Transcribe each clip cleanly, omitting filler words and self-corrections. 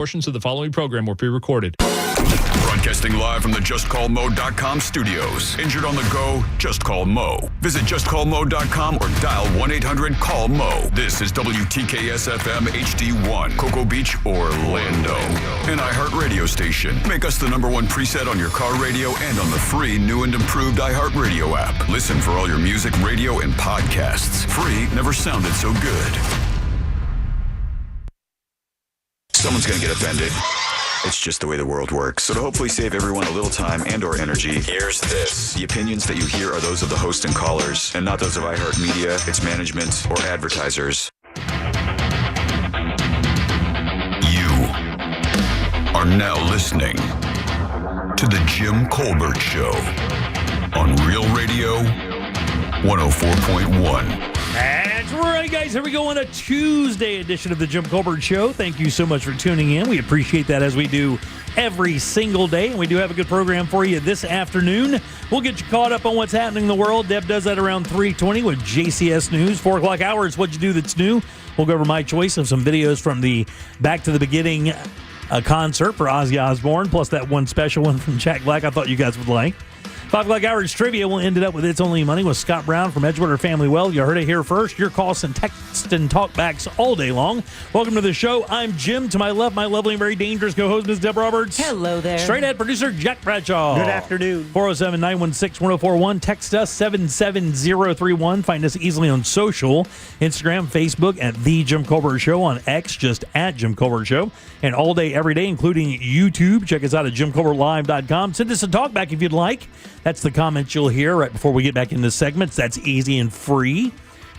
Portions of the following program were pre-recorded. Broadcasting live from the JustCallMo.com studios. Injured on the go? Just call Mo. Visit JustCallMo.com or dial 1-800-CALL-MO. This is WTKS-FM HD1, Cocoa Beach, Orlando. An iHeartRadio station. Make us the #1 preset on your car radio and on the free new and improved iHeartRadio app. Listen for all your music, radio, and podcasts. Free never sounded so good. Someone's going to get offended. It's just the way the world works. So to hopefully save everyone a little time and or energy, here's this. The opinions that you hear are those of the host and callers, and not those of iHeartMedia, its management, or advertisers. You are now listening to The Jim Colbert Show on Real Radio 104.1. That's right, guys. Here we go on a Tuesday edition of the Jim Colbert Show. Thank you so much for tuning in. We appreciate that, as we do every single day. And we do have a good program for you this afternoon. We'll get you caught up on what's happening in the world. Deb does that around 3:20 with JCS News. 4 o'clock hour is What'd You Do That's New. We'll go over my choice of some videos from the Back to the Beginning concert for Ozzy Osbourne, plus that one special one from Jack Black I thought you guys would like. 5 o'clock hours trivia. We'll end it up with It's Only Money with Scott Brown from Edgewater Family Well. You heard it here first. Your calls and text and talkbacks all day long. Welcome to the show. I'm Jim. To my left, my lovely and very dangerous co-host, Ms. Deb Roberts. Hello there. Straight ahead producer, Jack Bradshaw. Good afternoon. 407-916-1041. Text us 77031. Find us easily on social. Instagram, Facebook at The Jim Colbert Show. On X, just at Jim Colbert Show. And all day, every day, including YouTube. Check us out at JimColbertLive.com. Send us a talkback if you'd like. That's the comments you'll hear right before we get back into segments. That's easy and free.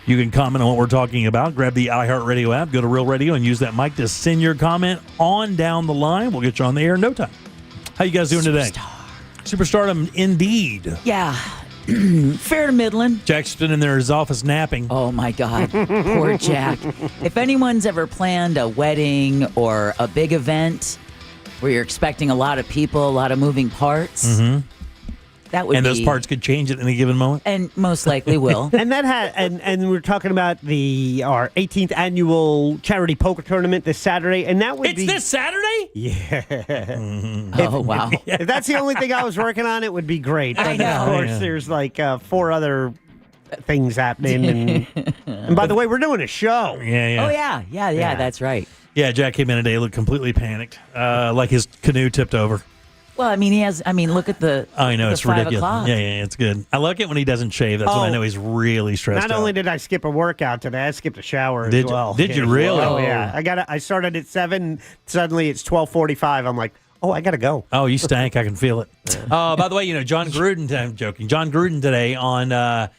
You can comment on what we're talking about. Grab the iHeartRadio app, go to Real Radio, and use that mic to send your comment on down the line. We'll get you on the air in no time. How you guys doing today? Superstardom, indeed. Yeah. Fair to middling. Jack's been in there in his office napping. Oh, my God. Poor Jack. If anyone's ever planned a wedding or a big event where you're expecting a lot of people, a lot of moving parts, that would and be... those parts could change at any given moment. And most likely will. And that and we're talking about our 18th annual charity poker tournament this Saturday, and that would It's this Saturday? Yeah. Oh, wow. If that's the only thing I was working on, it would be great. I But know. Of course, there's like 4 other things happening. And by the way, we're doing a show. Yeah. Oh, yeah, that's right. Yeah, Jack came in today, looked completely panicked, like his canoe tipped over. Well, look at the I know, the it's 5 ridiculous. o'clock. Yeah, it's good. I like it when he doesn't shave. That's when I know he's really stressed Not out. only did I skip a workout today, I skipped a shower Did as you- well. did you really? Oh, yeah. I started at 7. Suddenly it's 12:45. I'm like, oh, I got to go. Oh, you stank. I can feel it. By the way, John Gruden, I'm joking. John Gruden today on, I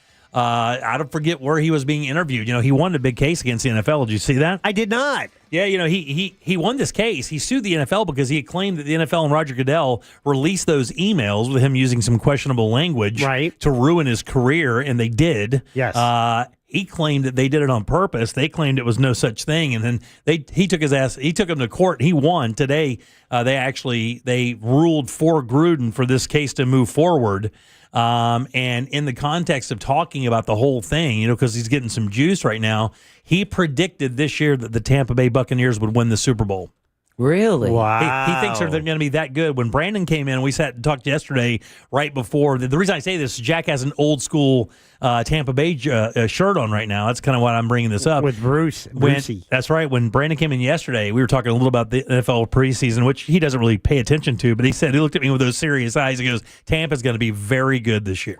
don't forget where he was being interviewed. He won a big case against the NFL. Did you see that? I did not. Yeah, he won this case. He sued the NFL because he had claimed that the NFL and Roger Goodell released those emails with him using some questionable language to ruin his career, and they did. Yes. He claimed that they did it on purpose. They claimed it was no such thing, and then he took him to court. He won today. They ruled for Gruden for this case to move forward. And in the context of talking about the whole thing, because he's getting some juice right now, he predicted this year that the Tampa Bay Buccaneers would win the Super Bowl. Really? Wow. He thinks they're going to be that good. When Brandon came in, we sat and talked yesterday right before. The reason I say this, Jack has an old school Tampa Bay shirt on right now. That's kind of why I'm bringing this up. With Brucey. That's right. When Brandon came in yesterday, we were talking a little about the NFL preseason, which he doesn't really pay attention to, but he looked at me with those serious eyes. He goes, Tampa's going to be very good this year.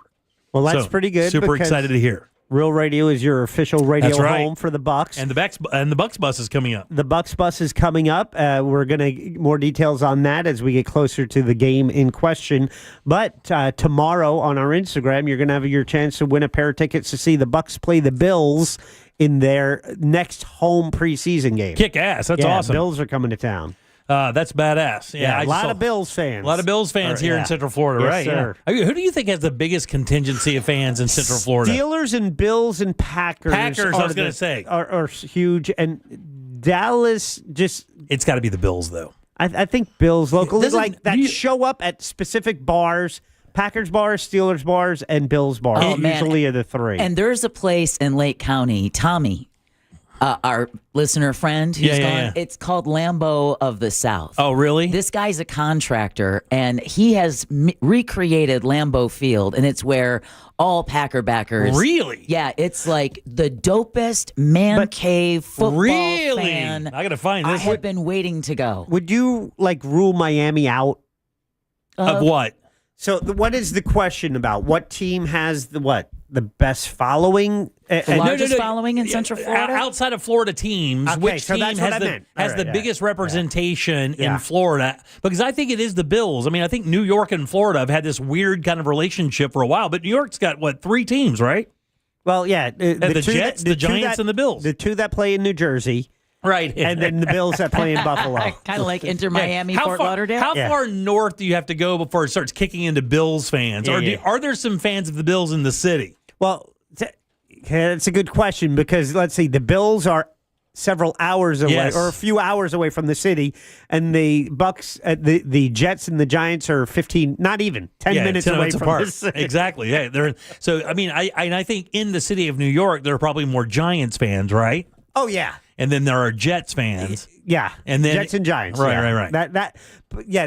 Well, that's pretty good. Super excited to hear. Real Radio is your official radio right. home for the Bucks. And the Bucks bus is coming up. The Bucks bus is coming up. We're going to more details on that as we get closer to the game in question. But tomorrow on our Instagram, you're going to have your chance to win a pair of tickets to see the Bucks play the Bills in their next home preseason game. Kick ass. That's awesome. Bills are coming to town. That's badass. Yeah, a lot of Bills fans. A lot of Bills fans here in Central Florida, yes, right? Sir. Yeah. Who do you think has the biggest contingency of fans in Central Florida? Steelers and Bills and Packers. I was going to say. Are huge. And Dallas just... It's got to be the Bills, though. I think Bills locally Doesn't- show up at specific bars. Packers bars, Steelers bars, and Bills bars. Oh, man. Usually are the 3. And there's a place in Lake County, Tommy. our listener friend who's Yeah. It's called Lambeau of the South. Oh, really? This guy's a contractor, and he has recreated Lambeau Field, and it's where all Packer backers. Really? Yeah, it's like the dopest man cave football Really? fan. I got to find I this. have been waiting to go. Would you like rule Miami out? Of what? So what is the question about? What team has the best following? The largest following in Central Florida? Outside of Florida teams, Okay, which so team that's what I has the, meant. has All the right, biggest yeah. representation Yeah. in Florida? Because I think it is the Bills. I mean, I think New York and Florida have had this weird kind of relationship for a while, but New York's got, 3 teams, right? Well, yeah. The Jets, the Giants, and the Bills. The 2 that play in New Jersey, Right. and then the Bills that play in Buffalo. Kind of like Inter Yeah. Miami, Fort Lauderdale. How Yeah. far north do you have to go before it starts kicking into Bills fans? Yeah, Or yeah. are there some fans of the Bills in the city? Well, that's a good question because let's see, the Bills are several hours away Yes. or a few hours away from the city, and the Bucks, the Jets and the Giants are 15, not even 10 minutes 10 away minutes from apart. the city. Exactly. Yeah. So I mean, I think in the city of New York there are probably more Giants fans, right? Oh yeah. And then there are Jets fans. Yeah, And then- Jets and Giants. Right, yeah. right.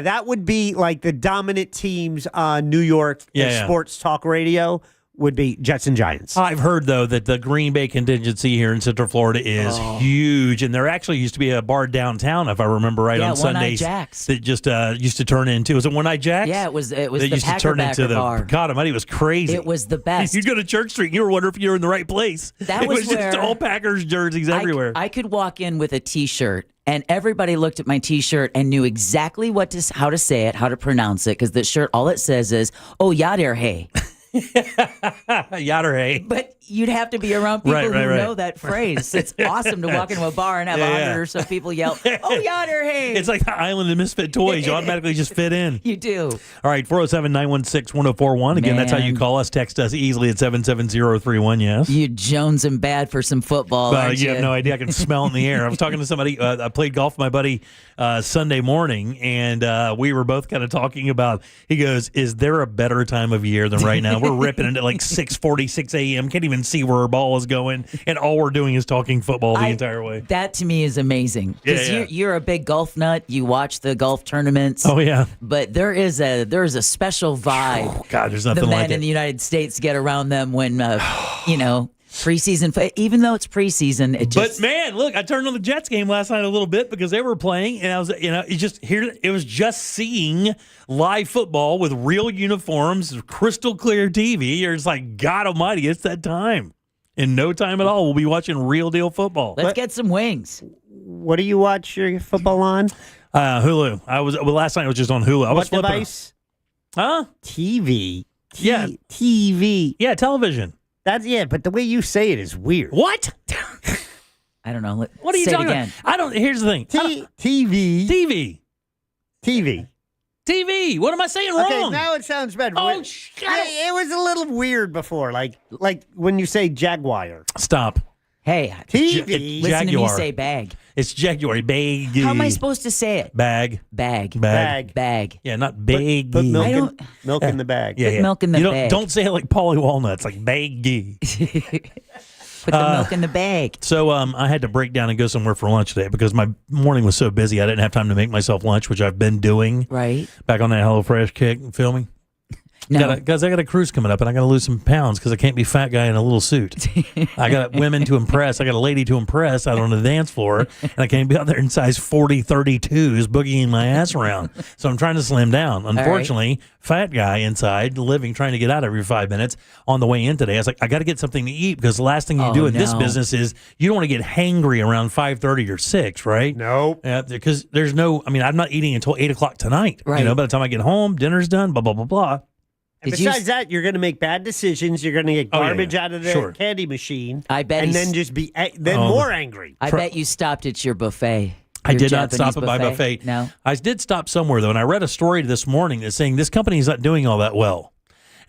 That would be like the dominant teams on New York sports talk radio would be Jets and Giants. I've heard, though, that the Green Bay contingency here in Central Florida is huge. And there actually used to be a bar downtown, if I remember right, Yeah, on One-Eyed Sundays Jack's. that just used to turn into, was it One-Eyed Jack's? Yeah, it was That the used to Packer turn into backer the, bar. God almighty, it was crazy. It was the best. You'd go to Church Street and you were wondering if you were in the right place. That it was was just where all Packers jerseys everywhere. I could walk in with a T-shirt, and everybody looked at my T-shirt and knew exactly how to say it, how to pronounce it, because the shirt, all it says is, "Oh, yader hey." Yader hey. But you'd have to be around people Right, who right. know that phrase. It's awesome to walk into a bar and have 100 or so people yell, "Oh, yader hey." It's like the Island of Misfit Toys. You automatically just fit in. You do. All right, 407-916-1041. Again, that's how you Man. call us. Text us easily at 77031, yes. You jonesing bad for some football, aren't You have no idea. I can smell it in the air. I was talking to somebody. I played golf with my buddy Sunday morning, and we were both kind of talking about, he goes, is there a better time of year than right now? We're ripping it at like 6:46 a.m. Can't even see where our ball is going, and all we're doing is talking football the entire way. That to me is amazing. Because Yeah. you're a big golf nut. You watch the golf tournaments. Oh, yeah. But there is a special vibe. Oh, God, there's The nothing men like in it. the United States get around them when, preseason. Even though it's preseason, it just. But man, look, I turned on the Jets game last night a little bit because they were playing, and I was, it was just seeing live football with real uniforms, crystal clear TV. You're just like, God Almighty, it's that time. In no time at all, we'll be watching real deal football. Let's get some wings. What do you watch your football on? Hulu. Last night I was just on Hulu. I was What flipping. device? Huh? TV. Yeah. TV. Yeah, television. But the way you say it is weird. What? I don't know. What are you Say it talking again. about? Here's the thing. TV. TV. TV. What am I saying wrong? Okay, now it sounds better. Oh, It was a little weird before, like when you say Jaguar. Stop. Hey, TV. listen to me Jaguar. say bag. It's Jaguar. Bag. How am I supposed to say it? Bag. Bag. Bag. Bag. Yeah, not big. Put milk, I in, don't- milk in the bag. Yeah, Put milk in the bag. Don't say it like Polly Walnuts, like baggy. Put the milk in the bag. So I had to break down and go somewhere for lunch today because my morning was so busy. I didn't have time to make myself lunch, which I've been doing. Right. Back on that HelloFresh kick and filming. No. Because I got a cruise coming up and I got to lose some pounds because I can't be fat guy in a little suit. I got women to impress. I got a lady to impress out on the dance floor, and I can't be out there in size 40, 32s boogieing my ass around. So I'm trying to slim down. Unfortunately, fat guy inside, living, trying to get out every 5 minutes. On the way in today, I was like, I got to get something to eat because the last thing you do in this no. business is you don't want to get hangry around 5:30 or 6, right? Nope. Because there's no, I'm not eating until 8 o'clock tonight. Right. By the time I get home, dinner's done, blah, blah, blah, blah. And Did you- besides that, you're going to make bad decisions. You're going to get Oh, yeah, garbage yeah. out of the Sure. candy machine. I bet and he's- then just be more angry. I bet you stopped at your buffet. I Your did not Japanese stop at my buffet. No. I did stop somewhere, though, and I read a story this morning that's saying this company is not doing all that well.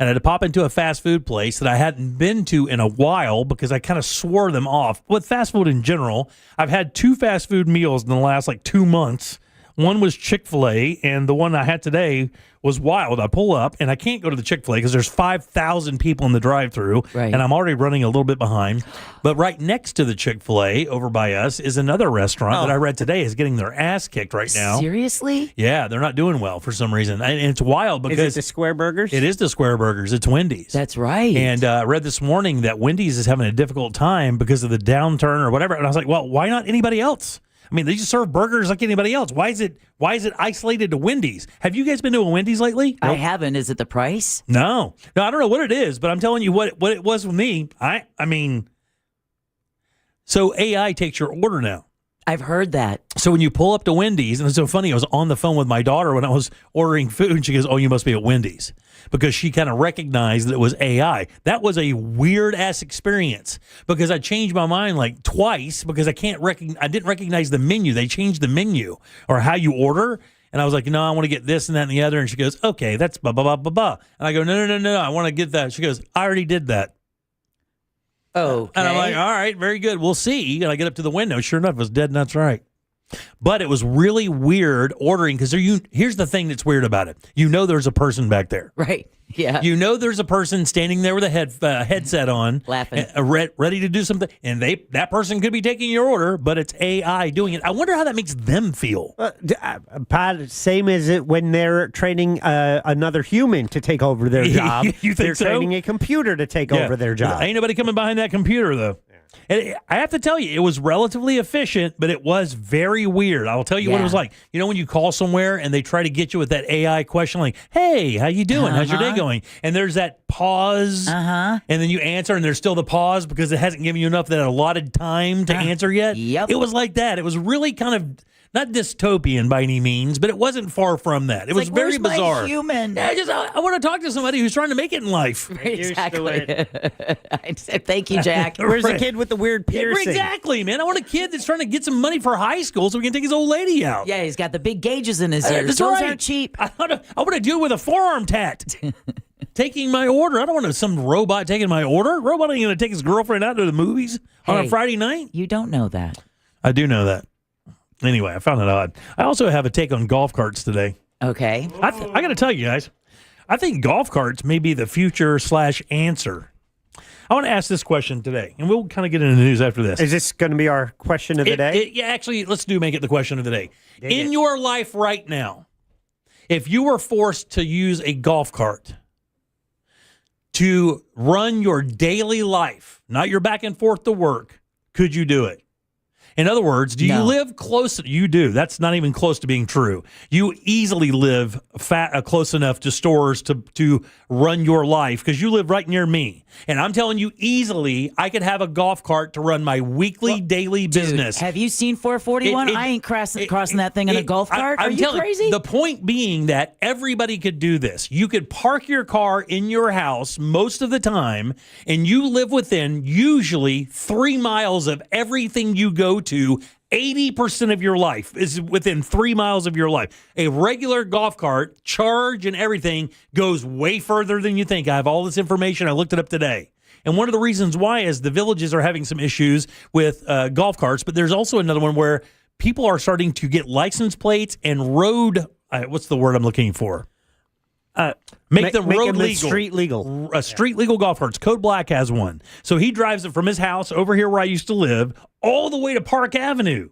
And I had to pop into a fast food place that I hadn't been to in a while because I kind of swore them off. With fast food in general, I've had 2 fast food meals in the last 2 months. One was Chick-fil-A, and the one I had today was wild. I pull up, and I can't go to the Chick-fil-A because there's 5,000 people in the drive-thru, Right. and I'm already running a little bit behind. But right next to the Chick-fil-A over by us is another restaurant that I read today is getting their ass kicked right now. Seriously? Yeah, they're not doing well for some reason. And it's wild because Is it the Square Burgers? it is the Square Burgers. It's Wendy's. That's right. And I read this morning that Wendy's is having a difficult time because of the downturn or whatever. And I was like, well, why not anybody else? I mean, they just serve burgers like anybody else. Why is it isolated to Wendy's? Have you guys been to a Wendy's lately? I haven't. Is it the price? No, I don't know what it is, but I'm telling you what it was with me. I mean, so AI takes your order now. I've heard that. So when you pull up to Wendy's, and it's so funny, I was on the phone with my daughter when I was ordering food, and she goes, "Oh, you must be at Wendy's," because she kind of recognized that it was AI. That was a weird ass experience because I changed my mind like twice because I didn't recognize the menu. They changed the menu or how you order. And I was like, no, I want to get this and that and the other. And she goes, okay, that's blah, blah, blah, blah, blah. And I go, no, I want to get that. She goes, I already did that. Oh, And I'm like, all right, very good. We'll see. And I get up to the window. Sure enough, it was dead nuts right. But it was really weird ordering because here's the thing that's weird about it. You know there's a person back there. right. Yeah. You know there's a person standing there with a headset on. Laughing. Ready to do something. And that person could be taking your order, but it's AI doing it. I wonder how that makes them feel. Pat, same as it when they're training another human to take over their job. You think they're so? training a computer to take over their job. Ain't nobody coming behind that computer, though. And I have to tell you, it was relatively efficient, but it was very weird. I'll tell you what it was like. You know when you call somewhere and they try to get you with that AI question like, hey, how you doing? How's your day going? And there's that pause, and then you answer, and there's still the pause because it hasn't given you enough that allotted time to answer yet. Yep. It was like that. It was really kind of not dystopian by any means, but it wasn't far from that. It was like, very where's bizarre. My human. Yeah, I want to talk to somebody who's trying to make it in life. Exactly. I said, thank you, Jack. Where's the kid with the weird piercing? Exactly, man. I want a kid that's trying to get some money for high school so we can take his old lady out. Yeah, he's got the big gauges in his ears. That's Those right. aren't cheap. I want to deal with a forearm tat. Taking my order. I don't want some robot taking my order. Robot ain't going to take his girlfriend out to the movies on a Friday night. You don't know that. I do know that. Anyway, I found it odd. I also have a take on golf carts today. Okay. I got to tell you guys, I think golf carts may be the future/answer. I want to ask this question today, and we'll kind of get into the news after this. Is this going to be our question of the day? Yeah, actually, let's make it the question of the day. In your life right now, if you were forced to use a golf cart to run your daily life, not your back and forth to work, could you do it? In other words, do you live close? You do. That's not even close to being true. You easily live close enough to stores to run your life because you live right near me. And I'm telling you, easily, I could have a golf cart to run my weekly, daily business. Have you seen 441? I ain't crossing that thing in a golf cart. Are you crazy? The point being that everybody could do this. You could park your car in your house most of the time, and you live within usually 3 miles of everything you go to. 80% of your life is within 3 miles of your life. A regular golf cart, charge and everything, goes way further than you think. I have all this information. I looked it up today. And one of the reasons why is the villages are having some issues with golf carts, but there's also another one where people are starting to get license plates and road, what's the word I'm looking for? Make the road legal. Street legal. Street legal golf carts. Code Black has one. So he drives it from his house over here where I used to live all the way to Park Avenue.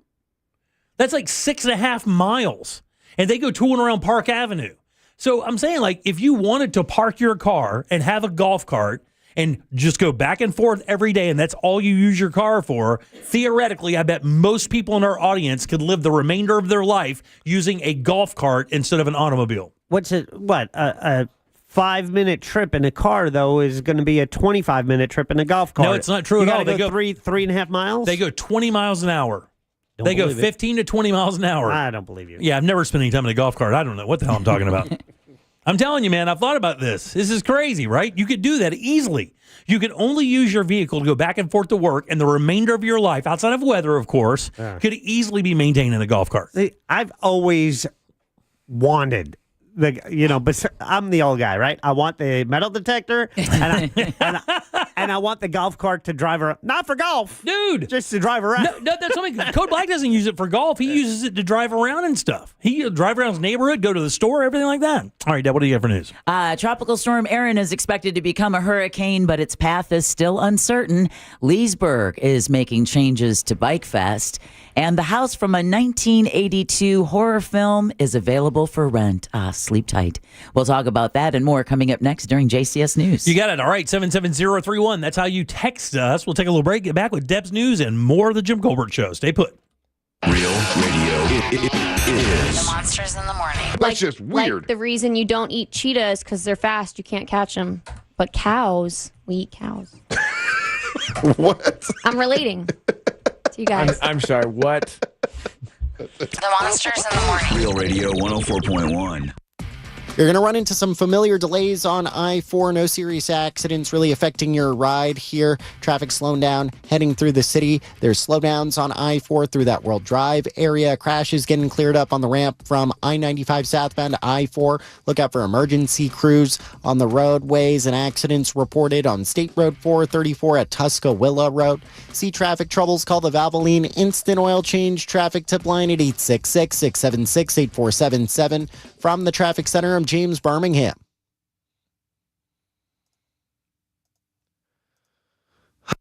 That's like 6.5 miles. And they go tooling around Park Avenue. So I'm saying, like, if you wanted to park your car and have a golf cart and just go back and forth every day and that's all you use your car for, theoretically, I bet most people in our audience could live the remainder of their life using a golf cart instead of an automobile. What's it? What a 5-minute trip in a car though is going to be a 25-minute trip in a golf cart. No, it's not true at all. They go 3.5 miles. They go 20 miles an hour. Don't they go believe it. 15 to 20 miles an hour. I don't believe you. Yeah, I've never spent any time in a golf cart. I don't know what the hell I'm talking about. I'm telling you, man, I've thought about this. This is crazy, right? You could do that easily. You could only use your vehicle to go back and forth to work, and the remainder of your life, outside of weather, of course, could easily be maintained in a golf cart. See, I've always wanted but I'm the old guy, right? I want the metal detector, and and I want the golf cart to drive around. Not for golf. Dude. Just to drive around. No, that's something. Code Black doesn't use it for golf. He uses it to drive around and stuff. He drive around his neighborhood, go to the store, everything like that. All right, Dad, what do you have for news? Tropical storm Erin is expected to become a hurricane, but its path is still uncertain. Leesburg is making changes to Bikefest, and the house from a 1982 horror film is available for rent. Sleep tight. We'll talk about that and more coming up next during JCS News. You got it. All right, 77031. That's how you text us. We'll take a little break, get back with Deb's News and more of the Jim Colbert Show. Stay put. Real radio. It is. The monsters in the morning. That's just weird. Like the reason you don't eat cheetahs because they're fast, you can't catch them. But cows, we eat cows. What? I'm relating to you guys. I'm sorry, what? The monsters in the morning. Real radio 104.1. You're going to run into some familiar delays on I-4. No serious accidents really affecting your ride here. Traffic slowing down, heading through the city. There's slowdowns on I-4 through that World Drive area. Crashes getting cleared up on the ramp from I-95 southbound to I-4. Look out for emergency crews on the roadways and accidents reported on State Road 434 at Tuscaloosa Road. See traffic troubles, call the Valvoline Instant Oil Change traffic tip line at 866-676-8477. From the Traffic Center, I'm James Birmingham.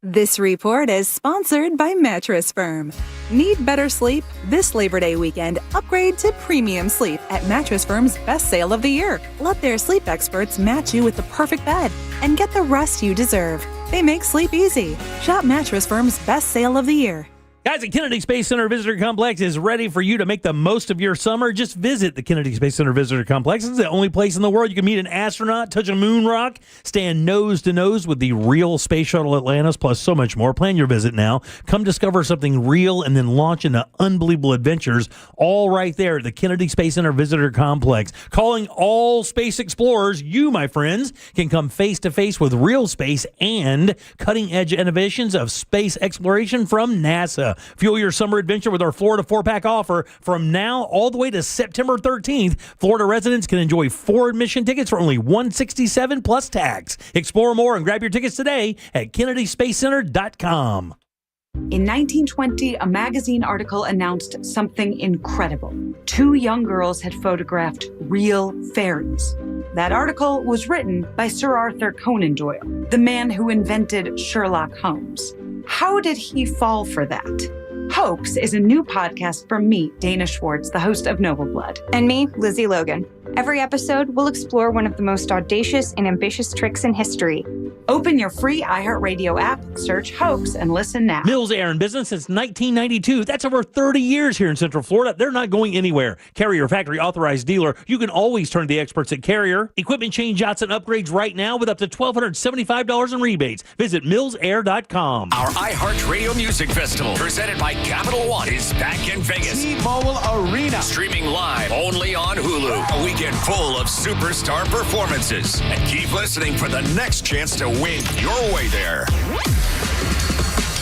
This report is sponsored by Mattress Firm. Need better sleep? This Labor Day weekend, upgrade to premium sleep at Mattress Firm's best sale of the year. Let their sleep experts match you with the perfect bed and get the rest you deserve. They make sleep easy. Shop Mattress Firm's best sale of the year. Guys, the Kennedy Space Center Visitor Complex is ready for you to make the most of your summer. Just visit the Kennedy Space Center Visitor Complex. It's the only place in the world you can meet an astronaut, touch a moon rock, stand nose to nose with the real Space Shuttle Atlantis, plus so much more. Plan your visit now. Come discover something real and then launch into unbelievable adventures, all right there at the Kennedy Space Center Visitor Complex. Calling all space explorers, you, my friends, can come face-to-face with real space and cutting-edge innovations of space exploration from NASA. Fuel your summer adventure with our Florida 4-pack offer. From now all the way to September 13th, Florida residents can enjoy 4 admission tickets for only $167 plus tax. Explore more and grab your tickets today at KennedySpaceCenter.com. In 1920, a magazine article announced something incredible. 2 young girls had photographed real fairies. That article was written by Sir Arthur Conan Doyle, the man who invented Sherlock Holmes. How did he fall for that? Hoax is a new podcast from me, Dana Schwartz, the host of Noble Blood. And me, Lizzie Logan. Every episode, we'll explore one of the most audacious and ambitious tricks in history. Open your free iHeartRadio app, search Hoax, and listen now. Mills Air in business since 1992. That's over 30 years here in Central Florida. They're not going anywhere. Carrier factory authorized dealer. You can always turn to the experts at Carrier. Equipment change outs and upgrades right now with up to $1,275 in rebates. Visit millsair.com. Our iHeartRadio Music Festival, presented by Capital One, is back in Vegas. T-Mobile Arena. Streaming live only on Hulu. A weekend full of superstar performances. And keep listening for the next chance to win your way there.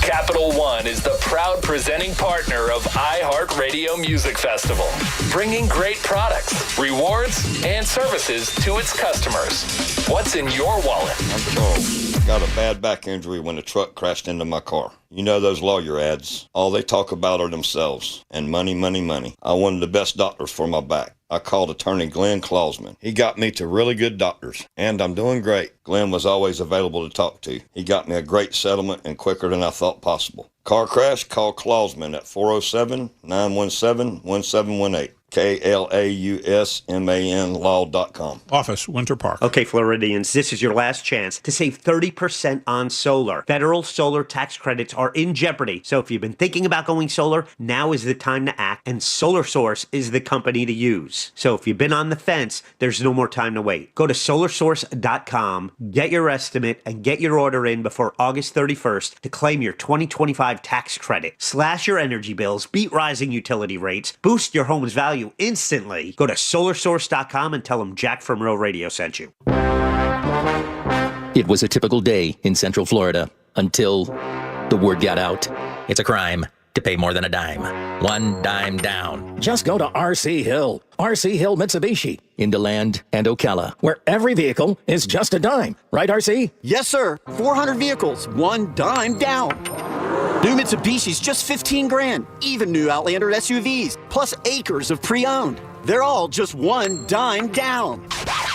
Capital One is the proud presenting partner of iHeartRadio Music Festival, bringing great products, rewards, and services to its customers. What's in your wallet? I'm Charles. Got a bad back injury when a truck crashed into my car. You know those lawyer ads. All they talk about are themselves and money, money, money. I wanted the best doctors for my back. I called attorney Glenn Clausman. He got me to really good doctors, and I'm doing great. Glenn was always available to talk to. He got me a great settlement and quicker than I thought possible. Car crash? Call Clausman at 407-917-1718. KLAUSMAN law.com. Office, Winter Park. Okay, Floridians, this is your last chance to save 30% on solar. Federal solar tax credits are in jeopardy. So if you've been thinking about going solar, now is the time to act, and Solar Source is the company to use. So if you've been on the fence, there's no more time to wait. Go to solarsource.com, get your estimate, and get your order in before August 31st to claim your 2025 tax credit. Slash your energy bills, beat rising utility rates, boost your home's value instantly. Go to solarsource.com and tell them Jack from Real Radio sent you. It was a typical day in Central Florida until the word got out. It's a crime to pay more than a dime. One dime down. Just go to RC Hill. RC Hill Mitsubishi. in DeLand and Ocala, where every vehicle is just a dime. Right, RC? Yes, sir. 400 vehicles, one dime down. New Mitsubishi's just 15 grand. Even new Outlander SUVs, plus acres of pre-owned. They're all just one dime down.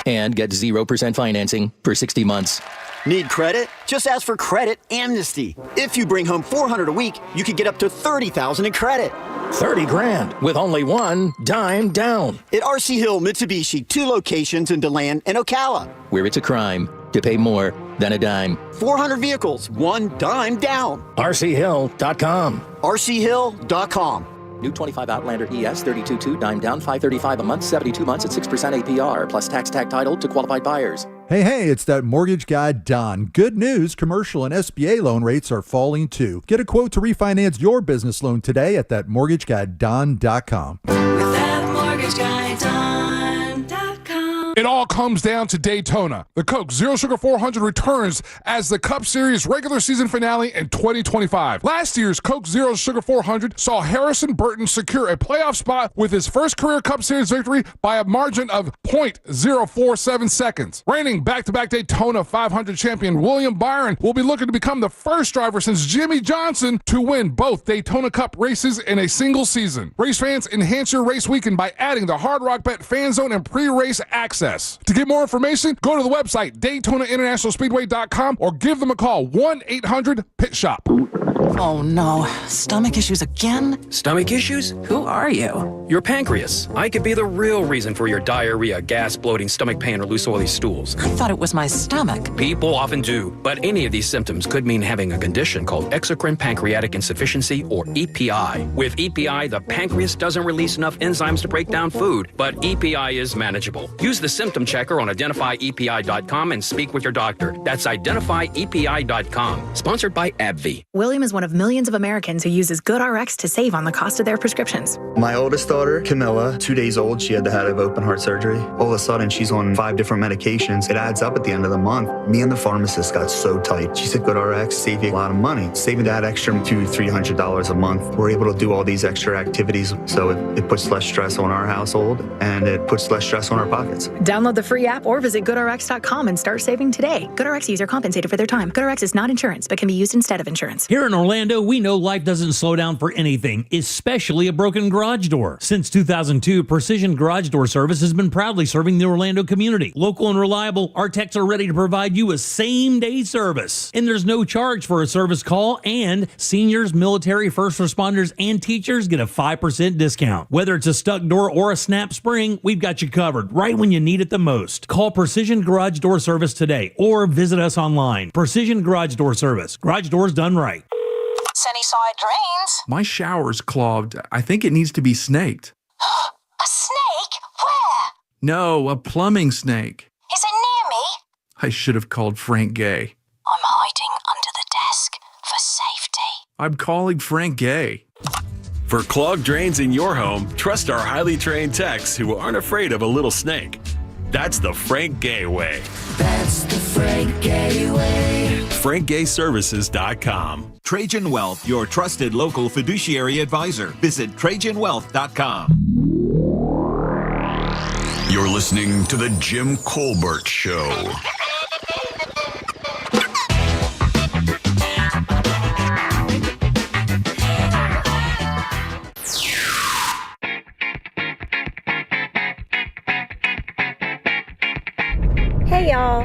And get 0% financing for 60 months. Need credit? Just ask for Credit Amnesty. If you bring home 400 a week, you could get up to $30,000 in credit. 30 grand with only one dime down. At RC Hill Mitsubishi, 2 locations in DeLand and Ocala. Where it's a crime to pay more than a dime. 400 vehicles, one dime down. RCHill.com. RCHill.com. New 25 Outlander ES 32.2 dime down, $535 a month, 72 months at 6% APR, plus tax tag title to qualified buyers. Hey, it's that mortgage guy, Don. Good news, commercial and SBA loan rates are falling too. Get a quote to refinance your business loan today at thatmortgageguyDon.com. With that mortgage guy, Don.com. It all comes down to Daytona. The Coke Zero Sugar 400 returns as the Cup Series regular season finale in 2025. Last year's Coke Zero Sugar 400 saw Harrison Burton secure a playoff spot with his first career Cup Series victory by a margin of 0.047 seconds. Reigning back-to-back Daytona 500 champion William Byron will be looking to become the first driver since Jimmy Johnson to win both Daytona Cup races in a single season. Race fans, enhance your race weekend by adding the Hard Rock Bet Fan Zone and pre-race access. To get more information, go to the website DaytonaInternationalSpeedway.com or give them a call 1-800-PIT-SHOP. Oh no, stomach issues again? Stomach issues? Who are you? Your pancreas. I could be the real reason for your diarrhea, gas, bloating, stomach pain, or loose oily stools. I thought it was my stomach. People often do, but any of these symptoms could mean having a condition called exocrine pancreatic insufficiency, or EPI. With EPI, the pancreas doesn't release enough enzymes to break down food, but EPI is manageable. Use the symptom checker on identifyepi.com and speak with your doctor. That's identifyepi.com. Sponsored by AbbVie. William is one of millions of Americans who uses GoodRx to save on the cost of their prescriptions. My oldest daughter, Camilla, 2 days old, she had to have open heart surgery. All of a sudden, she's on 5 different medications. It adds up at the end of the month. Me and the pharmacist got so tight. She said, GoodRx, save you a lot of money. Saving that extra $200-300 a month. We're able to do all these extra activities, so it puts less stress on our household, and it puts less stress on our pockets. Download the free app or visit GoodRx.com and start saving today. GoodRx user compensated for their time. GoodRx is not insurance, but can be used instead of insurance. Here in Orlando, we know life doesn't slow down for anything, especially a broken garage door. Since 2002, Precision Garage Door Service has been proudly serving the Orlando community. Local and reliable, our techs are ready to provide you a same-day service. And there's no charge for a service call, and seniors, military, first responders, and teachers get a 5% discount. Whether it's a stuck door or a snap spring, we've got you covered right when you need it the most. Call Precision Garage Door Service today or visit us online. Precision Garage Door Service. Garage doors done right. Sunnyside drains. My shower's clogged. I think it needs to be snaked. A snake? Where? No, a plumbing snake. Is it near me? I should have called Frank Gay. I'm hiding under the desk for safety. I'm calling Frank Gay. For clogged drains in your home, trust our highly trained techs who aren't afraid of a little snake. That's the Frank Gay way. That's the Frank Gay way. FrankGayServices.com. Trajan Wealth, your trusted local fiduciary advisor. Visit TrajanWealth.com. You're listening to The Jim Colbert Show. Hey y'all,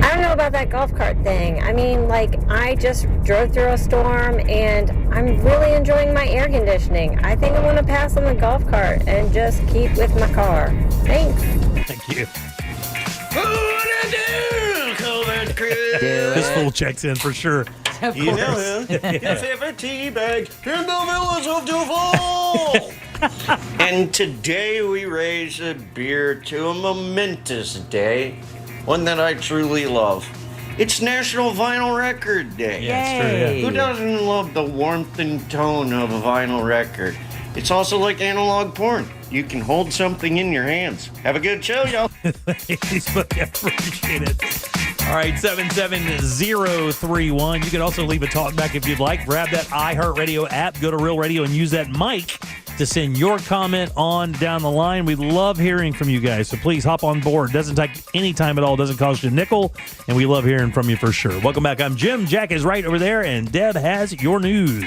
I don't know about that golf cart thing. I mean, like, I just drove through a storm and I'm really enjoying my air conditioning. I think I'm going to pass on the golf cart and just keep with my car. Thanks. Thank you. Colbert Crew. This fool checks in for sure. Of You know course. him. Your favorite teabag in the village of Duval. And today we raise a beer to a momentous day, one that I truly love. It's National Vinyl Record Day. Yeah, it's true, yeah. Who doesn't love the warmth and tone of a vinyl record? It's also like analog porn. You can hold something in your hands. Have a good show, y'all. Thanks, buddy. I appreciate it. All right, 77031. You can also leave a talk back if you'd like. Grab that iHeartRadio app, go to Real Radio, and use that mic to send your comment on down the line. We love hearing from you guys, so please hop on board. Doesn't take any time at all. Doesn't cost you a nickel, and we love hearing from you for sure. Welcome back. I'm Jim. Jack is right over there, and Deb has your news.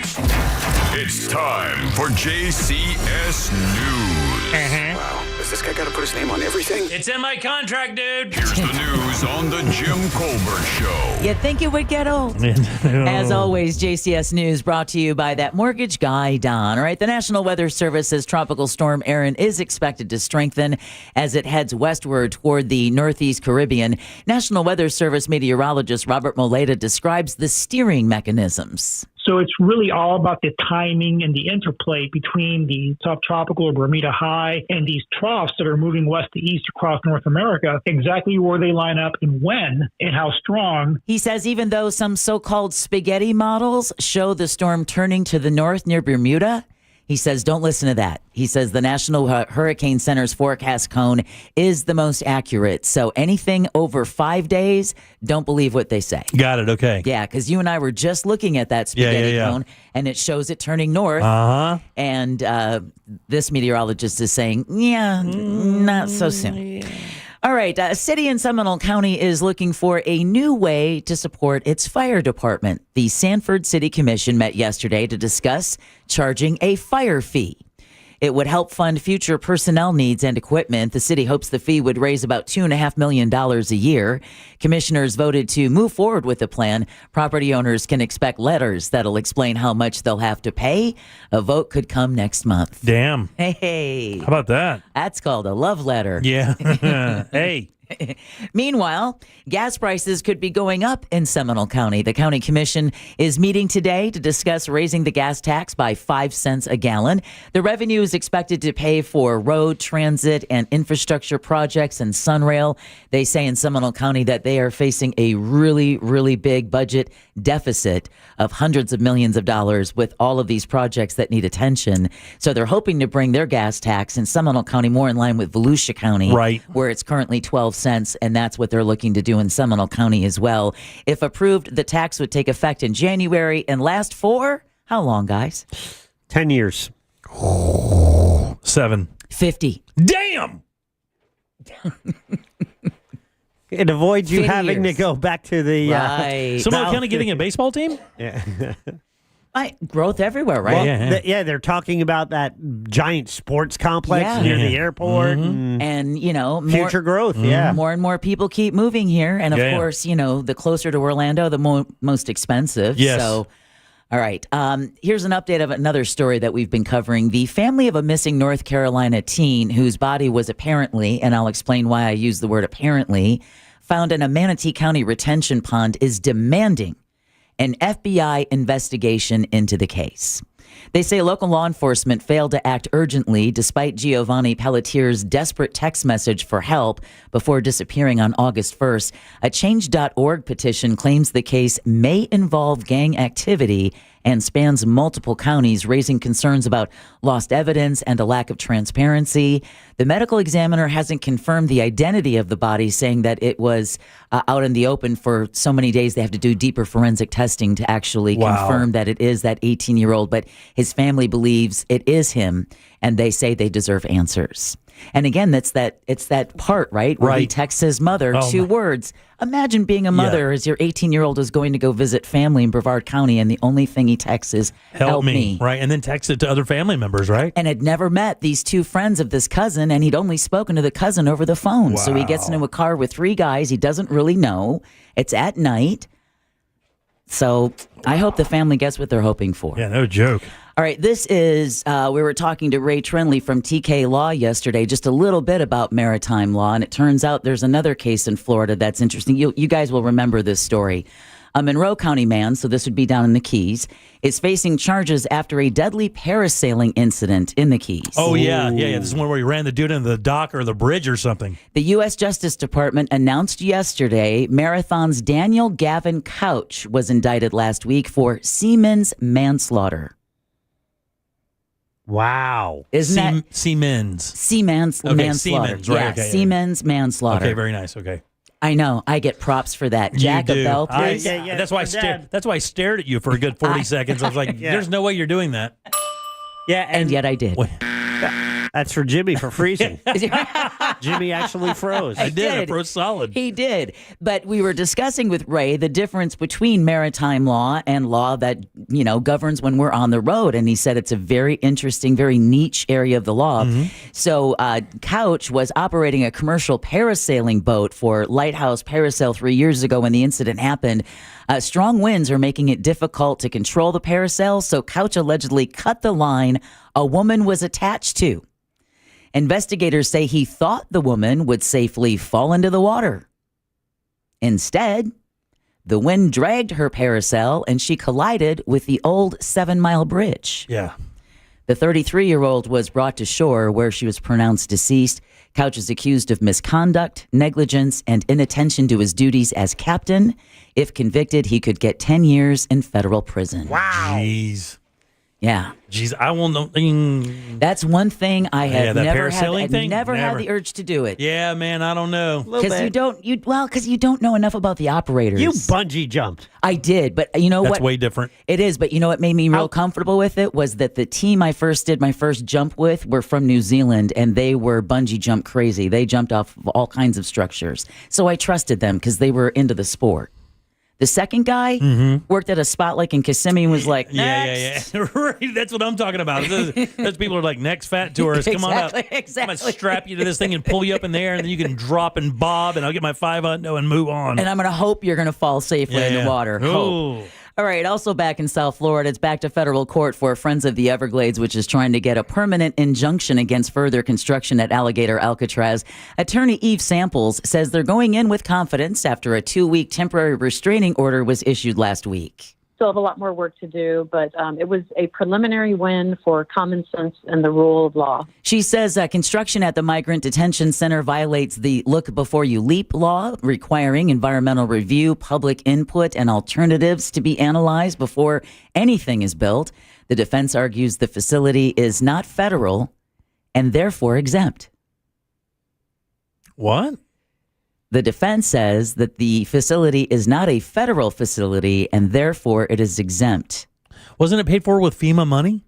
It's time for JCS News. Uh-huh. Has this guy got to put his name on everything? It's in my contract, dude. Here's the news on the Jim Colbert Show. You'd think it would get old. As always, JCS News brought to you by that mortgage guy, Don. All right, the National Weather Service says Tropical Storm Erin is expected to strengthen as it heads westward toward the Northeast Caribbean. National Weather Service meteorologist Robert Moleda describes the steering mechanisms. So it's really all about the timing and the interplay between the subtropical or Bermuda high and these troughs that are moving west to east across North America, exactly where they line up and when and how strong. He says even though some so-called spaghetti models show the storm turning to the north near Bermuda, he says don't listen to that. He says the National Hurricane Center's forecast cone is the most accurate. So anything over 5 days, don't believe what they say. Got it. Okay. Yeah, because you and I were just looking at that spaghetti cone, and it shows it turning north. Uh-huh. And this meteorologist is saying, not so soon. All right, a city in Seminole County is looking for a new way to support its fire department. The Sanford City Commission met yesterday to discuss charging a fire fee. It would help fund future personnel needs and equipment. The city hopes the fee would raise about $2.5 million a year. Commissioners voted to move forward with the plan. Property owners can expect letters that'll explain how much they'll have to pay. A vote could come next month. Damn. Hey. How about that? That's called a love letter. Yeah. Hey. Meanwhile, gas prices could be going up in Seminole County. The county commission is meeting today to discuss raising the gas tax by 5 cents a gallon. The revenue is expected to pay for road, transit, and infrastructure projects and Sunrail. They say in Seminole County that they are facing a really, really big budget deficit of hundreds of millions of dollars with all of these projects that need attention. So they're hoping to bring their gas tax in Seminole County more in line with Volusia County, right, where it's currently 12 cents, and that's what they're looking to do in Seminole County as well. If approved, the tax would take effect in January and last for how long, guys? 10 years. 7. 50. Damn! It avoids you 50 having to years. go back to the... Right. Seminole County getting a baseball team? Yeah. Growth everywhere, right? Well, they're talking about that giant sports complex near the airport. And, you know, future growth, more and more people keep moving here. And, of course, you know, the closer to Orlando, the most expensive. Yes. So, all right. Here's an update of another story that we've been covering. The family of a missing North Carolina teen whose body was apparently, and I'll explain why I use the word apparently, found in a Manatee County retention pond is demanding an FBI investigation into the case. They say local law enforcement failed to act urgently despite Giovanni Pelletier's desperate text message for help before disappearing on August 1st. A Change.org petition claims the case may involve gang activity and spans multiple counties, raising concerns about lost evidence and a lack of transparency. The medical examiner hasn't confirmed the identity of the body, saying that it was out in the open for so many days they have to do deeper forensic testing to actually confirm that it is that 18-year-old. But his family believes it is him, and they say they deserve answers. And again, it's that part, right? Where he texts his mother two words. Imagine being a mother as your 18-year-old is going to go visit family in Brevard County, and the only thing he texts is, help me. Right, and then text it to other family members, right? And had never met these two friends of this cousin, and he'd only spoken to the cousin over the phone. So he gets into a car with 3 guys he doesn't really know. It's at night. So I hope the family gets what they're hoping for. Yeah, no joke. All right, this is, we were talking to Ray Trenley from TK Law yesterday, just a little bit about maritime law, and it turns out there's another case in Florida that's interesting. You guys will remember this story. A Monroe County man, so this would be down in the Keys, is facing charges after a deadly parasailing incident in the Keys. Oh, yeah. This is one where he ran the dude into the dock or the bridge or something. The U.S. Justice Department announced yesterday Marathon's Daniel Gavin Couch was indicted last week for seaman's manslaughter. Wow. Isn't that Seaman's? Seaman's manslaughter. Seaman's, right. Yeah, Seaman's manslaughter. Okay, very nice. Okay. I know. I get props for that. Jack, a bell, please. That's why I stared at you for a good 40 seconds. I was like, there's no way you're doing that. Yeah, and yet I did. That's for Jimmy for freezing. Jimmy actually froze. I did. I froze solid. He did. But we were discussing with Ray the difference between maritime law and law that, governs when we're on the road. And he said it's a very interesting, very niche area of the law. So Couch was operating a commercial parasailing boat for Lighthouse Parasail 3 years ago when the incident happened. Strong winds are making it difficult to control the parasail, so Couch allegedly cut the line a woman was attached to. Investigators say he thought the woman would safely fall into the water. Instead, the wind dragged her parasail and she collided with the old 7 Mile Bridge. Yeah. The 33-year-old was brought to shore where she was pronounced deceased. Couch is accused of misconduct, negligence, and inattention to his duties as captain. If convicted, he could get 10 years in federal prison. Wow. Jeez. Yeah. Jeez, I won't know. That's one thing I have never never had the urge to do it. Yeah, man, I don't know. Because you don't know enough about the operators. You bungee jumped. I did, but you know what? That's way different. It is, but you know what made me real comfortable with it was that the team I first did my first jump with were from New Zealand, and they were bungee jump crazy. They jumped off of all kinds of structures. So I trusted them because they were into the sport. The second guy worked at a spot like in Kissimmee and was like, next. Yeah. Right. That's what I'm talking about. Those people are like, next fat tourist, come on up. Exactly. I'm going to strap you to this thing and pull you up in the air, and then you can drop and bob, and I'll get my 500 and move on. And I'm going to hope you're going to fall safely in the water. Hope. All right, also back in South Florida, it's back to federal court for Friends of the Everglades, which is trying to get a permanent injunction against further construction at Alligator Alcatraz. Attorney Eve Samples says they're going in with confidence after a 2-week temporary restraining order was issued last week. Still have a lot more work to do, but it was a preliminary win for common sense and the rule of law. She says construction at the Migrant Detention Center violates the Look Before You Leap law, requiring environmental review, public input, and alternatives to be analyzed before anything is built. The defense argues the facility is not federal and therefore exempt. What? The defense says that the facility is not a federal facility and therefore it is exempt. Wasn't it paid for with FEMA money?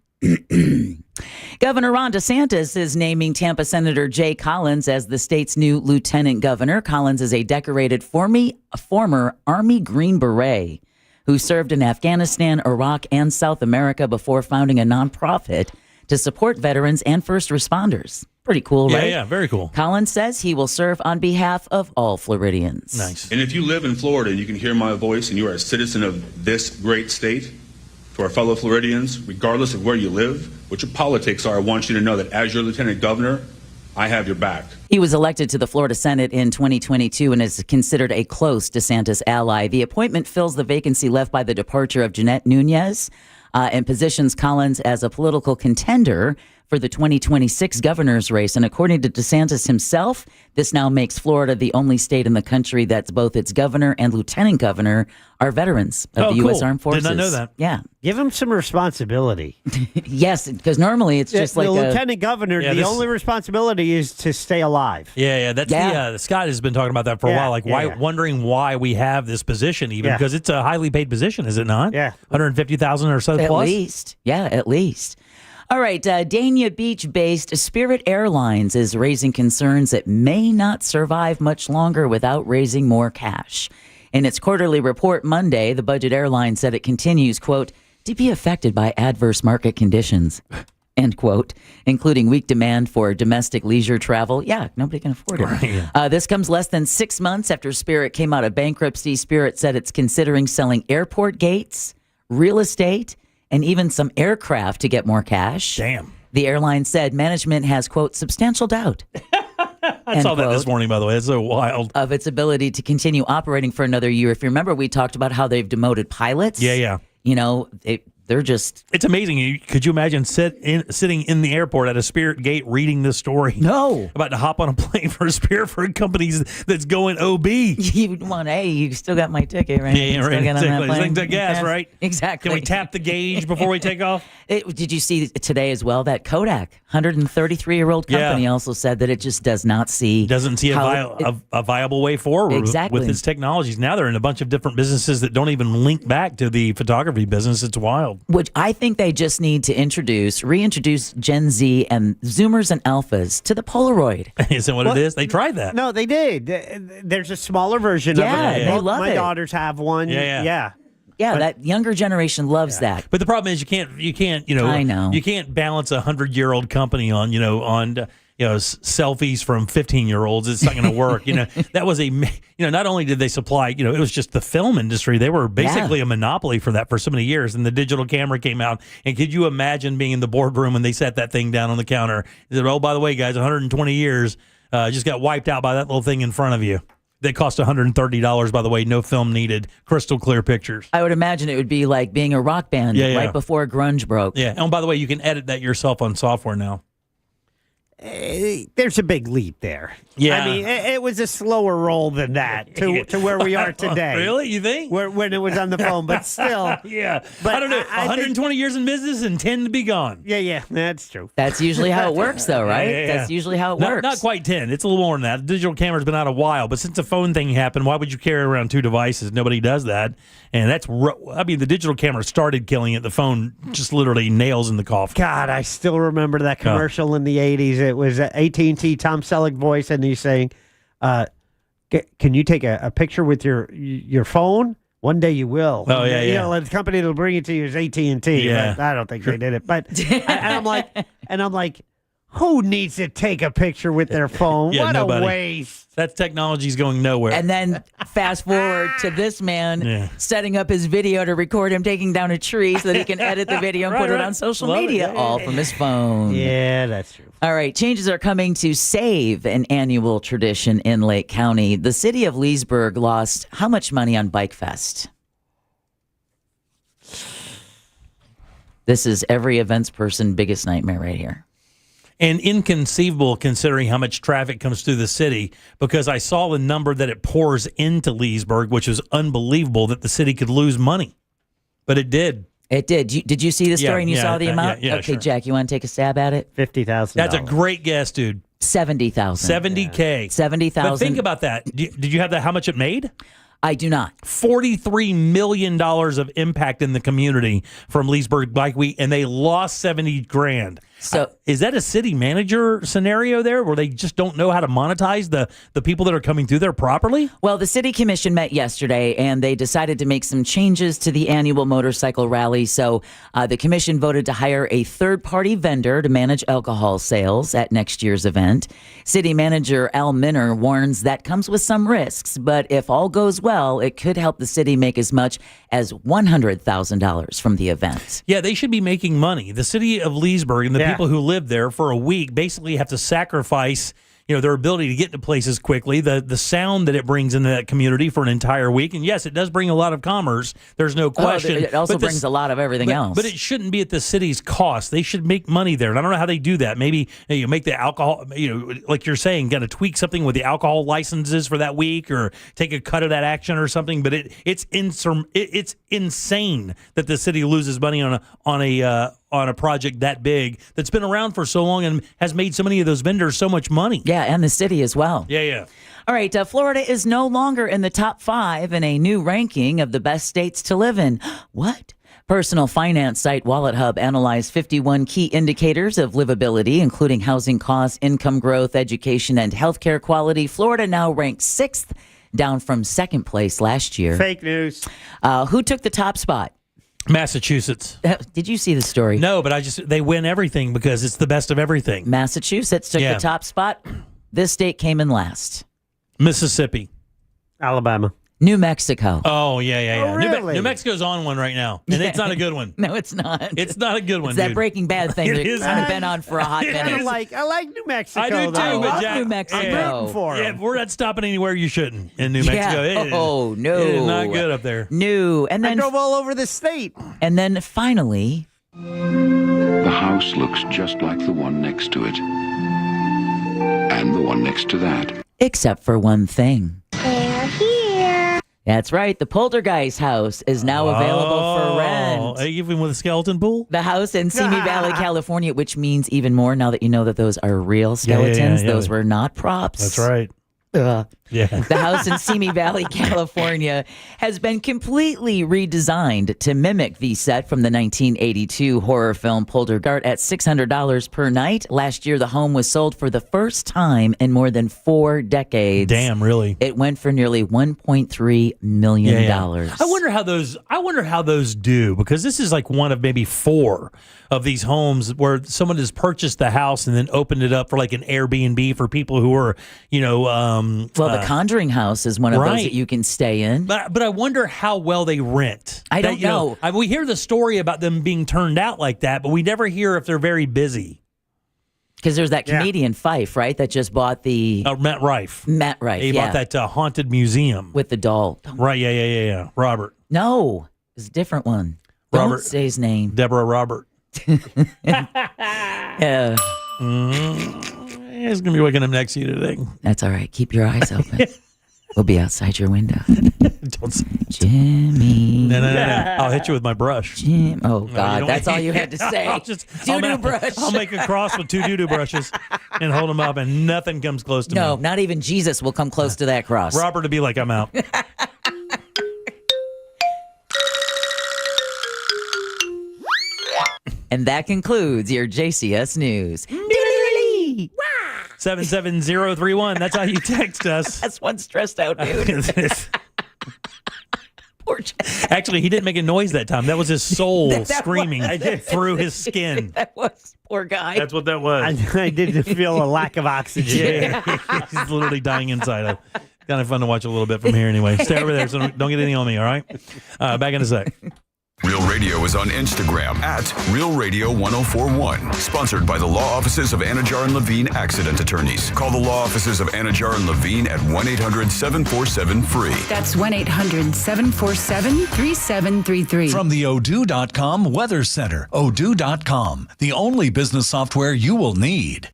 Governor Ron DeSantis is naming Tampa Senator Jay Collins as the state's new lieutenant governor. Collins is a decorated former Army Green Beret who served in Afghanistan, Iraq, and South America before founding a nonprofit to support veterans and first responders. Pretty cool, right? Yeah, very cool. Collins says he will serve on behalf of all Floridians. Nice. And if you live in Florida and you can hear my voice and you are a citizen of this great state, to our fellow Floridians, regardless of where you live, what your politics are, I want you to know that as your lieutenant governor, I have your back. He was elected to the Florida Senate in 2022 and is considered a close DeSantis ally. The appointment fills the vacancy left by the departure of Jeanette Nunez and positions Collins as a political contender for the 2026 governor's race. And according to DeSantis himself, this now makes Florida the only state in the country that's both its governor and lieutenant governor are veterans of the U.S. Armed Forces. Did not know that. Yeah. Give him some responsibility. Yes, because normally it's just like the lieutenant governor, the only responsibility is to stay alive. Yeah. That's Scott has been talking about that for a while, wondering why we have this position even, because it's a highly paid position, is it not? Yeah. $150,000 or so plus? At least. Yeah, at least. All right, Dania Beach-based Spirit Airlines is raising concerns it may not survive much longer without raising more cash. In its quarterly report Monday, the budget airline said it continues, quote, to be affected by adverse market conditions, end quote, including weak demand for domestic leisure travel. Yeah, nobody can afford it. Right. This comes less than 6 months after Spirit came out of bankruptcy. Spirit said it's considering selling airport gates, real estate, and even some aircraft to get more cash. Damn. The airline said management has, quote, substantial doubt. I saw that this morning, by the way. It's so wild. Of its ability to continue operating for another year. If you remember, we talked about how they've demoted pilots. Yeah. You know, they're just... It's amazing. Could you imagine sitting in the airport at a Spirit gate reading this story? No. About to hop on a plane for a Spirit for a company that's going OB. You want, you still got my ticket, right? Yeah, right. Exactly. Gas, right? Exactly. Can we tap the gauge before we take off? Did you see today as well that Kodak, 133-year-old company, also said that it just doesn't see a viable way forward with its technologies. Now they're in a bunch of different businesses that don't even link back to the photography business. It's wild. Which I think they just need to reintroduce Gen Z and Zoomers and Alphas to the Polaroid. Isn't what it is? They tried that. No, they did. There's a smaller version of it. Yeah, they love My it. daughters have one. Yeah. Yeah, that younger generation loves that. But the problem is you can't I know. you can't balance a 100-year-old company on selfies from 15-year-olds. It's not going to work. That was not only did they supply, it was just the film industry. They were basically a monopoly for that for so many years. And the digital camera came out. And could you imagine being in the boardroom when they set that thing down on the counter? They said, oh, by the way, guys, 120 years just got wiped out by that little thing in front of you. They cost $130, by the way. No film needed. Crystal clear pictures. I would imagine it would be like being a rock band right before grunge broke. Yeah. And by the way, you can edit that yourself on software now. There's a big leap there. Yeah. I mean, it was a slower roll than that to where we are today. Really? You think? When it was on the phone, but still. Yeah. But I don't know. 120 years in business and 10 to be gone. Yeah, that's true. That's usually how it works, though, right? Yeah. That's usually how it works. Not quite 10. It's a little more than that. The digital camera's been out a while, but since the phone thing happened, why would you carry around two devices? Nobody does that. And the digital camera started killing it. The phone just literally nails in the coffin. God, I still remember that commercial in the 80s. It was AT&T, Tom Selleck voice, and he's saying, can you take a picture with your phone? One day you will. Oh, yeah. The company that'll bring it to you is AT&T. Yeah. But I don't think they did it. But and I'm like, who needs to take a picture with their phone? Yeah, what nobody. a waste. That technology's going nowhere. And then fast forward to this man setting up his video to record him taking down a tree so that he can edit the video and put it on social media, all from his phone. Yeah, that's true. All right, changes are coming to save an annual tradition in Lake County. The city of Leesburg lost how much money on Bikefest? This is every events person biggest nightmare right here. And inconceivable considering how much traffic comes through the city, because I saw the number that it pours into Leesburg, which is unbelievable that the city could lose money. But it did. It did. Did you see the story and you saw the amount? Yeah, okay, sure. Jack, you want to take a stab at it? $50,000. That's a great guess, dude. 70,000. $70K. 70,000. But think about that. Did you have that? How much it made? I do not. $43 million of impact in the community from Leesburg Bike Week, and they lost $70,000. So is that a city manager scenario there where they just don't know how to monetize the people that are coming through there properly? Well, the city commission met yesterday and they decided to make some changes to the annual motorcycle rally. So the commission voted to hire a third-party vendor to manage alcohol sales at next year's event. City manager Al Minner warns that comes with some risks, but if all goes well, it could help the city make as much as $100,000 from the event. Yeah, they should be making money. The city of Leesburg and the people who live there for a week basically have to sacrifice, their ability to get to places quickly, the sound that it brings into that community for an entire week. And yes, it does bring a lot of commerce. There's no question. It also brings a lot of everything else. But it shouldn't be at the city's cost. They should make money there. And I don't know how they do that. Maybe you make the alcohol, like you're saying, got to tweak something with the alcohol licenses for that week or take a cut of that action or something. But it's insane that the city loses money on a project that big that's been around for so long and has made so many of those vendors so much money. Yeah, and the city as well. Yeah. All right, Florida is no longer in the top 5 in a new ranking of the best states to live in. What? Personal finance site Wallet Hub analyzed 51 key indicators of livability, including housing costs, income growth, education, and healthcare quality. Florida now ranks 6th, down from 2nd place last year. Fake news. Who took the top spot? Massachusetts. Did you see the story? No, but they win everything because it's the best of everything. Massachusetts took the top spot. This state came in last. Mississippi. Alabama. New Mexico. Oh, yeah. Oh, really? New Mexico's on one right now, and it's not a good one. No, it's not. It's not a good one, It's that dude. Breaking Bad thing that's kind of been on for a hot minute. I like New Mexico. I do too, though. but Jack, New Mexico. I'm rooting for Yeah, 'em. we're not stopping anywhere you shouldn't in New Mexico. Yeah. No. It is not good up there. No. And I then drove all over the state. And then finally, the house looks just like the one next to it. And the one next to that. except for one thing. They're here. That's right. The poltergeist house is now available for rent. Even with a skeleton pool? The house in Simi Valley, California, which means even more now that you know that those are real skeletons. Yeah. Those were not props. That's right. Yeah. The house in Simi Valley, California, has been completely redesigned to mimic the set from the 1982 horror film Poltergeist at $600 per night. Last year, the home was sold for the first time in more than 4 decades. Damn, really? It went for nearly $1.3 million. Yeah. I wonder how those do, because this is like one of maybe 4 of these homes where someone has purchased the house and then opened it up for like an Airbnb for people who are, the Conjuring House is one of those that you can stay in. But I wonder how well they rent. I don't know. We hear the story about them being turned out like that, but we never hear if they're very busy. Because there's that comedian Fife, right, that just bought the... Matt Rife. He bought that haunted museum. With the doll. Right, yeah. Robert. No, it's a different one. Robert. Don't say his name. Deborah Robert. Yeah. He's going to be waking up next to you today. That's all right. Keep your eyes open. We'll be outside your window. Don't say Jimmy. No. I'll hit you with my brush. Oh, God. That's all you had to say. Doo-doo brush. I'll make a cross with 2 doo-doo brushes and hold them up, and nothing comes close to me. No, not even Jesus will come close to that cross. Robert would be like, I'm out. And that concludes your JCS News. 77031. That's how you text us. That's one stressed out dude. Poor Jack. Actually, he didn't make a noise that time. That was his soul screaming through his skin. That was poor guy. That's what that was. I did feel a lack of oxygen. Yeah. He's literally dying inside. Kind of fun to watch a little bit from here anyway. Stay over there, so don't get anything on me, all right? Back in a sec. Real Radio is on Instagram at Real Radio 1041. Sponsored by the law offices of Anajar and Levine Accident Attorneys. Call the law offices of Anajar and Levine at 1-800-747-FREE. That's 1-800-747-3733. From the Odoo.com Weather Center. Odoo.com, the only business software you will need.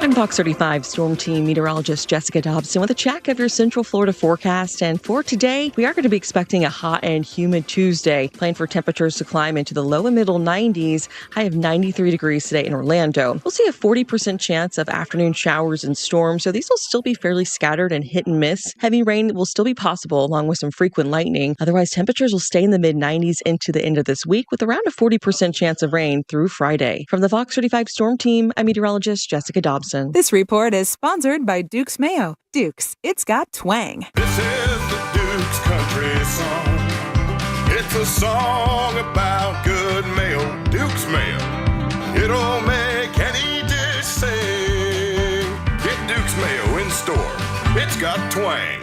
I'm Fox 35 Storm Team meteorologist Jessica Dobson with a check of your Central Florida forecast. And for today, we are going to be expecting a hot and humid Tuesday. Plan for temperatures to climb into the low and middle 90s, high of 93 degrees today in Orlando. We'll see a 40% chance of afternoon showers and storms, so these will still be fairly scattered and hit and miss. Heavy rain will still be possible along with some frequent lightning. Otherwise, temperatures will stay in the mid-90s into the end of this week with around a 40% chance of rain through Friday. From the Fox 35 Storm Team, I'm meteorologist Jessica Dobson. This report is sponsored by Duke's Mayo. Duke's, it's got twang. This is the Duke's Country Song. It's a song about good mayo, Duke's Mayo. It'll make any dish sing. Get Duke's Mayo in store. It's got twang.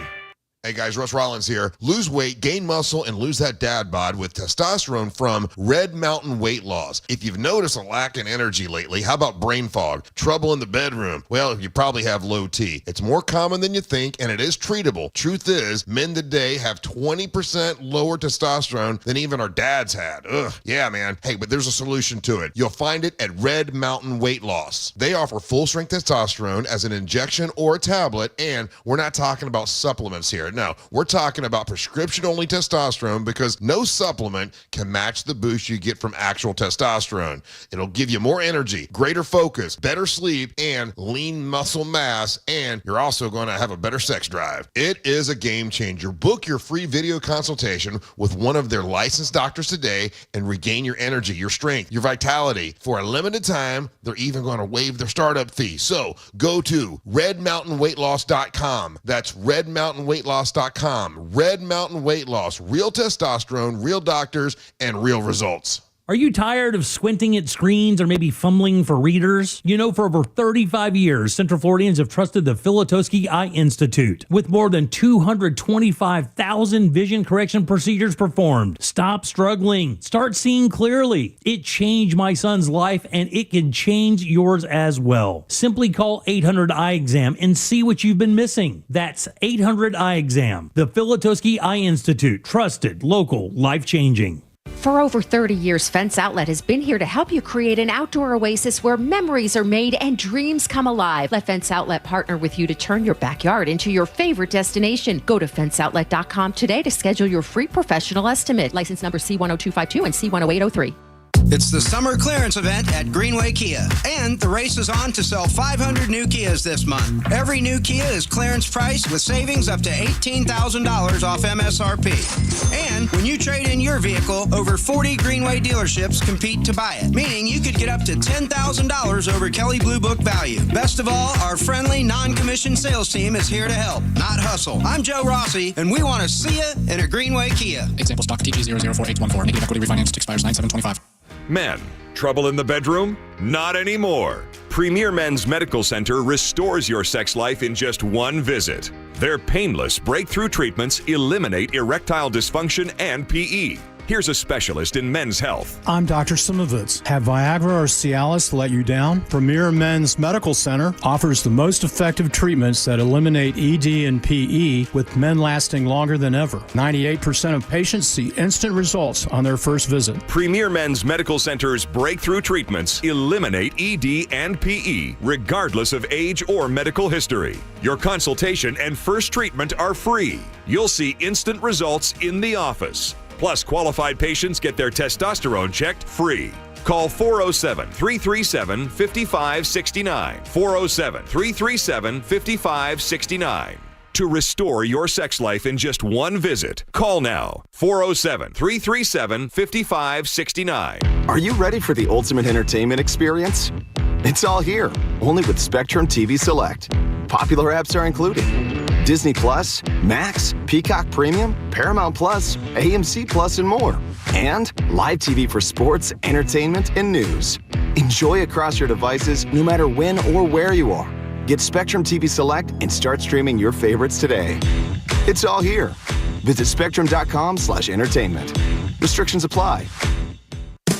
Hey guys, Russ Rollins here. Lose weight, gain muscle, and lose that dad bod with testosterone from Red Mountain Weight Loss. If you've noticed a lack in energy lately, how about brain fog, trouble in the bedroom? Well, you probably have low T. It's more common than you think, and it is treatable. Truth is, men today have 20% lower testosterone than even our dads had. Ugh, yeah, man. Hey, but there's a solution to it. You'll find it at Red Mountain Weight Loss. They offer full-strength testosterone as an injection or a tablet, and we're not talking about supplements here. No, we're talking about prescription-only testosterone because no supplement can match the boost you get from actual testosterone. It'll give you more energy, greater focus, better sleep, and lean muscle mass, and you're also going to have a better sex drive. It is a game changer. Book your free video consultation with one of their licensed doctors today and regain your energy, your strength, your vitality. For a limited time, they're even going to waive their startup fee. So go to redmountainweightloss.com. That's redmountainweightloss.com. Red Mountain Weight Loss, real testosterone, real doctors, and real results. Are you tired of squinting at screens or maybe fumbling for readers? You know, for over 35 years, Central Floridians have trusted the Filatowski Eye Institute. With more than 225,000 vision correction procedures performed. Stop struggling. Start seeing clearly. It changed my son's life, and it can change yours as well. Simply call 800 Eye Exam and see what you've been missing. That's 800 Eye Exam. The Filatowski Eye Institute. Trusted, local, life-changing. For over 30 years, Fence Outlet has been here to help you create an outdoor oasis where memories are made and dreams come alive. Let Fence Outlet partner with you to turn your backyard into your favorite destination. Go to fenceoutlet.com today to schedule your free professional estimate. License number C10252 and C10803. It's the summer clearance event at Greenway Kia, and the race is on to sell 500 new Kias this month. Every new Kia is clearance price with savings up to $18,000 off MSRP. And when you trade in your vehicle, over 40 Greenway dealerships compete to buy it, meaning you could get up to $10,000 over Kelley Blue Book value. Best of all, our friendly, non-commissioned sales team is here to help, not hustle. I'm Joe Rossi, and we want to see you in a Greenway Kia. Example stock TG004814. Negative equity refinanced expires 9/7/25. Men, trouble in the bedroom? Not anymore. Premier Men's Medical Center restores your sex life in just one visit. Their painless breakthrough treatments eliminate erectile dysfunction and PE. Here's a specialist in men's health. I'm Dr. Simovitz. Have Viagra or Cialis let you down? Premier Men's Medical Center offers the most effective treatments that eliminate ED and PE, with men lasting longer than ever. 98% of patients see instant results on their first visit. Premier Men's Medical Center's breakthrough treatments eliminate ED and PE, regardless of age or medical history. Your consultation and first treatment are free. You'll see instant results in the office. Plus, qualified patients get their testosterone checked free. Call 407-337-5569. 407-337-5569. To restore your sex life in just one visit, call now. 407-337-5569. Are you ready for the ultimate entertainment experience? It's all here, only with Spectrum TV Select. Popular apps are included: Disney Plus, Max, Peacock Premium, Paramount Plus, AMC Plus, and more. And live TV for sports, entertainment, and news. Enjoy across your devices no matter when or where you are. Get Spectrum TV Select and start streaming your favorites today. It's all here. Visit spectrum.com/entertainment. Restrictions apply.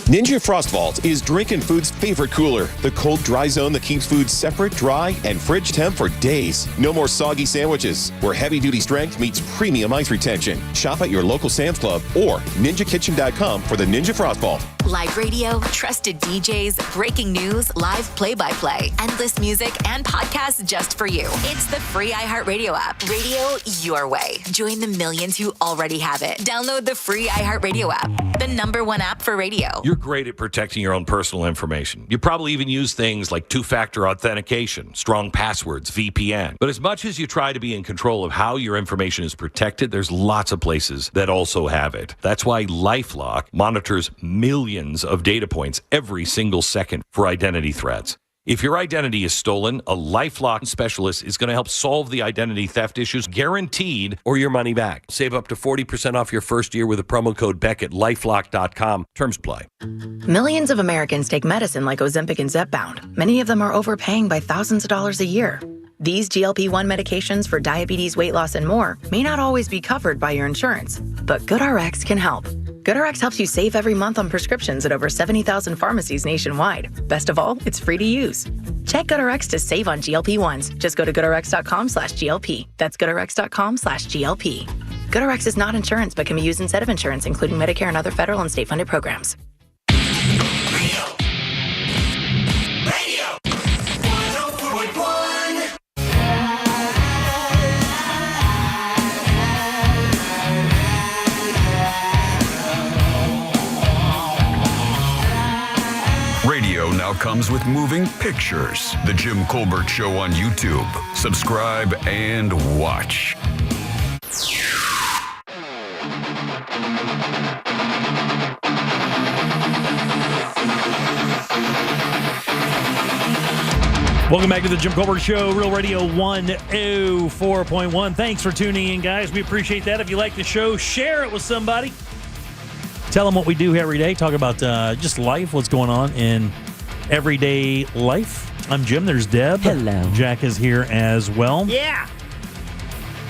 Ninja Frost Vault is Drinkin' Food's favorite cooler. The cold, dry zone that keeps food separate, dry, and fridge temp for days. No more soggy sandwiches, where heavy-duty strength meets premium ice retention. Shop at your local Sam's Club or ninjakitchen.com for the Ninja Frost Vault. Live radio, trusted DJs, breaking news, live play-by-play, endless music, and podcasts just for you. It's the free iHeartRadio app. Radio your way. Join the millions who already have it. Download the free iHeartRadio app, the #1 app for radio. You're great at protecting your own personal information. You probably even use things like two-factor authentication, strong passwords, VPN. But as much as you try to be in control of how your information is protected, there's lots of places that also have it. That's why LifeLock monitors millions of data points every single second for identity threats. If your identity is stolen, a LifeLock specialist is going to help solve the identity theft issues, guaranteed, or your money back. Save up to 40% off your first year with a promo code Beck at LifeLock.com. Terms apply. Millions of Americans take medicine like Ozempic and Zepbound. Many of them are overpaying by thousands of dollars a year. These GLP-1 medications for diabetes, weight loss, and more may not always be covered by your insurance, but GoodRx can help. GoodRx helps you save every month on prescriptions at over 70,000 pharmacies nationwide. Best of all, it's free to use. Check GoodRx to save on GLP-1s. Just go to GoodRx.com/GLP. That's GoodRx.com/GLP. GoodRx is not insurance, but can be used instead of insurance, including Medicare and other federal and state-funded programs. Radio now comes with moving pictures. The Jim Colbert Show on YouTube. Subscribe and watch. Welcome back to the Jim Colbert Show, Real Radio 104.1. Thanks for tuning in, guys. We appreciate that. If you like the show, share it with somebody. Tell them what we do every day. Talk about just life, what's going on in everyday life. I'm Jim. There's Deb. Hello. Jack is here as well. Yeah.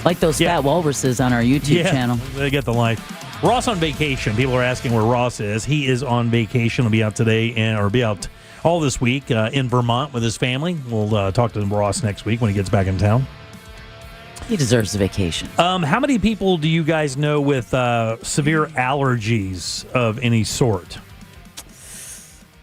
Like those fat walruses on our YouTube channel. They get the life. Ross on vacation. People are asking where Ross is. He is on vacation. He'll be out today or be out all this week in Vermont with his family. We'll talk to Ross next week when he gets back in town. He deserves a vacation. How many people do you guys know with severe allergies of any sort?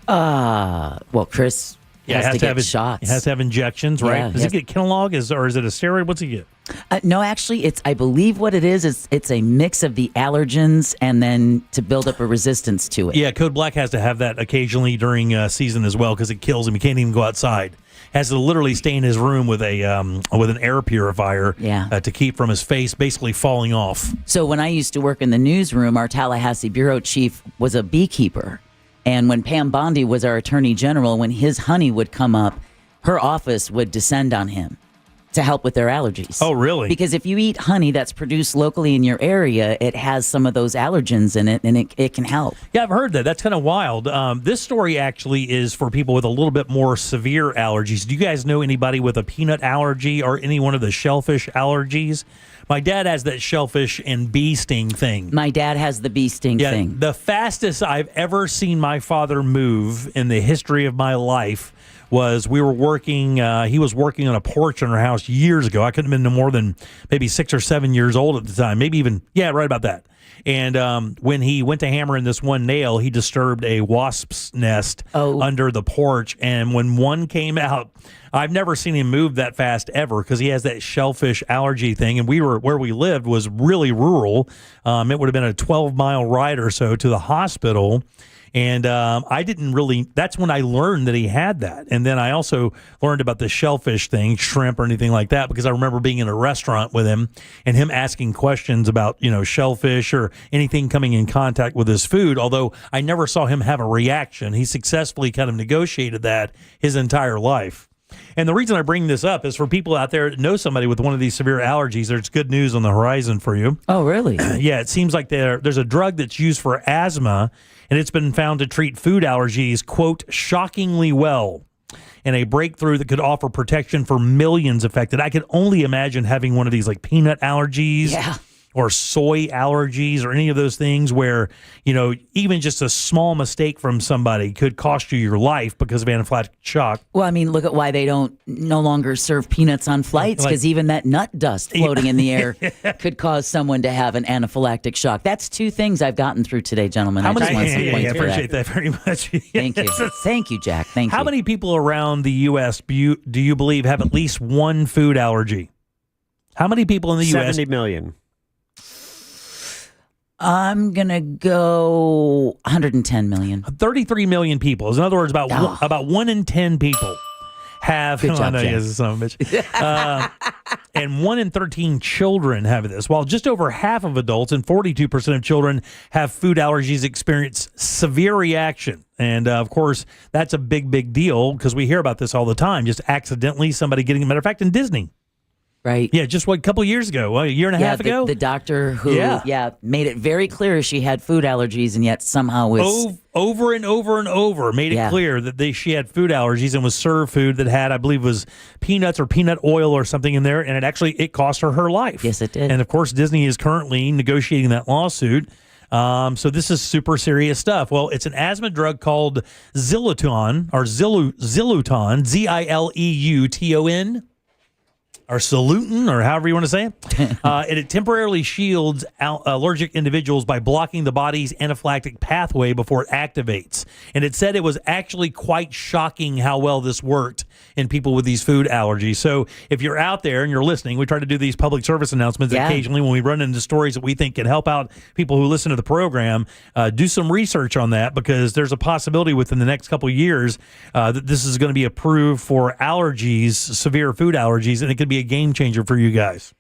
Well, Chris Yeah, has to get have shots. It has to have injections, right? Yeah, Does it get Kenalog, or is it a steroid? What's he get? No, actually, I believe what it is it's a mix of the allergens and then to build up a resistance to it. Yeah, Code Black has to have that occasionally during season as well because it kills him. He can't even go outside. Has to literally stay in his room with an air purifier to keep from his face basically falling off. So when I used to work in the newsroom, our Tallahassee bureau chief was a beekeeper. And when Pam Bondi was our attorney general, when his honey would come up, her office would descend on him to help with their allergies. Oh, really? Because if you eat honey that's produced locally in your area, it has some of those allergens in it, and it can help. Yeah, I've heard that. That's kind of wild. This story actually is for people with a little bit more severe allergies. Do you guys know anybody with a peanut allergy or any one of the shellfish allergies? My dad has that shellfish and bee sting thing. My dad has the bee sting thing. The fastest I've ever seen my father move in the history of my life was he was working on a porch in our house years ago. I couldn't have been no more than maybe 6 or 7 years old at the time. Maybe even, right about that. And when he went to hammer in this one nail, he disturbed a wasp's nest under the porch. And when one came out, I've never seen him move that fast ever because he has that shellfish allergy thing. And where we lived was really rural. It would have been a 12-mile ride or so to the hospital. And I didn't really, that's when I learned that he had that. And then I also learned about the shellfish thing, shrimp or anything like that, because I remember being in a restaurant with him and him asking questions about, shellfish or anything coming in contact with his food. Although I never saw him have a reaction. He successfully kind of negotiated that his entire life. And the reason I bring this up is for people out there that know somebody with one of these severe allergies, there's good news on the horizon for you. Oh, really? Yeah, it seems like there's a drug that's used for asthma, and it's been found to treat food allergies, quote, shockingly well, and a breakthrough that could offer protection for millions affected. I could only imagine having one of these like peanut allergies. Yeah. Or soy allergies or any of those things where, even just a small mistake from somebody could cost you your life because of anaphylactic shock. Well, I mean, look at why they don't no longer serve peanuts on flights, because even that nut dust floating in the air could cause someone to have an anaphylactic shock. That's two things I've gotten through today, gentlemen. I just want some points I appreciate that very much. Thank you. Thank you, Jack. Thank you. How many people around the U.S. do you believe have at least one food allergy? How many people in the U.S.? 70 million. I'm going to go 110 million. 33 million people. In other words, about 1 in 10 people have. Good job, Jack. Son of a bitch. And 1 in 13 children have this. While just over half of adults and 42% of children have food allergies experience severe reaction. And of course, that's a big, big deal because we hear about this all the time. Just accidentally somebody getting. Matter of fact, in Disney. Right. Yeah, just a couple of years ago, a year and a half ago. The doctor who made it very clear she had food allergies and yet somehow was over and over and over made it clear that she had food allergies and was served food that had, I believe, was peanuts or peanut oil or something in there, and it cost her life. Yes, it did. And of course, Disney is currently negotiating that lawsuit. So this is super serious stuff. Well, it's an asthma drug called Zileuton or Zileuton, Zileuton. Or Salutin, or however you want to say it. And it temporarily shields allergic individuals by blocking the body's anaphylactic pathway before it activates. And it said it was actually quite shocking how well this worked in people with these food allergies. So if you're out there and you're listening, we try to do these public service announcements occasionally when we run into stories that we think can help out people who listen to the program. Do some research on that because there's a possibility within the next couple of years that this is going to be approved for allergies, severe food allergies, and it could be a game changer for you guys.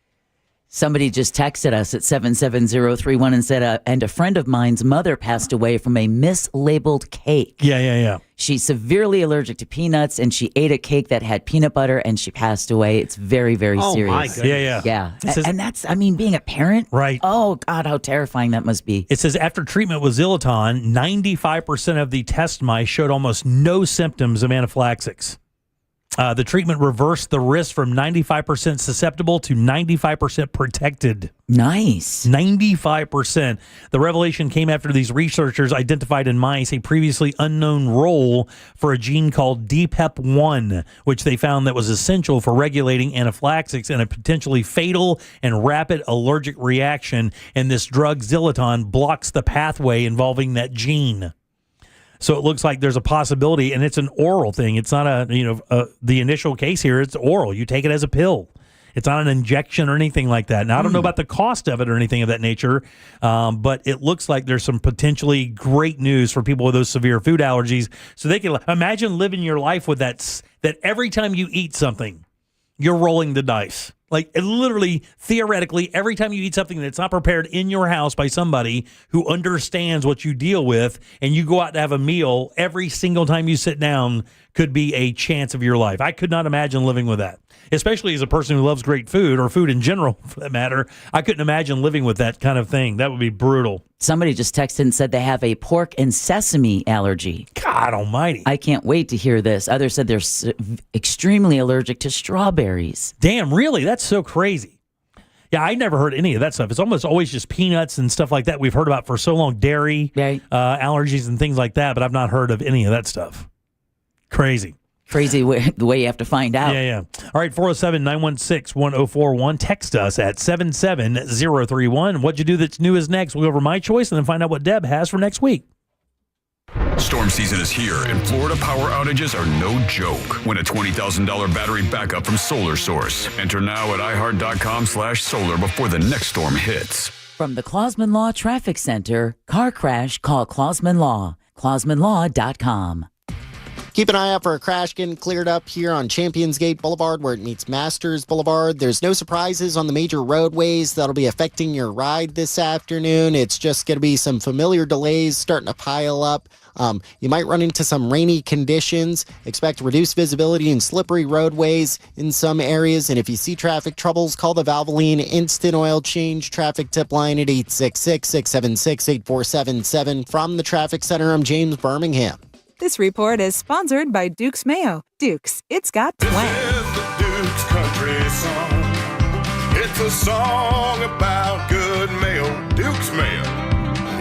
Somebody just texted us at 77031 and said, and a friend of mine's mother passed away from a mislabeled cake. Yeah. She's severely allergic to peanuts, and she ate a cake that had peanut butter, and she passed away. It's very, very serious. My goodness. Yeah. And that's, being a parent. Right. Oh, God, how terrifying that must be. It says after treatment with Zileuton, 95% of the test mice showed almost no symptoms of anaphylaxis. The treatment reversed the risk from 95% susceptible to 95% protected. Nice. 95%. The revelation came after these researchers identified in mice a previously unknown role for a gene called DPEP1, which they found that was essential for regulating anaphylaxis and a potentially fatal and rapid allergic reaction. And this drug, Zileuton, blocks the pathway involving that gene. So it looks like there's a possibility, and it's an oral thing. It's not the initial case here. It's oral. You take it as a pill. It's not an injection or anything like that. Now, I don't know about the cost of it or anything of that nature, but it looks like there's some potentially great news for people with those severe food allergies. So they can imagine living your life with that every time you eat something, you're rolling the dice. Like literally, theoretically, every time you eat something that's not prepared in your house by somebody who understands what you deal with, and you go out to have a meal, every single time you sit down could be a chance of your life. I could not imagine living with that, especially as a person who loves great food, or food in general for that matter. I couldn't imagine living with that kind of thing. That would be brutal. Somebody just texted and said they have a pork and sesame allergy. God almighty. I can't wait to hear this. Others said they're extremely allergic to strawberries. Damn, really? That's so crazy. Yeah, I never heard any of that stuff. It's almost always just peanuts and stuff like that we've heard about for so long, dairy, allergies and things like that, but I've not heard of any of that stuff. Crazy. Crazy the way you have to find out. Yeah. All right, 407-916-1041. Text us at 77031. What'd you do that's new is next. We'll go over my choice and then find out what Deb has for next week. Storm season is here, and Florida power outages are no joke. Win a $20,000 battery backup from Solar Source. Enter now at iHeart.com/solar before the next storm hits. From the Clausman Law Traffic Center, car crash, call Clausman Law. ClausmanLaw.com. Keep an eye out for a crash getting cleared up here on Champions Gate Boulevard where it meets Masters Boulevard. There's no surprises on the major roadways that'll be affecting your ride this afternoon. It's just going to be some familiar delays starting to pile up. You might run into some rainy conditions. Expect reduced visibility and slippery roadways in some areas. And if you see traffic troubles, call the Valvoline Instant Oil Change traffic tip line at 866-676-8477. From the Traffic Center, I'm James Birmingham. This report is sponsored by Duke's Mayo. Duke's, it's got twang. This is the Duke's Country Song. It's a song about good mayo. Duke's Mayo.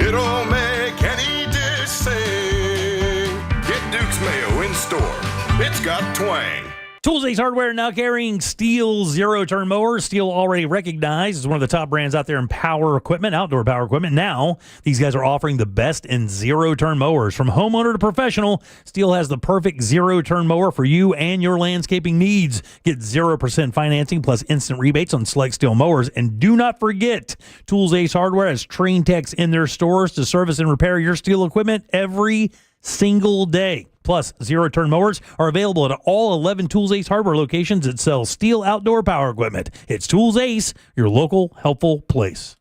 It'll make any dish sing. Get Duke's Mayo in store. It's got twang. Tools Ace Hardware now carrying Steel zero-turn mowers. Steel already recognized as one of the top brands out there in power equipment, outdoor power equipment. Now, these guys are offering the best in zero-turn mowers. From homeowner to professional, Steel has the perfect zero-turn mower for you and your landscaping needs. Get 0% financing plus instant rebates on select Steel mowers. And do not forget, Tools Ace Hardware has trained techs in their stores to service and repair your Steel equipment every single day. Plus, zero-turn mowers are available at all 11 Tools Ace hardware locations that sell Steel outdoor power equipment. It's Tools Ace, your local helpful place.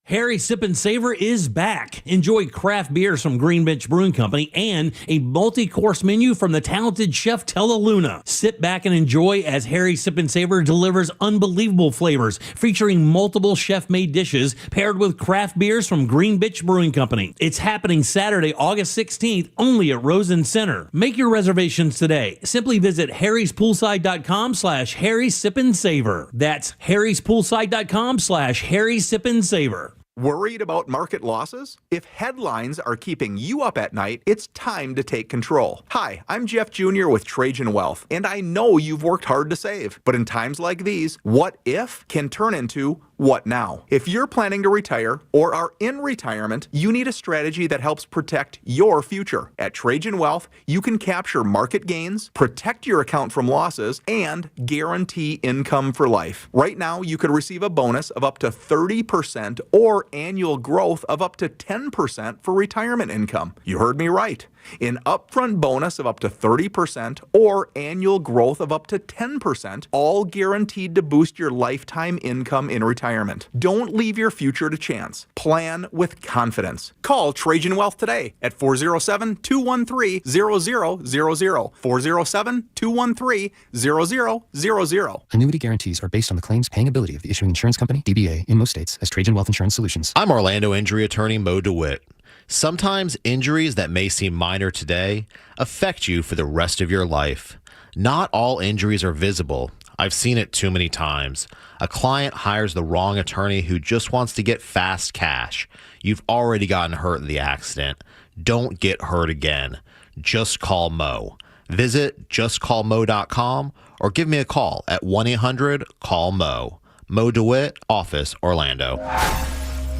Harry Sip and Savor is back. Enjoy craft beers from Green Bench Brewing Company and a multi-course menu from the talented chef Tella Luna. Sit back and enjoy as Harry Sip and Savor delivers unbelievable flavors featuring multiple chef-made dishes paired with craft beers from Green Bench Brewing Company. It's happening Saturday, August 16th, only at Rosen Center. Make your reservations today. Simply visit harryspoolside.com/harrysipandSavor. That's harryspoolside.com/harrysipandSavor. Worried about market losses? If headlines are keeping you up at night, it's time to take control. Hi, I'm Jeff Jr. with Trajan Wealth, and I know you've worked hard to save. But in times like these, what if can turn into what now? If you're planning to retire or are in retirement, you need a strategy that helps protect your future. At Trajan Wealth, you can capture market gains, protect your account from losses, and guarantee income for life. Right now, you could receive a bonus of up to 30% or annual growth of up to 10% for retirement income. You heard me right. An upfront bonus of up to 30% or annual growth of up to 10%, all guaranteed to boost your lifetime income in retirement. Don't leave your future to chance. Plan with confidence. Call Trajan Wealth today at 407-213-0000. 407-213-0000. Annuity guarantees are based on the claims paying ability of the issuing insurance company, DBA, in most states as Trajan Wealth Insurance Solutions. I'm Orlando injury attorney Mo DeWitt. Sometimes injuries that may seem minor today affect you for the rest of your life. Not all injuries are visible. I've seen it too many times. A client hires the wrong attorney who just wants to get fast cash. You've already gotten hurt in the accident. Don't get hurt again. Just call Mo. Visit justcallmo.com or give me a call at 1-800-CALL-MO. Mo DeWitt, Office, Orlando.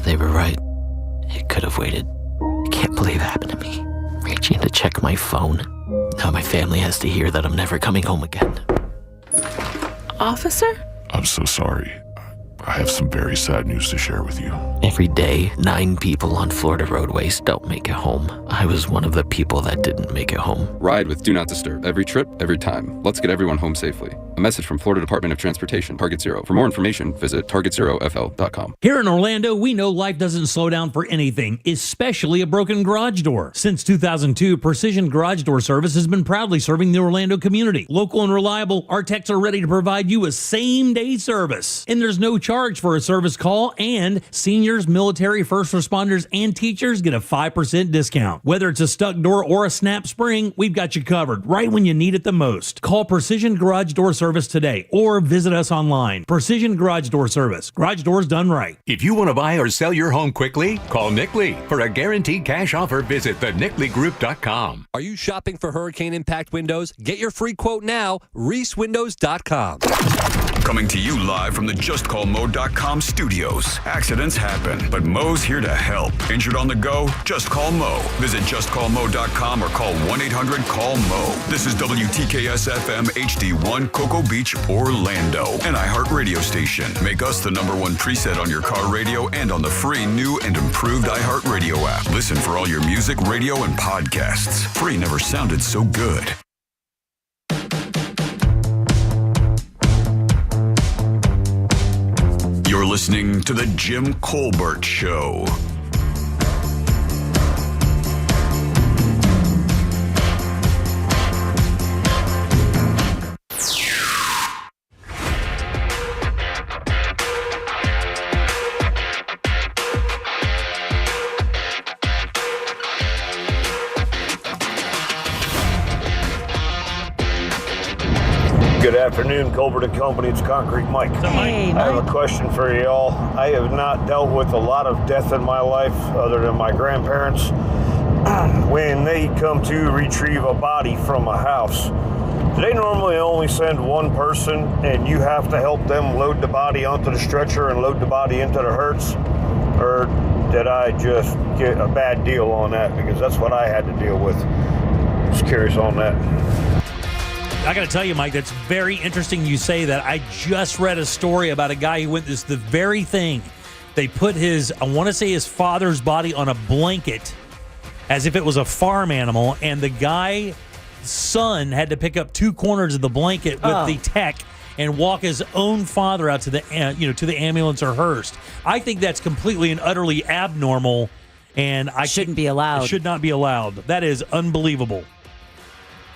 They were right. It could have waited. I can't believe it happened to me. reaching to check my phone. Now my family has to hear that I'm never coming home again. Officer? I'm so sorry. I have some very sad news to share with you. Every day, 9 people on Florida roadways don't make it home. I was one of the people that didn't make it home. Ride with Do Not Disturb. Every trip, every time. Let's get everyone home safely. A message from Florida Department of Transportation, Target Zero. For more information, visit targetzerofl.com. Here in Orlando, we know life doesn't slow down for anything, especially a broken garage door. Since 2002, Precision Garage Door Service has been proudly serving the Orlando community. Local and reliable, our techs are ready to provide you a same-day service. And there's no charge for a service call, and seniors, military, first responders, and teachers get a 5% discount. Whether it's a stuck door or a snap spring, we've got you covered right when you need it the most. Call Precision Garage Door Service today or visit us online. Precision Garage Door Service. Garage doors done right. If you want to buy or sell your home quickly, call Nick Lee. For a guaranteed cash offer, visit thenickleyGroup.com. Are you shopping for hurricane impact windows? Get your free quote now, reesewindows.com. Coming to you live from the JustCallMo.com studios. Accidents happen, but Mo's here to help. Injured on the go? Just call Mo. Visit JustCallMo.com or call 1-800-CALL-MO. This is WTKS-FM HD1 Cocoa Beach, Orlando. An iHeart radio station. Make us the #1 preset on your car radio and on the free new and improved iHeart radio app. Listen for all your music, radio, and podcasts. Free never sounded so good. You're listening to The Jim Colbert Show. Good afternoon, Colbert & Company. It's Concrete Mike. Hey, I have a question for y'all. I have not dealt with a lot of death in my life other than my grandparents. When they come to retrieve a body from a house, do they normally only send one person and you have to help them load the body onto the stretcher and load the body into the hearse? Or did I just get a bad deal on that? Because that's what I had to deal with. Just curious on that. I got to tell you, Mike, that's very interesting you say that. I just read a story about a guy who went this the very thing. They put his, I want to say his father's body on a blanket as if it was a farm animal, and the guy's son had to pick up 2 corners of the blanket with the tech and walk his own father out to the to the ambulance or hearse. I think that's completely and utterly abnormal, and I shouldn't be allowed. Should not be allowed. That is unbelievable.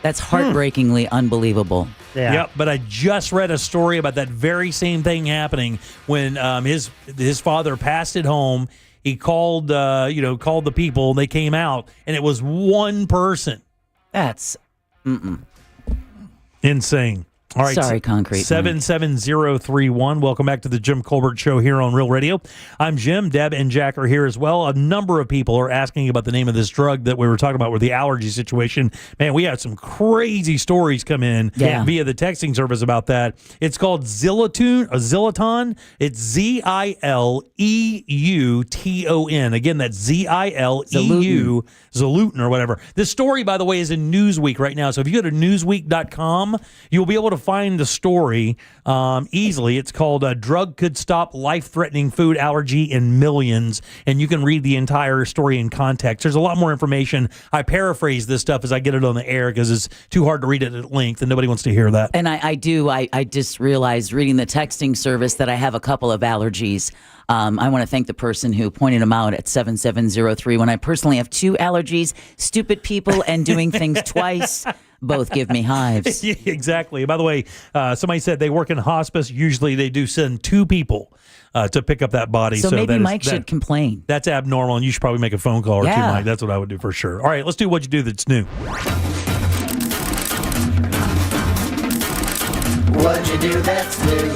That's heartbreakingly unbelievable. Yeah. Yep, but I just read a story about that very same thing happening when his father passed at home. He called called the people. They came out, and it was one person. That's insane. All right, sorry, Concrete. 77031. Welcome back to the Jim Colbert Show here on Real Radio. I'm Jim. Deb and Jack are here as well. A number of people are asking about the name of this drug that we were talking about with the allergy situation. Man, we had some crazy stories come in via the texting service about that. It's called Zileton. It's Zileuton. Again, that's Zileu, Zileton or whatever. This story, by the way, is in Newsweek right now. So if you go to newsweek.com, you'll be able to find the story easily. It's called Drug Could Stop Life-Threatening Food Allergy in Millions, and you can read the entire story in context. There's a lot more information. I paraphrase this stuff as I get it on the air because it's too hard to read it at length, and nobody wants to hear that. And I just realized reading the texting service that I have a couple of allergies. I want to thank the person who pointed them out at 7703. When I personally have 2 allergies, stupid people and doing things twice both give me hives. Yeah, exactly. By the way, somebody said they work in hospice. Usually they do send 2 people to pick up that body. So maybe Mike should complain. That's abnormal, and you should probably make a phone call or 2, Mike. That's what I would do for sure. All right, let's do what you do that's new. What you do that's new.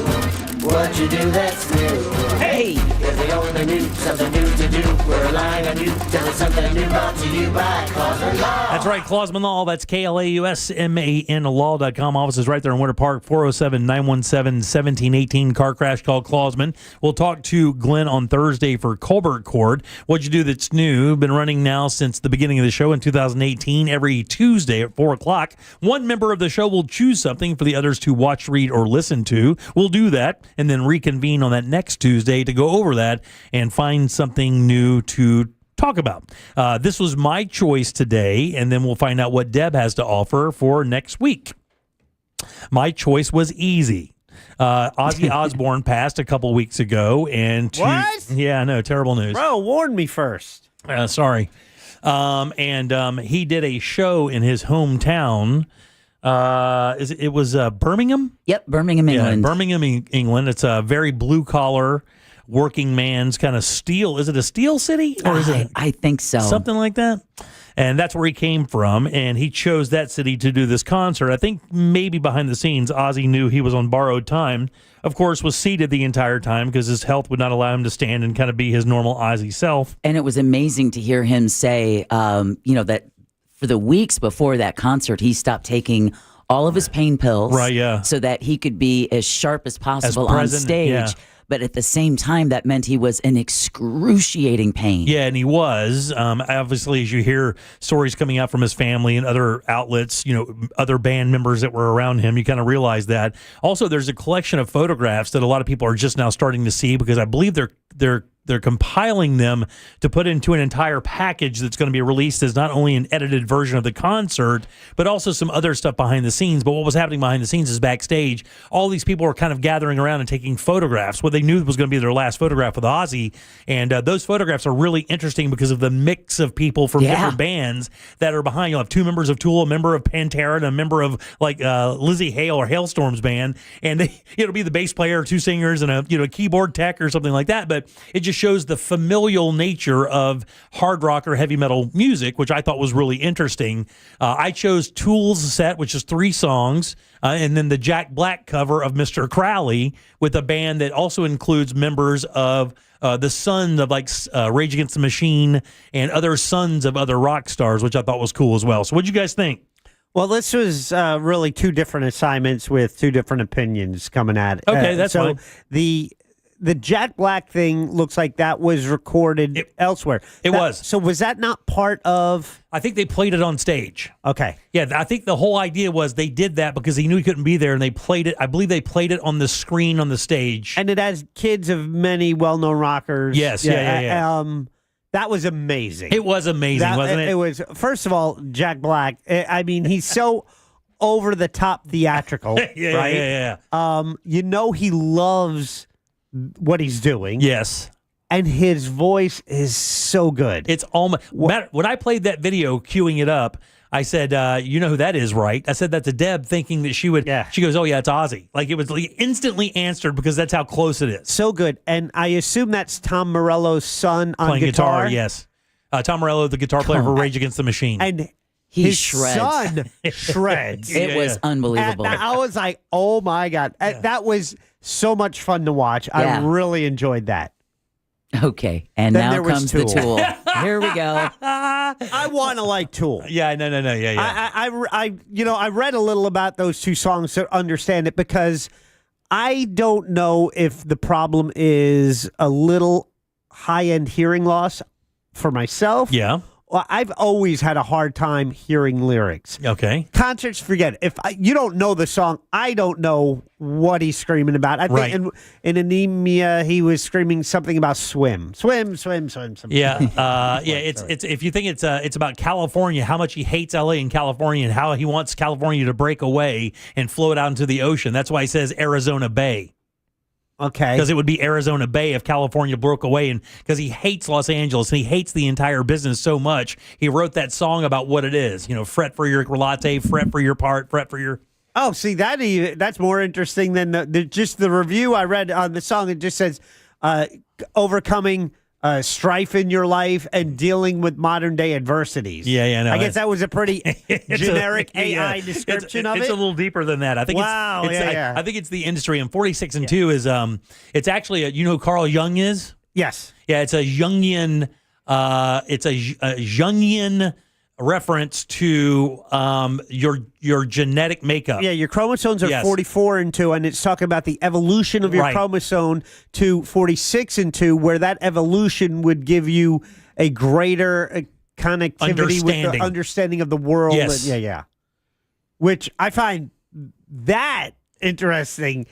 What you do that's new. Hey! If the only new, something new to do. We're relying on you, tell us something new, brought to you by Clausman Law. That's right, Clausman Law. That's KLAUSMAN law.com. Office is right there in Winter Park, 407-917-1718. Car crash called Clausman. We'll talk to Glenn on Thursday for Colbert Court. What'd you do that's new? Been running now since the beginning of the show in 2018. Every Tuesday at 4 o'clock, one member of the show will choose something for the others to watch, read, or listen to. We'll do that and then reconvene on that next Tuesday to go over that and find something new to talk about. This was my choice today, and then we'll find out what Deb has to offer for next week. My choice was easy. Ozzy Osbourne passed a couple weeks ago, and What? Yeah, I know, terrible news. Bro, warn me first. Sorry. And he did a show in his hometown. It was Birmingham? Yep, Birmingham, England. Yeah, Birmingham, England. It's a very blue-collar, working man's kind of steel. Is it a steel city? Or is it I think so. Something like that? And that's where he came from, and he chose that city to do this concert. I think maybe behind the scenes, Ozzy knew he was on borrowed time. Of course, was seated the entire time because his health would not allow him to stand and kind of be his normal Ozzy self. And it was amazing to hear him say, that for the weeks before that concert, he stopped taking all of his pain pills, right? Yeah, so that he could be as sharp as possible on stage. Yeah. But at the same time, that meant he was in excruciating pain. Yeah, and he was. Obviously, as you hear stories coming out from his family and other outlets, other band members that were around him, you kind of realize that. Also, there's a collection of photographs that a lot of people are just now starting to see because I believe they're compiling them to put into an entire package that's going to be released as not only an edited version of the concert, but also some other stuff behind the scenes. But what was happening behind the scenes is backstage, all these people were kind of gathering around and taking photographs. What they knew was going to be their last photograph with Ozzy. And those photographs are really interesting because of the mix of people from different bands that are behind. You'll have two members of Tool, a member of Pantera, and a member of Lizzie Hale or Hailstorm's band. And it'll be the bass player, two singers, and a keyboard tech or something like that. But it just shows the familial nature of hard rock or heavy metal music, which I thought was really interesting. I chose Tool's set, which is 3 songs, and then the Jack Black cover of Mr. Crowley with a band that also includes members of the sons of Rage Against the Machine and other sons of other rock stars, which I thought was cool as well. So what'd you guys think? Well, this was really 2 different assignments with 2 different opinions coming at it. Okay, that's fine. The Jack Black thing looks like that was recorded elsewhere. It was. So was that not part of... I think they played it on stage. Okay. Yeah, I think the whole idea was they did that because he knew he couldn't be there, and they played it. I believe they played it on the screen on the stage. And it has kids of many well-known rockers. Yes, yeah. That was amazing. It was amazing, wasn't it? It was, first of all, Jack Black. I mean, he's so over-the-top theatrical, right? Yeah. He loves what he's doing. Yes. And his voice is so good. It's almost... When I played that video, queuing it up, I said, you know who that is, right? I said that to Deb, thinking that she would... Yeah. She goes, oh, yeah, it's Ozzy. It was instantly answered because that's how close it is. So good. And I assume that's Tom Morello's son on playing guitar. Yes. Tom Morello, the guitar player for Rage Against the Machine. And his son shreds. It was unbelievable. And I was like, oh, my God. That was so much fun to watch. I really enjoyed that. Okay, and then now comes the Tool. Here we go. I want to like Tool. Yeah, no. Yeah. I read a little about those 2 songs to understand it because I don't know if the problem is a little high-end hearing loss for myself. Yeah. Well, I've always had a hard time hearing lyrics. Okay. Concerts, forget it. If you don't know the song, I don't know what he's screaming about. I think in Anemia, he was screaming something about swim. Swim. Yeah. It's if you think it's about California, how much he hates LA and California and how he wants California to break away and float out into the ocean. That's why he says Arizona Bay. Okay. Because it would be Arizona Bay if California broke away, and because he hates Los Angeles and he hates the entire business so much, he wrote that song about what it is. Fret for your latte, fret for your part, fret for your... Oh, see, that's more interesting than just the review I read on the song. It just says, overcoming strife in your life and dealing with modern day adversities. Yeah, no. I guess that was a pretty generic AI description of it. It's a little deeper than that. I think. Wow. I think it's the industry. And 46 and 2 is it's actually you know who Carl Jung is? Yes. Yeah, it's a Jungian. It's a Jungian reference to your genetic makeup. Yeah, your chromosomes are Yes. 44 and 2, and it's talking about the evolution of your Right. chromosome to 46 and 2, where that evolution would give you a greater connectivity with the understanding of the world. Yes. Yeah. Which I find that interesting.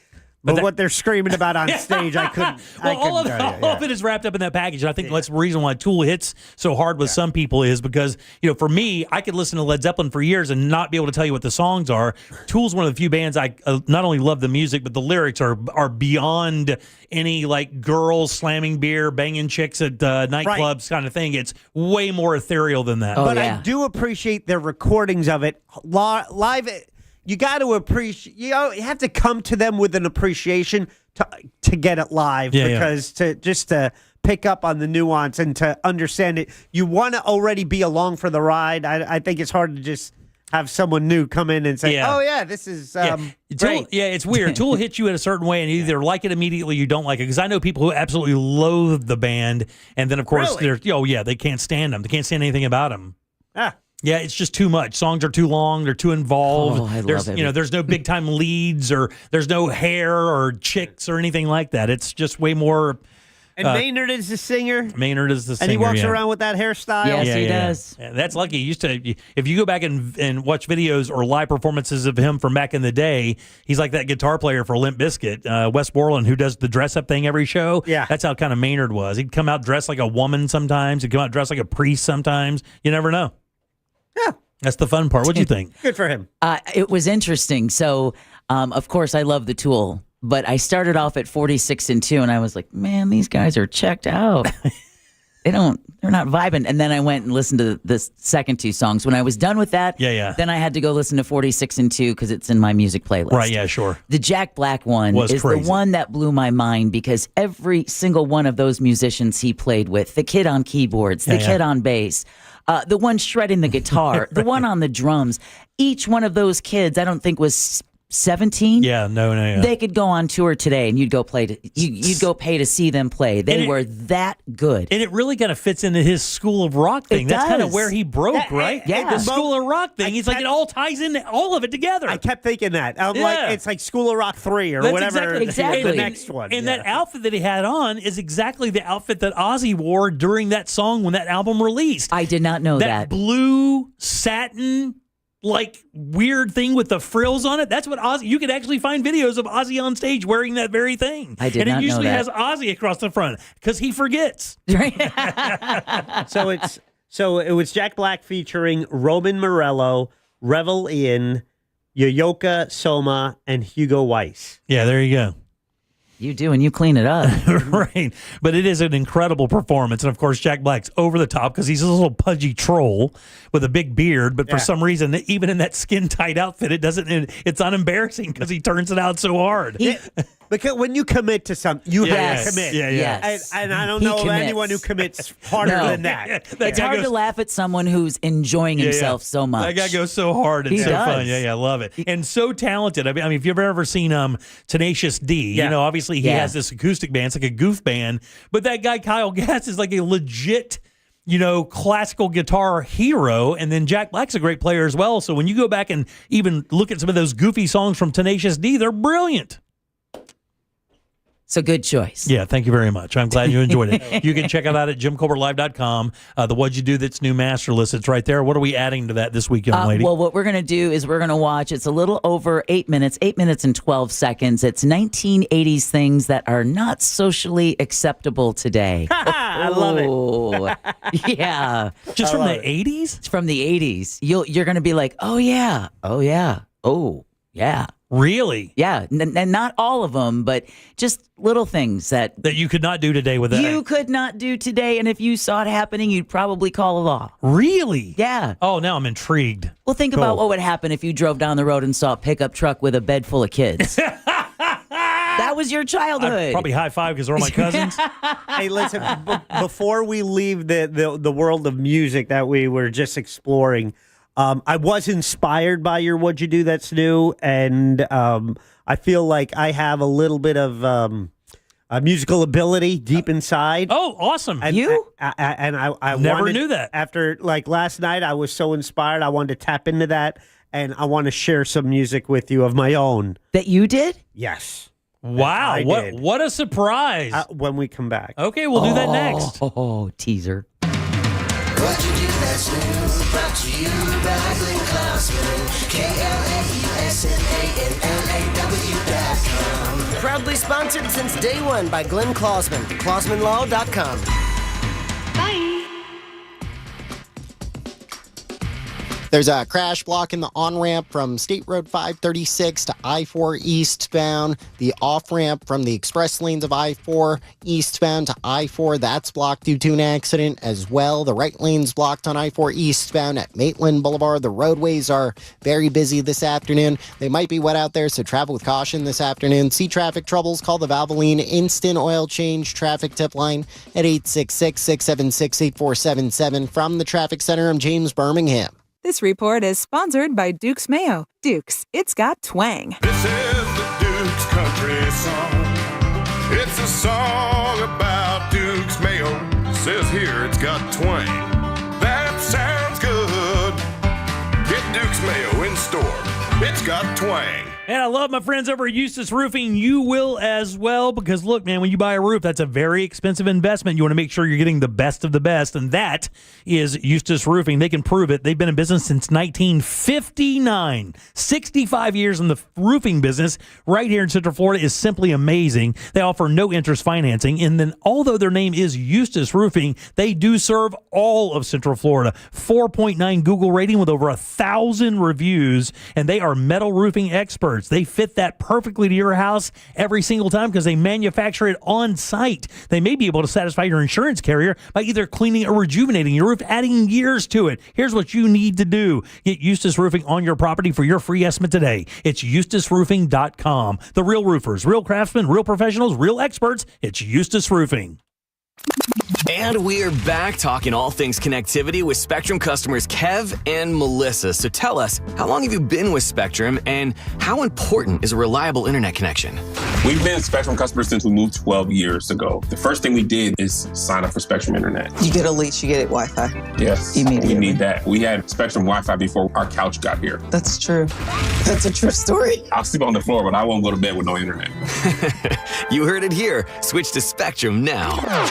But what they're screaming about on stage, I couldn't. All of it is wrapped up in that package. And I think that's the reason why Tool hits so hard with some people is because, for me, I could listen to Led Zeppelin for years and not be able to tell you what the songs are. Tool's one of the few bands I not only love the music, but the lyrics are beyond any like girls slamming beer, banging chicks at nightclubs kind of thing. It's way more ethereal than that. But I do appreciate their recordings of it live. You got to appreciate. You have to come to them with an appreciation to get it live because to pick up on the nuance and to understand it, you want to already be along for the ride. I think it's hard to just have someone new come in and say, "Oh yeah, this is great." Tool, it's weird. Tool hits you in a certain way, and you either like it immediately, or you don't like it. Because I know people who absolutely loathe the band, and then of course they're they can't stand them. They can't stand anything about them. Yeah, it's just too much. Songs are too long. They're too involved. Oh, I there's love it. There's no big time leads or there's no hair or chicks or anything like that. It's just way more. And Maynard is the singer. Maynard is the singer, and he walks around with that hairstyle. Yes, he does. Yeah, that's lucky. He used to. If you go back and watch videos or live performances of him from back in the day, he's like that guitar player for Limp Bizkit, Wes Borland, who does the dress up thing every show. Yeah, that's how kind of Maynard was. He'd come out dressed like a woman sometimes. He'd come out dressed like a priest sometimes. You never know. Yeah. That's the fun part. What do you think? Good for him. It was interesting. So, of course, I love the Tool, but I started off at 46 and 2, and I was like, man, these guys are checked out. They're not vibing. And then I went and listened to the second two songs. When I was done with that, then I had to go listen to 46 and 2 because it's in my music playlist. Right, yeah, sure. The Jack Black one is crazy. the one that blew my mind because every single one of those musicians he played with, the kid on keyboards, the kid on bass, the one shredding the guitar, the one on the drums, each one of those kids, I don't think was 17. Yeah, no. They could go on tour today, and you'd go pay to see them play. They were that good, and it really kind of fits into his School of Rock thing. That's kind of where he broke, right? Yeah, the School of Rock thing. He's like it all ties in all of it together. I kept thinking that. I'm like, it's like School of Rock 3 or That's whatever. Exactly. The next one. And that outfit that he had on is exactly the outfit that Ozzy wore during that song when that album released. I did not know that. Blue satin. Like weird thing with the frills on it. That's what Ozzy. You could actually find videos of Ozzy on stage wearing that very thing. I did not know that. And it usually has Ozzy across the front because he forgets. So it was Jack Black featuring Roman Morello, Revel Ian, Yoyoka Soma, and Hugo Weiss. Yeah, there you go. You do, and you clean it up. Right. But it is an incredible performance. And, of course, Jack Black's over the top because he's a little pudgy troll with a big beard. But for some reason, even in that skin-tight outfit, it's unembarrassing because he turns it out so hard. Because when you commit to something, you have to commit. Yes. And I don't know of anyone who commits harder than that. It's hard to laugh at someone who's enjoying himself so much. That guy goes so hard. It's so fun. Yeah, I love it. And so talented. I mean, if you've ever seen Tenacious D, obviously he has this acoustic band. It's like a goof band. But that guy, Kyle Gass, is like a legit classical guitar hero, and then Jack Black's a great player as well. So when you go back and even look at some of those goofy songs from Tenacious D, they're brilliant. So good choice. Yeah, thank you very much. I'm glad you enjoyed it. You can check it out at JimColbertLive.com. The What'd You Do That's New Master List, it's right there. What are we adding to that this week, young lady? Well, what we're going to do is we're going to watch, it's a little over 8 minutes and 12 seconds. It's 1980s things that are not socially acceptable today. I love it. Yeah. Just from the 80s? It's from the 80s. You're going to be like, oh, yeah. Really? Yeah, and not all of them, but just little things that you could not do today with that. You could not do today, and if you saw it happening, you'd probably call the law. Really? Yeah. Oh, now I'm intrigued. Well, think about what would happen if you drove down the road and saw a pickup truck with a bed full of kids. That was your childhood. I'd probably high five because they're all my cousins. Hey, listen, before we leave the world of music that we were just exploring, I was inspired by your What'd You Do That's New, and I feel like I have a little bit of musical ability deep inside. Oh, awesome. And, You? I Never wanted, knew that. After like last night, I was so inspired. I wanted to tap into that, and I want to share some music with you of my own. That you did? Yes. Wow, I did. what a surprise. When we come back. Okay, we'll do that next. Oh, teaser. What you do that's new, brought to you by Glenn Klausman, KLAUSMANLAW.com. Proudly sponsored since day one by Glenn Klausman, KlausmanLaw.com. Bye. There's a crash blocking the on-ramp from State Road 536 to I-4 eastbound. The off-ramp from the express lanes of I-4 eastbound to I-4, that's blocked due to an accident as well. The right lane's blocked on I-4 eastbound at Maitland Boulevard. The roadways are very busy this afternoon. They might be wet out there, so travel with caution this afternoon. See traffic troubles, call the Valvoline Instant Oil Change traffic tip line at 866-676-8477. From the Traffic Center, I'm James Birmingham. This report is sponsored by Duke's Mayo. Duke's, it's got twang. This is the Duke's Country Song. It's a song about Duke's Mayo. It says here it's got twang. That sounds good. Get Duke's Mayo in store. It's got twang. And I love my friends over at Eustace Roofing. You will as well, because look, man, when you buy a roof, that's a very expensive investment. You want to make sure you're getting the best of the best, and that is Eustace Roofing. They can prove it. They've been in business since 1959. 65 years in the roofing business right here in Central Florida is simply amazing. They offer no interest financing, and then although their name is Eustace Roofing, they do serve all of Central Florida. 4.9 Google rating with over 1,000 reviews, and they are metal roofing experts. They fit that perfectly to your house every single time because they manufacture it on site. They may be able to satisfy your insurance carrier by either cleaning or rejuvenating your roof, adding years to it. Here's what you need to do. Get Eustace Roofing on your property for your free estimate today. It's eustaceroofing.com. The real roofers, real craftsmen, real professionals, real experts. It's Eustace Roofing. And we're back talking all things connectivity with Spectrum customers Kev and Melissa. So tell us, how long have you been with Spectrum and how important is a reliable internet connection? We've been Spectrum customers since we moved 12 years ago. The first thing we did is sign up for Spectrum Internet. You get a lease, you get Wi-Fi. Yes, immediately. We need that. We had Spectrum Wi-Fi before our couch got here. That's true. That's a true story. I'll sleep on the floor, but I won't go to bed with no internet. You heard it here. Switch to Spectrum now.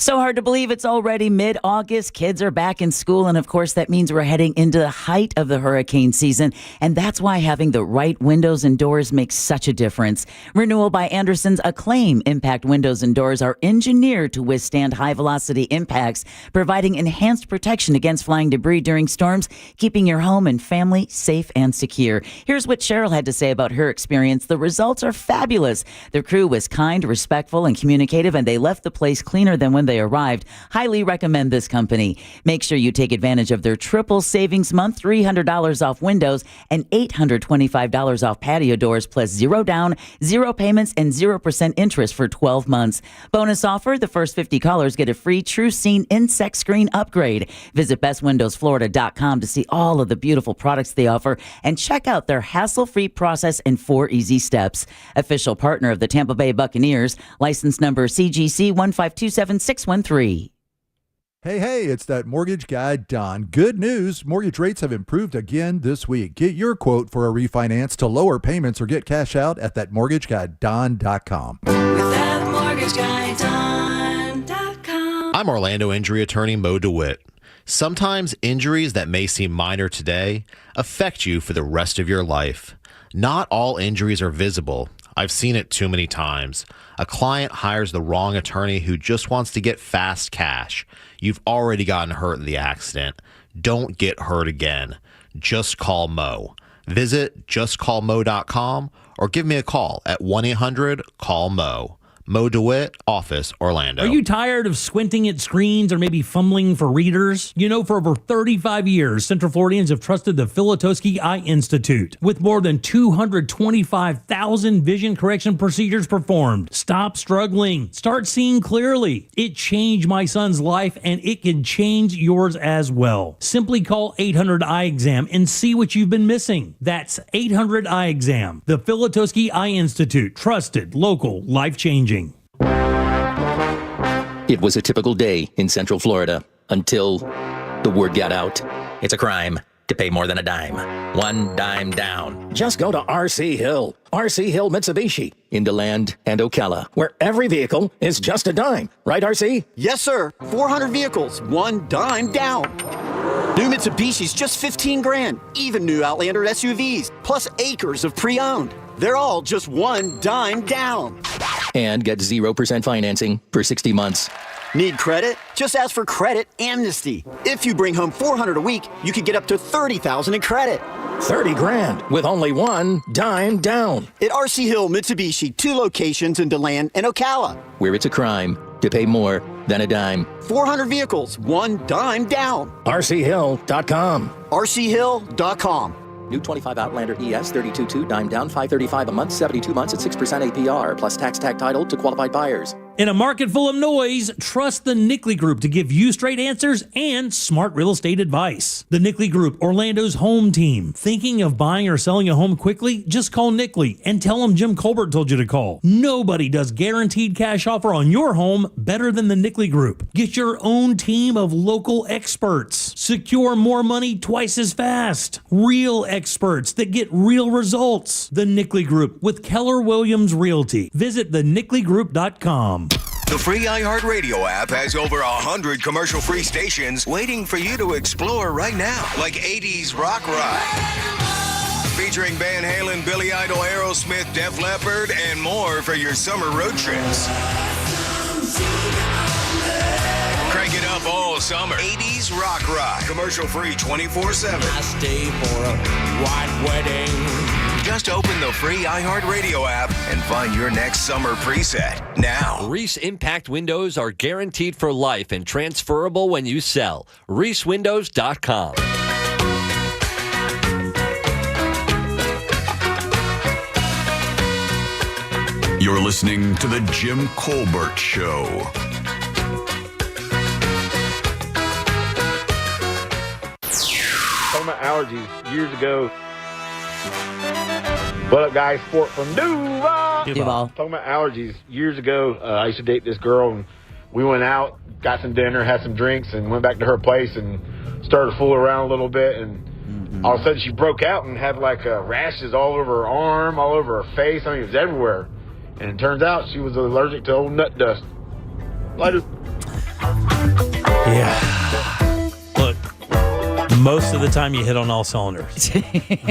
So hard to believe it's already mid-August. Kids are back in school, and of course that means we're heading into the height of the hurricane season, and that's why having the right windows and doors makes such a difference. Renewal by Andersen's Acclaim Impact Windows and Doors are engineered to withstand high-velocity impacts, providing enhanced protection against flying debris during storms, keeping your home and family safe and secure. Here's what Cheryl had to say about her experience. The results are fabulous. The crew was kind, respectful, and communicative, and they left the place cleaner than when they arrived. Highly recommend this company. Make sure you take advantage of their triple savings month, $300 off windows and $825 off patio doors, plus zero down, zero payments, and 0% interest for 12 months. Bonus offer, the first 50 callers get a free True Scene insect screen upgrade. Visit bestwindowsflorida.com to see all of the beautiful products they offer and check out their hassle-free process and 4 easy steps. Official partner of the Tampa Bay Buccaneers, license number CGC 1527613. Hey, it's that mortgage guy, Don. Good news. Mortgage rates have improved again this week. Get your quote for a refinance to lower payments or get cash out at thatmortgageguyDon.com. With thatmortgageguyDon.com. I'm Orlando injury attorney Mo DeWitt. Sometimes injuries that may seem minor today affect you for the rest of your life. Not all injuries are visible. I've seen it too many times. A client hires the wrong attorney who just wants to get fast cash. You've already gotten hurt in the accident. Don't get hurt again. Just call Mo. Visit justcallmo.com or give me a call at 1-800-CALL-MO. Mo DeWitt, Office, Orlando. Are you tired of squinting at screens or maybe fumbling for readers? You know, for over 35 years, Central Floridians have trusted the Filatowski Eye Institute. With more than 225,000 vision correction procedures performed. Stop struggling. Start seeing clearly. It changed my son's life, and it can change yours as well. Simply call 800 Eye Exam and see what you've been missing. That's 800 Eye Exam. The Filatowski Eye Institute. Trusted, local, life-changing. It was a typical day in Central Florida until the word got out. It's a crime to pay more than a dime. One dime down. Just go to RC Hill. RC Hill Mitsubishi in DeLand and Ocala, where every vehicle is just a dime. Right, RC? Yes, sir. 400 vehicles, one dime down. New Mitsubishi's just 15 grand. Even new Outlander SUVs, plus acres of pre-owned. They're all just one dime down. And get 0% financing for 60 months. Need credit? Just ask for credit amnesty. If you bring home 400 a week, you could get up to $30,000 in credit. 30 grand with only one dime down. At RC Hill Mitsubishi, 2 locations in DeLand and Ocala. Where it's a crime to pay more than a dime. 400 vehicles, one dime down. RCHill.com. RCHill.com. New 25 Outlander ES 32.2 dime down, $535 a month, 72 months at 6% APR, plus tax tag title to qualified buyers. In a market full of noise, trust the Nickley Group to give you straight answers and smart real estate advice. The Nickley Group, Orlando's home team. Thinking of buying or selling a home quickly? Just call Nickley and tell them Jim Colbert told you to call. Nobody does guaranteed cash offer on your home better than the Nickley Group. Get your own team of local experts. Secure more money twice as fast. Real experts that get real results. The Nickley Group with Keller Williams Realty. Visit thenickley.com. The free iHeartRadio app has over 100 commercial-free stations waiting for you to explore right now, like 80s Rock Ride, featuring Van Halen, Billy Idol, Aerosmith, Def Leppard, and more for your summer road trips. Crank it up all summer. 80s Rock Ride, commercial-free 24/7. I stay for a white wedding. Just open the free iHeartRadio app and find your next summer preset now. Reese Impact Windows are guaranteed for life and transferable when you sell. ReeseWindows.com. You're listening to The Jim Colbert Show. Talking about allergies years ago. What up, guys? Sport from Duval. Talking about allergies years ago. I used to date this girl, and we went out, got some dinner, had some drinks, and went back to her place and started fooling around a little bit. And all of a sudden, she broke out and had like rashes all over her arm, all over her face. I mean, it was everywhere. And it turns out she was allergic to old nut dust. Later. Yeah. Look, most of the time you hit on all cylinders.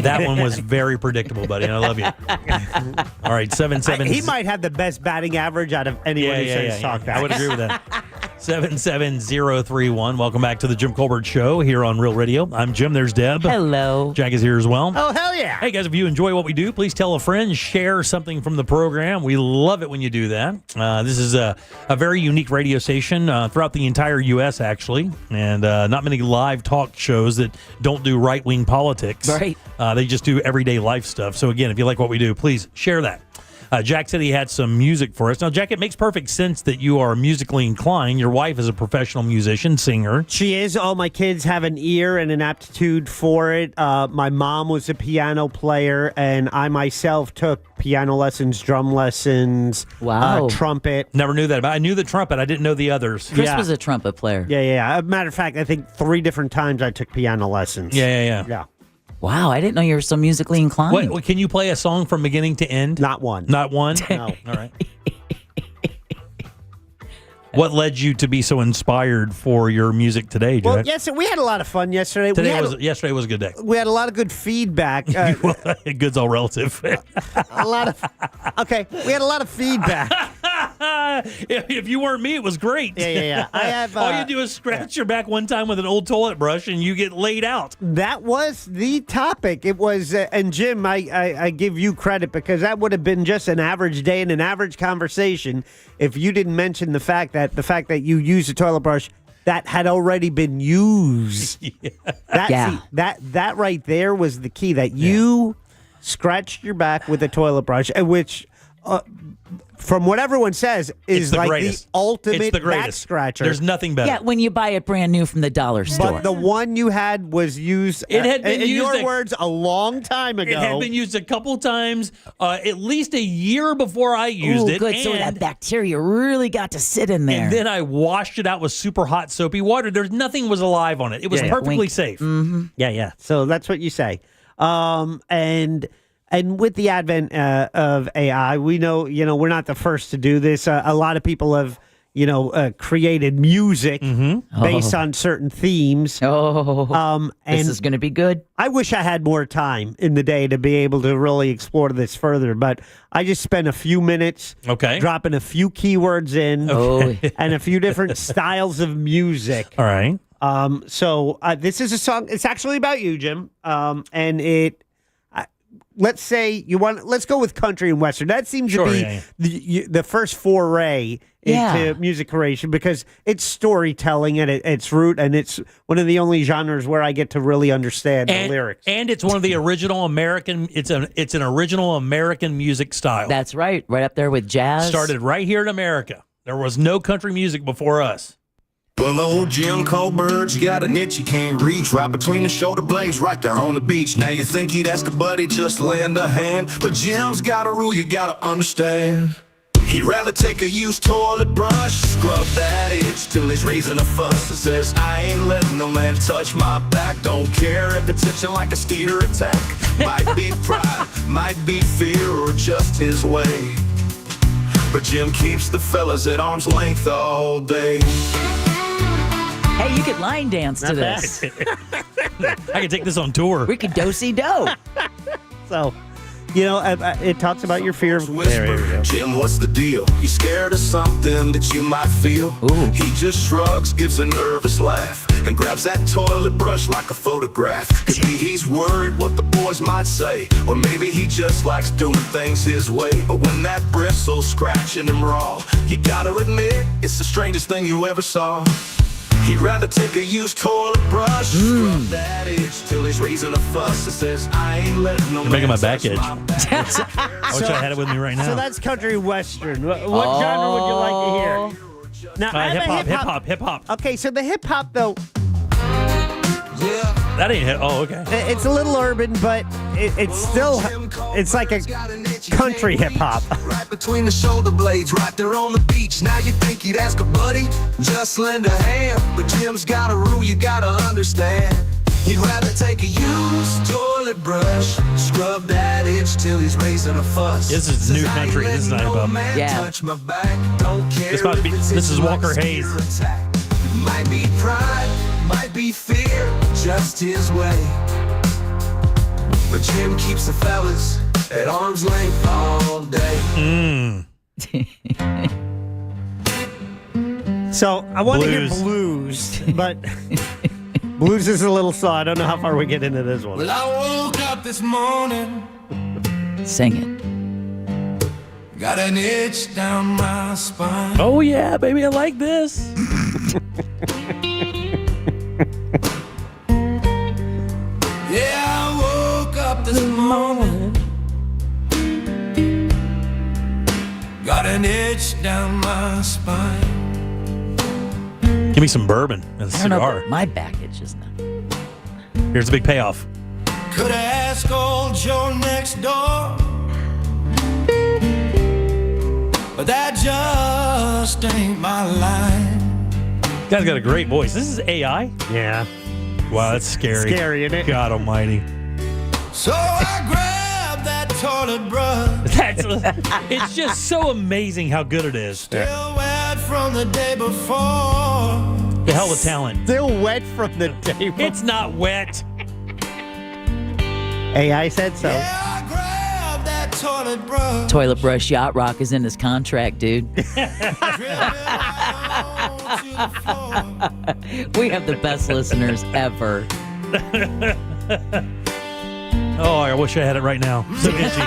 That one was very predictable, buddy, and I love you. All right, 7-7. He might have the best batting average out of anyone who says talk back. I would agree with that. 77031. Welcome back to the Jim Colbert Show here on Real Radio. I'm Jim. There's Deb. Hello. Jack is here as well. Oh, hell yeah. Hey, guys, if you enjoy what we do, please tell a friend, share something from the program. We love it when you do that. This is a very unique radio station throughout the entire U.S., actually, and not many live talk shows that don't do right-wing politics. Right. They just do everyday life stuff. So, again, if you like what we do, please share that. Jack said he had some music for us. Now, Jack, it makes perfect sense that you are musically inclined. Your wife is a professional musician, singer. She is. All my kids have an ear and an aptitude for it. My mom was a piano player, and I myself took piano lessons, drum lessons, trumpet. Never knew that. But I knew the trumpet. I didn't know the others. Chris was a trumpet player. Yeah. As a matter of fact, I think 3 different times I took piano lessons. Yeah. Wow, I didn't know you were so musically inclined. What, can you play a song from beginning to end? Not one. Not one? No. All right. What led you to be so inspired for your music today, Jack? Well, yes, we had a lot of fun yesterday. Yesterday was a good day. We had a lot of good feedback. Good's all relative. We had a lot of feedback. If you weren't me, it was great. Yeah. I have. All you do is scratch your back one time with an old toilet brush, and you get laid out. That was the topic. It was, and Jim, I give you credit because that would have been just an average day and an average conversation if you didn't mention the fact that you used a toilet brush that had already been used. That right there was the key. That you scratched your back with a toilet brush, which from what everyone says, is like greatest. the ultimate It's the back greatest. scratcher. There's nothing better. Yeah, when you buy it brand new from the dollar store. But the one you had was used, It had been in used your words, a long time ago. It had been used a couple times, at least a year before I used it. Good. So that bacteria really got to sit in there. And then I washed it out with super hot soapy water. There's nothing was alive on it. It was perfectly safe. Mm-hmm. Yeah. So that's what you say. And with the advent of AI, we know, we're not the first to do this. A lot of people have, created music based on certain themes. And this is going to be good. I wish I had more time in the day to be able to really explore this further, but I just spent a few minutes dropping a few keywords in and a few different styles of music. All right. So this is a song. It's actually about you, Jim. And it... Let's say let's go with country and western. That seems to be the first foray into music creation because it's storytelling at its root, and it's one of the only genres where I get to really understand the lyrics. And it's one of the original American. It's an original American music style. That's right up there with jazz. Started right here in America. There was no country music before us. Well, old Jim Colbert's got a niche you can't reach, right between the shoulder blades, right there on the beach. Now you think he'd ask a buddy just to lend a hand, but Jim's got a rule you gotta understand. He'd rather take a used toilet brush, scrub that itch till he's raising a fuss. It says, I ain't letting no man touch my back. Don't care if it's itching like a steer attack. Might be pride, might be fear, or just his way. But Jim keeps the fellas at arm's length all day. Hey, you could line dance to this. I could take this on tour. We could do-si-do. So, it talks about your fear of... Whisper, Jim, what's the deal? You scared of something that you might feel? He just shrugs, gives a nervous laugh, and grabs that toilet brush like a photograph. Could be he's worried what the boys might say, or maybe he just likes doing things his way. But when that bristle's scratching him raw, you gotta admit, it's the strangest thing you ever saw. He'd rather take a used toilet brush, scrub that itch till he's raising a fuss. It says, I ain't letting no You're making my back itch. I wish I had it with me right now. So that's country western. What genre would you like to hear? Now, hip hop. Okay, so the hip hop though. That ain't hip. Oh, okay. It's a little urban, but it's like a country hip hop. Right between the shoulder blades, right there on the beach. Now you think he'd ask a buddy, just lend a hand. But Jim's got a rule you gotta understand. He'd rather take a used toilet brush, scrub that itch till he's raising a fuss. This is new country. This is not hip hop. Touch my back. Don't care This is Walker Hayes. Might be pride, might be fear, just his way. But Jim keeps the fellas at arm's length all day. So I want to hear blues, but blues is a little slow. I don't know how far we get into this one. Well, I woke up this morning. Sing it. Got an itch down my spine. Oh, yeah, baby, I like this. Yeah, I woke up this morning. Got an itch down my spine. Give me some bourbon and a I don't know, cigar. but my back itches now. Here's the big payoff. Could ask old Joe next door, but that just ain't my line. Guy's got a great voice. This is AI? Yeah. Wow, that's scary. Scary, isn't it? God almighty. So I grabbed that toilet brush. It's just so amazing how good it is. Still wet from the day before. The hell with talent. Still wet from the day before. It's not wet. AI said so. Yeah, I grabbed that toilet brush. Toilet brush yacht rock is in his contract, dude. We have the best listeners ever. Oh, I wish I had it right now. So itchy.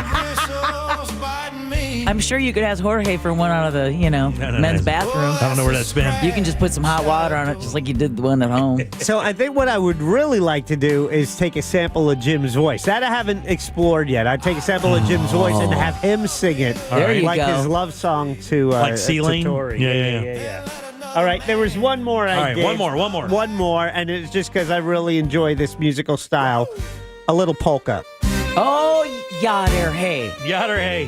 I I'm sure you could ask Jorge for one out of the, men's bathroom. I don't know where that's been. You can just put some hot water on it, just like you did the one at home. So I think what I would really like to do is take a sample of Jim's voice. That I haven't explored yet. I'd take a sample of Jim's voice and have him sing it. There you like go. his love song to Like Ceiling? to Tori. Yeah. All right, there was one more I All right, did. one more. One more, and it's just because I really enjoy this musical style. A little polka. Oh, yadder, hey. Yadder, hey.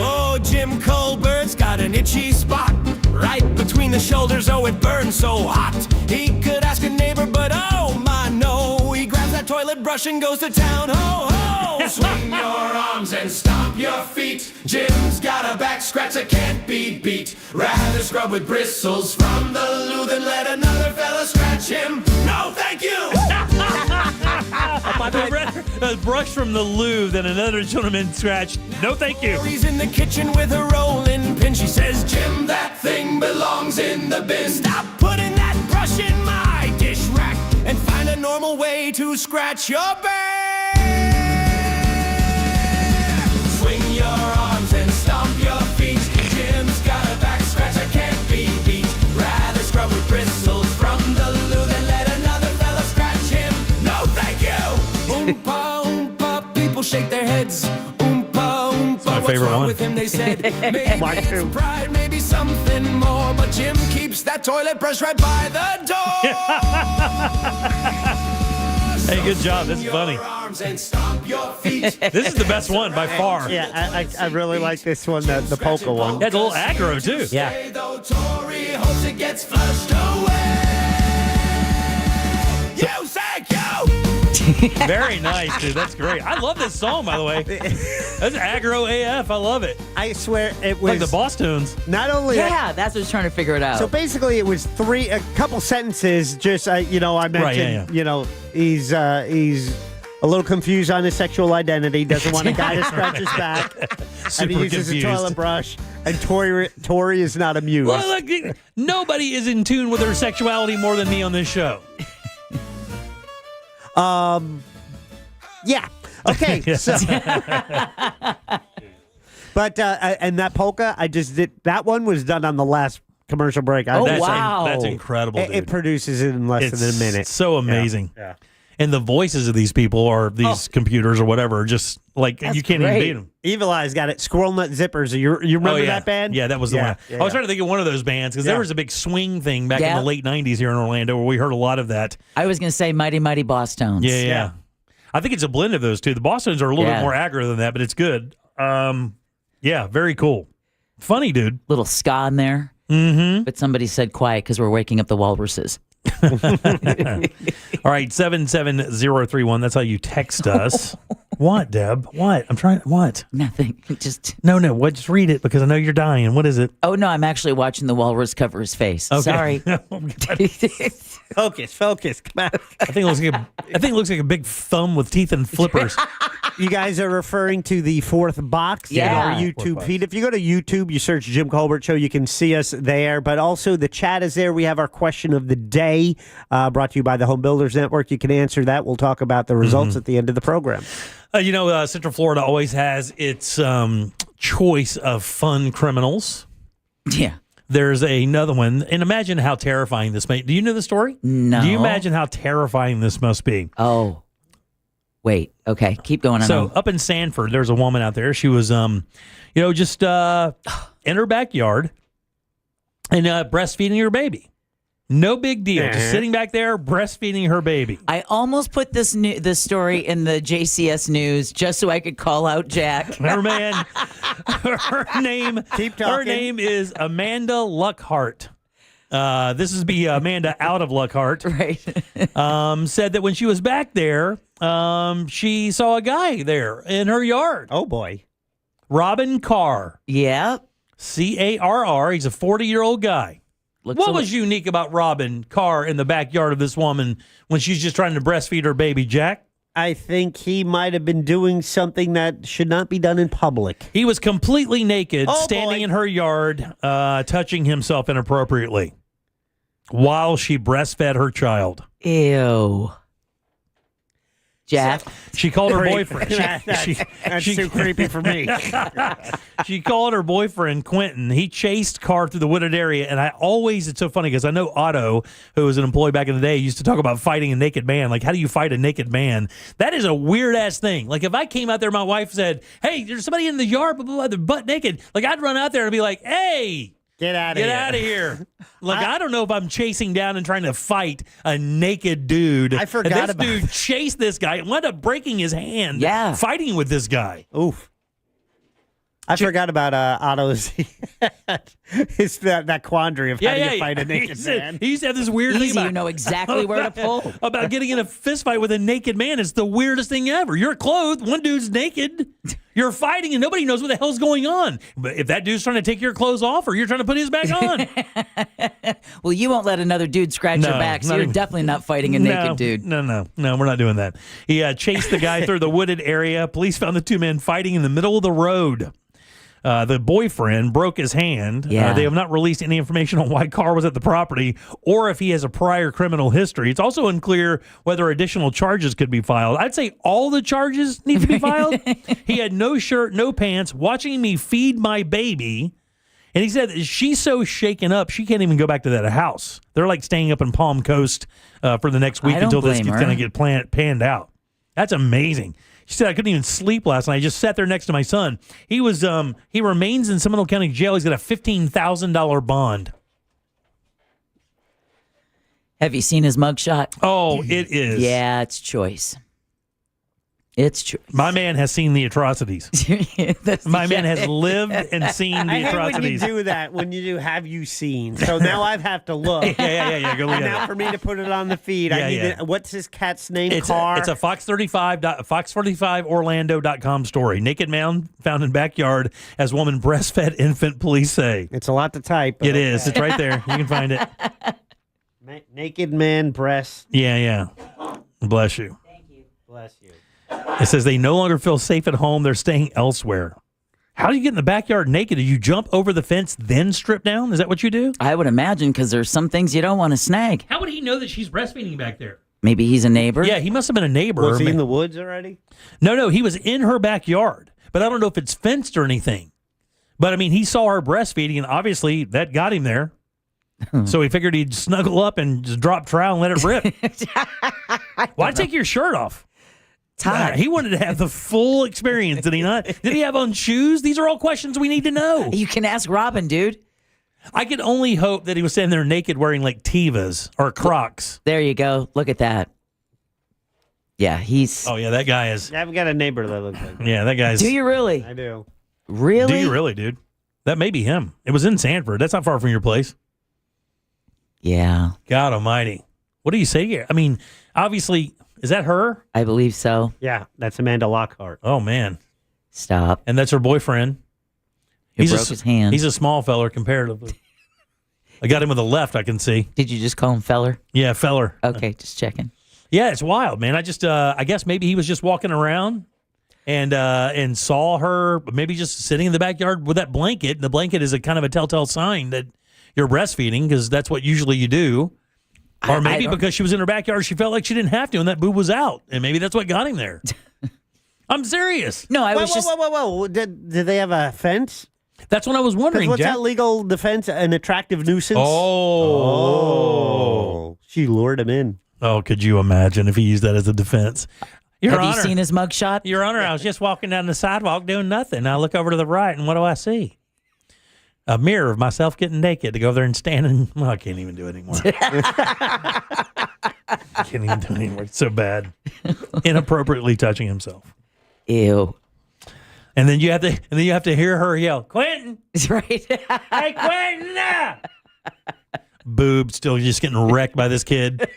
Oh, Jim Colbert's got an itchy spot right between the shoulders. Oh, it burns so hot. He could ask a neighbor, but oh my no. He grabs that toilet brush and goes to town. Ho ho! Swing your arms and stomp your feet. Jim's got a back scratch that can't be beat. Rather scrub with bristles from the loo than let another fella scratch him. No, thank you. I'd rather a brush from the loo than another gentleman scratch. No, thank you. He's in the kitchen with a rolling pin. She says, Jim, that thing belongs in the bin. Stop putting that brush in my dish rack and find a normal way to scratch your back. Swing your arms and stomp your feet. Jim's got a back scratch that can't be beat. Rather scrub with bristles from the loo than let another fella scratch him. No, thank you. Oompa, oompa, people shake their heads. Oompa, oompa, my what's favorite wrong one. with him, they said. Maybe it's pride, maybe something more. But Jim keeps that toilet brush right by the door. Hey, good job. This is funny. This is the best one by far. Yeah, I really like this one, the polka one. Yeah, it's a little aggro, too. Yeah. Tory hopes it gets flushed away. You say go. Very nice, dude. That's great. I love this song, by the way. That's aggro AF. I love it. I swear it was like the Boss Tunes. Not only Yeah, that's what I was trying to figure it out. So basically, it was a couple sentences. Just I mentioned, he's a little confused on his sexual identity. Doesn't want a guy to scratch his back, and he uses confused. a toilet brush. And Tori is not amused. Well, look, nobody is in tune with their sexuality more than me on this show. Yeah. Okay. So, but and that polka, I just did. That one was done on the last commercial break. That's incredible. It produces it in less than a minute. So amazing. Yeah. And the voices of these people are these computers or whatever, just like you can't even beat them. Evil Eye's got it. Squirrel Nut Zippers. You remember that band? Yeah, that was the one. I was trying to think of one of those bands because there was a big swing thing back in the late 90s here in Orlando where we heard a lot of that. I was going to say Mighty Mighty Boss Tones. Yeah. I think it's a blend of those two. The Boston's are a little bit more aggro than that, but it's good. Yeah, very cool. Funny, dude. Little ska in there. Mm-hmm. But somebody said quiet because we're waking up the walruses. All right, 77031. That's how you text us. What, Deb? What? I'm trying. What? Nothing. Just no. What? Just read it because I know you're dying. What is it? Oh no, I'm actually watching the walrus cover his face. Okay. Sorry. Focus. Come on. I think it looks like a big thumb with teeth and flippers. You guys are referring to the fourth box in our YouTube feed. If you go to YouTube, you search Jim Colbert Show, you can see us there. But also the chat is there. We have our question of the day brought to you by the Home Builders Network. You can answer that. We'll talk about the results at the end of the program. Central Florida always has its choice of fun criminals. Yeah. There's another one. And imagine how terrifying this may be. Do you know the story? No. Do you imagine how terrifying this must be? Oh. Wait. Okay. Keep going on. So up in Sanford, there's a woman out there. She was, just in her backyard and breastfeeding her baby. No big deal. Just sitting back there breastfeeding her baby. I almost put this story in the JCS news just so I could call out Jack. Her name. Keep talking. Her name is Amanda Luckhart. This is Amanda out of Luckhart. Right. Said that when she was back there, she saw a guy there in her yard. Oh boy. Robin Carr. Yeah. Carr. He's a 40-year-old guy. What was unique about Robin Carr in the backyard of this woman when she's just trying to breastfeed her baby, Jack? I think he might have been doing something that should not be done in public. He was completely naked, standing in her yard, touching himself inappropriately while she breastfed her child. Ew. Jack. She called her boyfriend. That's too creepy for me. She called her boyfriend, Quentin. He chased car through the wooded area. And it's so funny because I know Otto, who was an employee back in the day, used to talk about fighting a naked man. Like, how do you fight a naked man? That is a weird-ass thing. Like, if I came out there, my wife said, hey, there's somebody in the yard, blah, blah, blah, they're butt naked. Like, I'd run out there and be like, hey, get out of here. Like, I don't know if I'm chasing down and trying to fight a naked dude. I forgot about this dude chased this guy and wound up breaking his hand fighting with this guy. Oof. I forgot about Otto's that quandary of how do you fight a naked man. He used to have this weird thing about, you know exactly where to pull. About getting in a fist fight with a naked man. It's the weirdest thing ever. You're clothed, one dude's naked, you're fighting, and nobody knows what the hell's going on. But if that dude's trying to take your clothes off or you're trying to put his back on. Well, you won't let another dude scratch your back, so you're definitely not fighting a naked dude. No, we're not doing that. He chased the guy through the wooded area. Police found the two men fighting in the middle of the road. The boyfriend broke his hand. Yeah. They have not released any information on why Carr was at the property or if he has a prior criminal history. It's also unclear whether additional charges could be filed. I'd say all the charges need to be filed. He had no shirt, no pants, watching me feed my baby. And he said she's so shaken up, she can't even go back to that house. They're like staying up in Palm Coast for the next week until this is going to get panned out. That's amazing. She said, I couldn't even sleep last night. I just sat there next to my son. He remains in Seminole County Jail. He's got a $15,000 bond. Have you seen his mugshot? Oh, it is. Yeah, it's choice. It's choice. My man has seen the atrocities. My man has lived and seen the atrocities. I hate when you do that, when you do have you seen. So now I have to look. Yeah. Go look and at now it. for me to put it on the feed, I need to, what's his cat's name? It's Carr? It's a Fox45Orlando.com story. Naked man found in backyard as woman breastfed infant, police say. It's a lot to type. It is. It's right there. You can find it. Naked man breast. Yeah. Bless you. Thank you. Bless you. It says they no longer feel safe at home. They're staying elsewhere. How do you get in the backyard naked? Do you jump over the fence, then strip down? Is that what you do? I would imagine, because there's some things you don't want to snag. How would he know that she's breastfeeding back there? Maybe he's a neighbor. Yeah, he must have been a neighbor. Was he in the woods already? No, he was in her backyard. But I don't know if it's fenced or anything. But, I mean, he saw her breastfeeding, and obviously that got him there. So he figured he'd snuggle up and just drop trowel and let it rip. Why take your shirt off? Todd. He wanted to have the full experience, did he not? Did he have on shoes? These are all questions we need to know. You can ask Robin, dude. I could only hope that he was standing there naked wearing like Tevas or Crocs. There you go. Look at that. Yeah, he's... Oh, yeah, that guy is... I've got a neighbor that looks like that. Yeah, that guy's... Do you really? I do. Really? Do you really, dude? That may be him. It was in Sanford. That's not far from your place. Yeah. God almighty. What do you say here? I mean, obviously... Is that her? I believe so. Yeah, that's Amanda Lockhart. Oh, man. Stop. And that's her boyfriend. He broke his hand. He's a small feller comparatively. I got him with a left, I can see. Did you just call him feller? Yeah, feller. Okay, just checking. Yeah, it's wild, man. I guess maybe he was just walking around and saw her, maybe just sitting in the backyard with that blanket. And the blanket is a kind of a telltale sign that you're breastfeeding, because that's what usually you do. Or maybe because she was in her backyard, she felt like she didn't have to, and that boob was out. And maybe that's what got him there. I'm serious. No, I was Whoa. Did they have a fence? That's what I was wondering, What's Jack. that legal defense? An attractive nuisance? Oh. She lured him in. Oh, could you imagine if he used that as a defense? Have you seen his mugshot? Your Honor, I was just walking down the sidewalk doing nothing. I look over to the right, and what do I see? A mirror of myself getting naked to go there and stand and... Well, I can't even do it anymore. I can't even do it anymore. It's so bad. Inappropriately touching himself. Ew. And then you have to hear her yell, Quentin! That's right. Hey, Quentin! Boob still just getting wrecked by this kid.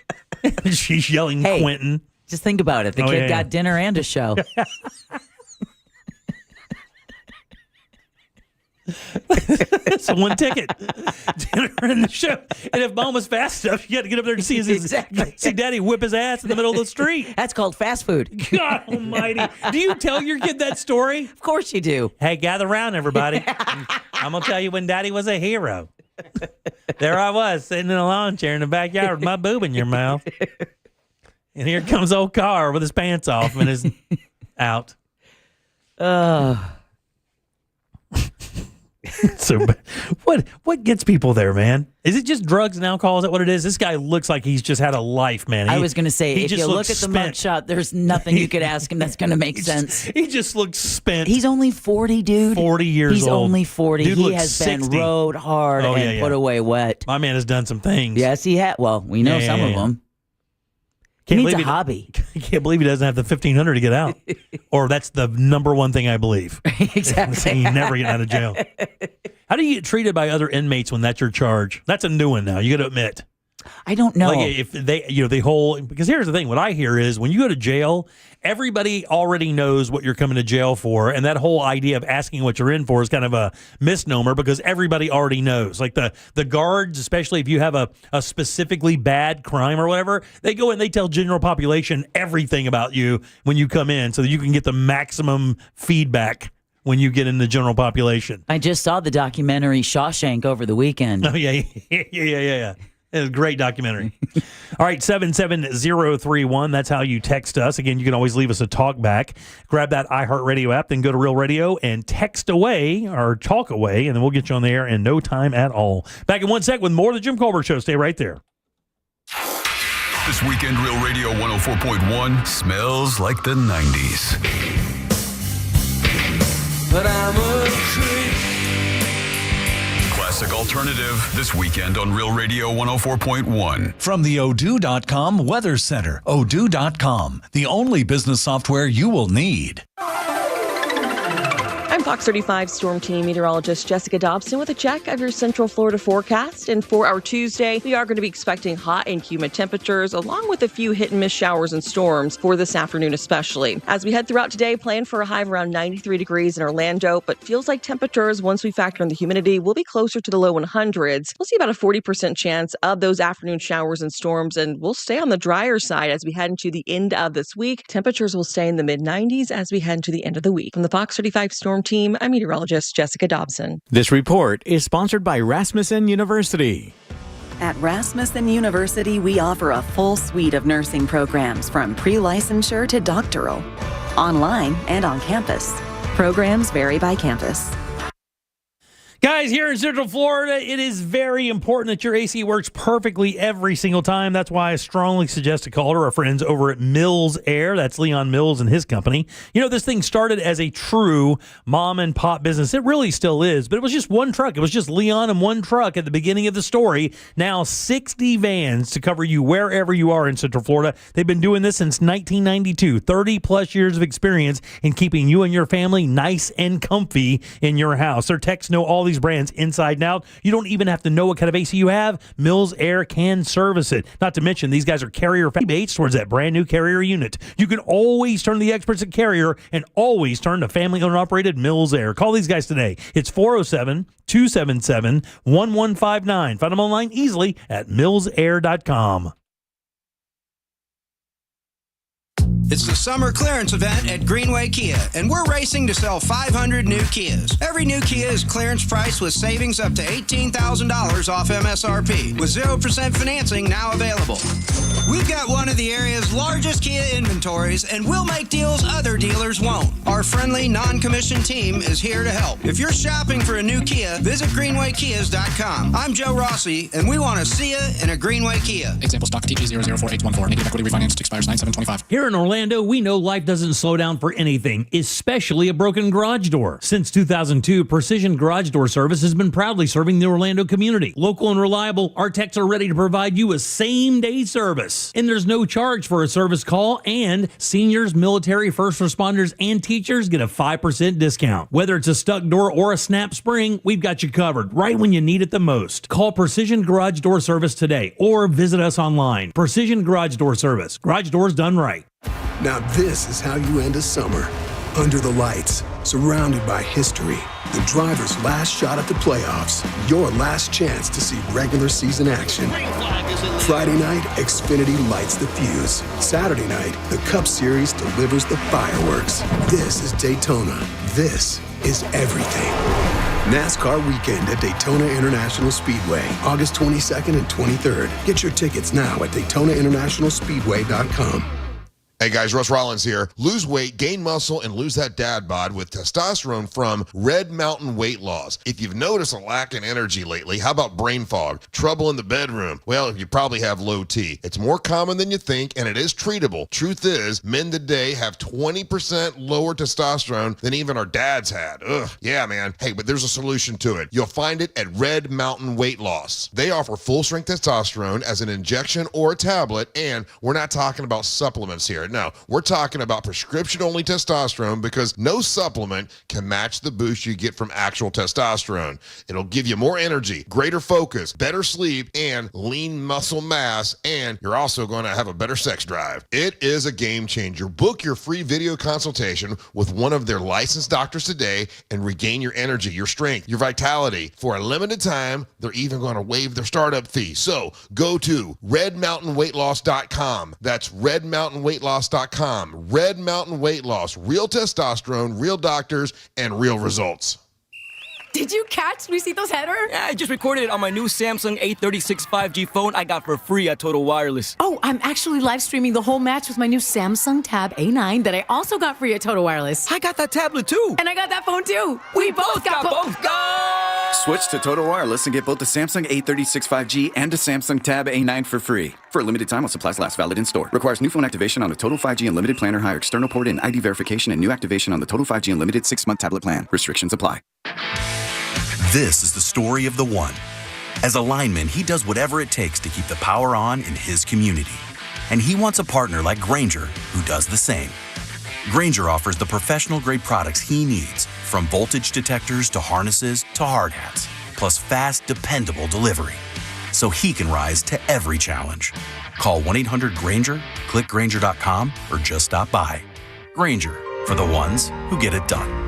She's yelling, Hey, Quentin. Just think about it. The kid got dinner and a show. It's a one ticket. Dinner and the show. And if mom was fast enough, you got to get up there to see see daddy whip his ass in the middle of the street. That's called fast food. God almighty. Do you tell your kid that story? Of course you do. Hey, gather around, everybody. I'm going to tell you when daddy was a hero. There I was, sitting in a lawn chair in the backyard with my boob in your mouth. And here comes old Carr with his pants off and is out. So what gets people there, man? Is it just drugs and alcohol? Is that what it is? This guy looks like he's just had a life, man. I was going to say, if you look at the spent. mugshot, there's nothing you could ask him that's going to make sense. He just looks spent. He's only 40, dude. 40 years He's old. only 40. Dude he looks has 60. been rode hard and put away wet. My man has done some things. Yes, he had. Well, we know some of them. He needs a hobby. I can't believe he doesn't have the $1,500 to get out. Or that's the number one thing I believe. Exactly. You never get out of jail. How do you get treated by other inmates when that's your charge? That's a new one now. You got to admit. I don't know. Like if they, because here's the thing. What I hear is when you go to jail, everybody already knows what you're coming to jail for. And that whole idea of asking what you're in for is kind of a misnomer because everybody already knows. Like the guards, especially if you have a specifically bad crime or whatever, they go and they tell general population everything about you when you come in so that you can get the maximum feedback when you get in the general population. I just saw the documentary Shawshank over the weekend. Oh, yeah. It was a great documentary. All right, 77031. That's how you text us. Again, you can always leave us a talk back. Grab that iHeartRadio app, then go to Real Radio and text away or talk away, and then we'll get you on the air in no time at all. Back in 1 sec with more of the Jim Colbert Show. Stay right there. This weekend, Real Radio 104.1 smells like the 90s. But I'm a creep. Classic alternative this weekend on Real Radio 104.1. From the Odoo.com Weather Center. Odoo.com, the only business software you will need. I'm Fox 35 Storm Team meteorologist Jessica Dobson with a check of your Central Florida forecast. And for our Tuesday, we are going to be expecting hot and humid temperatures along with a few hit and miss showers and storms for this afternoon especially. As we head throughout today, plan for a high of around 93 degrees in Orlando, but feels like temperatures, once we factor in the humidity, will be closer to the low 100s. We'll see about a 40% chance of those afternoon showers and storms, and we'll stay on the drier side as we head into the end of this week. Temperatures will stay in the mid-90s as we head into the end of the week. From the Fox 35 Storm Team, I'm meteorologist Jessica Dobson. This report is sponsored by Rasmussen University. At Rasmussen University, we offer a full suite of nursing programs from pre-licensure to doctoral, online and on campus. Programs vary by campus. Guys, here in Central Florida, it is very important that your AC works perfectly every single time. That's why I strongly suggest a call to our friends over at Mills Air. That's Leon Mills and his company. You know, this thing started as a true mom and pop business. It really still is, but it was just one truck. It was just Leon and one truck at the beginning of the story. Now 60 vans to cover you wherever you are in Central Florida. They've been doing this since 1992, 30 plus years of experience in keeping you and your family nice and comfy in your house. Their techs know all these brands inside and out. You don't even have to know what kind of AC you have. Mills Air can service it. Not to mention, these guys are Carrier rebates towards that brand new Carrier unit. You can always turn to the experts at Carrier and always turn to family-owned operated Mills Air. Call these guys today. It's 407-277-1159. Find them online easily at millsair.com. It's the summer clearance event at Greenway Kia, and we're racing to sell 500 new Kias. Every new Kia is clearance price with savings up to $18,000 off MSRP, with 0% financing now available. We've got one of the area's largest Kia inventories, and we'll make deals other dealers won't. Our friendly, non-commissioned team is here to help. If you're shopping for a new Kia, visit GreenwayKias.com. I'm Joe Rossi, and we want to see you in a Greenway Kia. Example stock TG004814. Negative equity refinanced expires 9/7/25. Here in Orlando, we know life doesn't slow down for anything, especially a broken garage door. Since 2002, Precision Garage Door Service has been proudly serving the Orlando community. Local and reliable, our techs are ready to provide you a same-day service. And there's no charge for a service call, and seniors, military, first responders, and teachers get a 5% discount. Whether it's a stuck door or a snap spring, we've got you covered right when you need it the most. Call Precision Garage Door Service today or visit us online. Precision Garage Door Service. Garage doors done right. Now this is how you end a summer. Under the lights, surrounded by history. The driver's last shot at the playoffs. Your last chance to see regular season action. Friday night, Xfinity lights the fuse. Saturday night, the Cup Series delivers the fireworks. This is Daytona. This is everything. NASCAR Weekend at Daytona International Speedway, August 22nd and 23rd. Get your tickets now at DaytonaInternationalSpeedway.com. Hey guys, Russ Rollins here. Lose weight, gain muscle, and lose that dad bod with testosterone from Red Mountain Weight Loss. If you've noticed a lack in energy lately, how about brain fog, trouble in the bedroom? Well, you probably have low T. It's more common than you think, and it is treatable. Truth is, men today have 20% lower testosterone than even our dads had. Ugh, yeah, man. Hey, but there's a solution to it. You'll find it at Red Mountain Weight Loss. They offer full-strength testosterone as an injection or a tablet, and we're not talking about supplements here. No, we're talking about prescription-only testosterone because no supplement can match the boost you get from actual testosterone. It'll give you more energy, greater focus, better sleep, and lean muscle mass, and you're also going to have a better sex drive. It is a game changer. Book your free video consultation with one of their licensed doctors today and regain your energy, your strength, your vitality. For a limited time, they're even going to waive their startup fee. So go to redmountainweightloss.com. That's redmountainweightloss.com. Red Mountain Weight Loss. Real testosterone, real doctors, and real results. Did you catch Luisito's header? Yeah, I just recorded it on my new Samsung A36 5G phone I got for free at Total Wireless. Oh, I'm actually live streaming the whole match with my new Samsung Tab A9 that I also got free at Total Wireless. I got that tablet too. And I got that phone too. We both got both. Go! Switch to Total Wireless and get both the Samsung A36 5G and the Samsung Tab A9 for free. For a limited time while supplies last, valid in store. Requires new phone activation on the Total 5G Unlimited plan or higher external port and ID verification and new activation on the Total 5G Unlimited 6-month tablet plan. Restrictions apply. This is the story of the one. As a lineman, he does whatever it takes to keep the power on in his community. And he wants a partner like Grainger who does the same. Grainger offers the professional-grade products he needs, from voltage detectors to harnesses to hard hats, plus fast, dependable delivery, so he can rise to every challenge. Call 1-800-GRAINGER, click Grainger.com, or just stop by. Grainger, for the ones who get it done.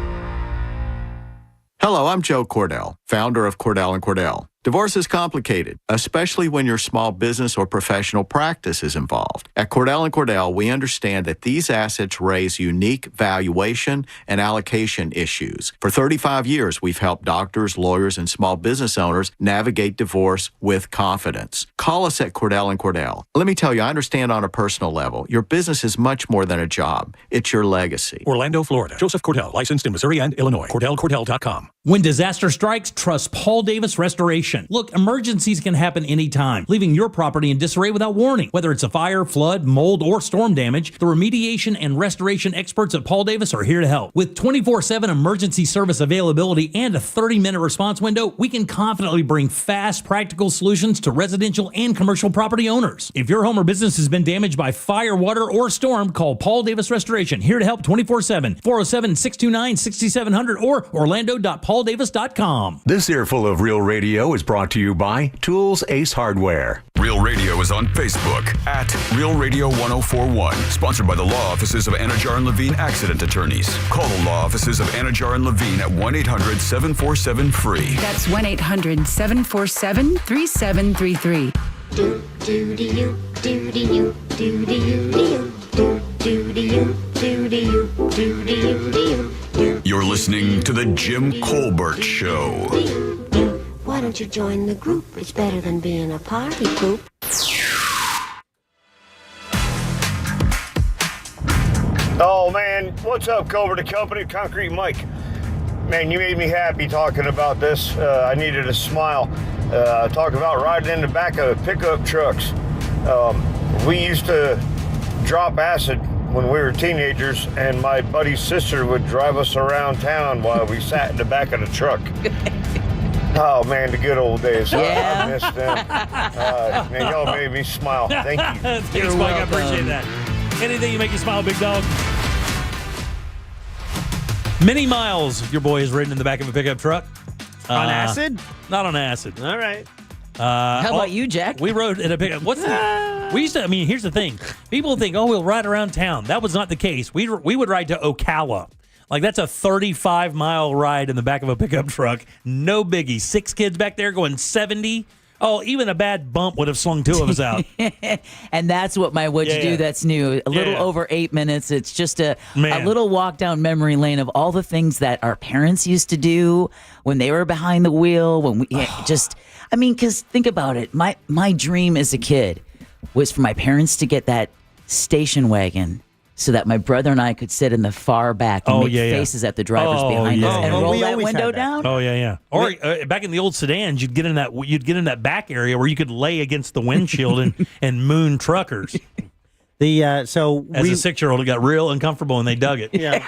Hello, I'm Joe Cordell, founder of Cordell & Cordell. Divorce is complicated, especially when your small business or professional practice is involved. At Cordell & Cordell, we understand that these assets raise unique valuation and allocation issues. For 35 years, we've helped doctors, lawyers, and small business owners navigate divorce with confidence. Call us at Cordell & Cordell. Let me tell you, I understand on a personal level, your business is much more than a job. It's your legacy. Orlando, Florida. Joseph Cordell, licensed in Missouri and Illinois. CordellCordell.com. When disaster strikes, trust Paul Davis Restoration. Look, emergencies can happen anytime, leaving your property in disarray without warning. Whether it's a fire, flood, mold, or storm damage, the remediation and restoration experts at Paul Davis are here to help. With 24/7 emergency service availability and a 30-minute response window, we can confidently bring fast, practical solutions to residential and commercial property owners. If your home or business has been damaged by fire, water, or storm, call Paul Davis Restoration, here to help 24/7, 407-629-6700 or orlando.pauldavis.com. This earful of Real Radio is brought to you by Tools Ace Hardware. Real Radio is on Facebook at Real Radio 1041. Sponsored by the law offices of Anajar and Levine Accident Attorneys. Call the law offices of Anajar and Levine at 1-800-747-FREE. That's 1-800-747-3733. Do do do you do do you do do you do do do do you do do you do do you do. You're listening to The Jim Colbert Show. Why don't you join the group? It's better than being a party poop. Oh man, what's up, Colbert and Company, Concrete Mike? Man, you made me happy talking about this. I needed a smile. Talking about riding in the back of pickup trucks. We used to drop acid when we were teenagers, and my buddy's sister would drive us around town while we sat in the back of the truck. Oh man, the good old days. Yeah. I miss them. Man, y'all made me smile. Thank you. Thanks, Mike. I appreciate that. Anything you make you smile, big dog. Many miles your boy has ridden in the back of a pickup truck. On acid? Not on acid. All right. How about you, Jack? We rode in a pickup. We used to, I mean, here's the thing. People think, oh, we'll ride around town. That was not the case. We would ride to Ocala. Like, that's a 35-mile ride in the back of a pickup truck. No biggie. 6 kids back there going 70. Oh, even a bad bump would have slung two of us out. And that's what my What'd You Do that's new. A little over 8 minutes. It's just a little walk down memory lane of all the things that our parents used to do when they were behind the wheel. When we because think about it. My dream as a kid was for my parents to get that station wagon so that my brother and I could sit in the far back and make faces at the drivers behind us and roll that window down. Oh yeah. Or back in the old sedans, you'd get in that back area where you could lay against the windshield and moon truckers. As a 6-year-old, it got real uncomfortable and they dug it. Yeah.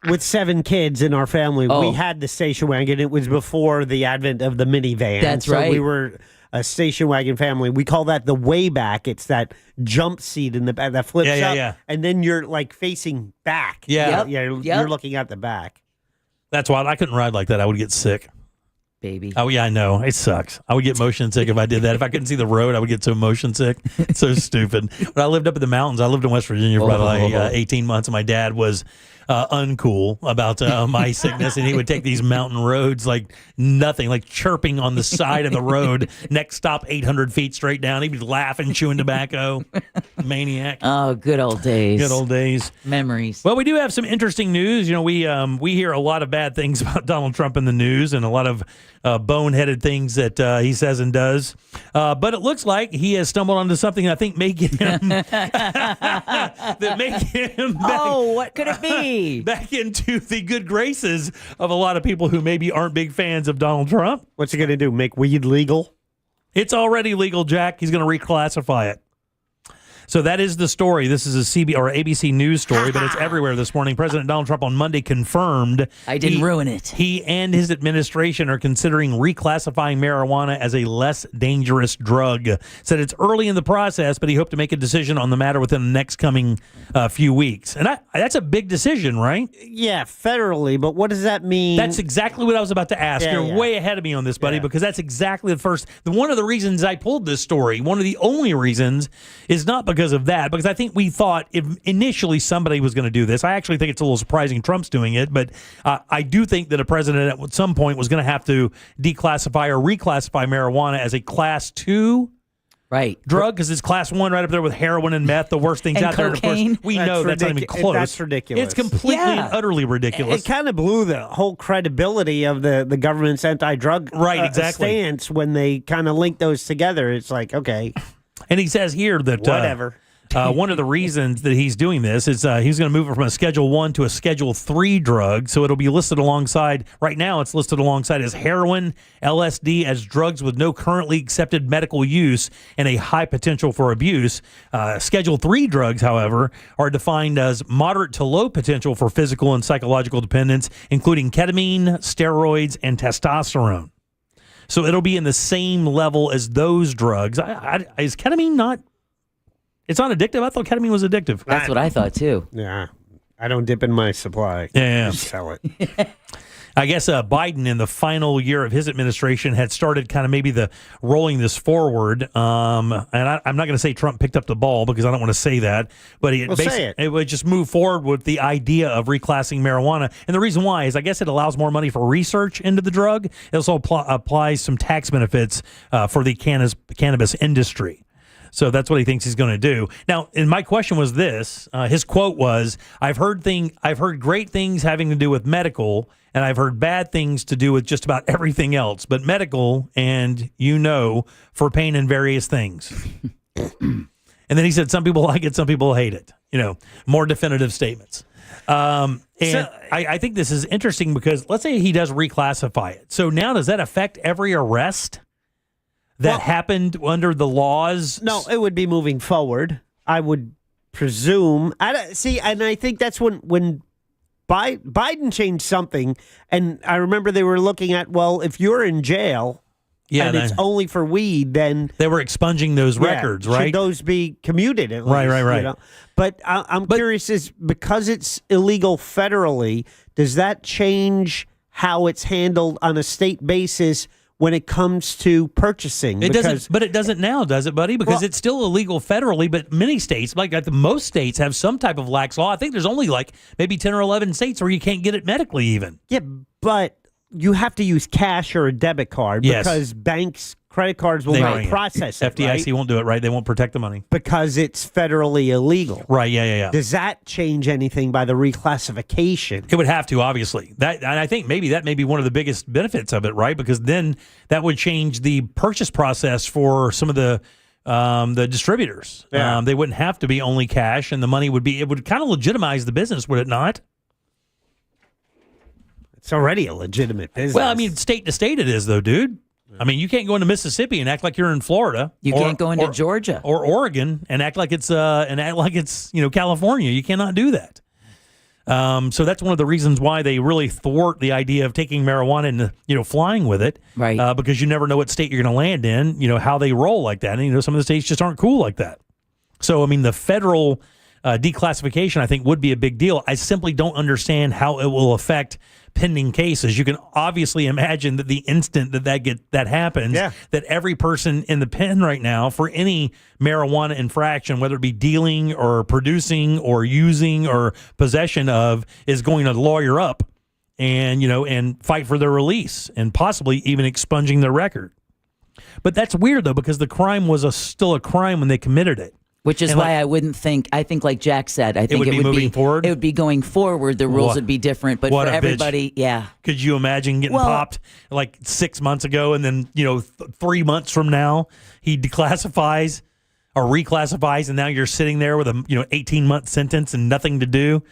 With 7 kids in our family, we had the station wagon. It was before the advent of the minivan. That's right. We were a station wagon family. We call that the way back. It's that jump seat in the back that flips up, and then you're like facing back. Yeah, you're looking at the back. That's wild. I couldn't ride like that. I would get sick. Baby. Oh yeah, I know. It sucks. I would get motion sick if I did that. If I couldn't see the road, I would get so motion sick. It's so stupid. When I lived up in the mountains, I lived in West Virginia for about 18 months, and my dad was uncool about my sickness, and he would take these mountain roads like nothing, like chirping on the side of the road. Next stop, 800 feet straight down. He'd be laughing, chewing tobacco. Maniac. Oh, good old days. Good old days. Memories. Well, we do have some interesting news. You know, we hear a lot of bad things about Donald Trump in the news, and a lot of boneheaded things that he says and does. But it looks like he has stumbled onto something I think may get him what could it be? Back into the good graces of a lot of people who maybe aren't big fans of Donald Trump. What's he going to do? Make weed legal? It's already legal, Jack. He's going to reclassify it. So that is the story. This is a ABC News story, but it's everywhere this morning. President Donald Trump on Monday confirmed I didn't ruin it. He and his administration are considering reclassifying marijuana as a less dangerous drug. Said it's early in the process, but he hoped to make a decision on the matter within the next coming few weeks. And that's a big decision, right? Yeah, federally, but what does that mean? That's exactly what I was about to ask. You're way ahead of me on this, buddy, because that's exactly one of the reasons I pulled this story. One of the only reasons is not because of that, because I think we thought if initially somebody was going to do this. I actually think it's a little surprising Trump's doing it, but I do think that a president at some point was going to have to declassify or reclassify marijuana as a class 2 drug, because it's class 1 right up there with heroin and meth, the worst things out there. Of course, we know that's not even close. That's ridiculous. It's completely and utterly ridiculous. It kind of blew the whole credibility of the government's anti-drug stance when they kind of linked those together. It's like, okay. And he says here that whatever. One of the reasons that he's doing this is he's going to move it from a Schedule 1 to a Schedule 3 drug. So it'll be listed alongside, right now it's listed alongside as heroin, LSD, as drugs with no currently accepted medical use and a high potential for abuse. Schedule 3 drugs, however, are defined as moderate to low potential for physical and psychological dependence, including ketamine, steroids, and testosterone. So it'll be in the same level as those drugs. Is ketamine not... It's not addictive? I thought ketamine was addictive. That's what I thought, too. Yeah. I don't dip in my supply. Yeah. Just sell it. I guess Biden, in the final year of his administration, had started kind of maybe rolling this forward. And I'm not going to say Trump picked up the ball, because I don't want to say that. But it would just move forward with the idea of reclassing marijuana. And the reason why is I guess it allows more money for research into the drug. It also applies some tax benefits for the cannabis industry. So that's what he thinks he's going to do. Now, and my question was this. His quote was, I've heard great things having to do with medical, and I've heard bad things to do with just about everything else. But medical, and for pain and various things. And then he said, some people like it, some people hate it. More definitive statements. I think this is interesting because let's say he does reclassify it. So now does that affect every arrest that happened under the laws? No, it would be moving forward, I would presume. And I think that's when Biden changed something, and I remember they were looking at, well, if you're in jail and it's only for weed, then... They were expunging those records, right? Should those be commuted at least? Right. But I'm curious, is because it's illegal federally, does that change how it's handled on a state basis when it comes to purchasing? It doesn't, but it doesn't now, does it, buddy? Because it's still illegal federally, but many states, like most states, have some type of lax law. I think there's only maybe 10 or 11 states where you can't get it medically even. Yeah, but you have to use cash or a debit card because banks, credit cards will not process it. FDIC won't do it, right? They won't protect the money. Because it's federally illegal. Right, yeah. Does that change anything by the reclassification? It would have to, obviously. And I think maybe that may be one of the biggest benefits of it, right? Because then that would change the purchase process for some of the distributors. Yeah. They wouldn't have to be only cash, and the money would be, it would kind of legitimize the business, would it not? It's already a legitimate business. Well, I mean, state to state it is, though, dude. I mean, you can't go into Mississippi and act like you're in Florida. You can't go into Georgia or Oregon and act like it's California. You cannot do that. So that's one of the reasons why they really thwart the idea of taking marijuana and flying with it, right? Because you never know what state you're going to land in. How they roll like that, and some of the states just aren't cool like that. So I mean, the federal declassification I think would be a big deal. I simply don't understand how it will affect pending cases. You can obviously imagine that the instant that happens, that every person in the pen right now for any marijuana infraction, whether it be dealing or producing or using or possession of, is going to lawyer up and and fight for their release and possibly even expunging their record. But that's weird though, because the crime was still a crime when they committed it. Which is why I wouldn't think. I think, like Jack said, I think it would be moving forward. It would be going forward. The rules would be different, but for everybody, bitch. Could you imagine getting popped like 6 months ago, and then 3 months from now he declassifies or reclassifies, and now you're sitting there with a 18-month sentence and nothing to do,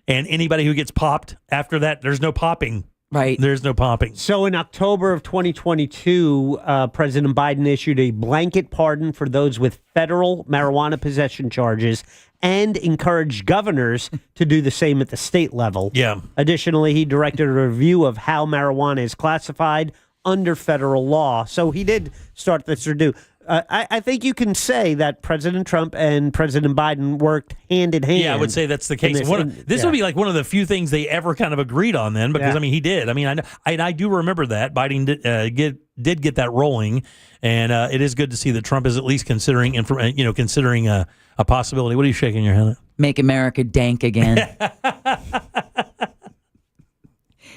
and anybody who gets popped after that, there's no popping. Right. There's no popping. So in October of 2022, President Biden issued a blanket pardon for those with federal marijuana possession charges and encouraged governors to do the same at the state level. Yeah. Additionally, he directed a review of how marijuana is classified under federal law. So he did start this review. I think you can say that President Trump and President Biden worked hand in hand. Yeah, I would say that's the case. This would be like one of the few things they ever kind of agreed on then, because, I mean, he did. I mean, I do remember that. Biden did get that rolling, and it is good to see that Trump is at least considering a possibility. What are you shaking your head at? Make America dank again.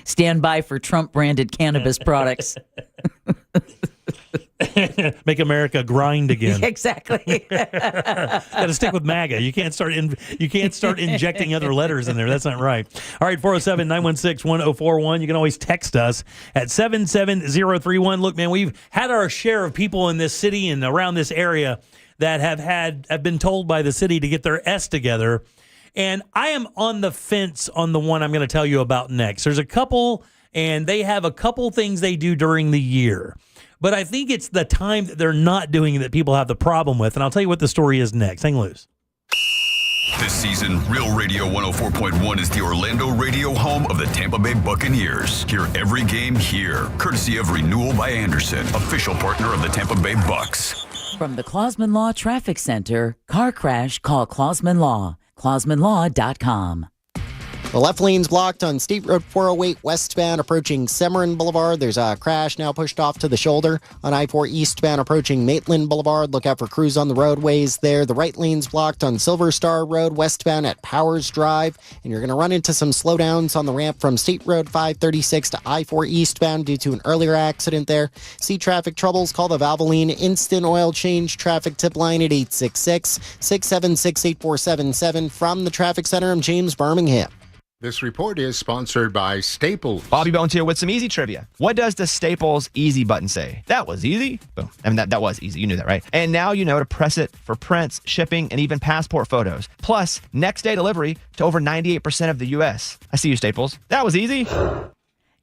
Stand by for Trump-branded cannabis products. Make America grind again. Exactly. Got to stick with MAGA. You can't start injecting other letters in there. That's not right. All right, 407-916-1041. You can always text us at 77031. Look, man, we've had our share of people in this city and around this area that have been told by the city to get their S together. And I am on the fence on the one I'm going to tell you about next. There's a couple, and they have a couple things they do during the year. But I think it's the time that they're not doing it that people have the problem with. And I'll tell you what the story is next. Hang loose. This season, Real Radio 104.1 is the Orlando radio home of the Tampa Bay Buccaneers. Hear every game here, courtesy of Renewal by Anderson, official partner of the Tampa Bay Bucs. From the Clausman Law Traffic Center, car crash, call Clausman Law. ClausmanLaw.com. The left lane's blocked on State Road 408 westbound approaching Severin Boulevard. There's a crash now pushed off to the shoulder. On I-4 eastbound approaching Maitland Boulevard. Look out for crews on the roadways there. The right lane's blocked on Silver Star Road westbound at Powers Drive. And you're going to run into some slowdowns on the ramp from State Road 536 to I-4 eastbound due to an earlier accident there. See traffic troubles? Call the Valvoline Instant Oil Change traffic tip line at 866-676-8477. From the Traffic Center, I'm James Birmingham. This report is sponsored by Staples. Bobby Bones here with some easy trivia. What does the Staples easy button say? That was easy. Boom. I mean, that was easy. You knew that, right? And now you know to press it for prints, shipping, and even passport photos. Plus, next day delivery to over 98% of the U.S. I see you, Staples. That was easy.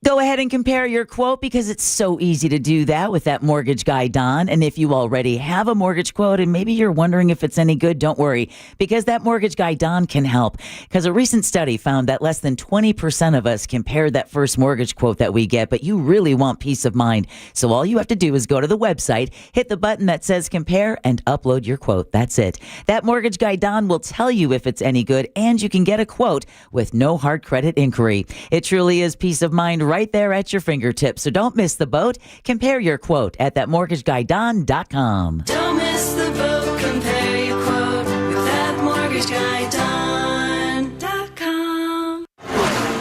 Go ahead and compare your quote, because it's so easy to do that with that mortgage guy, Don. And if you already have a mortgage quote and maybe you're wondering if it's any good, don't worry, because that mortgage guy, Don, can help. Because a recent study found that less than 20% of us compare that first mortgage quote that we get, but you really want peace of mind. So all you have to do is go to the website, hit the button that says compare, and upload your quote. That's it. That mortgage guy, Don, will tell you if it's any good, and you can get a quote with no hard credit inquiry. It truly is peace of mind right there at your fingertips. So don't miss the boat. Compare your quote at thatmortgageguyDon.com. Don't miss the boat. Compare your quote with thatmortgageguyDon.com.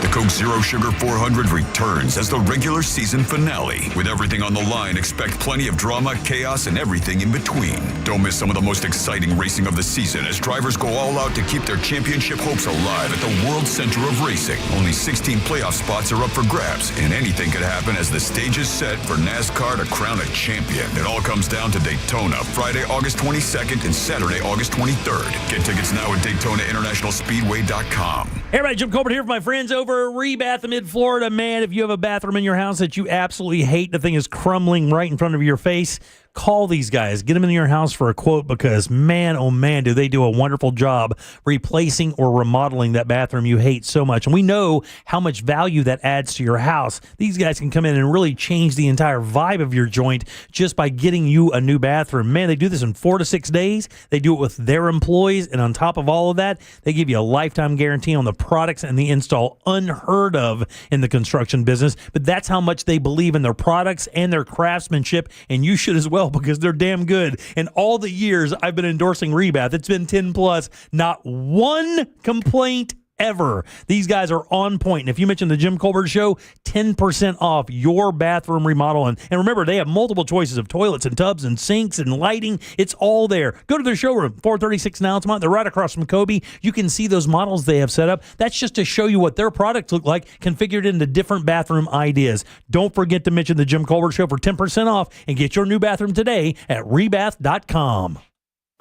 The Coke Zero Sugar 400 returns as the regular season finale. With everything on the line, expect plenty of drama, chaos, and everything in between. Don't miss some of the most exciting racing of the season as drivers go all out to keep their championship hopes alive at the World Center of Racing. Only 16 playoff spots are up for grabs, and anything could happen as the stage is set for NASCAR to crown a champion. It all comes down to Daytona, Friday, August 22nd and Saturday, August 23rd. Get tickets now at DaytonaInternationalSpeedway.com. Hey, everybody, Jim Colbert here for my friends over at Rebath in Mid-Florida. Man, if you have a bathroom in your house that you absolutely hate, the thing is crumbling right in front of your face, call these guys. Get them in your house for a quote because, man, oh, man, do they do a wonderful job replacing or remodeling that bathroom you hate so much. And we know how much value that adds to your house. These guys can come in and really change the entire vibe of your joint just by getting you a new bathroom. Man, they do this in 4 to 6 days. They do it with their employees. And on top of all of that, they give you a lifetime guarantee on the products and the install, unheard of in the construction business. But that's how much they believe in their products and their craftsmanship. And you should as well, because they're damn good. And all the years I've been endorsing Rebath, it's been 10 plus, not one complaint ever. These guys are on point. And if you mention the Jim Colbert Show, 10% off your bathroom remodel. And remember, they have multiple choices of toilets and tubs and sinks and lighting. It's all there. Go to their showroom, 436 in Altamont. They're right across from Kobe. You can see those models they have set up. That's just to show you what their products look like, configured into different bathroom ideas. Don't forget to mention the Jim Colbert Show for 10% off and get your new bathroom today at rebath.com.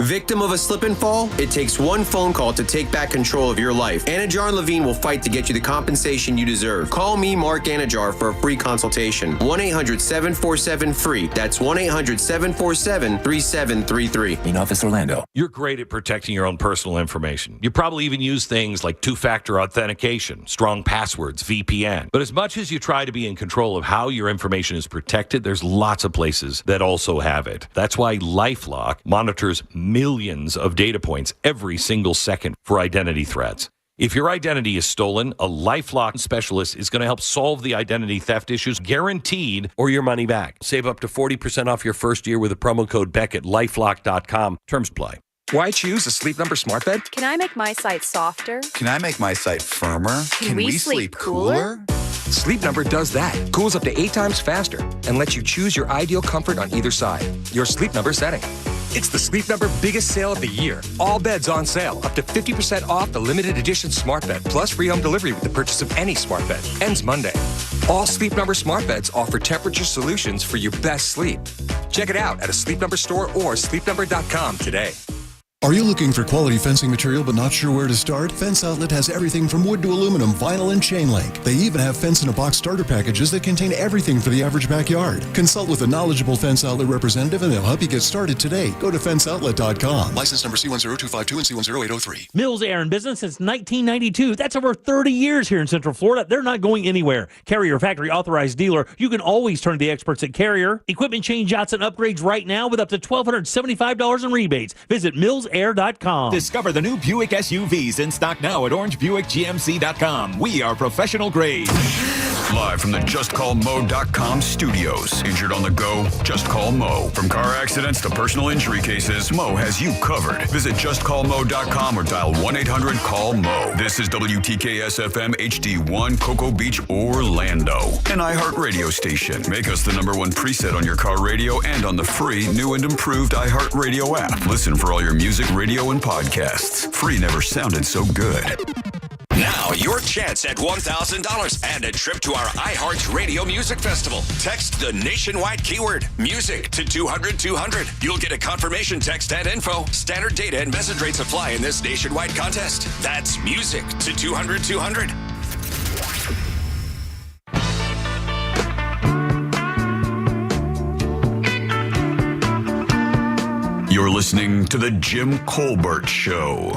Victim of a slip and fall? It takes one phone call to take back control of your life. Anajar and Levine will fight to get you the compensation you deserve. Call me, Mark Anajar, for a free consultation. 1-800-747-FREE. That's 1-800-747-3733. In Office Orlando. You're great at protecting your own personal information. You probably even use things like two-factor authentication, strong passwords, VPN. But as much as you try to be in control of how your information is protected, there's lots of places that also have it. That's why LifeLock monitors millions of data points every single second for identity threats. If your identity is stolen, a LifeLock specialist is going to help solve the identity theft issues, guaranteed, or your money back. Save up to 40% off your first year with the promo code Beck at LifeLock.com. Terms apply. Why choose a Sleep Number smart bed? Can I make my site softer? Can I make my site firmer? Can we sleep cooler? Sleep Number does that. Cools up to 8 times faster and lets you choose your ideal comfort on either side. Your Sleep Number setting. It's the Sleep Number biggest sale of the year. All beds on sale. Up to 50% off the limited edition smart bed, plus free home delivery with the purchase of any smart bed. Ends Monday. All Sleep Number smart beds offer temperature solutions for your best sleep. Check it out at a Sleep Number store or sleepnumber.com today. Are you looking for quality fencing material but not sure where to start? Fence Outlet has everything from wood to aluminum, vinyl, and chain link. They even have fence-in-a-box starter packages that contain everything for the average backyard. Consult with a knowledgeable Fence Outlet representative and they'll help you get started today. Go to fenceoutlet.com. License number C10252 and C10803. Mills Air in business since 1992. That's over 30 years here in Central Florida. They're not going anywhere. Carrier factory authorized dealer. You can always turn to the experts at Carrier. Equipment change outs and upgrades right now with up to $1,275 in rebates. Visit millsair.com. Discover the new Buick SUVs in stock now at orangebuickgmc.com. We are professional grade. Live from the JustCallMo.com studios. Injured on the go? Just call Mo. From car accidents to personal injury cases, Mo has you covered. Visit JustCallMo.com or dial 1-800-CALL-MO. This is WTKS-FM HD1, Cocoa Beach, Orlando. An iHeart radio station. Make us the #1 preset on your car radio and on the free, new and improved iHeart Radio app. Listen for all your music, radio, and podcasts. Free never sounded so good. Now, your chance at $1,000 and a trip to our iHeart Radio Music Festival. Text the nationwide keyword music to 200-200. You'll get a confirmation text and info. Standard data and message rates apply in this nationwide contest. That's music to 200-200. You're listening to The Jim Colbert Show.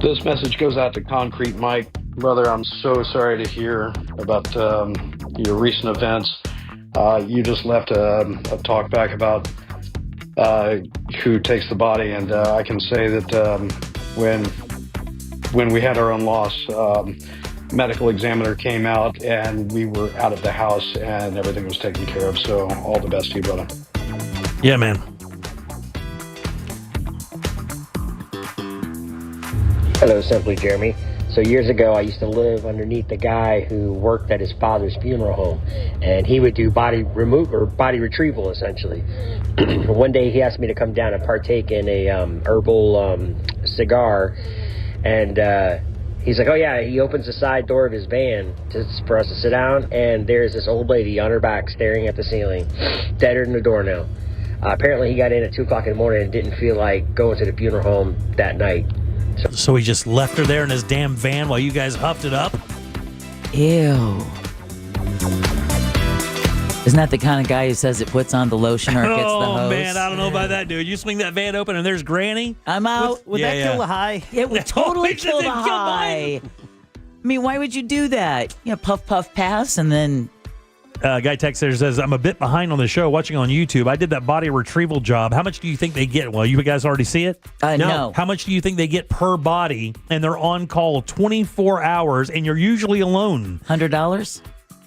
This message goes out to Concrete Mike. Brother, I'm so sorry to hear about your recent events. You just left a talk back about who takes the body, and I can say that when we had our own loss, medical examiner came out, and we were out of the house, and everything was taken care of. So all the best to you, brother. Yeah, man. Hello, Simply Jeremy. So years ago, I used to live underneath the guy who worked at his father's funeral home, and he would do body retrieval, essentially. One day, he asked me to come down and partake in a herbal cigar, and he's like, "Oh yeah." He opens the side door of his van for us to sit down, and there's this old lady on her back staring at the ceiling, deader than the doornail. Apparently, he got in at 2 o'clock in the morning and didn't feel like going to the funeral home that night. So he just left her there in his damn van while you guys huffed it up? Ew. Isn't that the kind of guy who says it puts on the lotion or it gets the hose? Oh, man, I don't know about that, dude. You swing that van open and there's Granny? I'm out. Would that kill the high? It would totally kill the high. I mean, why would you do that? You know, puff, puff, pass, and then... Guy text there says, I'm a bit behind on the show watching on YouTube. I did that body retrieval job. How much do you think they get? Well, you guys already see it? No. How much do you think they get per body? And they're on call 24 hours, and you're usually alone. $100?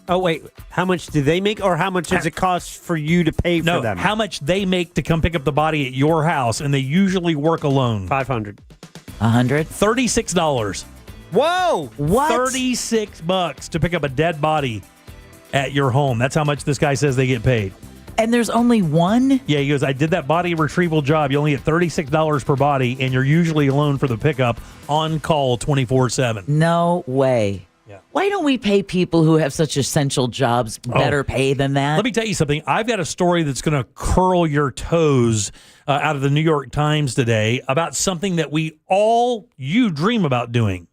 Oh, wait. How much do they make, or how much does it cost for you to pay for them? How much they make to come pick up the body at your house, and they usually work alone. $500. $100? $36. Whoa! What? $36 to pick up a dead body at your home. That's how much this guy says they get paid. And there's only one? Yeah, he goes, I did that body retrieval job. You only get $36 per body, and you're usually alone for the pickup, on call 24/7. No way. Yeah. Why don't we pay people who have such essential jobs better pay than that? Let me tell you something. I've got a story that's going to curl your toes out of the New York Times today about something that you dream about doing.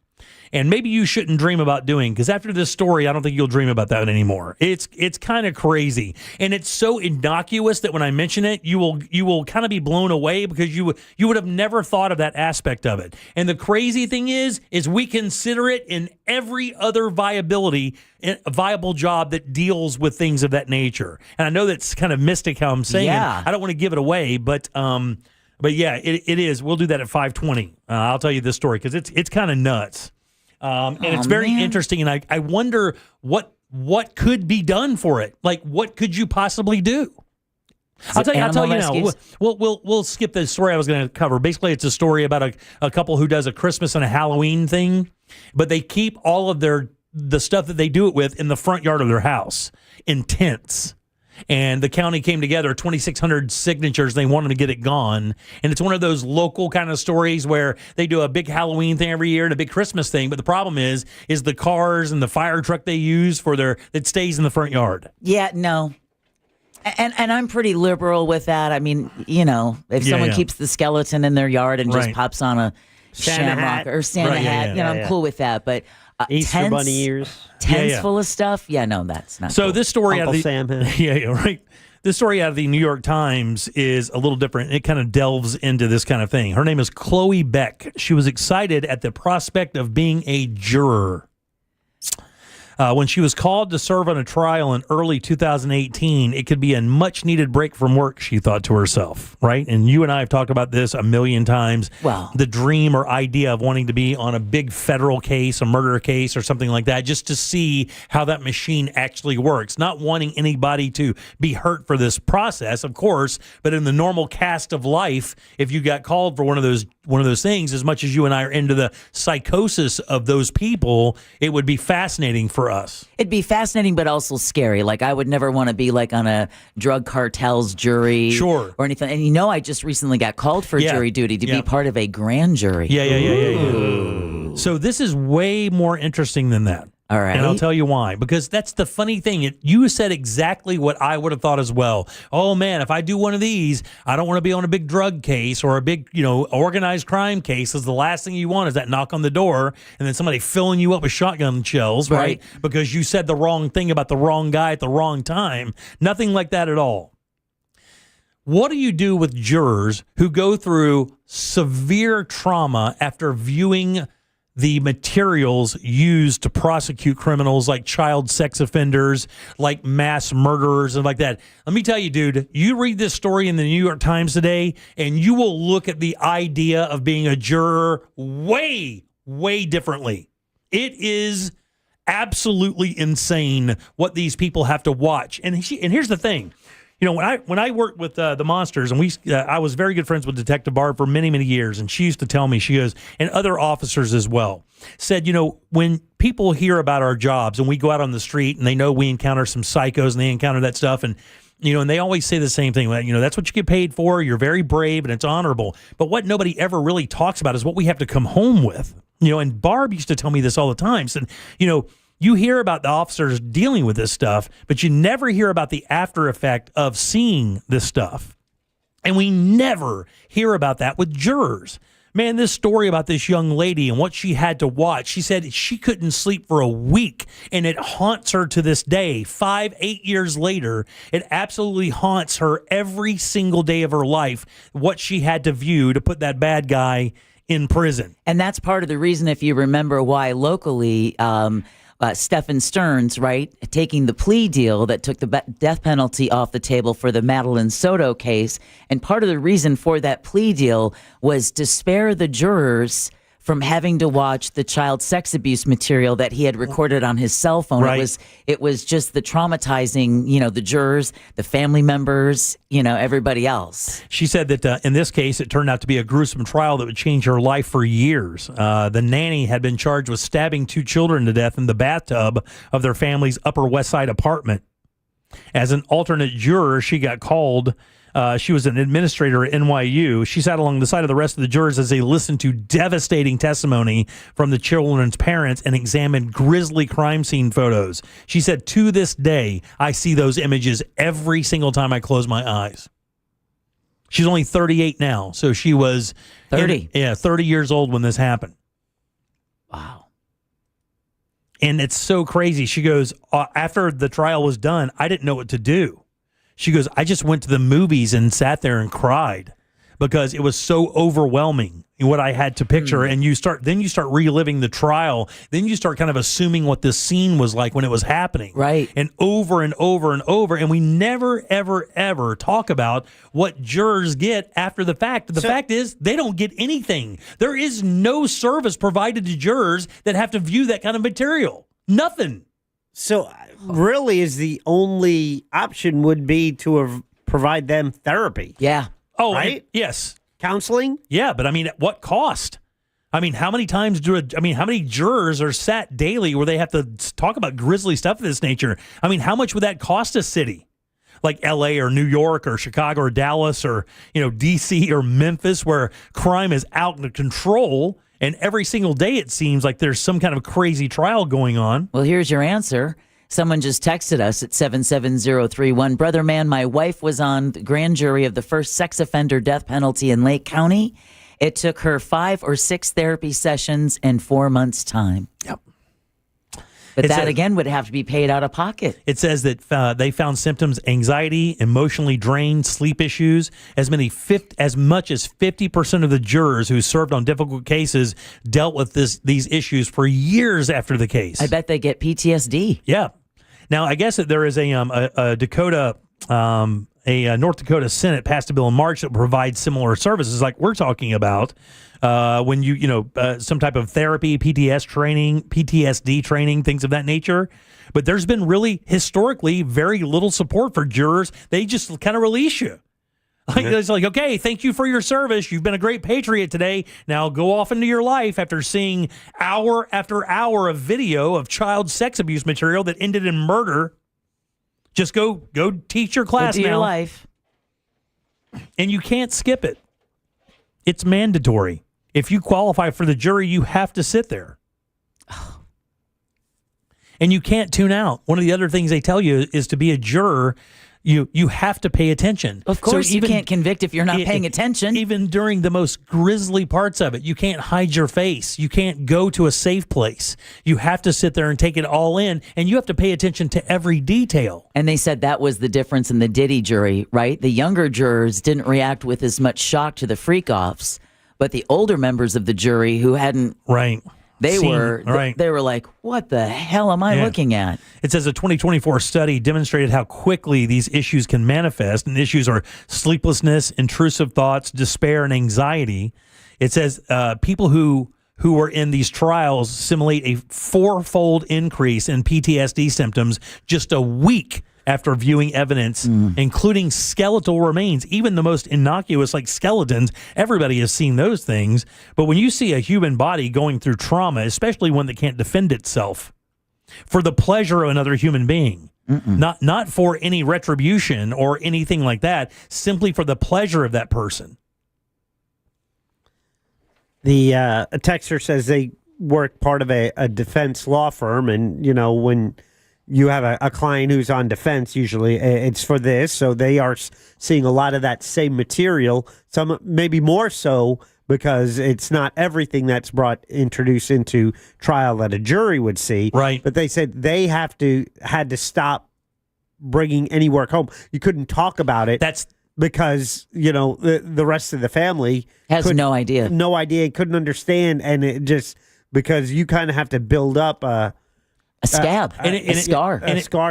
And maybe you shouldn't dream about doing, because after this story, I don't think you'll dream about that anymore. It's kind of crazy, and it's so innocuous that when I mention it, you will kind of be blown away, because you would have never thought of that aspect of it. And the crazy thing is we consider it in every other viable job that deals with things of that nature. And I know that's kind of mystic how I'm saying it. I don't want to give it away, but yeah, it is. We'll do that at 5:20. I'll tell you this story because it's kind of nuts. And it's very interesting, and I wonder what could be done for it. Like, what could you possibly do? I'll tell you now. We'll skip the story I was going to cover. Basically, it's a story about a couple who does a Christmas and a Halloween thing, but they keep all of the stuff that they do it with in the front yard of their house in tents. And the county came together, 2,600 signatures. They want them to get it gone. And it's one of those local kind of stories where they do a big Halloween thing every year and a big Christmas thing. But the problem is the cars and the fire truck they use it stays in the front yard. Yeah, no. And I'm pretty liberal with that. I mean, if someone keeps the skeleton in their yard and just pops on a shamrock or Santa hat, I'm cool with that. But Easter bunny ears. Tents full of stuff? Yeah, no, that's not So cool. this story Uncle Sam hat. Yeah, right. This story out of the New York Times is a little different. It kind of delves into this kind of thing. Her name is Chloe Beck. She was excited at the prospect of being a juror. When she was called to serve on a trial in early 2018, it could be a much-needed break from work, she thought to herself, right? And you and I have talked about this a million times. Well, the dream or idea of wanting to be on a big federal case, a murder case or something like that, just to see how that machine actually works. Not wanting anybody to be hurt for this process, of course, but in the normal cast of life, if you got called for one of those things, as much as you and I are into the psychosis of those people, it would be fascinating for us. It'd be fascinating, but also scary. Like, I would never want to be like on a drug cartel's jury or anything. And I just recently got called for jury duty to be part of a grand jury. Yeah. So this is way more interesting than that. All right. And I'll tell you why. Because that's the funny thing. You said exactly what I would have thought as well. Oh, man, if I do one of these, I don't want to be on a big drug case or a big, organized crime case. Because the last thing you want is that knock on the door and then somebody filling you up with shotgun shells, right? Because you said the wrong thing about the wrong guy at the wrong time. Nothing like that at all. What do you do with jurors who go through severe trauma after viewing the materials used to prosecute criminals like child sex offenders, like mass murderers and like that? Let me tell you, dude, you read this story in the New York Times today and you will look at the idea of being a juror way, way differently. It is absolutely insane what these people have to watch. And here's the thing. You know, when I worked with the Monsters, and I was very good friends with Detective Barb for many, many years, and she used to tell me, she goes, and other officers as well, said, you know, when people hear about our jobs and we go out on the street and they know we encounter some psychos and they encounter that stuff, and you know, and they always say the same thing, you know, that's what you get paid for. You're very brave and it's honorable. But what nobody ever really talks about is what we have to come home with. You know, and Barb used to tell me this all the time. Said, you know, you hear about the officers dealing with this stuff, but you never hear about the after effect of seeing this stuff. And we never hear about that with jurors. Man, this story about this young lady and what she had to watch, she said she couldn't sleep for a week, and it haunts her to this day. 8 years later, it absolutely haunts her every single day of her life, what she had to view to put that bad guy in prison. And that's part of the reason, if you remember, why locally Stephen Stearns, right, taking the plea deal that took the death penalty off the table for the Madeline Soto case. And part of the reason for that plea deal was to spare the jurors from having to watch the child sex abuse material that he had recorded on his cell phone. Right. It was just the traumatizing, you know, the jurors, the family members, you know, everybody else. She said that in this case, it turned out to be a gruesome trial that would change her life for years. The nanny had been charged with stabbing 2 children to death in the bathtub of their family's Upper West Side apartment. As an alternate juror, she got called. She was an administrator at NYU. She sat along the side of the rest of the jurors as they listened to devastating testimony from the children's parents and examined grisly crime scene photos. She said, to this day, I see those images every single time I close my eyes. She's only 38 now, so she was 30. 30 years old when this happened. Wow. And it's so crazy. She goes, after the trial was done, I didn't know what to do. She goes, I just went to the movies and sat there and cried because it was so overwhelming what I had to picture. And you start reliving the trial. Then you start kind of assuming what this scene was like when it was happening. Right. And over and over and over. And we never, ever, ever talk about what jurors get after the fact. The fact is they don't get anything. There is no service provided to jurors that have to view that kind of material. Nothing. So really is the only option would be to provide them therapy. Yeah. Oh, right? Yes. Counseling? Yeah, but I mean, at what cost? I mean, how many times how many jurors are sat daily where they have to talk about grisly stuff of this nature? I mean, how much would that cost a city? Like LA or New York or Chicago or Dallas or, you know, DC or Memphis, where crime is out of control. And every single day, it seems like there's some kind of crazy trial going on. Well, here's your answer. Someone just texted us at 77031. Brother man, my wife was on the grand jury of the first sex offender death penalty in Lake County. It took her 5 or 6 therapy sessions in 4 months' time. Yep. But that, again, would have to be paid out of pocket. It says that they found symptoms: anxiety, emotionally drained, sleep issues. As much as 50% of the jurors who served on difficult cases dealt with these issues for years after the case. I bet they get PTSD. Yeah. Now, I guess that there is a North Dakota Senate passed a bill in March that provides similar services like we're talking about. When some type of therapy, PTSD training, things of that nature. But there's been really historically very little support for jurors. They just kind of release you. It's like, okay, thank you for your service. You've been a great patriot today. Now go off into your life after seeing hour after hour of video of child sex abuse material that ended in murder. Just go teach your class now. Go do your life. And you can't skip it. It's mandatory. If you qualify for the jury, you have to sit there. And you can't tune out. One of the other things they tell you is to be a juror, you have to pay attention. Of course, you can't convict if you're not paying attention. Even during the most grisly parts of it, you can't hide your face. You can't go to a safe place. You have to sit there and take it all in, and you have to pay attention to every detail. And they said that was the difference in the Diddy jury, right? The younger jurors didn't react with as much shock to the freak-offs, but the older members of the jury who hadn't... Right. They were like, what the hell am I looking at? It says a 2024 study demonstrated how quickly these issues can manifest, and issues are sleeplessness, intrusive thoughts, despair, and anxiety. It says people who who were in these trials simulate a 4-fold increase in PTSD symptoms just a week after viewing evidence, including skeletal remains, even the most innocuous like skeletons. Everybody has seen those things. But when you see a human body going through trauma, especially one that can't defend itself, for the pleasure of another human being, not for any retribution or anything like that, simply for the pleasure of that person. The texter says they work part of a defense law firm, and, when you have a client who's on defense, usually it's for this, so they are seeing a lot of that same material, some maybe more so because it's not everything that's introduced into trial that a jury would see. Right. But they said they had to stop bringing any work home. You couldn't talk about it. That's because, the rest of the family has no idea, couldn't understand, and it just because you kind of have to build up a scab, a scar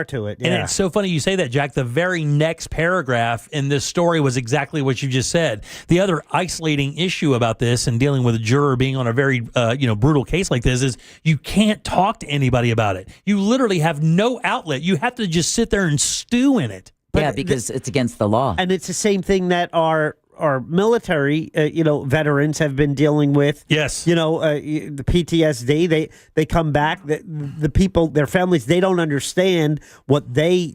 to it. Yeah. And it's so funny you say that, Jack. The very next paragraph in this story was exactly what you just said. The other isolating issue about this and dealing with a juror being on a very brutal case like this is you can't talk to anybody about it. You literally have no outlet. You have to just sit there and stew in it. Because it's against the law. And it's the same thing that our military, veterans have been dealing with. Yes. The PTSD, they come back, the people, their families, they don't understand what the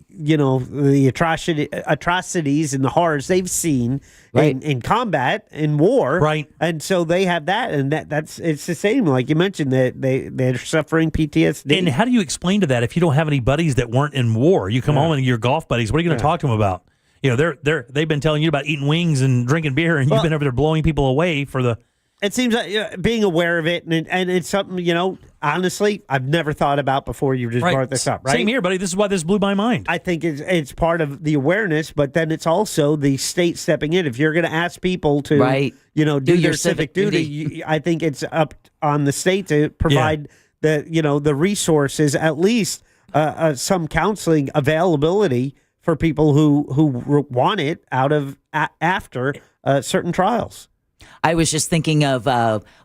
atrocities and the horrors they've seen in combat, in war. Right. And so they have that, and it's the same, like you mentioned, that they're suffering PTSD. And how do you explain to that if you don't have any buddies that weren't in war? You come home and your golf buddies, what are you going to talk to them about? They've been telling you about eating wings and drinking beer, and you've been over there blowing people away for the. It seems like being aware of it, and it's something, honestly, I've never thought about before you just brought this up, right? Same here, buddy. This is why this blew my mind. I think it's part of the awareness, but then it's also the state stepping in. If you're going to ask people to, do their civic duty, I think it's up on the state to provide the resources, at least some counseling availability for people who want it out of after certain trials. I was just thinking of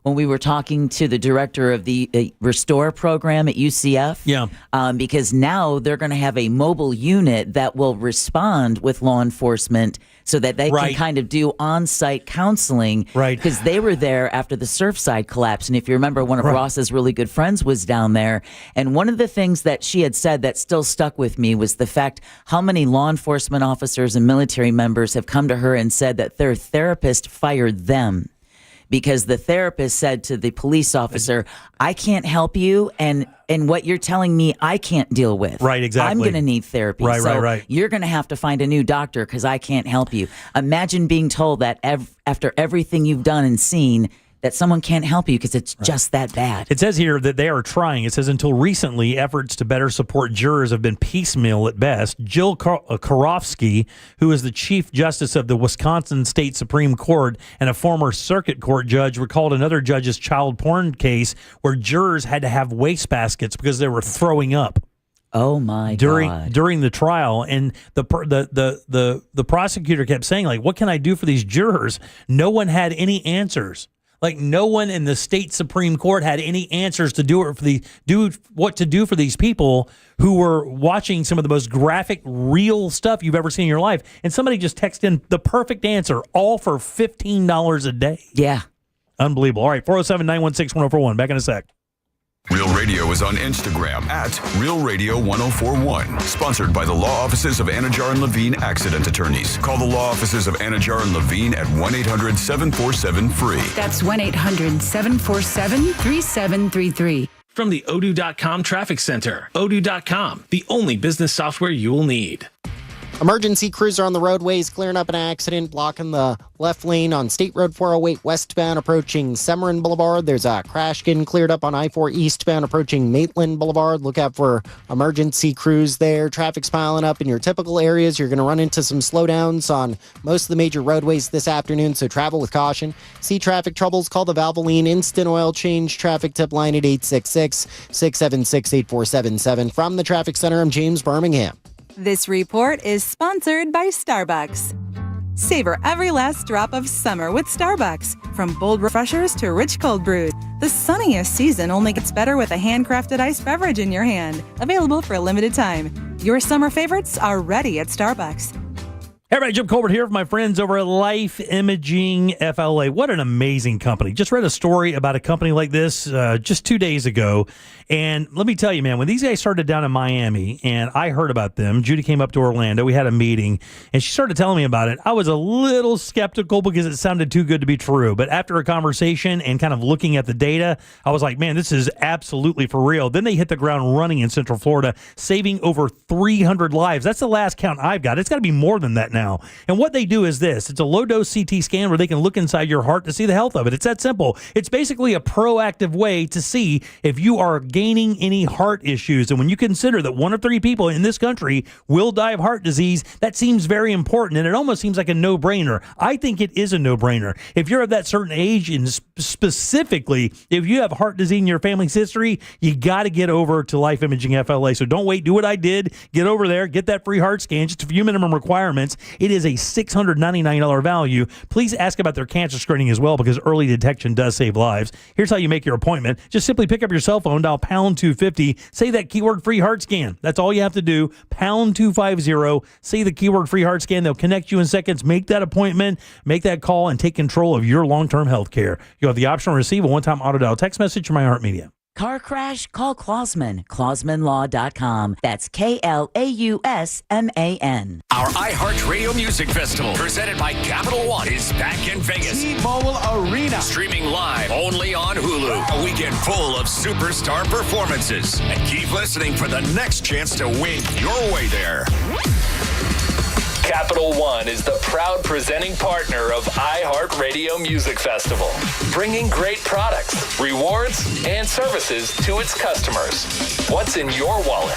when we were talking to the director of the Restore program at UCF. Yeah. Because now they're going to have a mobile unit that will respond with law enforcement so that they can kind of do on-site counseling. Right. Because they were there after the Surfside collapse. And if you remember, one of Ross's really good friends was down there. And one of the things that she had said that still stuck with me was the fact how many law enforcement officers and military members have come to her and said that their therapist fired them. Because the therapist said to the police officer, I can't help you, and what you're telling me I can't deal with. Right, exactly. I'm going to need therapy. Right. You're going to have to find a new doctor because I can't help you. Imagine being told that after everything you've done and seen, that someone can't help you because it's just that bad. It says here that they are trying. It says until recently, efforts to better support jurors have been piecemeal at best. Jill Karofsky, who is the Chief Justice of the Wisconsin State Supreme Court and a former circuit court judge, recalled another judge's child porn case where jurors had to have wastebaskets because they were throwing up. Oh my God! During the trial, and the prosecutor kept saying, like, "What can I do for these jurors?" No one had any answers. Like, no one in the state Supreme Court had any answers to do what to do for these people who were watching some of the most graphic, real stuff you've ever seen in your life. And somebody just texted in the perfect answer, all for $15 a day. Yeah. Unbelievable. All right, 407-916-1041. Back in a sec. Real Radio is on Instagram at Real Radio 1041. Sponsored by the law offices of Anajar and Levine Accident Attorneys. Call the law offices of Anajar and Levine at 1-800-747-FREE. That's 1-800-747-3733. From the Odoo.com Traffic Center. Odoo.com, the only business software you will need. Emergency crews are on the roadways clearing up an accident, blocking the left lane on State Road 408 westbound approaching Severin Boulevard. There's a crash getting cleared up on I-4 eastbound approaching Maitland Boulevard. Look out for emergency crews there. Traffic's piling up in your typical areas. You're going to run into some slowdowns on most of the major roadways this afternoon, so travel with caution. See traffic troubles, call the Valvoline Instant Oil Change traffic tip line at 866-676-8477. From the Traffic Center, I'm James Birmingham. This report is sponsored by Starbucks. Savor every last drop of summer with Starbucks. From bold refreshers to rich cold brews, the sunniest season only gets better with a handcrafted iced beverage in your hand. Available for a limited time. Your summer favorites are ready at Starbucks. Hey, everybody, Jim Colbert here with my friends over at Life Imaging FLA. What an amazing company. Just read a story about a company like this just 2 days ago. And let me tell you, man, when these guys started down in Miami and I heard about them, Judy came up to Orlando. We had a meeting and she started telling me about it. I was a little skeptical because it sounded too good to be true. But after a conversation and kind of looking at the data, I was like, man, this is absolutely for real. Then they hit the ground running in Central Florida, saving over 300 lives. That's the last count I've got. It's got to be more than that now. And what they do is this. It's a low-dose CT scan where they can look inside your heart to see the health of it. It's that simple. It's basically a proactive way to see if you are gaining any heart issues. And when you consider that 1 of 3 people in this country will die of heart disease, that seems very important. And it almost seems like a no-brainer. I think it is a no-brainer. If you're of that certain age, and specifically if you have heart disease in your family's history, you got to get over to Life Imaging FLA. So don't wait. Do what I did. Get over there. Get that free heart scan. Just a few minimum requirements. It is a $699 value. Please ask about their cancer screening as well because early detection does save lives. Here's how you make your appointment. Just simply pick up your cell phone, dial pound 250, say that keyword free heart scan. That's all you have to do. Pound 250, say the keyword free heart scan. They'll connect you in seconds. Make that appointment, make that call, and take control of your long-term health care. You'll have the option to receive a one-time auto dial text message from iHeartMedia. Car crash? Call Klausman. KlausmanLaw.com. That's KLAUSMAN. Our iHeartRadio Music Festival, presented by Capital One, is back in Vegas. T-Mobile Arena. Streaming live only on Hulu. A weekend full of superstar performances. And keep listening for the next chance to win your way there. Capital One is the proud presenting partner of iHeartRadio Music Festival, bringing great products, rewards, and services to its customers. What's in your wallet?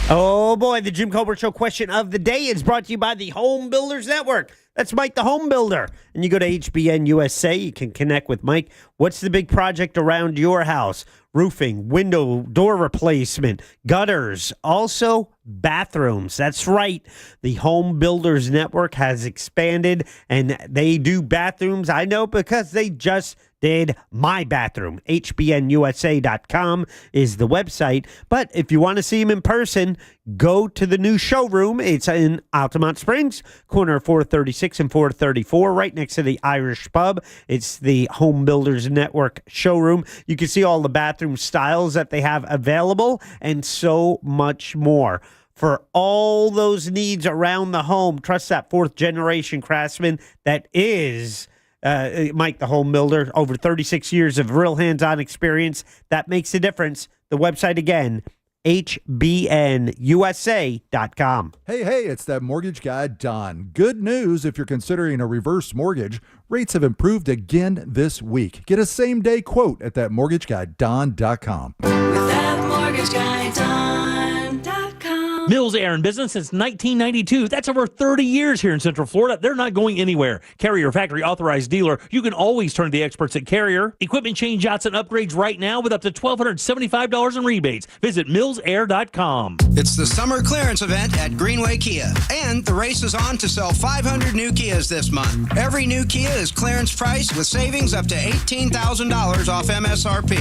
Oh boy, the Jim Colbert Show question of the day is brought to you by the Home Builders Network. That's Mike the Home Builder. And you go to HBN USA, you can connect with Mike. What's the big project around your house? Roofing, window, door replacement, gutters, also bathrooms. That's right. The Home Builders Network has expanded and they do bathrooms. I know because they just did my bathroom. HBNUSA.com is the website. But if you want to see him in person, go to the new showroom. It's in Altamont Springs, corner 436 and 434, right next to the Irish Pub. It's the Home Builders Network showroom. You can see all the bathroom styles that they have available and so much more. For all those needs around the home, trust that fourth generation craftsman that is Mike the Home Builder. Over 36 years of real hands-on experience. That makes a difference. The website again, HBNUSA.com. Hey, it's that mortgage guy, Don. Good news if you're considering a reverse mortgage. Rates have improved again this week. Get a same-day quote at thatmortgageguydon.com. With that mortgage guy, Don.com. Mills Air in business since 1992. That's over 30 years here in Central Florida. They're not going anywhere. Carrier factory authorized dealer. You can always turn to the experts at Carrier. Equipment change outs and upgrades right now with up to $1,275 in rebates. Visit millsair.com. It's the summer clearance event at Greenway Kia, and the race is on to sell 500 new Kias this month. Every new Kia is clearance price with savings up to $18,000 off MSRP.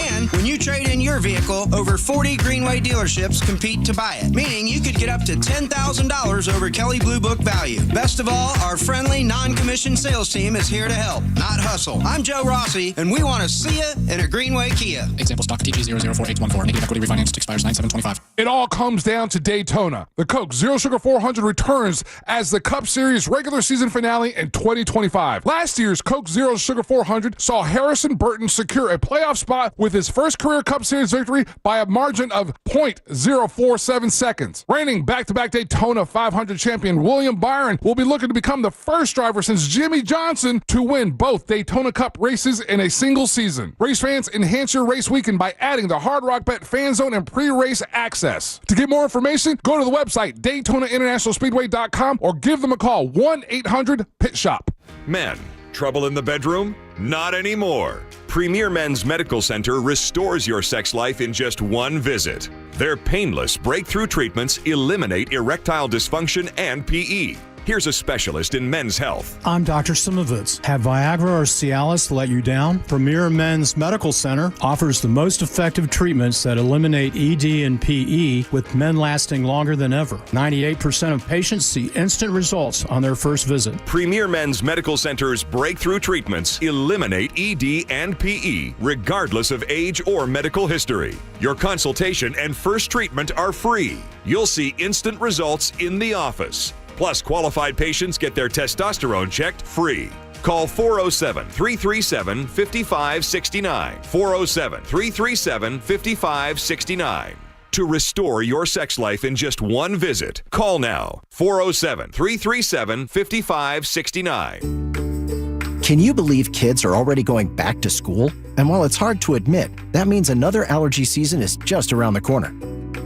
And when you trade in your vehicle, over 40 Greenway dealerships compete to buy it, meaning you could get up to $10,000 over Kelley Blue Book value. Best of all, our friendly, non-commissioned sales team is here to help, not hustle. I'm Joe Rossi, and we want to see you in a Greenway Kia. Example stock TG004814. Negative equity refinanced expires 9/7/25. It all comes down to Daytona. The Coke Zero Sugar 400 returns as the Cup Series regular season finale in 2025. Last year's Coke Zero Sugar 400 saw Harrison Burton secure a playoff spot with his first career Cup Series victory by a margin of 0.047 seconds. Reigning back-to-back Daytona 500 champion William Byron will be looking to become the first driver since Jimmy Johnson to win both Daytona Cup races in a single season. Race fans, enhance your race weekend by adding the Hard Rock Bet Fan Zone and pre-race access. To get more information, go to the website DaytonaInternationalSpeedway.com or give them a call, 1-800-PIT-SHOP. Men, trouble in the bedroom? Not anymore. Premier Men's Medical Center restores your sex life in just one visit. Their painless breakthrough treatments eliminate erectile dysfunction and PE. Here's a specialist in men's health. I'm Dr. Simovitz. Have Viagra or Cialis let you down? Premier Men's Medical Center offers the most effective treatments that eliminate ED and PE, with men lasting longer than ever. 98% of patients see instant results on their first visit. Premier Men's Medical Center's breakthrough treatments eliminate ED and PE, regardless of age or medical history. Your consultation and first treatment are free. You'll see instant results in the office. Plus, qualified patients get their testosterone checked free. Call 407-337-5569. 407-337-5569. To restore your sex life in just one visit, call now. 407-337-5569. Can you believe kids are already going back to school? And while it's hard to admit, that means another allergy season is just around the corner.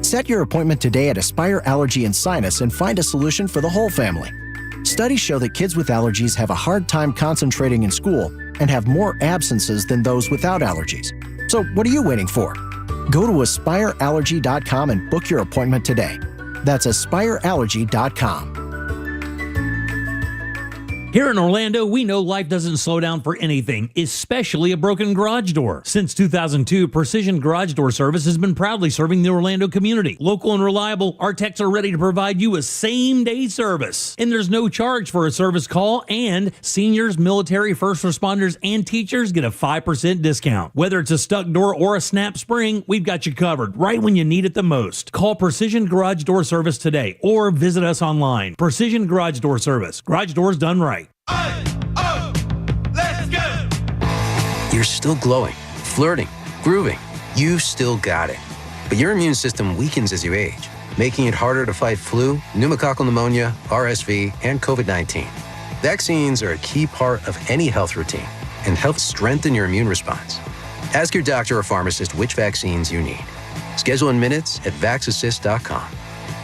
Set your appointment today at Aspire Allergy and Sinus and find a solution for the whole family. Studies show that kids with allergies have a hard time concentrating in school and have more absences than those without allergies. So what are you waiting for? Go to aspireallergy.com and book your appointment today. That's aspireallergy.com. Here in Orlando, we know life doesn't slow down for anything, especially a broken garage door. Since 2002, Precision Garage Door Service has been proudly serving the Orlando community. Local and reliable, our techs are ready to provide you a same-day service. And there's no charge for a service call, and seniors, military, first responders, and teachers get a 5% discount. Whether it's a stuck door or a snap spring, we've got you covered right when you need it the most. Call Precision Garage Door Service today or visit us online. Precision Garage Door Service. Garage doors done right. You're still glowing, flirting, grooving. You still got it. But your immune system weakens as you age, making it harder to fight flu, pneumococcal pneumonia, RSV, and COVID-19. Vaccines are a key part of any health routine and help strengthen your immune response. Ask your doctor or pharmacist which vaccines you need. Schedule in minutes at vaxassist.com.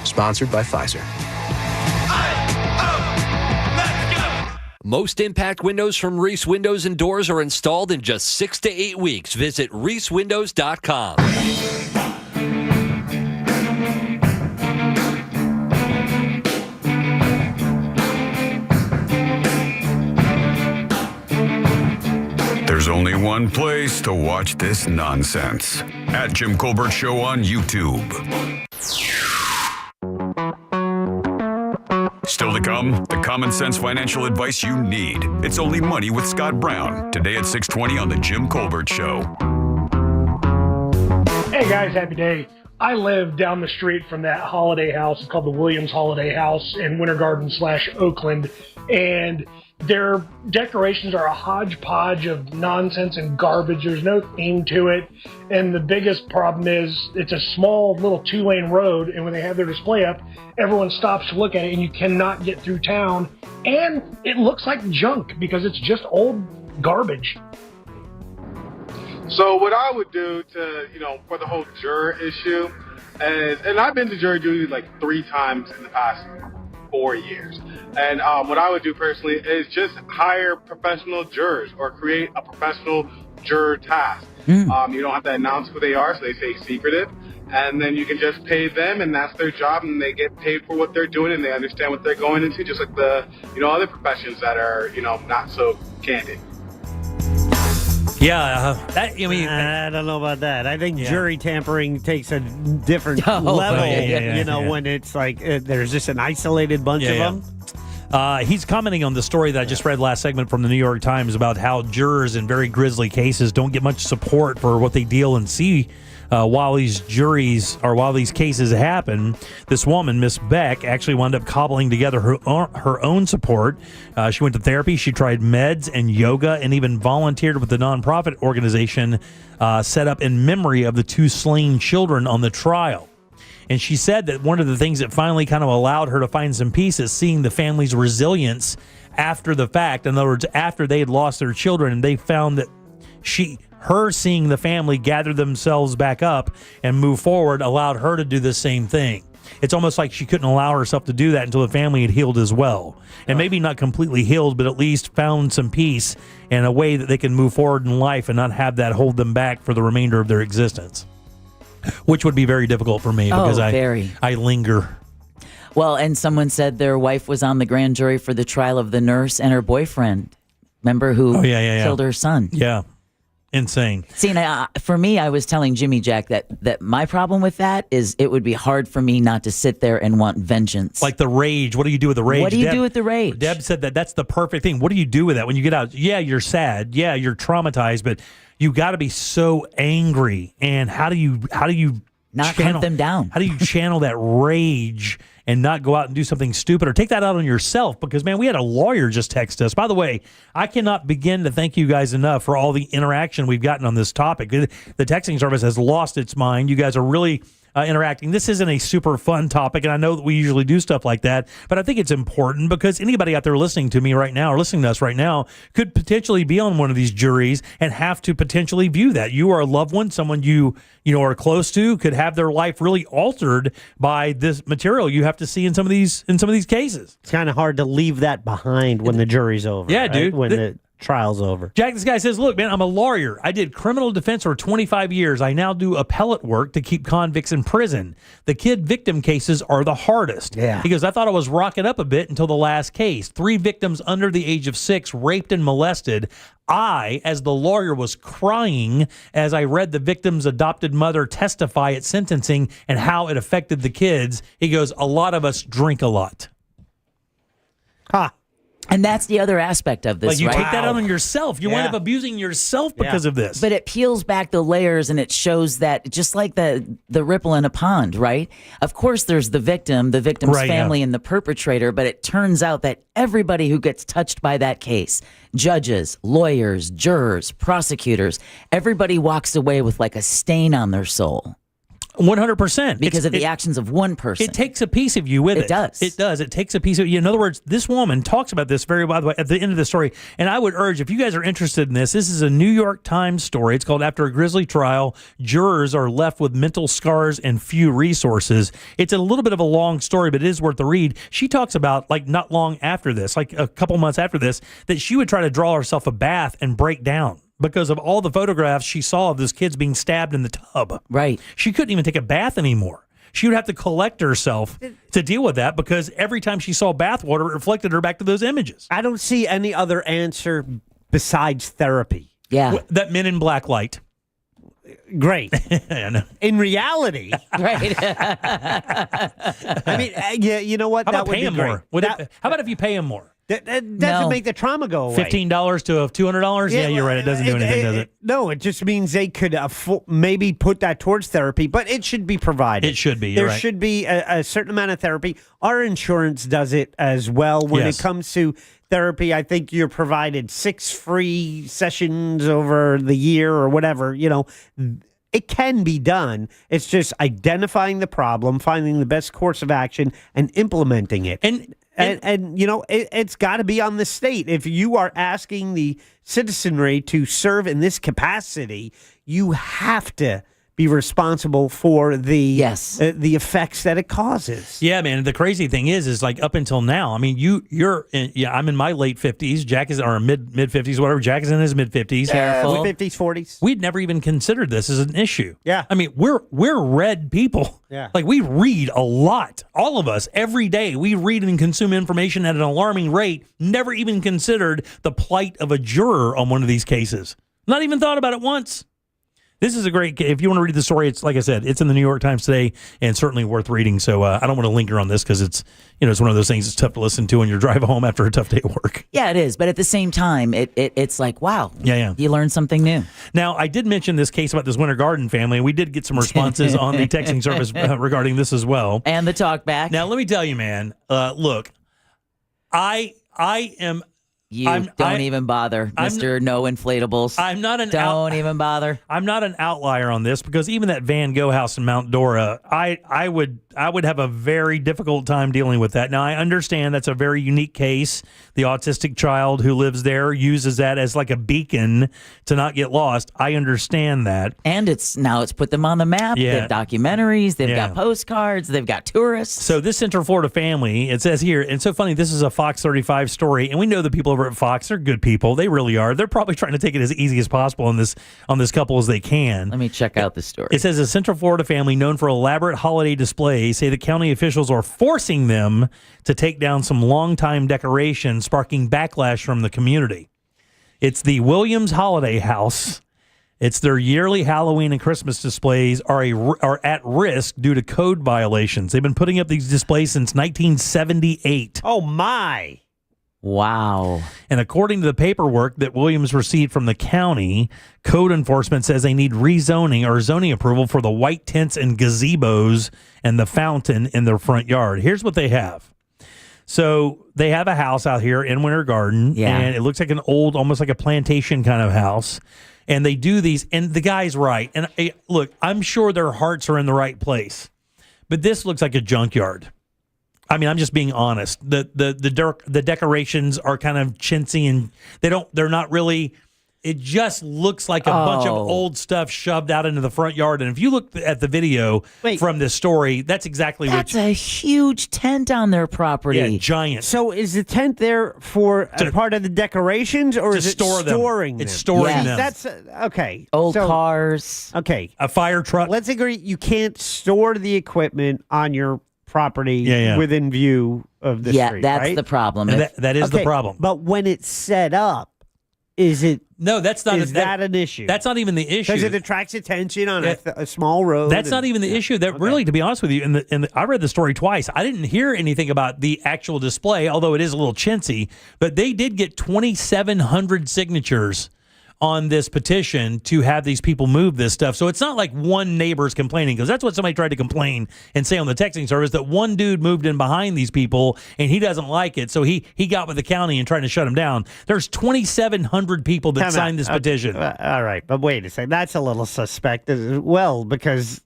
Sponsored by Pfizer. Most impact windows from Reese Windows and Doors are installed in just 6 to 8 weeks. Visit reesewindows.com. There's only one place to watch this nonsense. At Jim Colbert Show on YouTube. Still to come, the common sense financial advice you need. It's Only Money with Scott Brown. Today at 6:20 on the Jim Colbert Show. Hey guys, happy day. I live down the street from that holiday house. It's called the Williams Holiday House in Winter Garden / Oakland. And their decorations are a hodgepodge of nonsense and garbage. There's no theme to it. And the biggest problem is it's a small little 2-lane road. And when they have their display up, everyone stops to look at it and you cannot get through town. And it looks like junk because it's just old garbage. So what I would do to, for the whole juror issue is, and I've been to jury duty like 3 times in the past 4 years. And what I would do personally is just hire professional jurors or create a professional juror task. You don't have to announce who they are, so they stay secretive. And then you can just pay them, and that's their job, and they get paid for what they're doing, and they understand what they're going into, just like the, other professions that are, not so candid. Yeah, I don't know about that. I think jury tampering takes a different level, when it's like there's just an isolated bunch of them. He's commenting on the story that I just read last segment from the New York Times about how jurors in very grisly cases don't get much support for what they deal and see while these cases happen. This woman, Miss Beck, actually wound up cobbling together her own support. She went to therapy, she tried meds and yoga, and even volunteered with the nonprofit organization set up in memory of the 2 slain children on the trial. And she said that one of the things that finally kind of allowed her to find some peace is seeing the family's resilience after the fact. In other words, after they had lost their children, and they found that her seeing the family gather themselves back up and move forward allowed her to do the same thing. It's almost like she couldn't allow herself to do that until the family had healed as well. And maybe not completely healed, but at least found some peace and a way that they can move forward in life and not have that hold them back for the remainder of their existence. Which would be very difficult for me because I linger. Well, and someone said their wife was on the grand jury for the trial of the nurse and her boyfriend. Remember who killed her son? Yeah. Insane. See, for me, I was telling Jimmy Jack that my problem with that is it would be hard for me not to sit there and want vengeance. Like the rage. What do you do with the rage? What do you do with the rage? Deb said that's the perfect thing. What do you do with that when you get out? Yeah, you're sad. Yeah, you're traumatized, but you got to be so angry. And how do you not hunt them down? How do you channel that rage and not go out and do something stupid or take that out on yourself? Because, man, we had a lawyer just text us. By the way, I cannot begin to thank you guys enough for all the interaction we've gotten on this topic. The texting service has lost its mind. You guys are really interacting. This isn't a super fun topic, and I know that we usually do stuff like that, but I think it's important because anybody out there listening to me right now or listening to us right now could potentially be on one of these juries and have to potentially view that. You are a loved one, someone you are close to, could have their life really altered by this material you have to see in some of these cases. It's kind of hard to leave that behind when the jury's over. Yeah, right? dude. When the trial's over. Jack, this guy says, look, man, I'm a lawyer. I did criminal defense for 25 years. I now do appellate work to keep convicts in prison. The kid victim cases are the hardest. Yeah. He goes, I thought I was rocking up a bit until the last case. 3 victims under the age of 6 raped and molested. I, as the lawyer, was crying as I read the victim's adopted mother testify at sentencing and how it affected the kids. He goes, a lot of us drink a lot. Ha. And that's the other aspect of this, like you right? take that out on yourself. You wind up abusing yourself because of this. But it peels back the layers and it shows that just like the ripple in a pond, right? Of course, there's the victim's family and the perpetrator, but it turns out that everybody who gets touched by that case, judges, lawyers, jurors, prosecutors, everybody walks away with like a stain on their soul. 100%. Because of the actions of one person. It takes a piece of you with it. It does. It does. It takes a piece of you. In other words, this woman talks about this by the way, at the end of the story. And I would urge, if you guys are interested in this is a New York Times story. It's called After a Grisly Trial, Jurors Are Left with Mental Scars and Few Resources. It's a little bit of a long story, but it is worth the read. She talks about, like, not long after this, like a couple months after this, that she would try to draw herself a bath and break down because of all the photographs she saw of those kids being stabbed in the tub. Right. She couldn't even take a bath anymore. She would have to collect herself to deal with that because every time she saw bath water, it reflected her back to those images. I don't see any other answer besides therapy. Yeah. That Men in Black light. Great. I know. In reality. Right. I mean, yeah, you know what? How that about would pay be him great. more? How about if you pay him more? That doesn't make the trauma go away. $15 to $200? Yeah, you're right. It doesn't do anything, does it? No, it just means they could maybe put that towards therapy, but it should be provided. It should be. There right. should be a certain amount of therapy. Our insurance does it as well. When it comes to therapy, I think you're provided 6 free sessions over the year or whatever. You know, it can be done. It's just identifying the problem, finding the best course of action, and implementing it. And you know, it's got to be on the state. If you are asking the citizenry to serve in this capacity, you have to be responsible for the effects that it causes. Yeah, man. The crazy thing is like up until now, I mean, I'm in my late 50s. Jack is or mid 50s, whatever. Jack is in his mid 50s. Careful. 50s, 40s. We'd never even considered this as an issue. Yeah. I mean, we're read people. Yeah. Like we read a lot. All of us every day. We read and consume information at an alarming rate. Never even considered the plight of a juror on one of these cases. Not even thought about it once. This is a great, if you want to read the story, it's like I said, it's in the New York Times today and certainly worth reading. So I don't want to linger on this because it's, it's one of those things that's tough to listen to when you're driving home after a tough day at work. Yeah, it is. But at the same time, it's like, wow. Yeah. You learn something new. Now, I did mention this case about this Winter Garden family, and we did get some responses on the texting service regarding this as well. And the talk back. Now, let me tell you, man, look, I am... Don't even bother, Mr. No Inflatables. I'm not an Don't even bother. I'm not an outlier on this because even that Van Gogh house in Mount Dora, I would have a very difficult time dealing with that. Now, I understand that's a very unique case. The autistic child who lives there uses that as like a beacon to not get lost. I understand that. And it's put them on the map. Yeah. They have documentaries. They've got postcards. They've got tourists. So this Central Florida family, it says here, and so funny, this is a Fox 35 story, and we know the people over at Fox are good people. They really are. They're probably trying to take it as easy as possible on this couple as they can. Let me check out the story. It says a Central Florida family known for elaborate holiday displays days say the county officials are forcing them to take down some longtime decorations, sparking backlash from the community. It's the Williams Holiday House. It's their yearly Halloween and Christmas displays are at risk due to code violations. They've been putting up these displays since 1978. Oh, my. Wow. And according to the paperwork that Williams received from the county, code enforcement says they need rezoning or zoning approval for the white tents and gazebos and the fountain in their front yard. Here's what they have. So they have a house out here in Winter Garden, and it looks like an old, almost like a plantation kind of house. And they do these, and the guy's right. And look, I'm sure their hearts are in the right place, but this looks like a junkyard. I mean, I'm just being honest. The decorations are kind of chintzy, and they're not really. It just looks like a bunch of old stuff shoved out into the front yard. And if you look at the video from this story, that's exactly That's a huge tent on their property. Yeah, giant. So is the tent there for a part of the decorations, or is it storing them? It's storing them. That's okay. Old cars. Okay. A fire truck. Let's agree you can't store the equipment on your property within view of the street, that's right? the problem. And that is the problem. But when it's set up, is it? No, that's not. Is that an issue? That's not even the issue. Because it attracts attention on a small road. That's not even the issue. That really, to be honest with you, and I read the story twice. I didn't hear anything about the actual display, although it is a little chintzy. But they did get 2,700 signatures on this petition to have these people move this stuff. So it's not like one neighbor's complaining, because that's what somebody tried to complain and say on the texting service, that one dude moved in behind these people and he doesn't like it. So he got with the county and trying to shut them down. There's 2,700 people that signed this petition. All right, but wait a second. That's a little suspect as well, because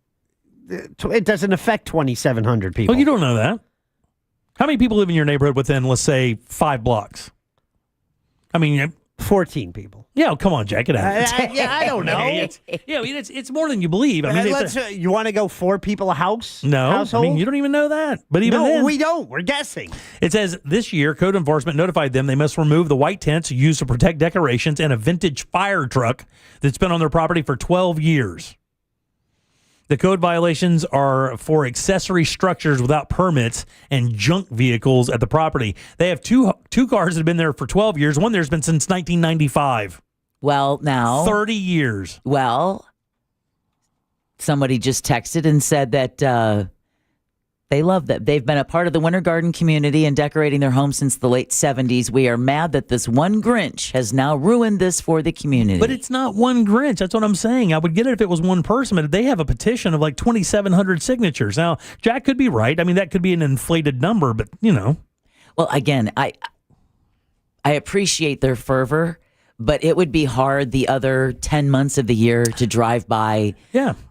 it doesn't affect 2,700 people. Well, you don't know that. How many people live in your neighborhood within, let's say, 5 blocks? I mean, 14 people. Yeah, come on, Jack, it out. I don't know. It's more than you believe. I mean, you want to go 4 people a house? No, household? I mean, you don't even know that. But even then, we don't. We're guessing. It says this year, code enforcement notified them they must remove the white tents used to protect decorations and a vintage fire truck that's been on their property for 12 years. The code violations are for accessory structures without permits and junk vehicles at the property. They have two cars that have been there for 12 years. One there's been since 1995. Well, now 30 years. Well, somebody just texted and said that they love that. They've been a part of the Winter Garden community and decorating their home since the late 70s. We are mad that this one Grinch has now ruined this for the community. But it's not one Grinch. That's what I'm saying. I would get it if it was one person, but they have a petition of like 2,700 signatures. Now, Jack could be right. I mean, that could be an inflated number, but, you know. Well, again, I appreciate their fervor, but it would be hard the other 10 months of the year to drive by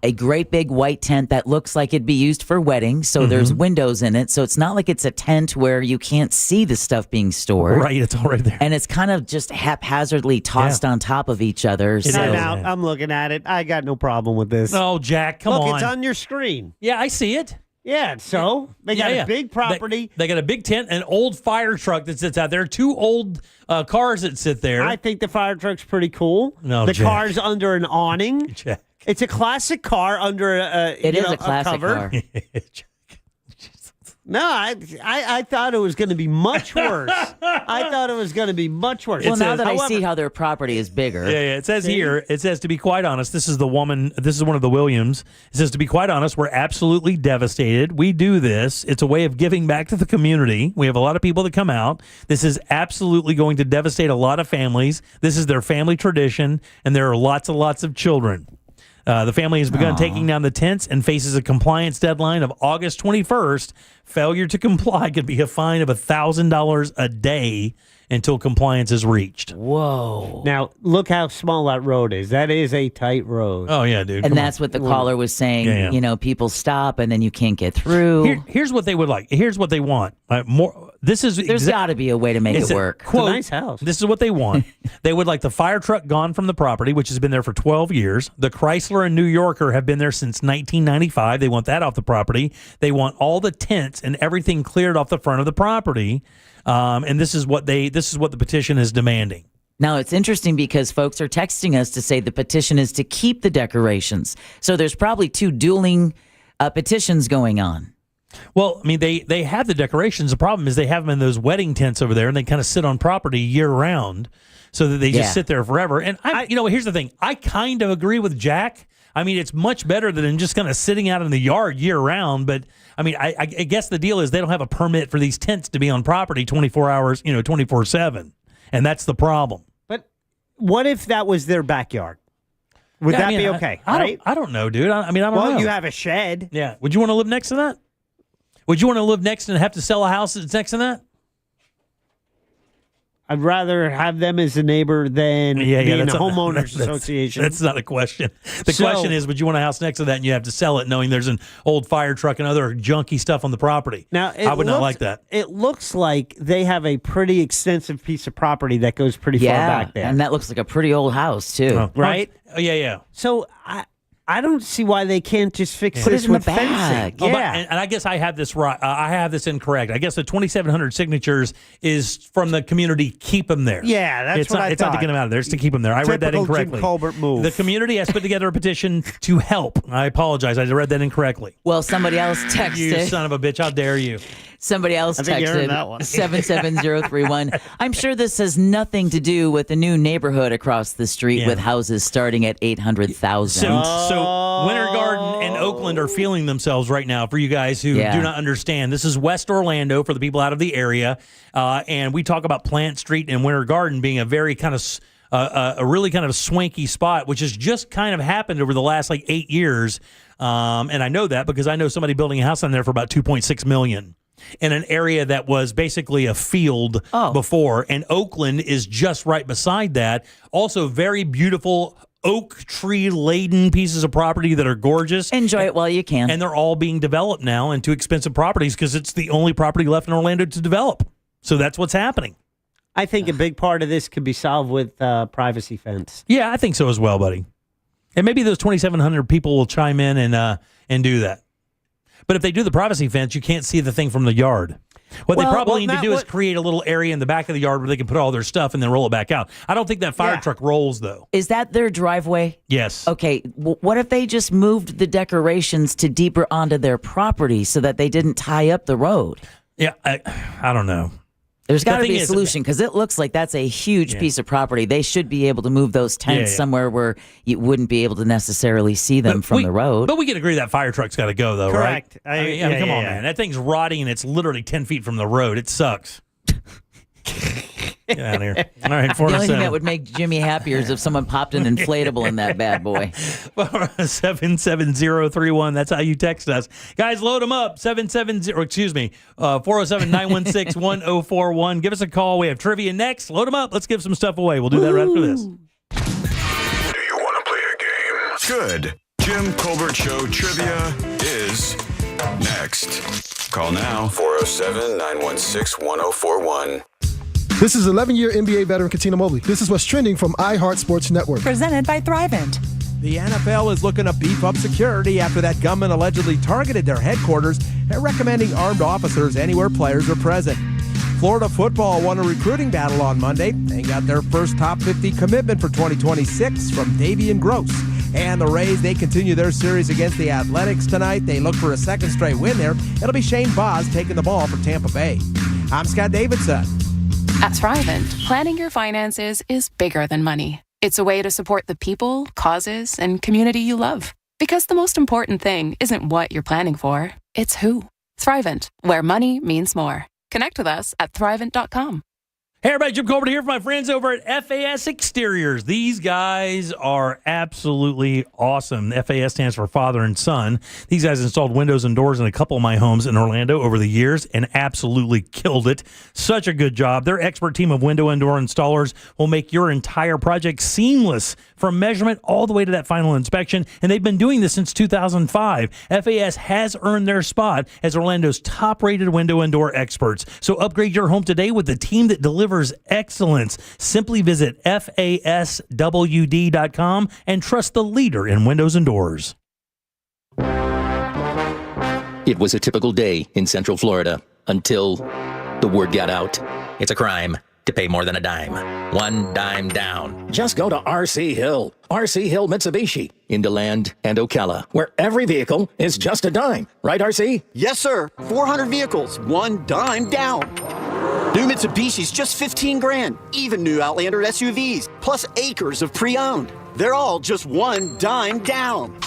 a great big white tent that looks like it'd be used for weddings. So there's windows in it. So it's not like it's a tent where you can't see the stuff being stored. Right, it's all right there. And it's kind of just haphazardly tossed on top of each other. I'm looking at it. I got no problem with this. No, Jack, come on. Look, it's on your screen. Yeah, I see it. Yeah, so they got a big property. They got a big tent, an old fire truck that sits out there, 2 old cars that sit there. I think the fire truck's pretty cool. No, the Jack. car's under an awning. Jack. It's a classic car under a classic cover. car. No, I thought it was going to be much worse. I thought it was going to be much worse. Well, now that I see how their property is bigger. Yeah. It says here, to be quite honest, this is one of the Williams. It says, to be quite honest, we're absolutely devastated. We do this. It's a way of giving back to the community. We have a lot of people that come out. This is absolutely going to devastate a lot of families. This is their family tradition, and there are lots and lots of children. The family has begun taking down the tents and faces a compliance deadline of August 21st. Failure to comply could be a fine of $1,000 a day until compliance is reached. Whoa. Now, look how small that road is. That is a tight road. Oh, yeah, dude. And that's what the caller was saying. Yeah. You know, people stop and then you can't get through. Here's what they would like. Here's what they want. More. There's got to be a way to make it work. It's a nice house. This is what they want. They would like the fire truck gone from the property, which has been there for 12 years. The Chrysler and New Yorker have been there since 1995. They want that off the property. They want all the tents and everything cleared off the front of the property. And this is what the petition is demanding. Now, it's interesting because folks are texting us to say the petition is to keep the decorations. So there's probably 2 dueling petitions going on. Well, I mean, they have the decorations. The problem is they have them in those wedding tents over there, and they kind of sit on property year round, so that they just sit there forever. And here's the thing: I kind of agree with Jack. I mean, it's much better than just kind of sitting out in the yard year round. But I mean, I guess the deal is they don't have a permit for these tents to be on property 24 hours, 24/7, and that's the problem. But what if that was their backyard? Would that be okay? I don't know, dude. I don't know. Well, you have a shed. Yeah. Would you want to live next to that? Would you want to live next and have to sell a house that's next to that? I'd rather have them as a neighbor than being a homeowners association. That's not a question. The question is, would you want a house next to that and you have to sell it knowing there's an old fire truck and other junky stuff on the property? Now, I would not like that. It looks like they have a pretty extensive piece of property that goes pretty far back there. And that looks like a pretty old house, too. Right? Oh, yeah. So I don't see why they can't just fix this with fencing. And I guess I have this right. I have this incorrect. I guess the 2,700 signatures is from the community. Keep them there. Yeah, that's what I thought. It's not to get them out of there. It's to keep them there. I read that incorrectly. Jim Colbert move. The community has put together a petition to help. I apologize. I read that incorrectly. Well, somebody else texted. You son of a bitch. How dare you? Somebody else texted 77031. I'm sure this has nothing to do with the new neighborhood across the street with houses starting at 800,000. So Winter Garden and Oakland are feeling themselves right now. For you guys who do not understand, this is West Orlando for the people out of the area, and we talk about Plant Street and Winter Garden being a very kind of a really kind of swanky spot, which has just kind of happened over the last 8 years. And I know that because I know somebody building a house on there for about $2.6 million. In an area that was basically a field before. And Oakland is just right beside that. Also very beautiful oak tree laden pieces of property that are gorgeous. Enjoy it while you can. And they're all being developed now into expensive properties because it's the only property left in Orlando to develop. So that's what's happening. I think a big part of this could be solved with privacy fence. Yeah, I think so as well, buddy. And maybe those 2,700 people will chime in and do that. But if they do the privacy fence, you can't see the thing from the yard. What they probably need to do is create a little area in the back of the yard where they can put all their stuff and then roll it back out. I don't think that fire truck rolls, though. Is that their driveway? Yes. Okay. What if they just moved the decorations to deeper onto their property so that they didn't tie up the road? Yeah, I don't know. There's got to be a solution because it looks like that's a huge piece of property. They should be able to move those tents somewhere where you wouldn't be able to necessarily see them from the road. But we can agree that fire truck's got to go, though, Correct. right? Come on, man. That thing's rotting and it's literally 10 feet from the road. It sucks. Get out of here. All right, 407. The only thing that would make Jimmy happier is if someone popped an inflatable in that bad boy. 77031. That's how you text us. Guys, load them up. 407-916-1041. Give us a call. We have trivia next. Load them up. Let's give some stuff away. We'll do that right after this. Do you want to play a game? Good. Jim Colbert Show Trivia is next. Call now. 407-916-1041. This is 11-year NBA veteran Katina Mobley. This is what's trending from iHeart Sports Network. Presented by Thrivent. The NFL is looking to beef up security after that gunman allegedly targeted their headquarters and recommending armed officers anywhere players are present. Florida football won a recruiting battle on Monday and got their first top 50 commitment for 2026 from Davian Gross. And the Rays, they continue their series against the Athletics tonight. They look for a second straight win there. It'll be Shane Boz taking the ball for Tampa Bay. I'm Scott Davidson. At Thrivent, planning your finances is bigger than money. It's a way to support the people, causes, and community you love. Because the most important thing isn't what you're planning for, it's who. Thrivent, where money means more. Connect with us at Thrivent.com. Hey everybody, Jim Colbert here for my friends over at FAS Exteriors. These guys are absolutely awesome. FAS stands for Father and Son. These guys installed windows and doors in a couple of my homes in Orlando over the years and absolutely killed it. Such a good job. Their expert team of window and door installers will make your entire project seamless from measurement all the way to that final inspection, and they've been doing this since 2005. FAS has earned their spot as Orlando's top-rated window and door experts. So upgrade your home today with the team that delivers excellence. Simply visit FASWD.com and trust the leader in windows and doors. It was a typical day in Central Florida until the word got out. It's a crime. to pay more than a dime. One dime down. Just go to RC Hill. RC Hill Mitsubishi in DeLand and Ocala, where every vehicle is just a dime. Right, RC? Yes, sir. 400 vehicles, one dime down. New Mitsubishi's just 15 grand. Even new Outlander SUVs, plus acres of pre-owned. They're all just one dime down.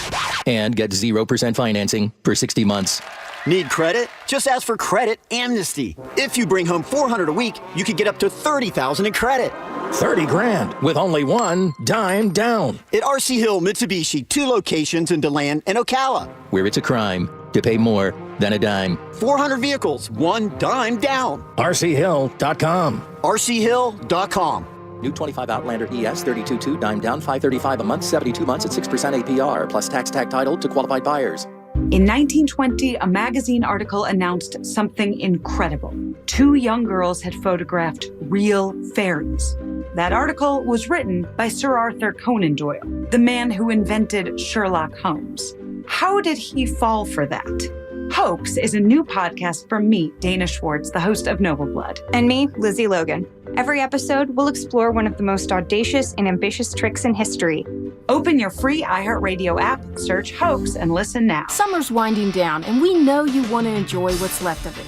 And get 0% financing for 60 months. Need credit? Just ask for Credit Amnesty. If you bring home $400 a week, you could get up to $30,000 in credit. 30 grand with only one dime down. At RC Hill Mitsubishi, 2 locations in DeLand and Ocala. Where it's a crime to pay more than a dime. 400 vehicles, one dime down. RCHill.com. RCHill.com. New 25 Outlander ES 32.2 dime down, $535 a month, 72 months at 6% APR, plus tax tag title to qualified buyers. In 1920, a magazine article announced something incredible. 2 young girls had photographed real fairies. That article was written by Sir Arthur Conan Doyle, the man who invented Sherlock Holmes. How did he fall for that? Hoax is a new podcast from me, Dana Schwartz, the host of Noble Blood. And me, Lizzie Logan. Every episode will explore one of the most audacious and ambitious tricks in history. Open your free iHeartRadio app, search Hoax, and listen now. Summer's winding down, and we know you want to enjoy what's left of it.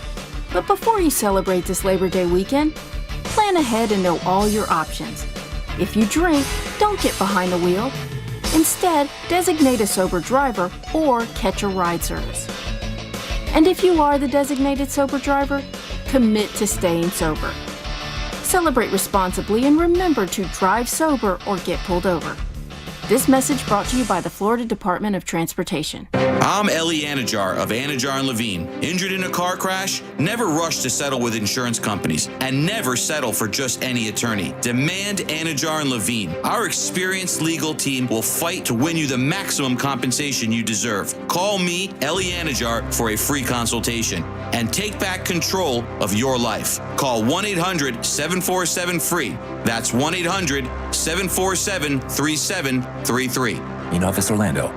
But before you celebrate this Labor Day weekend, plan ahead and know all your options. If you drink, don't get behind the wheel. Instead, designate a sober driver or catch a ride service. And if you are the designated sober driver, commit to staying sober. Celebrate responsibly and remember to drive sober or get pulled over. This message brought to you by the Florida Department of Transportation. I'm Ellie Anajar of Anajar & Levine. Injured in a car crash? Never rush to settle with insurance companies and never settle for just any attorney. Demand Anajar & Levine. Our experienced legal team will fight to win you the maximum compensation you deserve. Call me, Ellie Anajar, for a free consultation and take back control of your life. Call 1-800-747-FREE. That's 1-800-747-3733. In Office Orlando.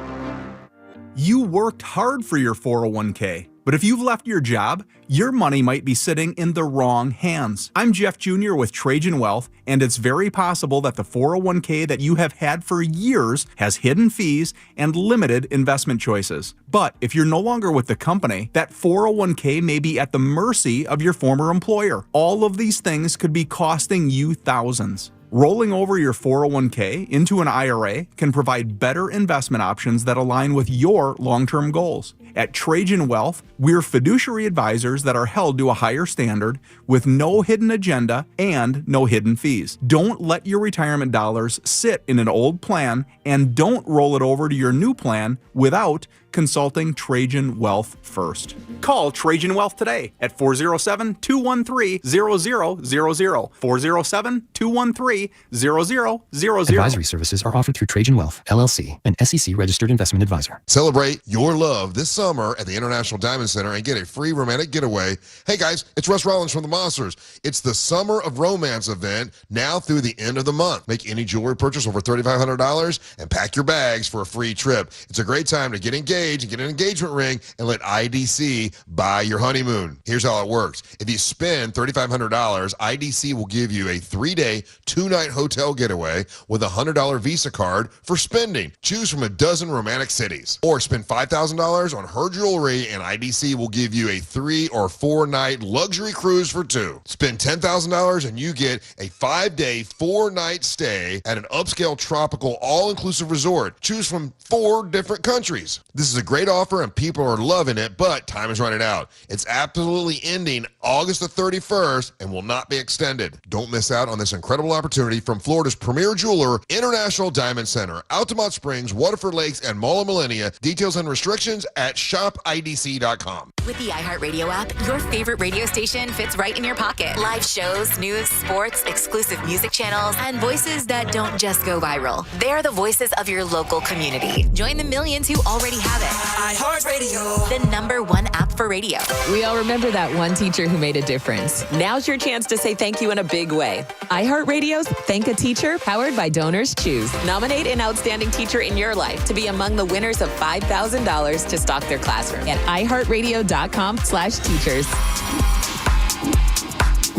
You worked hard for your 401k, but if you've left your job, your money might be sitting in the wrong hands. I'm Jeff Jr. with Trajan Wealth, and it's very possible that the 401k that you have had for years has hidden fees and limited investment choices. But if you're no longer with the company, that 401k may be at the mercy of your former employer. All of these things could be costing you thousands. Rolling over your 401k into an IRA can provide better investment options that align with your long-term goals. At Trajan Wealth, we're fiduciary advisors that are held to a higher standard with no hidden agenda and no hidden fees. Don't let your retirement dollars sit in an old plan, and don't roll it over to your new plan without consulting Trajan Wealth first. Call Trajan Wealth today at 407-213-0000, 407-213-0000. Advisory services are offered through Trajan Wealth, LLC, an SEC-registered investment advisor. Celebrate your love this summer at the International Diamond Center and get a free romantic getaway. Hey guys, it's Russ Rollins from the Monsters. It's the Summer of Romance event now through the end of the month. Make any jewelry purchase over $3,500 and pack your bags for a free trip. It's a great time to get engaged and get an engagement ring and let IDC buy your honeymoon. Here's how it works. If you spend $3,500, IDC will give you a 3-day, 2-night hotel getaway with a $100 Visa card for spending. Choose from a dozen romantic cities. Or spend $5,000 on her jewelry and IDC will give you a 3- or 4-night luxury cruise for 2. Spend $10,000 and you get a 5-day, 4-night stay at an upscale tropical all-inclusive resort. Choose from 4 different countries. This is a great offer and people are loving it, but time is running out. It's absolutely ending August the 31st and will not be extended. Don't miss out on this incredible opportunity from Florida's premier jeweler, International Diamond Center, Altamont Springs, Waterford Lakes, and Mall of Millennia. Details and restrictions at shopidc.com. With the iHeartRadio app, your favorite radio station fits right in your pocket. Live shows, news, sports, exclusive music channels, and voices that don't just go viral. They're the voices of your local community. Join the millions who already have it. iHeartRadio, the #1 app for radio. We all remember that one teacher who made a difference. Now's your chance to say thank you in a big way. iHeartRadio's Thank a Teacher, powered by Donors Choose. Nominate an outstanding teacher in your life to be among the winners of $5,000 to stock their classroom at iHeartRadio.com/teachers.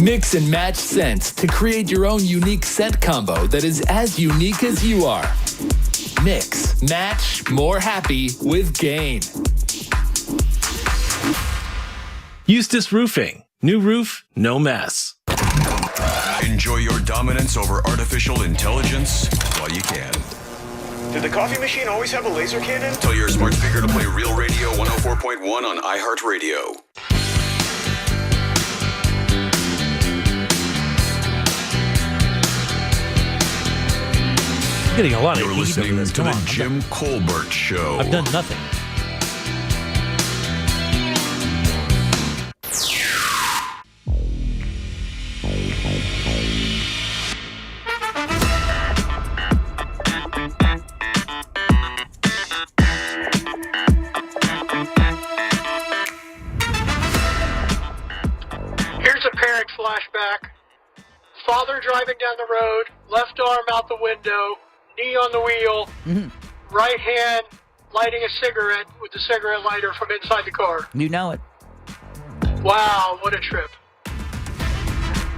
Mix and match scents to create your own unique scent combo that is as unique as you are. Mix, match, more happy with Gain. Eustace Roofing. New roof, no mess. Enjoy your dominance over artificial intelligence while you can. Did the coffee machine always have a laser cannon? Tell your smart speaker to play Real Radio 104.1 on iHeartRadio. Getting a lot of You're heat listening over this. to Come the on. Jim Colbert Show. I've done nothing. Here's a parent flashback. Father driving down the road, left arm out the window, knee on the wheel, right hand lighting a cigarette with the cigarette lighter from inside the car. You know it. Wow, what a trip.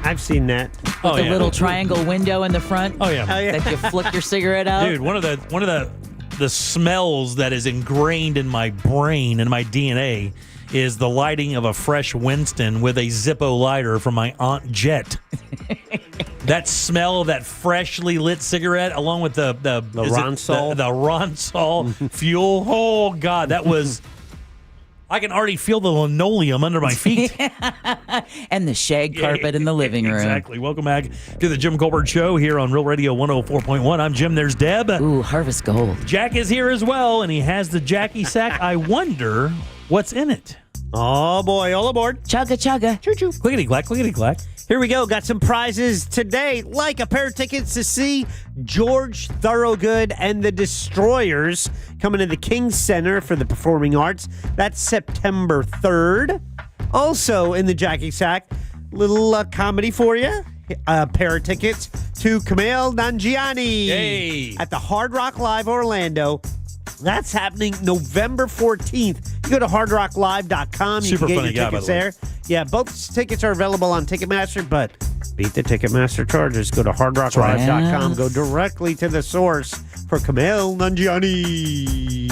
I've seen that. With a little triangle window in the front. Oh yeah. That you flick your cigarette out. Dude, one of the smells that is ingrained in my brain and my DNA is the lighting of a fresh Winston with a Zippo lighter from my Aunt Jet. That smell of that freshly lit cigarette, along with the Ronsol, the Ronsol fuel. Oh God, that was. I can already feel the linoleum under my feet. And the shag carpet in the living room. Exactly. Welcome back to the Jim Colbert Show here on Real Radio 104.1. I'm Jim. There's Deb. Ooh, Harvest Gold. Jack is here as well, and he has the Jackie sack. I wonder what's in it. Oh, boy. All aboard. Chugga, chugga. Choo-choo. Clickety-clack, clickety-clack. Here we go. Got some prizes today, like a pair of tickets to see George Thorogood and the Destroyers coming to the King Center for the Performing Arts. That's September 3rd. Also in the Jackie Sack, little comedy for you. A pair of tickets to Kumail Nanjiani at the Hard Rock Live Orlando. That's happening November 14th. You go to hardrocklive.com. You Super can get funny your guy, by tickets the way. there. Yeah, both tickets are available on Ticketmaster, but beat the Ticketmaster charges. Go to hardrocklive.com. Go directly to the source for Kumail Nanjiani.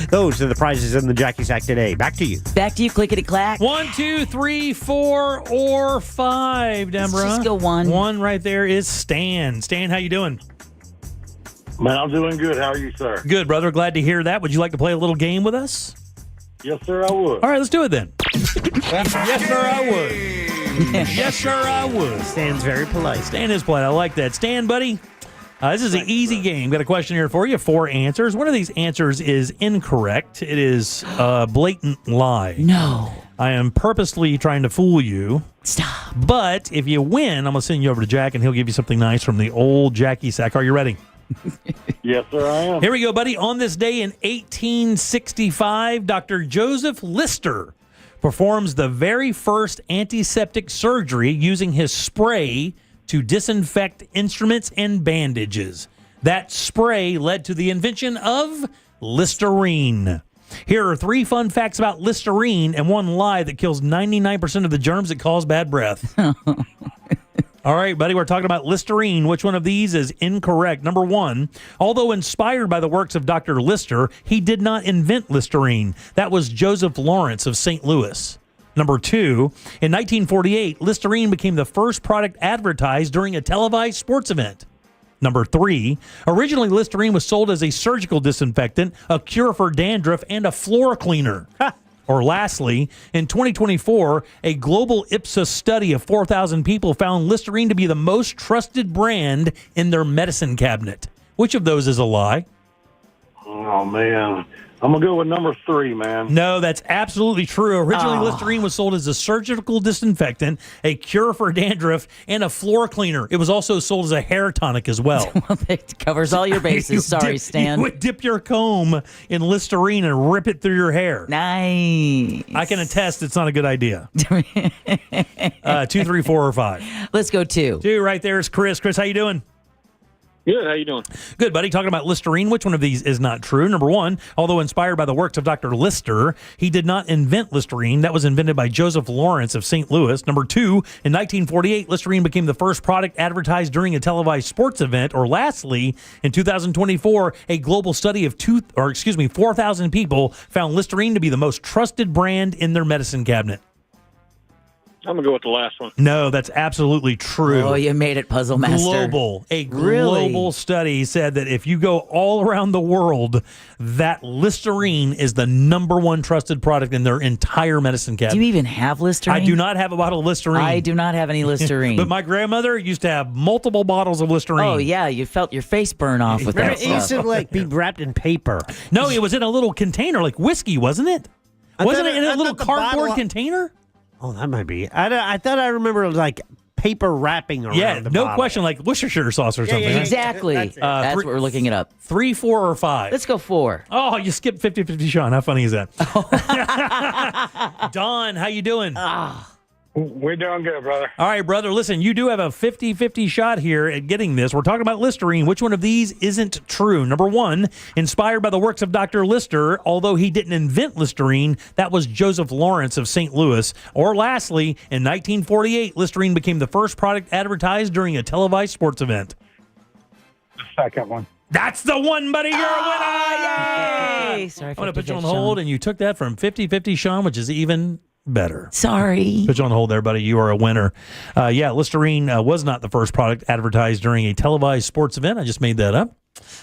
Those are the prizes in the Jackie Sack today. Back to you. Back to you, clickety-clack. 1, 2, 3, 4, or 5, Deborah. Let's just go one. One right there is Stan. Stan, how you doing? Man, I'm doing good. How are you, sir? Good, brother. Glad to hear that. Would you like to play a little game with us? Yes, sir, I would. All right, let's do it then. Yes, sir, I would. Yes, sir, I would. Stan's very polite. Stan is polite. I like that. Stan, buddy, this is an easy game. Got a question here for you. 4 answers. One of these answers is incorrect. It is a blatant lie. No. I am purposely trying to fool you. Stop. But if you win, I'm going to send you over to Jack, and he'll give you something nice from the old Jackie Sack. Are you ready? Yes, sir, I am. Here we go, buddy. On this day in 1865, Dr. Joseph Lister performs the very first antiseptic surgery using his spray to disinfect instruments and bandages. That spray led to the invention of Listerine. Here are 3 fun facts about Listerine and 1 lie that kills 99% of the germs that cause bad breath. All right, buddy, we're talking about Listerine. Which one of these is incorrect? Number 1, although inspired by the works of Dr. Lister, he did not invent Listerine. That was Joseph Lawrence of St. Louis. Number 2, in 1948, Listerine became the first product advertised during a televised sports event. Number 3, originally Listerine was sold as a surgical disinfectant, a cure for dandruff, and a floor cleaner. Or lastly, in 2024, a global Ipsos study of 4,000 people found Listerine to be the most trusted brand in their medicine cabinet. Which of those is a lie? Oh, man. I'm going to go with number 3, man. No, that's absolutely true. Originally, Listerine was sold as a surgical disinfectant, a cure for dandruff, and a floor cleaner. It was also sold as a hair tonic as well. It covers all your bases. Sorry, Stan. You would dip your comb in Listerine and rip it through your hair. Nice. I can attest it's not a good idea. 2, 3, 4, or 5. Let's go 2. 2 right there is Chris. Chris, how you doing? Good. How you doing? Good, buddy. Talking about Listerine. Which one of these is not true? Number one, although inspired by the works of Dr. Lister, he did not invent Listerine. That was invented by Joseph Lawrence of St. Louis. Number two, in 1948, Listerine became the first product advertised during a televised sports event. Or lastly, in 2024, a global study of 4,000 people found Listerine to be the most trusted brand in their medicine cabinet. I'm going to go with the last one. No, that's absolutely true. Oh, you made it, Puzzle Master. Global study said that if you go all around the world, that Listerine is the number one trusted product in their entire medicine cabinet. Do you even have Listerine? I do not have a bottle of Listerine. I do not have any Listerine. But my grandmother used to have multiple bottles of Listerine. Oh, yeah. You felt your face burn off with that It used stuff. to be wrapped in paper. No, it was in a little container like whiskey, wasn't it? Wasn't it in a little the cardboard bottle- container? Oh, that might be. I thought I remember it was like paper wrapping around Yeah, the no bottle. question, like Worcestershire sauce or something. yeah, right? Exactly. That's what we're looking it up. 3, 4, or 5. Let's go 4. Oh, you skipped 50-50, Sean. How funny is that? Don, how you doing? We're doing good, brother. All right, brother. Listen, you do have a 50-50 shot here at getting this. We're talking about Listerine. Which one of these isn't true? Number one, inspired by the works of Dr. Lister, although he didn't invent Listerine, that was Joseph Lawrence of St. Louis. Or lastly, in 1948, Listerine became the first product advertised during a televised sports event. The second one. That's the one, buddy. You're a winner. Yay! Sorry, I'm going to put you on 50-50, hold, Sean. and you took that from 50-50, Sean, which is even better. Sorry. Put you on hold there, buddy. You are a winner. Listerine was not the first product advertised during a televised sports event. I just made that up.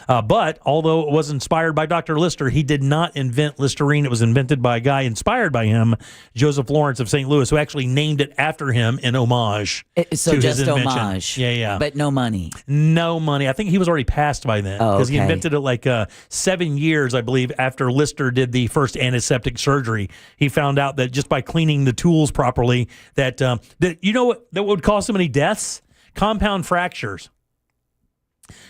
But although it was inspired by Dr. Lister, he did not invent Listerine. It was invented by a guy inspired by him, Joseph Lawrence of St. Louis, who actually named it after him in homage So to just his invention. homage. Yeah. But no money. No money. I think he was already passed by then because he okay. invented it like 7 years, I believe, after Lister did the first antiseptic surgery. He found out that just by cleaning the tools properly, that you know what that would cause so many deaths? Compound fractures.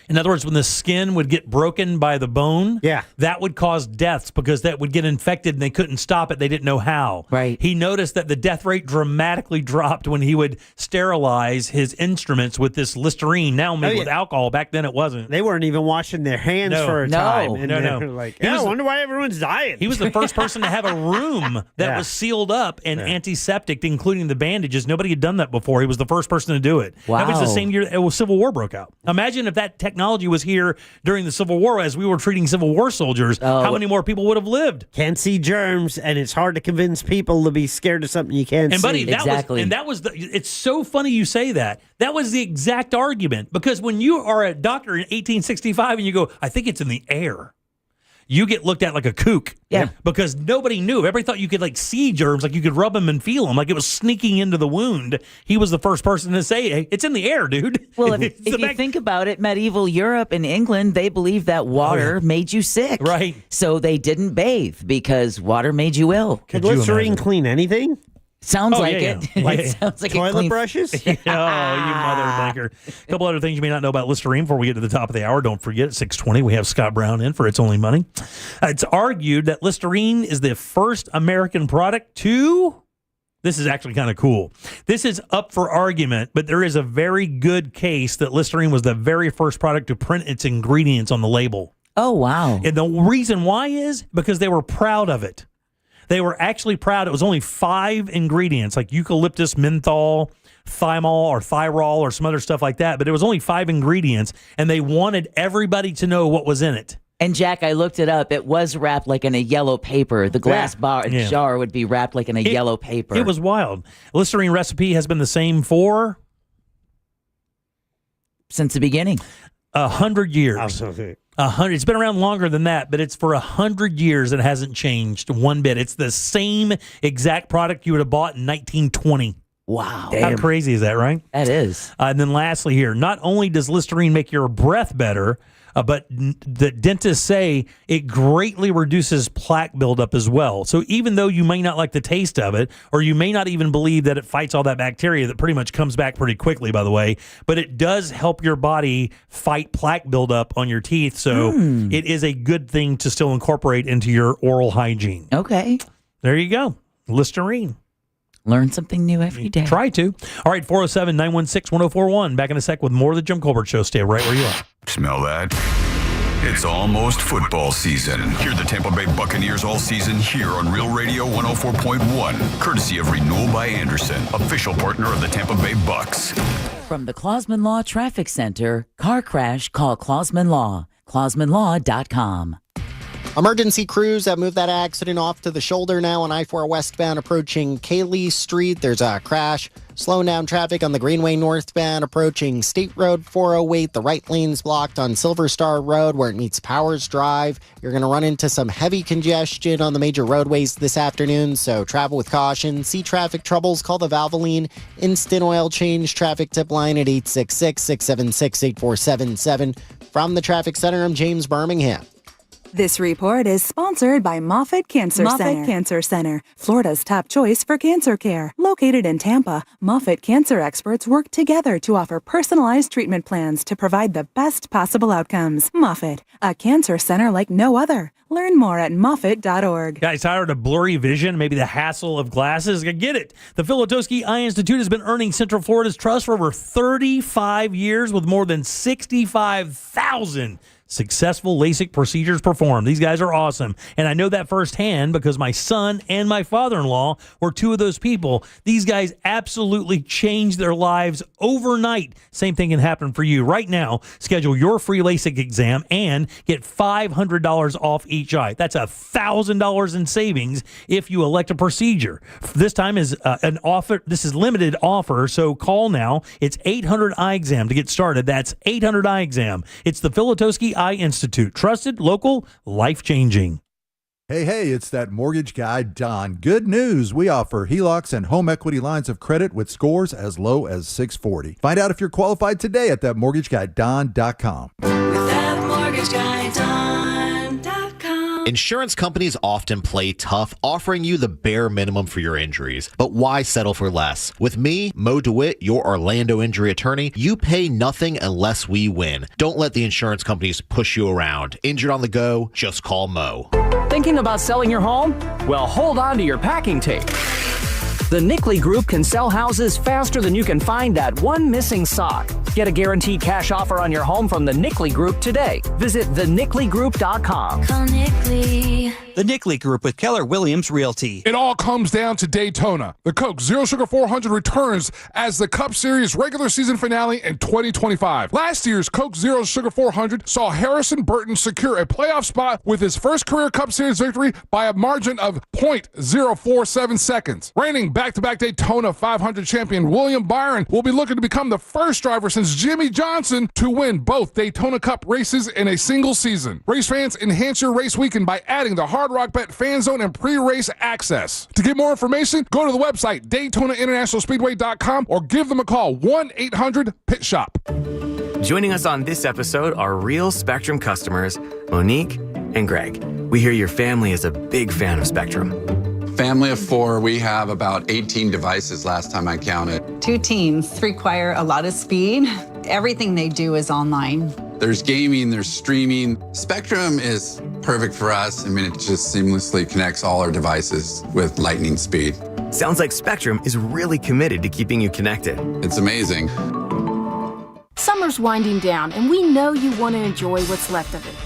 In other words, when the skin would get broken by the bone, that would cause deaths because that would get infected and they couldn't stop it. They didn't know how. Right. He noticed that the death rate dramatically dropped when he would sterilize his instruments with this Listerine, now made with alcohol. Back then it wasn't. They weren't even washing their hands for a time. And No. they were like, I wonder why everyone's dying. He was the first person to have a room that was sealed up and antiseptic, including the bandages. Nobody had done that before. He was the first person to do it. That was the same year the Civil War broke out. Imagine if that technology was here during the Civil War as we were treating Civil War soldiers. How many more people would have lived? Can't see germs, and it's hard to convince people to be scared of something you can't And see. buddy, that was it's so funny you say that. That was the exact argument because when you are a doctor in 1865 and you go, I think it's in the air, you get looked at like a kook. Yeah. Because nobody knew. Everybody thought you could like see germs, like you could rub them and feel them, like it was sneaking into the wound. He was the first person to say, hey, it's in the air, dude. Well, if you think about it, medieval Europe and England, they believed that water made you sick. Right. So they didn't bathe because water made you ill. Could Listerine clean anything? Sounds like it. Sounds like toilet it cleans- brushes? Oh, you mother banker. A couple other things you may not know about Listerine before we get to the top of the hour. Don't forget, at 6:20, we have Scott Brown in for It's Only Money. It's argued that Listerine is the first American product to... This is actually kind of cool. This is up for argument, but there is a very good case that Listerine was the very first product to print its ingredients on the label. Oh, wow. And the reason why is because they were proud of it. They were actually proud. It was only 5 ingredients, like eucalyptus, menthol, thymol, or thyrol, or some other stuff like that. But it was only 5 ingredients, and they wanted everybody to know what was in it. And Jack, I looked it up. It was wrapped like in a yellow paper. The glass jar would be wrapped like in a yellow paper. It was wild. Listerine recipe has been the same for... Since the beginning. 100 years. 100. It's been around longer than that, but it's for 100 years. It hasn't changed one bit. It's the same exact product you would have bought in 1920. Wow. How crazy is that, right? That is. And then lastly here, not only does Listerine make your breath better, but the dentists say it greatly reduces plaque buildup as well. So even though you may not like the taste of it, or you may not even believe that it fights all that bacteria that pretty much comes back pretty quickly, by the way, but it does help your body fight plaque buildup on your teeth. So it is a good thing to still incorporate into your oral hygiene. Okay. There you go. Listerine. Learn something new every day. Try to. All right, 407-916-1041. Back in a sec with more of the Jim Colbert Show. Stay right where you are. Smell that? It's almost football season. Hear the Tampa Bay Buccaneers all season here on Real Radio 104.1, courtesy of Renewal by Anderson, official partner of the Tampa Bay Bucks. From the Clausman Law Traffic Center, car crash, call Clausman Law. ClausmanLaw.com. Emergency crews have moved that accident off to the shoulder now on I-4 westbound approaching Cayley Street. There's a crash. Slowing down traffic on the Greenway northbound approaching State Road 408. The right lane's blocked on Silver Star Road where it meets Powers Drive. You're going to run into some heavy congestion on the major roadways this afternoon, so travel with caution. See traffic troubles, call the Valvoline Instant Oil Change traffic tip line at 866-676-8477. From the Traffic Center, I'm James Birmingham. This report is sponsored by Moffitt Cancer Center. Moffitt Cancer Center, Florida's top choice for cancer care. Located in Tampa, Moffitt cancer experts work together to offer personalized treatment plans to provide the best possible outcomes. Moffitt, a cancer center like no other. Learn more at Moffitt.org. Guys, tired of blurry vision, maybe the hassle of glasses? Get it. The Filatowski Eye Institute has been earning Central Florida's trust for over 35 years with more than 65,000 successful LASIK procedures performed. These guys are awesome. And I know that firsthand because my son and my father-in-law were two of those people. These guys absolutely changed their lives overnight. Same thing can happen for you. Right now, schedule your free LASIK exam and get $500 off each eye. That's $1,000 in savings if you elect a procedure. This time is an offer. This is limited offer, so call now. It's 800 Eye Exam to get started. That's 800 Eye Exam. It's the Filatowski Eye Institute. Trusted, local, life-changing. Hey, it's that mortgage guy, Don. Good news. We offer HELOCs and home equity lines of credit with scores as low as 640. Find out if you're qualified today at thatmortgageguyDon.com. With thatmortgageguyDon.com. Insurance companies often play tough, offering you the bare minimum for your injuries. But why settle for less? With me, Mo DeWitt, your Orlando injury attorney, you pay nothing unless we win. Don't let the insurance companies push you around. Injured on the go? Just call Mo. Thinking about selling your home? Well, hold on to your packing tape. The Nickley Group can sell houses faster than you can find that one missing sock. Get a guaranteed cash offer on your home from the Nickley Group today. Visit thenickleyGroup.com. Call Nickley. The Nickley Group with Keller Williams Realty. It all comes down to Daytona. The Coke Zero Sugar 400 returns as the Cup Series regular season finale in 2025. Last year's Coke Zero Sugar 400 saw Harrison Burton secure a playoff spot with his first career Cup Series victory by a margin of 0.047 seconds. Reigning back-to-back Daytona 500 champion William Byron will be looking to become the first driver since Jimmy Johnson to win both Daytona Cup races in a single season. Race fans, enhance your race weekend by adding the Hard Rock Bet Fan Zone and pre-race access. To get more information, go to the website DaytonaInternationalSpeedway.com or give them a call, 1-800-PIT-SHOP. Joining us on this episode are real Spectrum customers, Monique and Greg. We hear your family is a big fan of Spectrum. Family of 4, we have about 18 devices last time I counted. 2 teams require a lot of speed. Everything they do is online. There's gaming, there's streaming. Spectrum is perfect for us. I mean, it just seamlessly connects all our devices with lightning speed. Sounds like Spectrum is really committed to keeping you connected. It's amazing. Summer's winding down, and we know you want to enjoy what's left of it.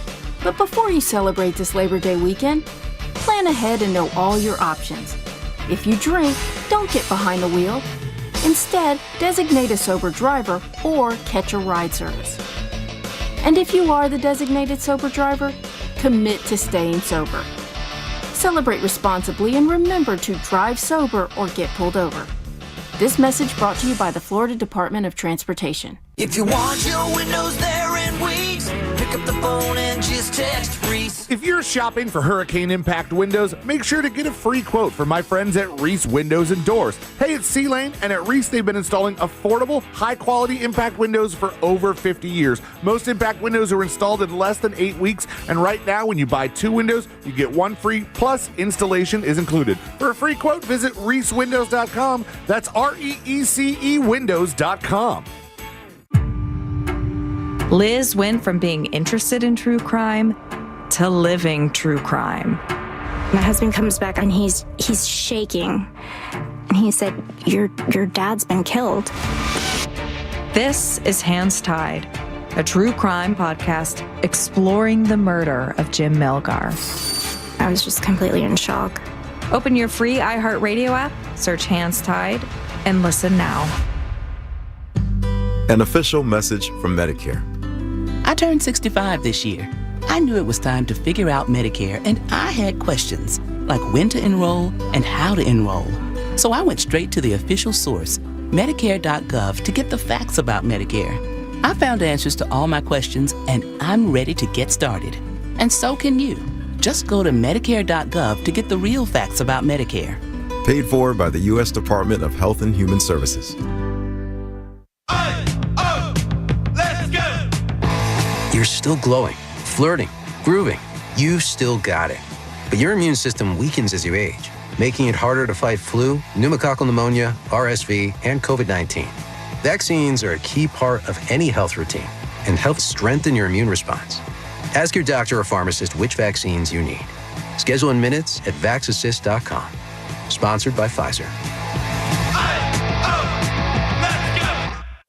But before you celebrate this Labor Day weekend, plan ahead and know all your options. If you drink, don't get behind the wheel. Instead, designate a sober driver or catch a ride service. And if you are the designated sober driver, commit to staying sober. Celebrate responsibly and remember to drive sober or get pulled over. This message brought to you by the Florida Department of Transportation. If you want your windows there in weeks, pick up the phone and just text Reese. If you're shopping for hurricane impact windows, make sure to get a free quote from my friends at Reese Windows and Doors. Hey, it's C-Lane, and at Reese they've been installing affordable, high-quality impact windows for over 50 years. Most impact windows are installed in less than 8 weeks, and right now when you buy 2 windows, you get 1 free, plus installation is included. For a free quote, visit ReeseWindows.com. That's REECE Windows.com. Liz went from being interested in true crime to living true crime. My husband comes back and he's shaking. And he said, your dad's been killed. This is Hands Tied, a true crime podcast exploring the murder of Jim Melgar. I was just completely in shock. Open your free iHeartRadio app, search Hands Tied, and listen now. An official message from Medicare. I turned 65 this year. I knew it was time to figure out Medicare, and I had questions, like when to enroll and how to enroll. So I went straight to the official source, Medicare.gov, to get the facts about Medicare. I found answers to all my questions, and I'm ready to get started. And so can you. Just go to Medicare.gov to get the real facts about Medicare. Paid for by the U.S. Department of Health and Human Services. You're still glowing, flirting, grooving. You've still got it. But your immune system weakens as you age, making it harder to fight flu, pneumococcal pneumonia, RSV, and COVID-19. Vaccines are a key part of any health routine and help strengthen your immune response. Ask your doctor or pharmacist which vaccines you need. Schedule in minutes at vaxassist.com. Sponsored by Pfizer.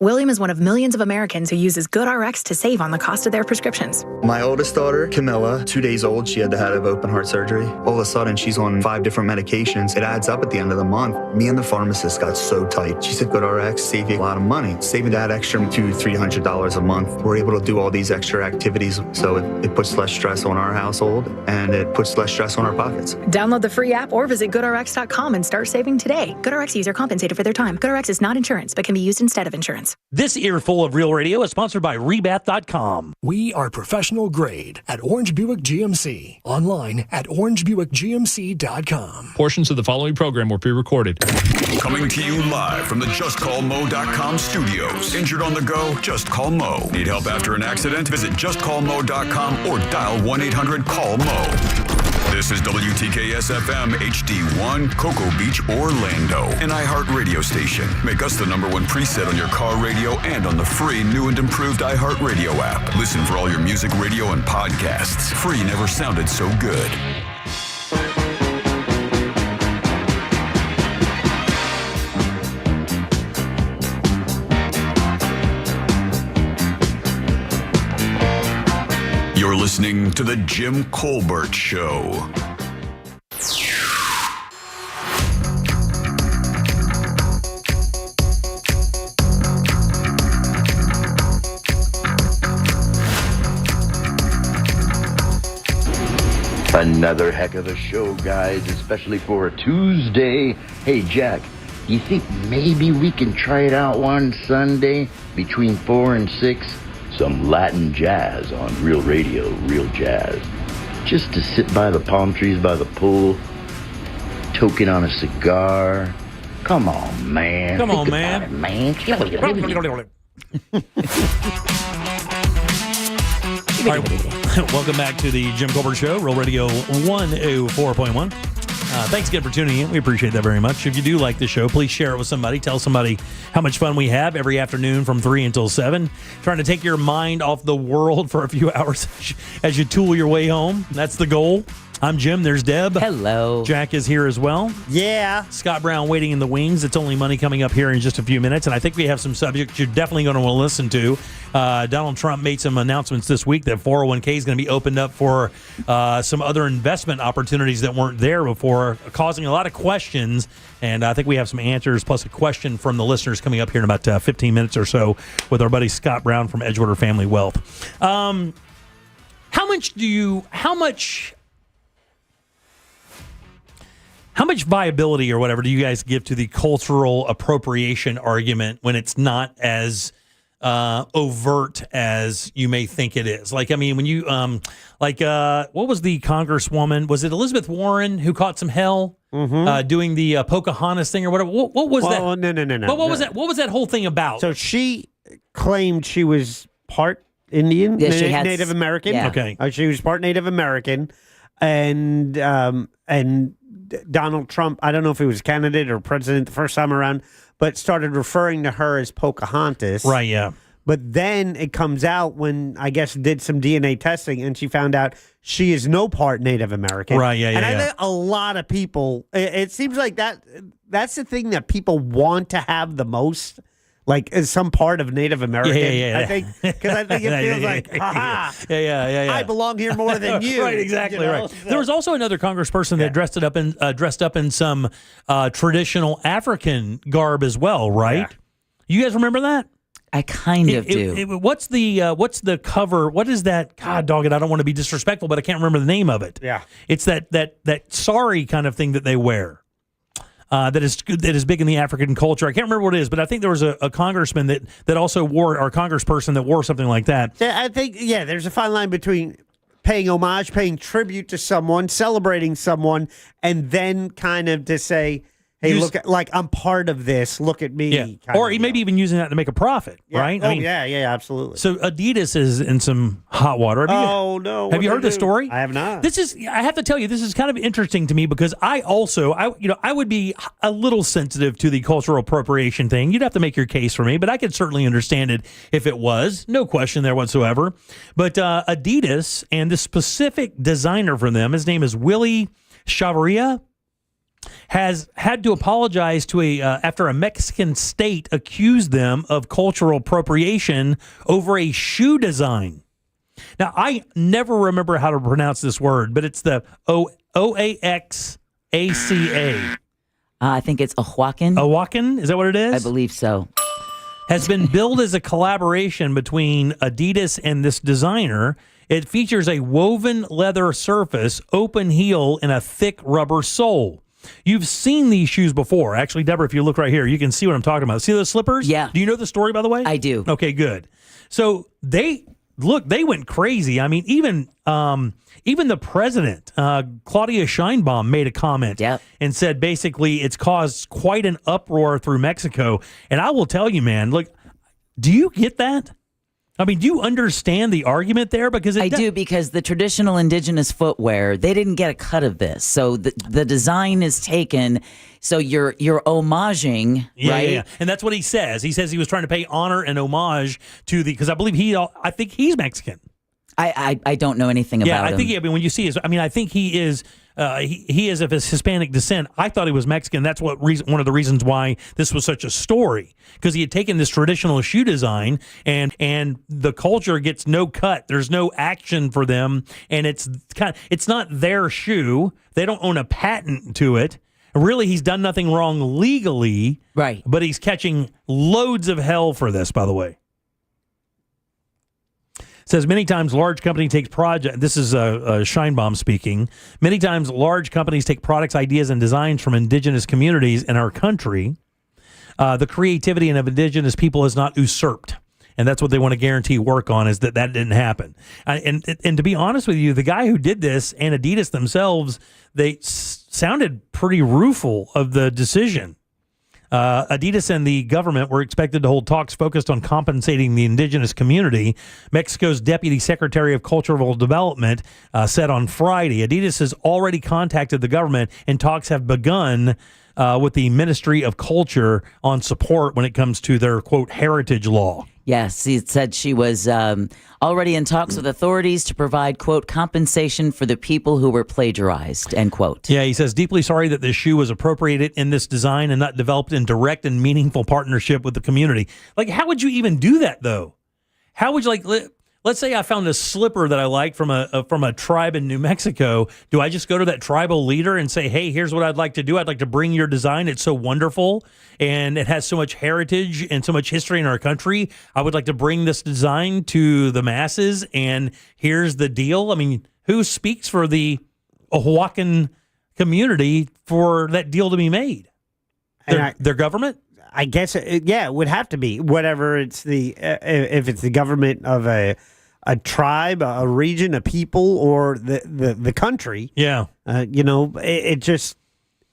William is one of millions of Americans who uses GoodRx to save on the cost of their prescriptions. My oldest daughter, Camilla, 2 days old, she had to have open heart surgery. All of a sudden, she's on 5 different medications. It adds up at the end of the month. Me and the pharmacist got so tight. She said, GoodRx save you a lot of money. Saving that extra $200-300 a month. We're able to do all these extra activities, so it puts less stress on our household, and it puts less stress on our pockets. Download the free app or visit GoodRx.com and start saving today. GoodRx user compensated for their time. GoodRx is not insurance, but can be used instead of insurance. This earful of Real Radio is sponsored by Rebath.com. We are professional grade at Orange Buick GMC. Online at orangebuickgmc.com. Portions of the following program were pre-recorded. Coming to you live from the JustCallMo.com studios. Injured on the go? Just call Mo. Need help after an accident? Visit JustCallMo.com or dial 1-800-CALL-MO. This is WTKS-FM HD1, Cocoa Beach, Orlando, an iHeart radio station. Make us the #1 preset on your car radio and on the free new and improved iHeart Radio app. Listen for all your music, radio, and podcasts. Free never sounded so good. You're listening to The Jim Colbert Show. Another heck of a show, guys, especially for a Tuesday. Hey, Jack, do you think maybe we can try it out one Sunday between 4 and 6? Some Latin jazz on Real Radio, Real Jazz. Just to sit by the palm trees by the pool, toking on a cigar. Come on, man. Come on, Think man. about it, man. All right, welcome back to the Jim Colbert Show, Real Radio 104.1. Thanks again for tuning in. We appreciate that very much. If you do like the show, please share it with somebody. Tell somebody how much fun we have every afternoon from 3 until 7. Trying to take your mind off the world for a few hours as you tool your way home. That's the goal. I'm Jim. There's Deb. Hello. Jack is here as well. Yeah. Scott Brown waiting in the wings. It's Only Money coming up here in just a few minutes. And I think we have some subjects you're definitely going to want to listen to. Donald Trump made some announcements this week that 401k is going to be opened up for some other investment opportunities that weren't there before, causing a lot of questions. And I think we have some answers, plus a question from the listeners coming up here in about 15 minutes or so with our buddy Scott Brown from Edgewater Family Wealth. How much viability or whatever do you guys give to the cultural appropriation argument when it's not as overt as you may think it is? Like, I mean, when you, what was the congresswoman? Was it Elizabeth Warren who caught some hell doing the Pocahontas thing or whatever? What was that? No. But what was that? What was that whole thing about? So she claimed she was part Indian, Yeah, she Native American. yeah. Okay. She was part Native American, and Donald Trump, I don't know if he was candidate or president the first time around, but started referring to her as Pocahontas. Right, yeah. But then it comes out when I guess did some DNA testing, and she found out she is no part Native American. Right, yeah, And yeah, I yeah. think a lot of people, it seems like that's the thing that people want to have the most, like as some part of Native American. Yeah. I think, because I think it feels like, haha, yeah. I belong here more than you. Right, exactly, you know? right. There was also another congressperson that dressed up in some traditional African garb as well, right? Yeah. You guys remember that? I kind of do. What's the cover? What is that? God dog it! I don't want to be disrespectful, but I can't remember the name of it. Yeah, it's that sari kind of thing that they wear. That is big in the African culture. I can't remember what it is, but I think there was a congressman that also wore, or a congressperson that wore something like that. Yeah, I think there's a fine line between paying homage, paying tribute to someone, celebrating someone, and then kind of to say, hey, look, like I'm part of this. Look at me. Yeah. Or maybe even using that to make a profit, right? Oh, yeah, absolutely. So Adidas is in some hot water. No. Have you heard the story? I have not. I have to tell you, this is kind of interesting to me because I would be a little sensitive to the cultural appropriation thing. You'd have to make your case for me, but I could certainly understand it if it was. No question there whatsoever. But Adidas and the specific designer for them, his name is Willie Chavarria, has had to apologize to after a Mexican state accused them of cultural appropriation over a shoe design. Now, I never remember how to pronounce this word, but it's the Oaxaca. I think it's Oaxacan. Oaxacan? Is that what it is? I believe so. Has been billed as a collaboration between Adidas and this designer. It features a woven leather surface, open heel, and a thick rubber sole. You've seen these shoes before. Actually, Deborah, if you look right here, you can see what I'm talking about. See those slippers? Yeah. Do you know the story, by the way? I do. Okay, good. So they went crazy. I mean, even the president, Claudia Sheinbaum, made a comment and said basically it's caused quite an uproar through Mexico. And I will tell you, man, look, do you get that? I mean, do you understand the argument there? Because I do, because the traditional indigenous footwear, they didn't get a cut of this. So the design is taken. So you're homaging, right? Yeah. And that's what he says. He says he was trying to pay honor and homage to because I believe I think he's Mexican. I don't know anything about him. I mean, when you see his, I think he is he is of his Hispanic descent. I thought he was Mexican. That's one of the reasons why this was such a story, because he had taken this traditional shoe design and the culture gets no cut. There's no action for them, and it's not their shoe. They don't own a patent to it. Really, he's done nothing wrong legally, right? But he's catching loads of hell for this, by the way. Says many times large company takes project. This is Sheinbaum speaking. Many times large companies take products, ideas, and designs from indigenous communities in our country. The creativity of indigenous people is not usurped, and that's what they want to guarantee work on, is that didn't happen. And to be honest with you, the guy who did this and Adidas themselves, they sounded pretty rueful of the decision. Adidas and the government were expected to hold talks focused on compensating the indigenous community. Mexico's Deputy Secretary of Cultural Development said on Friday, Adidas has already contacted the government and talks have begun with the Ministry of Culture on support when it comes to their, quote, heritage law. Yes, he said she was already in talks with authorities to provide, quote, compensation for the people who were plagiarized, end quote. Yeah, he says, deeply sorry that this shoe was appropriated in this design and not developed in direct and meaningful partnership with the community. Like, how would you even do that, though? How would you, let's say I found a slipper that I like from a tribe in New Mexico. Do I just go to that tribal leader and say, hey, here's what I'd like to do. I'd like to bring your design. It's so wonderful, and it has so much heritage and so much history in our country. I would like to bring this design to the masses, and here's the deal. I mean, who speaks for the Oaxacan community for that deal to be made? Their government? I guess, it would have to be whatever it's if it's the government of a tribe, a region, a people, or the country. Yeah. It just,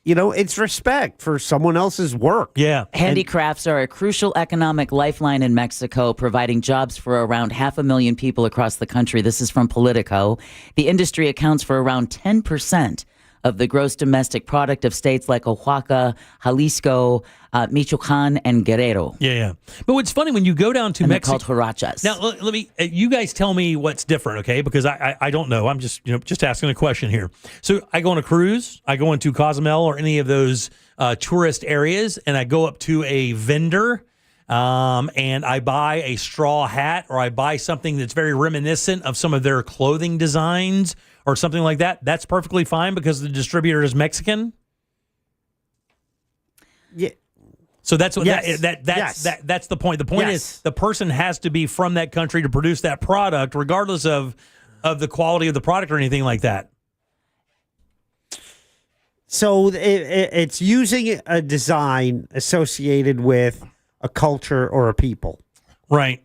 it's respect for someone else's work. Yeah. Handicrafts are a crucial economic lifeline in Mexico, providing jobs for around 500,000 people across the country. This is from Politico. The industry accounts for around 10% of the gross domestic product of states like Oaxaca, Jalisco, Michoacan, and Guerrero. Yeah. But what's funny, when you go down to And they're Mexico, called huarachas. now let me, you guys tell me what's different, okay? Because I don't know. I'm just just asking a question here. So I go on a cruise, I go into Cozumel or any of those tourist areas, and I go up to a vendor. And I buy a straw hat, or I buy something that's very reminiscent of some of their clothing designs or something like that. That's perfectly fine because the distributor is Mexican. Yeah. So that's what Yes. that's the point. The point is the person has to be from that country to produce that product, regardless of the quality of the product or anything like that. So it's using a design associated with a culture or a people. Right.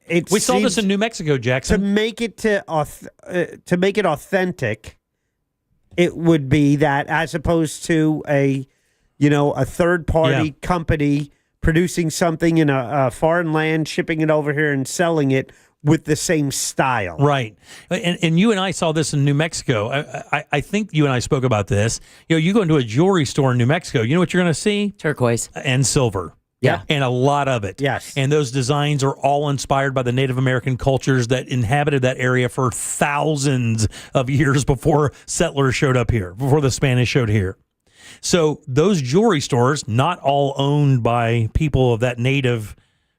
We saw this seems in New Mexico, Jackson. To make it authentic, it would be that, as opposed to a third party company producing something in a foreign land, shipping it over here and selling it with the same style. Right. And you and I saw this in New Mexico. I think you and I spoke about this. You go into a jewelry store in New Mexico, you know what you're going to see? Turquoise. And silver. Yeah. And a lot of it. Yes. And those designs are all inspired by the Native American cultures that inhabited that area for thousands of years before settlers showed up here, before the Spanish showed here. So those jewelry stores, not all owned by people of that native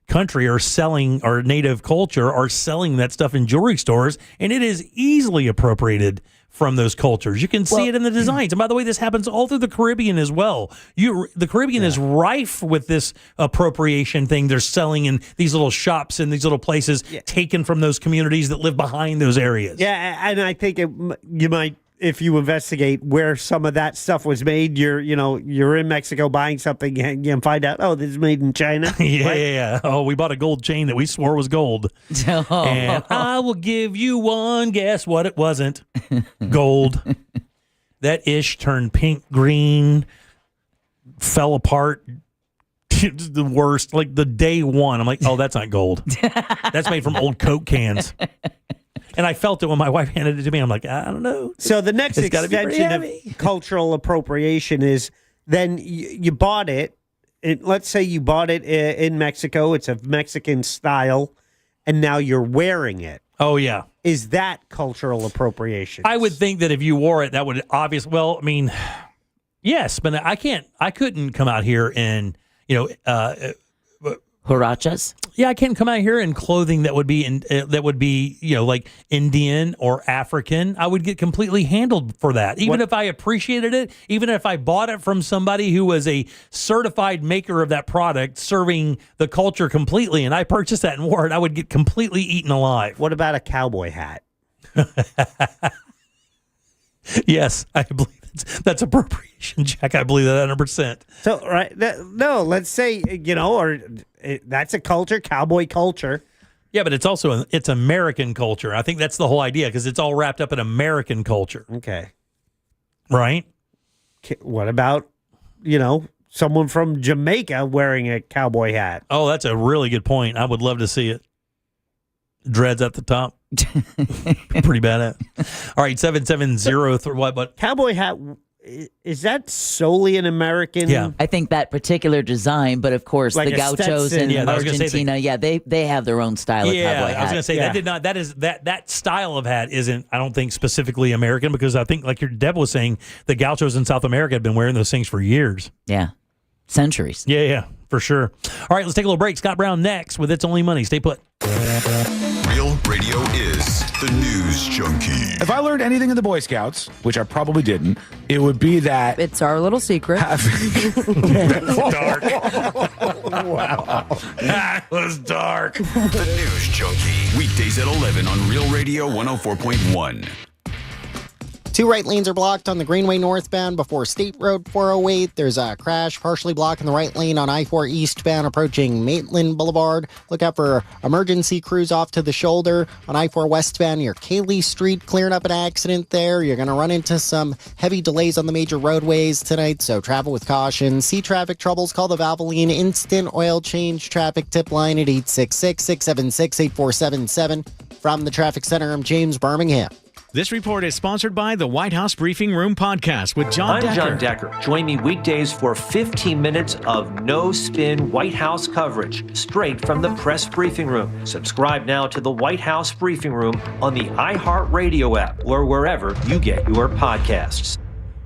country or selling, or native culture, are selling that stuff in jewelry stores, and it is easily appropriated from those cultures. You can see it in the designs. And by the way, this happens all through the Caribbean as well. The Caribbean is rife with this appropriation thing. They're selling in these little shops and these little places taken from those communities that live behind those areas. Yeah, and I think you might, if you investigate where some of that stuff was made, you're in Mexico buying something and find out, oh, this is made in China. Yeah. Oh, we bought a gold chain that we swore was gold. And I will give you one guess what it wasn't. Gold. That ish turned pink, green, fell apart. The worst. Like the day one, I'm like, oh, that's not gold. That's made from old Coke cans. And I felt it when my wife handed it to me. I'm like, I don't know. So the next extension of cultural appropriation is then you bought it. Let's say you bought it in Mexico. It's a Mexican style, and now you're wearing it. Oh, yeah. Is that cultural appropriation? I would think that if you wore it, that would obviously, well, I mean, yes, but I couldn't come out here and, Huarachas? Yeah, I can't come out here in clothing that would be like Indian or African. I would get completely handled for that. Even if I appreciated it, even if I bought it from somebody who was a certified maker of that product, serving the culture completely, and I purchased that and wore it, I would get completely eaten alive. What about a cowboy hat? Yes, I believe that's appropriation, Jack. I believe that 100%. So, right, let's say, that's a culture, cowboy culture. Yeah, but it's also it's American culture. I think that's the whole idea, because it's all wrapped up in American culture. Okay. Right? What about, someone from Jamaica wearing a cowboy hat? Oh, that's a really good point. I would love to see it. Dreads at the top. Pretty bad. All right, 770. What? Cowboy hat, is that solely an American? Yeah. I think that particular design, but of course Like the a gauchos Stetson. in Argentina, they have their own style of cowboy hat. I was going to say that style of hat isn't, I don't think, specifically American, because I think, like your Deb was saying, the gauchos in South America have been wearing those things for years. Yeah. Centuries. Yeah, for sure. All right, let's take a little break. Scott Brown next with It's Only Money. Stay put. Real radio is the news junkie. If I learned anything in the Boy Scouts, which I probably didn't, it would be that It's our little secret. Dark. Wow. That was dark. The news junkie. Weekdays at 11 on Real Radio 104.1. 2 right lanes are blocked on the Greenway northbound before State Road 408. There's a crash partially blocking the right lane on I-4 eastbound approaching Maitland Boulevard. Look out for emergency crews off to the shoulder on I-4 westbound near Cayley Street. Clearing up an accident there. You're going to run into some heavy delays on the major roadways tonight, so travel with caution. See traffic troubles, call the Valvoline Instant Oil Change Traffic Tip Line at 866-676-8477. From the Traffic Center, I'm James Birmingham. This report is sponsored by the White House Briefing Room podcast with John Decker. I'm John Decker. Join me weekdays for 15 minutes of no-spin White House coverage straight from the press briefing room. Subscribe now to the White House Briefing Room on the iHeartRadio app or wherever you get your podcasts.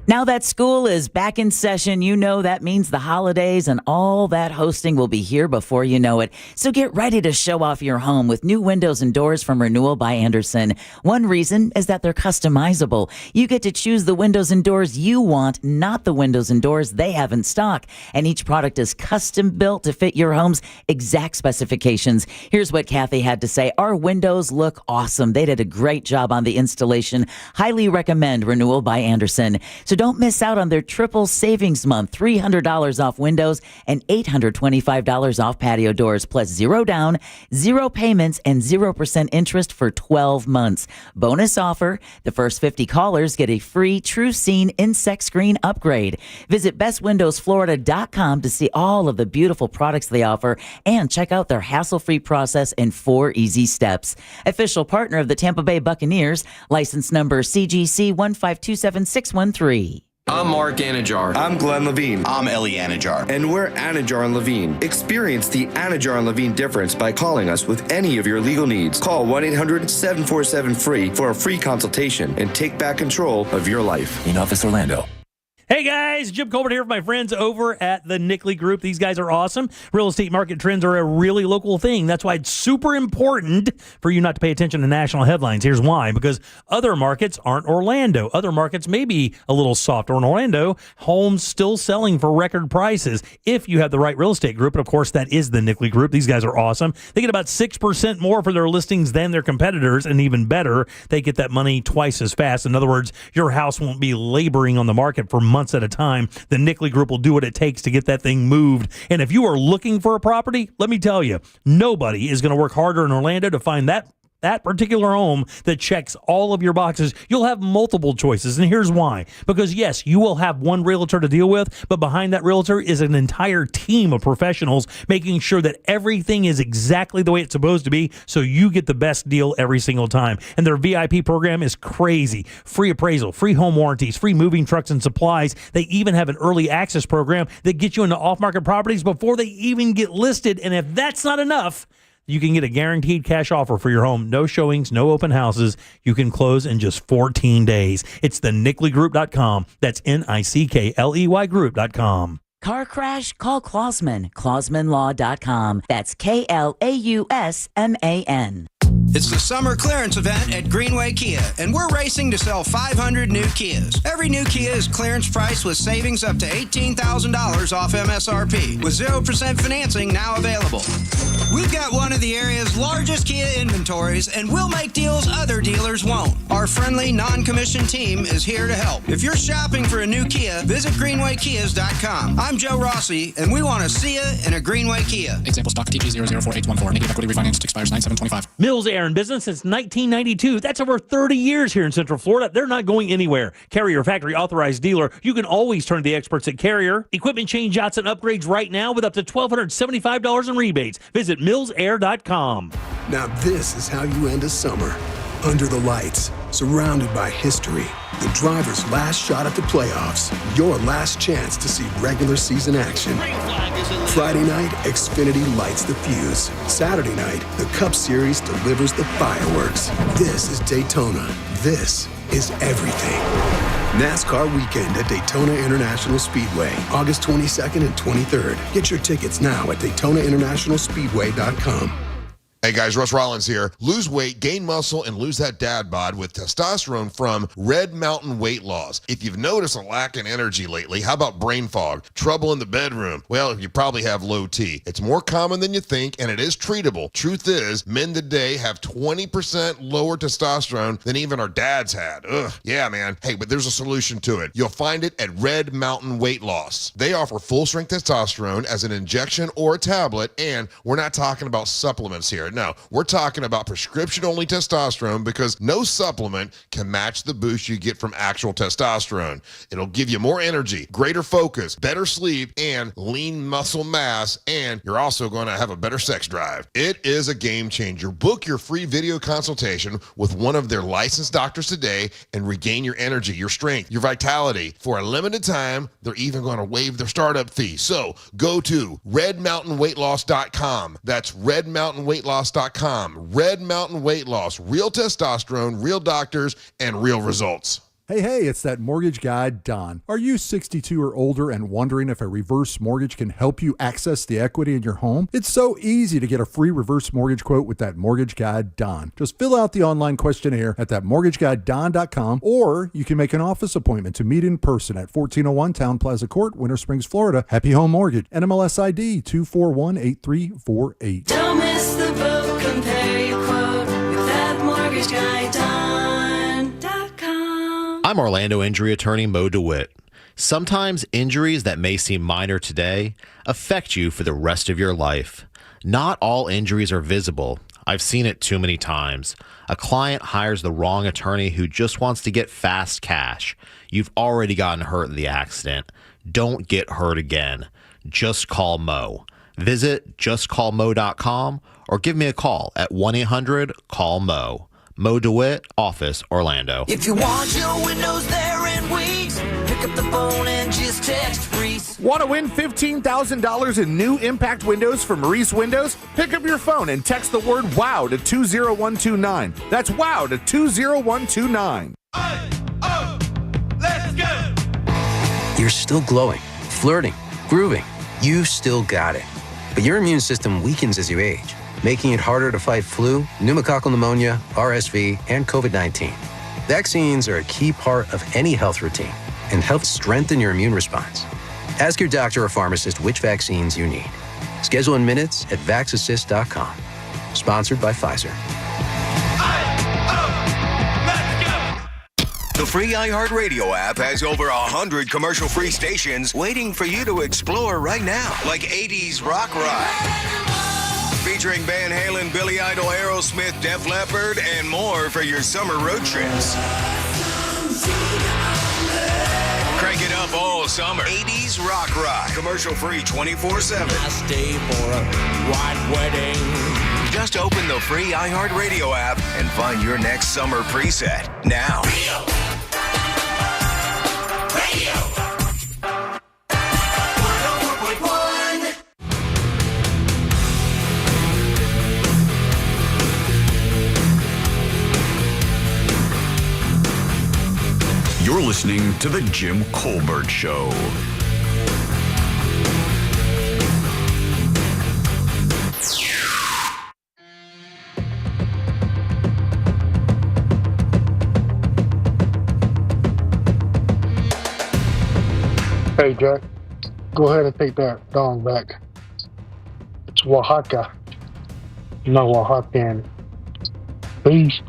Now that school is back in session, you know that means the holidays and all that hosting will be here before you know it. So get ready to show off your home with new windows and doors from Renewal by Andersen. One reason is that they're customizable. You get to choose the windows and doors you want, not the windows and doors they have in stock. And each product is custom built to fit your home's exact specifications. Here's what Kathy had to say. Our windows look awesome. They did a great job on the installation. Highly recommend Renewal by Andersen. So don't miss out on their triple savings month, $300 off windows and $825 off patio doors, plus 0 down, 0 payments, and 0% interest for 12 months. Bonus offer, the first 50 callers get a free True Scene insect screen upgrade. Visit bestwindowsflorida.com to see all of the beautiful products they offer and check out their hassle-free process in 4 easy steps. Official partner of the Tampa Bay Buccaneers, license number CGC 1527613. I'm Mark Anajar. I'm Glenn Levine. I'm Ellie Anajar. And we're Anajar and Levine. Experience the Anajar and Levine difference by calling us with any of your legal needs. Call 1-800-747-FREE for a free consultation and take back control of your life. In Office Orlando. Hey guys, Jim Colbert here with my friends over at the Nickley Group. These guys are awesome. Real estate market trends are a really local thing. That's why it's super important for you not to pay attention to national headlines. Here's why. Because other markets aren't Orlando. Other markets may be a little softer. In Orlando, homes still selling for record prices if you have the right real estate group. And of course, that is the Nickley Group. These guys are awesome. They get about 6% more for their listings than their competitors. And even better, they get that money twice as fast. In other words, your house won't be laboring on the market for months at a time. The Nickley Group will do what it takes to get that thing moved. And if you are looking for a property, let me tell you, nobody is going to work harder in Orlando to find that particular home that checks all of your boxes. You'll have multiple choices, and here's why. Because yes, you will have one realtor to deal with, but behind that realtor is an entire team of professionals making sure that everything is exactly the way it's supposed to be, so you get the best deal every single time. And their VIP program is crazy. Free appraisal, free home warranties, free moving trucks and supplies. They even have an early access program that gets you into off-market properties before they even get listed. And if that's not enough, you can get a guaranteed cash offer for your home. No showings, no open houses. You can close in just 14 days. It's the NickleyGroup.com. That's NICKLEY Group.com. Car crash? Call Klausman. KlausmanLaw.com. That's KLAUSMAN. It's the summer clearance event at Greenway Kia, and we're racing to sell 500 new Kias. Every new Kia is clearance priced with savings up to $18,000 off MSRP, with 0% financing now available. We've got one of the area's largest Kia inventories, and we'll make deals other dealers won't. Our friendly, non-commissioned team is here to help. If you're shopping for a new Kia, visit GreenwayKias.com. I'm Joe Rossi, and we want to see you in a Greenway Kia. Example stock TG004814. Negative equity refinanced expires 9/7/25. Mills Air in business since 1992. That's over 30 years here in Central Florida. They're not going anywhere. Carrier factory authorized dealer. You can always turn to the experts at Carrier. Equipment change outs and upgrades right now with up to $1,275 in rebates. Visit millsair.com. Now this is how you end a summer. Under the lights, surrounded by history. The driver's last shot at the playoffs. Your last chance to see regular season action. Friday night, Xfinity lights the fuse. Saturday night, the Cup Series delivers the fireworks. This is Daytona. This is everything. NASCAR weekend at Daytona International Speedway, August 22nd and 23rd. Get your tickets now at DaytonaInternationalSpeedway.com. Hey guys, Russ Rollins here. Lose weight, gain muscle, and lose that dad bod with testosterone from Red Mountain Weight Loss. If you've noticed a lack in energy lately, how about brain fog, trouble in the bedroom? Well, you probably have low T. It's more common than you think, and it is treatable. Truth is, men today have 20% lower testosterone than even our dads had. Ugh, yeah, man. Hey, but there's a solution to it. You'll find it at Red Mountain Weight Loss. They offer full-strength testosterone as an injection or a tablet, and we're not talking about supplements here. steroid. No, we're talking about prescription-only testosterone because no supplement can match the boost you get from actual testosterone. It'll give you more energy, greater focus, better sleep, and lean muscle mass, and you're also going to have a better sex drive. It is a game changer. Book your free video consultation with one of their licensed doctors today and regain your energy, your strength, your vitality. For a limited time, they're even going to waive their startup fee. So go to redmountainweightloss.com. That's redmountainweightloss.com. Red Mountain Weight Loss. Real testosterone, real doctors, and real results. Hey, it's that mortgage guy, Don. Are you 62 or older and wondering if a reverse mortgage can help you access the equity in your home? It's so easy to get a free reverse mortgage quote with that mortgage guy, Don. Just fill out the online questionnaire at thatmortgageguyDon.com, or you can make an office appointment to meet in person at 1401 Town Plaza Court, Winter Springs, Florida. Happy Home Mortgage. NMLS ID 2418348. Don't miss the boat. Compare your quote with that mortgage guy, Don.com. I'm Orlando injury attorney Mo DeWitt. Sometimes injuries that may seem minor today affect you for the rest of your life. Not all injuries are visible. I've seen it too many times. A client hires the wrong attorney who just wants to get fast cash. You've already gotten hurt in the accident. Don't get hurt again. Just call Mo. Visit justcallmo.com or give me a call at 1-800-CALL-MO. Mo DeWitt, Office, Orlando. If you want your windows there in weeks, pick up the phone and just text Reese. Want to win $15,000 in new impact windows from Reese Windows? Pick up your phone and text the word WOW to 20129. That's WOW to 20129. Let's go! You're still glowing, flirting, grooving. You still got it. But your immune system weakens as you age, making it harder to fight flu, pneumococcal pneumonia, RSV, and COVID-19. Vaccines are a key part of any health routine and help strengthen your immune response. Ask your doctor or pharmacist which vaccines you need. Schedule in minutes at vaxassist.com. Sponsored by Pfizer. The free iHeartRadio app has over 100 commercial-free stations waiting for you to explore right now, like 80s Rock featuring Van Halen, Billy Idol, Aerosmith, Def Leppard, and more for your summer road trips. Crank it up all summer. 80s Rock. Commercial-free 24/7. I stay for a white wedding. Just open the free iHeartRadio app and find your next summer preset now. You're listening to The Jim Colbert Show. Hey, Jack, go ahead and take that dong back. It's Oaxaca, not Oaxacan. Peace.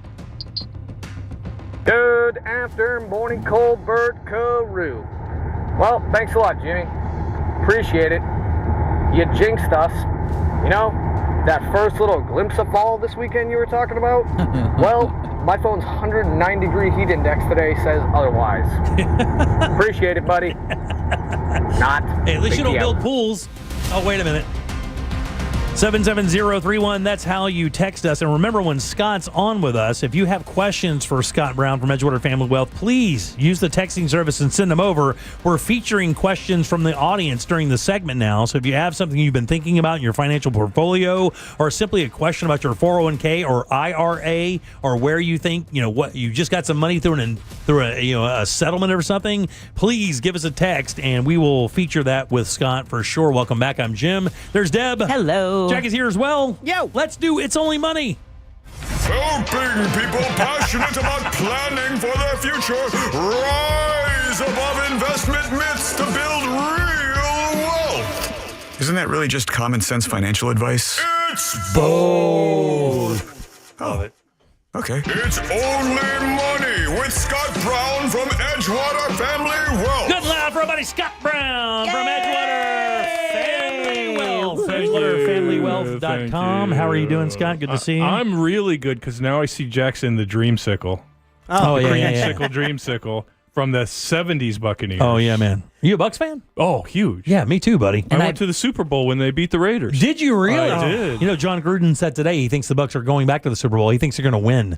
Good after morning, Colbert Carew. Well, thanks a lot, Jimmy. Appreciate it. You jinxed us. You know, that first little glimpse of fall this weekend you were talking about? Well, my phone's 109-degree heat index today says otherwise. Appreciate it, buddy. Not. Hey, at least you don't build pools. Oh, wait a minute. 77031, that's how you text us. And remember, when Scott's on with us, if you have questions for Scott Brown from Edgewater Family Wealth, please use the texting service and send them over. We're featuring questions from the audience during the segment now. So if you have something you've been thinking about in your financial portfolio, or simply a question about your 401k or IRA, or where you think, you know, what you just got some money through a settlement or something, please give us a text and we will feature that with Scott for sure. Welcome back. I'm Jim. There's Deb. Hello. Jack is here as well. Yo, let's do It's Only Money. Helping people passionate about planning for their future rise above investment myths to build real wealth. Isn't that really just common sense financial advice? It's bold. Oh, okay. It's Only Money with Scott Brown from Edgewater Family Wealth. Good loud for our buddy Scott Brown from Edgewater Family Wealth. Edgewater Family EdgewaterFamilyWealth.com. How are you doing, Scott? Good to see you. I'm really good because now I see Jackson the Dreamsicle. Dreamsicle from the 70s Buccaneers. Oh, yeah, man. Are you a Bucs fan? Oh, huge. Yeah, me too, buddy. I went to the Super Bowl when they beat the Raiders. Did you really? I did. You know, John Gruden said today he thinks the Bucs are going back to the Super Bowl. He thinks they're going to win.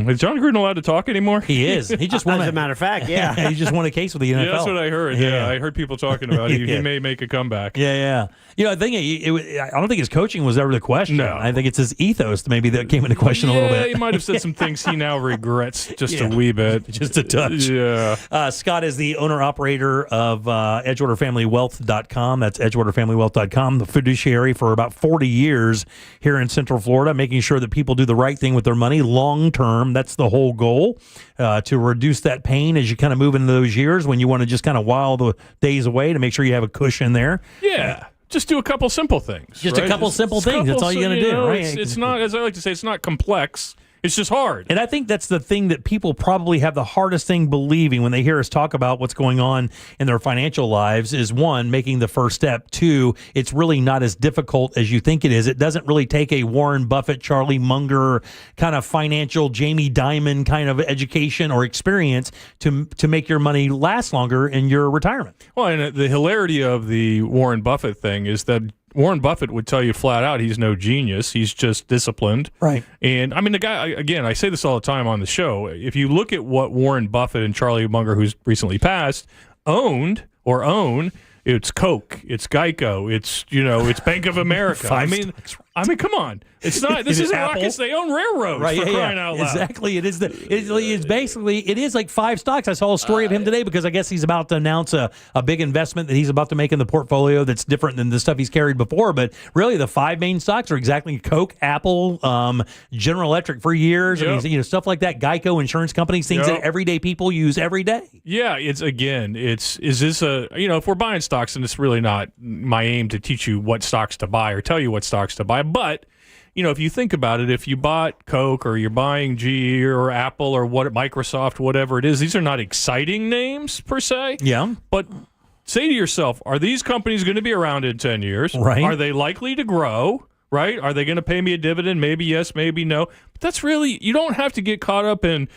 Is John Gruden allowed to talk anymore? He is. He just won. As a matter of fact, yeah. He just won a case with the NFL. Yeah, that's what I heard. Yeah, I heard people talking about it. He may make a comeback. Yeah. You know, I think I don't think his coaching was ever the question. No. I think it's his ethos maybe that came into question a little bit. Yeah, he might have said some things he now regrets just a wee bit. Just a touch. Yeah. Scott is the owner-operator of EdgewaterFamilyWealth.com. That's EdgewaterFamilyWealth.com, the fiduciary for about 40 years here in Central Florida, making sure that people do the right thing with their money long-term. That's the whole goal, to reduce that pain as you kind of move into those years when you want to just kind of while the days away to make sure you have a cushion there. Yeah. Just do a couple simple things. Just a couple simple things. That's all you got to do, right? It's not, as I like to say, it's not complex. It's just hard. And I think that's the thing that people probably have the hardest thing believing when they hear us talk about what's going on in their financial lives is, one, making the first step. Two, it's really not as difficult as you think it is. It doesn't really take a Warren Buffett, Charlie Munger kind of financial Jamie Dimon kind of education or experience to make your money last longer in your retirement. Well, and the hilarity of the Warren Buffett thing is that Warren Buffett would tell you flat out he's no genius. He's just disciplined. Right. And, I mean, the guy, again, I say this all the time on the show. If you look at what Warren Buffett and Charlie Munger, who's recently passed, own, it's Coke, it's Geico, it's Bank of America. I mean, come on. It's not. This isn't rockets. They own railroads, right? For crying out loud. Exactly. It is it is like 5 stocks. I saw a story of him today because I guess he's about to announce a big investment that he's about to make in the portfolio that's different than the stuff he's carried before. But really, the 5 main stocks are exactly Coke, Apple, General Electric for years. Yep. I mean, stuff like that. Geico, insurance companies, things that everyday people use every day. Yeah. Is this if we're buying stocks, and it's really not my aim to teach you what stocks to buy or tell you what stocks to buy, but if you think about it, if you bought Coke or you're buying GE or Apple or Microsoft, whatever it is, these are not exciting names per se. Yeah. But say to yourself, are these companies going to be around in 10 years? Right. Are they likely to grow? Right? Are they going to pay me a dividend? Maybe yes, maybe no. But that's really, you don't have to get caught up in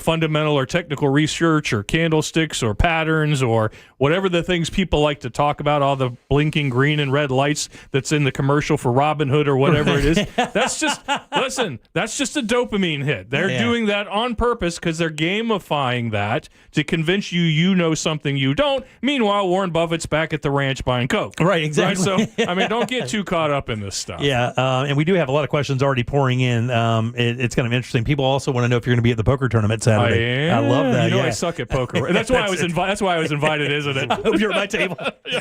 fundamental or technical research or candlesticks or patterns or whatever the things people like to talk about, all the blinking green and red lights that's in the commercial for Robinhood or whatever it is. That's just a dopamine hit. They're doing that on purpose because they're gamifying that to convince you know something you don't. Meanwhile, Warren Buffett's back at the ranch buying Coke. Right, exactly. Right? So, I mean, don't get too caught up in this stuff. Yeah, and we do have a lot of questions already pouring in. It's kind of interesting. People also want to know if you're going to be at the poker tournament Saturday. I love that. I suck at poker. That's why I was invited. That's why I was invited, isn't it? I hope you're at my table.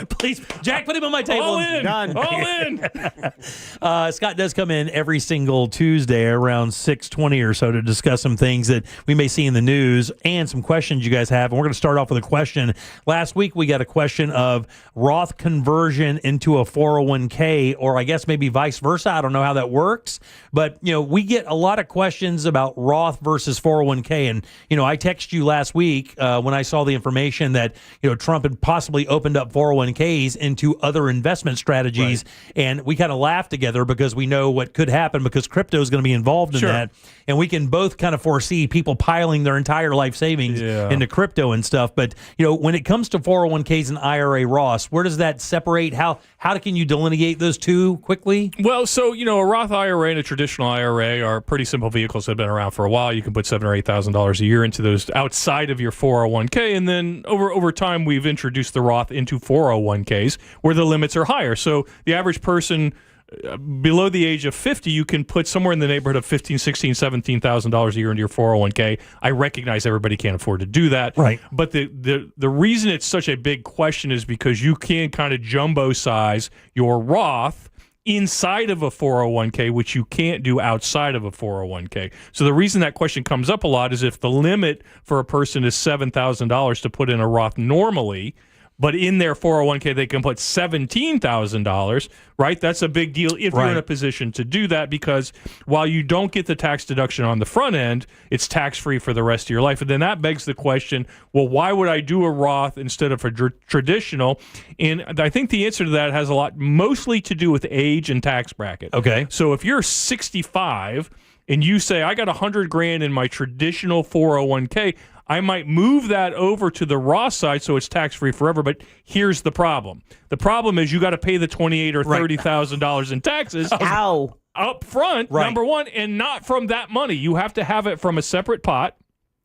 Please, Jack, put him on my table. All in. Done. All in. Scott does come in every single Tuesday around 6:20 or so to discuss some things that we may see in the news and some questions you guys have. And we're going to start off with a question. Last week we got a question of Roth conversion into a 401k, or I guess maybe vice versa. I don't know how that works, but we get a lot of questions about Roth versus 401k. And, I texted you last week when I saw the information that, Trump had possibly opened up 401ks into other investment strategies. Right. And we kind of laughed together because we know what could happen because crypto is going to be involved in that. And we can both kind of foresee people piling their entire life savings into crypto and stuff. But, when it comes to 401ks and IRA Roths, where does that separate? How can you delineate those two quickly? Well, so, a Roth IRA and a traditional IRA are pretty simple vehicles that have been around for a while. You can put $7,000 or $8,000 a year into those outside of your 401k. And then over time, we've introduced the Roth into 401ks where the limits are higher. So the average person below the age of 50, you can put somewhere in the neighborhood of $15,000, $16,000, $17,000 a year into your 401k. I recognize everybody can't afford to do that. Right. But the reason it's such a big question is because you can kind of jumbo size your Roth inside of a 401k, which you can't do outside of a 401k. So the reason that question comes up a lot is if the limit for a person is $7,000 to put in a Roth normally, but in their 401k they can put $17,000, right? That's a big deal if you're in a position to do that, because while you don't get the tax deduction on the front end, it's tax-free for the rest of your life. And then that begs the question, well, why would I do a Roth instead of a traditional? And I think the answer to that has a lot mostly to do with age and tax bracket. Okay. So if you're 65 and you say, I got $100,000 in my traditional 401k, I might move that over to the Roth side so it's tax-free forever. But here's the problem. The problem is you got to pay the $28,000 or $30,000 in taxes up front, number one, and not from that money. You have to have it from a separate pot.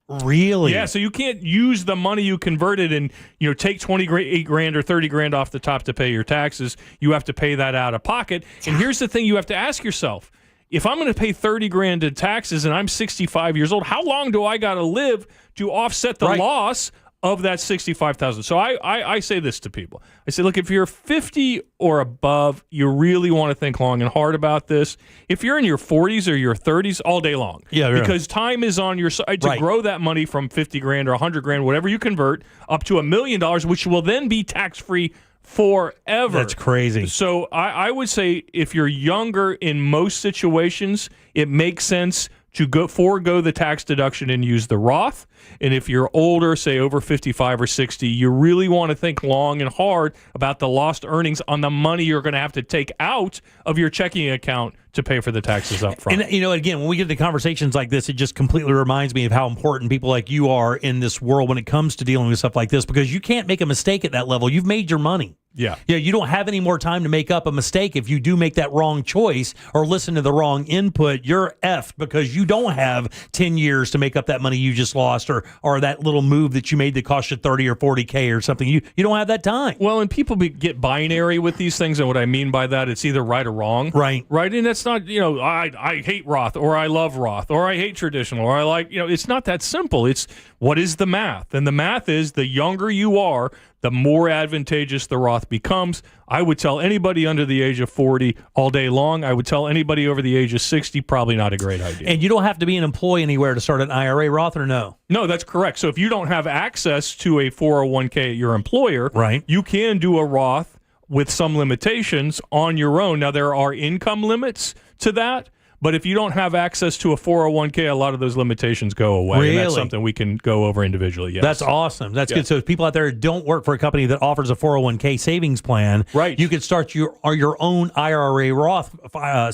Really? Yeah, so you can't use the money you converted and take $28,000 or $30,000 off the top to pay your taxes. You have to pay that out of pocket. And here's the thing you have to ask yourself. If I'm going to pay $30,000 in taxes and I'm 65 years old, how long do I got to live to offset the loss of that $65,000? So I say this to people. I say, look, if you're 50 or above, you really want to think long and hard about this. If you're in your 40s or your 30s, all day long. Yeah, because time is on your side to grow that money from $50,000 or $100,000, whatever you convert, up to $1 million, which will then be tax-free forever. That's crazy. So I would say if you're younger, in most situations, it makes sense to forego the tax deduction and use the Roth. And if you're older, say over 55 or 60, you really want to think long and hard about the lost earnings on the money you're going to have to take out of your checking account to pay for the taxes up front. And, again, when we get into conversations like this, it just completely reminds me of how important people like you are in this world when it comes to dealing with stuff like this, because you can't make a mistake at that level. You've made your money. Yeah. Yeah, you don't have any more time to make up a mistake. If you do make that wrong choice or listen to the wrong input, you're effed, because you don't have 10 years to make up that money you just lost, or that little move that you made that cost you 30 or 40K or something. You don't have that time. Well, and people get binary with these things, and what I mean by that, it's either right or wrong. Right. Right, and that's not, I hate Roth, or I love Roth, or I hate traditional, or I like, it's not that simple. It's what is the math? And the math is the younger you are, the more advantageous the Roth becomes. I would tell anybody under the age of 40 all day long. I would tell anybody over the age of 60, probably not a great idea. And you don't have to be an employee anywhere to start an IRA Roth, or no? No, that's correct. So if you don't have access to a 401k at your employer, you can do a Roth with some limitations on your own. Now, there are income limits to that. But if you don't have access to a 401k, a lot of those limitations go away. Really? And that's something we can go over individually, yes. That's awesome. That's good. So people out there who don't work for a company that offers a 401k savings plan, you could start your own IRA Roth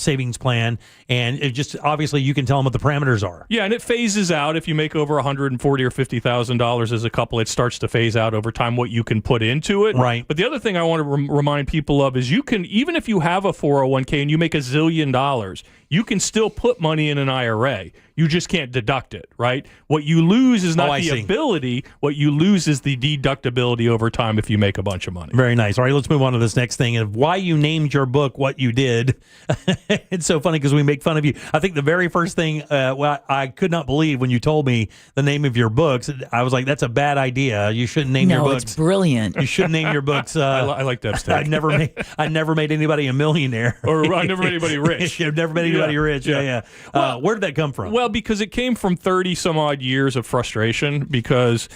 savings plan, and it just obviously you can tell them what the parameters are. Yeah, and it phases out. If you make over $140,000 or $50,000 as a couple, it starts to phase out over time what you can put into it. Right. But the other thing I want to remind people of is you can, even if you have a 401k and you make $1 zillion, you can still put money in an IRA. You just can't deduct it, right? What you lose is not the ability. What you lose is the deductibility over time if you make a bunch of money. Very nice. All right, let's move on to this next thing of why you named your book What You Did. It's so funny because we make fun of you. I think the very first thing, I could not believe when you told me the name of your books. I was like, that's a bad idea. You shouldn't name your books. No, it's brilliant. You shouldn't name your books. I like that stuff. I never made anybody a millionaire. Or I never made anybody rich. I've never made anybody rich. Yeah. Well, where did that come from? Well, because it came from 30 some odd years of frustration, because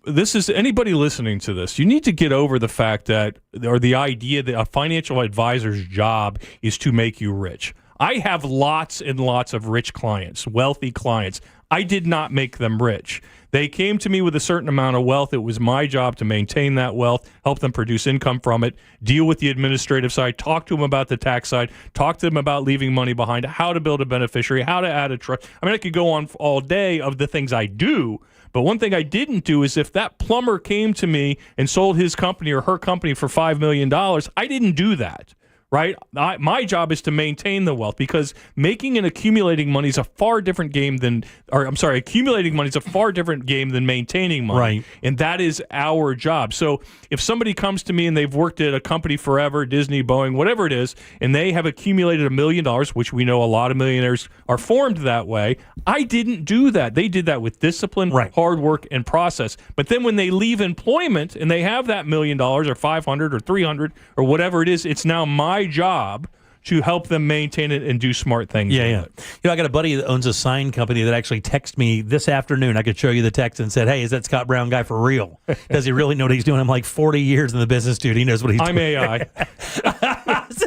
this is anybody listening to this, you need to get over the fact that, or the idea that a financial advisor's job is to make you rich. I have lots and lots of rich clients, wealthy clients. I did not make them rich. They came to me with a certain amount of wealth. It was my job to maintain that wealth, help them produce income from it, deal with the administrative side, talk to them about the tax side, talk to them about leaving money behind, how to build a beneficiary, how to add a trust. I mean, I could go on all day of the things I do, but one thing I didn't do is if that plumber came to me and sold his company or her company for $5 million, I didn't do that. Right? My job is to maintain the wealth, because making and accumulating money is a far different game than, accumulating money is a far different game than maintaining money. Right. And that is our job. So if somebody comes to me and they've worked at a company forever, Disney, Boeing, whatever it is, and they have accumulated $1 million, which we know a lot of millionaires are formed that way, I didn't do that. They did that with discipline, hard work, and process. But then when they leave employment and they have that $1 million or 500 or 300 or whatever it is, it's now my job to help them maintain it and do smart things. Yeah. with it. I got a buddy that owns a sign company that actually texted me this afternoon. I could show you the text and said, "Hey, is that Scott Brown guy for real? Does he really know what he's doing?" I'm like, 40 years in the business, dude. He knows what he's doing. I'm AI.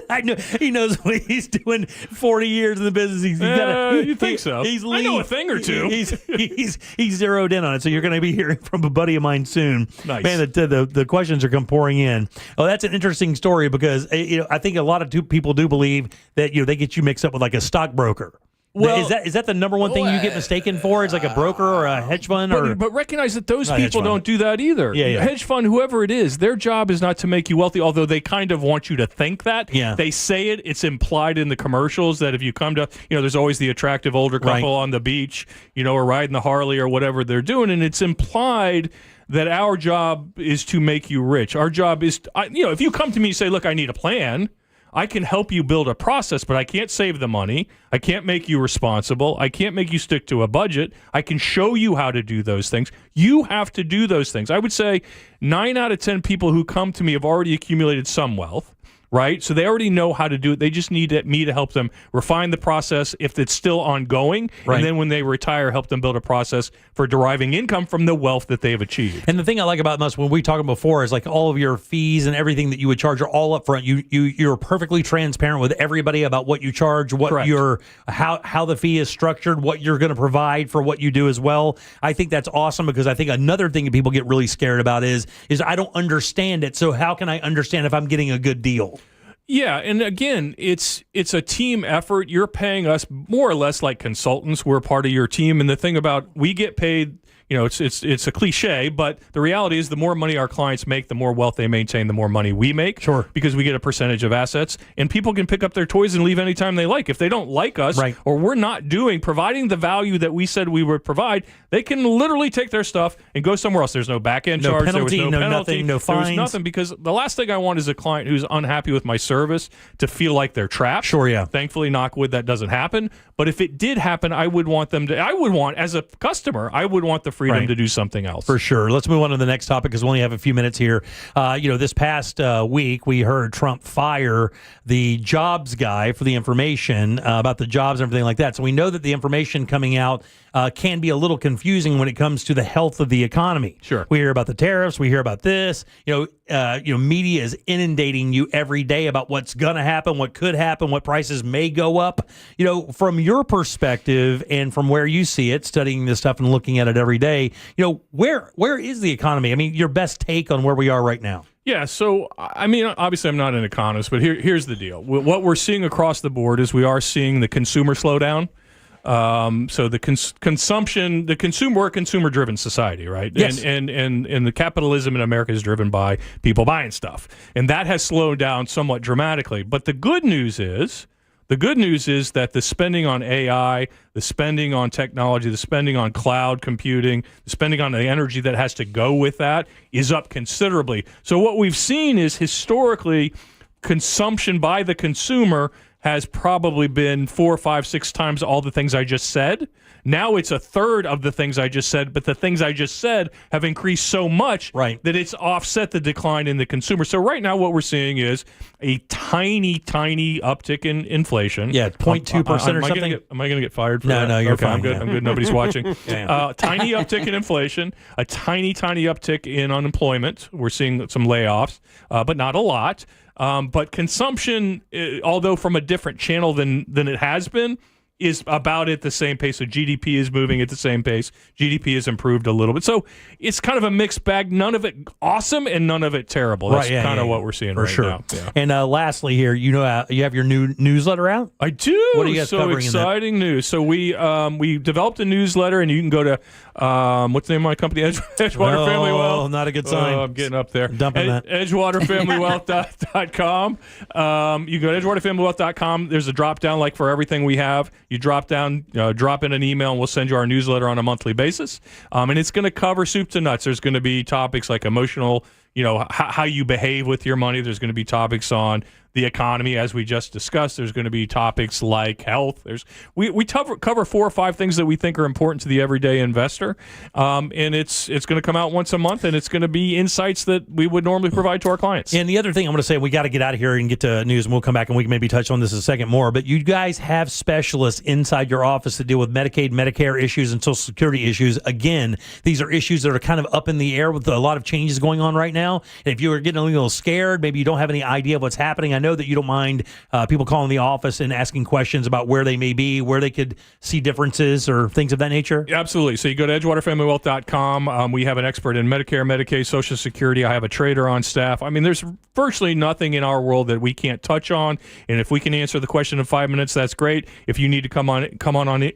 I know he knows what he's doing. 40 years in the business. You think so? He's I know a thing or two. He's zeroed in on it. So you're going to be hearing from a buddy of mine soon. Nice. Man, the questions are come pouring in. Oh, that's an interesting story because I think a lot of people do believe that they get you mixed up with like a stockbroker. Well, is that the number one thing you get mistaken for? Is like a broker or a hedge fund? But recognize that those Not a hedge people fund. don't do that either. Yeah. Hedge fund, whoever it is, their job is not to make you wealthy, although they kind of want you to think that. Yeah. They say it. It's implied in the commercials that if you come to, there's always the attractive older couple on the beach, or riding the Harley or whatever they're doing, and it's implied that our job is to make you rich. Our job is, if you come to me and say, look, I need a plan, I can help you build a process, but I can't save the money. I can't make you responsible. I can't make you stick to a budget. I can show you how to do those things. You have to do those things. I would say 9 out of 10 people who come to me have already accumulated some wealth, right? So they already know how to do it. They just need me to help them refine the process if it's still ongoing. Right. And then when they retire, help them build a process for deriving income from the wealth that they have achieved. And the thing I like about us when we talked before is like all of your fees and everything that you would charge are all up front. You're perfectly transparent with everybody about what you charge, what Correct. how the fee is structured, what you're going to provide for what you do as well. I think that's awesome because I think another thing that people get really scared about is I don't understand it. So how can I understand if I'm getting a good deal? Yeah, and again, it's a team effort. You're paying us more or less like consultants. We're part of your team, and the thing about we get paid, it's a cliche, but the reality is the more money our clients make, the more wealth they maintain, the more money we make. Sure. Because we get a percentage of assets, and people can pick up their toys and leave anytime they like. If they don't like us or we're not providing the value that we said we would provide, they can literally take their stuff and go somewhere else. There's no back-end charge. Penalty, there was no penalty. Nothing, no fines. There was nothing because the last thing I want is a client who's unhappy with my service to feel like they're trapped. Sure, yeah. Thankfully, knock wood, that doesn't happen. But if it did happen, as a customer, I would want the freedom to do something else. For sure. Let's move on to the next topic because we only have a few minutes here. This past week, we heard Trump fire the jobs guy for the information about the jobs and everything like that. So we know that the information coming out can be a little confusing when it comes to the health of the economy. Sure. We hear about the tariffs. We hear about this. Media is inundating you every day about what's going to happen, what could happen, what prices may go up. From your perspective and from where you see it, studying this stuff and looking at it every day, where is the economy? I mean, your best take on where we are right now. Yeah, so, obviously I'm not an economist, but here's the deal. What we're seeing across the board is we are seeing the consumer slow down. So the consumption, we're a consumer-driven society, right? Yes. And the capitalism in America is driven by people buying stuff. And that has slowed down somewhat dramatically. But the good news is that the spending on AI, the spending on technology, the spending on cloud computing, the spending on the energy that has to go with that is up considerably. So what we've seen is historically consumption by the consumer has probably been 4, 5, 6 times all the things I just said. Now it's a third of the things I just said, but the things I just said have increased so much that it's offset the decline in the consumer. So right now what we're seeing is a tiny, tiny uptick in inflation. Yeah, 0.2% or something. Am I going to get fired for No, that? no, you're okay, fine. I'm good. Yeah. I'm good. Nobody's watching. Yeah. Tiny uptick in inflation, a tiny, tiny uptick in unemployment. We're seeing some layoffs, but not a lot. But consumption, although from a different channel than it has been, is about at the same pace. So GDP is moving at the same pace. GDP has improved a little bit. So it's kind of a mixed bag. None of it awesome and none of it terrible. That's kind of what we're seeing right now. Yeah. And lastly here, you have your new newsletter out? I do. What are you guys covering exciting news. So we developed a newsletter, and you can go to, what's the name of my company? Edgewater Family Wealth. Not a good sign. I'm getting up there. Dumping that. EdgewaterFamilyWealth.com. You go to EdgewaterFamilyWealth.com. There's a drop down like for everything we have. You drop down, drop in an email, and we'll send you our newsletter on a monthly basis. And it's going to cover soup to nuts. There's going to be topics like emotional, how you behave with your money. There's going to be topics on the economy, as we just discussed. There's going to be topics like health. We cover 4 or 5 things that we think are important to the everyday investor, and it's going to come out once a month, and it's going to be insights that we would normally provide to our clients. And the other thing I'm going to say, we got to get out of here and get to news, and we'll come back and we can maybe touch on this a second more. But you guys have specialists inside your office that deal with Medicaid, Medicare issues, and Social Security issues. Again, these are issues that are kind of up in the air with a lot of changes going on right now. And if you are getting a little scared, maybe you don't have any idea of what's happening, I know that you don't mind people calling the office and asking questions about where they may be, where they could see differences or things of that nature. Yeah, absolutely. So you go to edgewaterfamilywealth.com. We have an expert in Medicare, Medicaid, Social Security. I have a trader on staff. I mean, there's virtually nothing in our world that we can't touch on. And if we can answer the question in 5 minutes, that's great. If you need to come on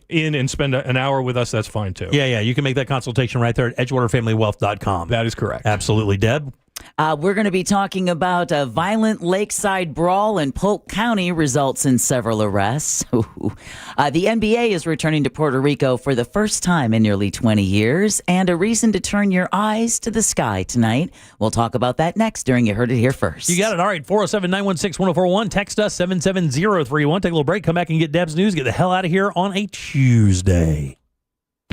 in and spend an hour with us, that's fine too. Yeah. You can make that consultation right there at edgewaterfamilywealth.com. That is correct. Absolutely. Deb? We're going to be talking about a violent lakeside brawl in Polk County results in several arrests. The NBA is returning to Puerto Rico for the first time in nearly 20 years, and a reason to turn your eyes to the sky tonight. We'll talk about that next during You Heard It Here First. You got it. All right, 407-916-1041. Text us 77031. Take a little break. Come back and get Deb's news. Get the hell out of here on a Tuesday.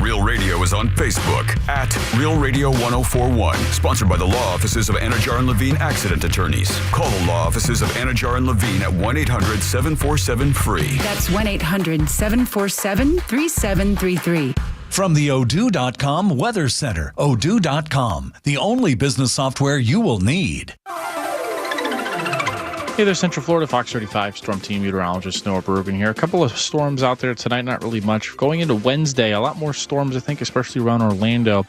Real Radio is on Facebook at Real Radio 1041. Sponsored by the law offices of Anajar and Levine Accident Attorneys. Call the law offices of Anajar and Levine at 1-800-747-FREE. That's 1-800-747-3733. From the Odoo.com Weather Center, Odoo.com, the only business software you will need. Hey there, Central Florida, Fox 35, Storm Team Meteorologist Noah Bergen here. A couple of storms out there tonight, not really much. Going into Wednesday, a lot more storms, I think, especially around Orlando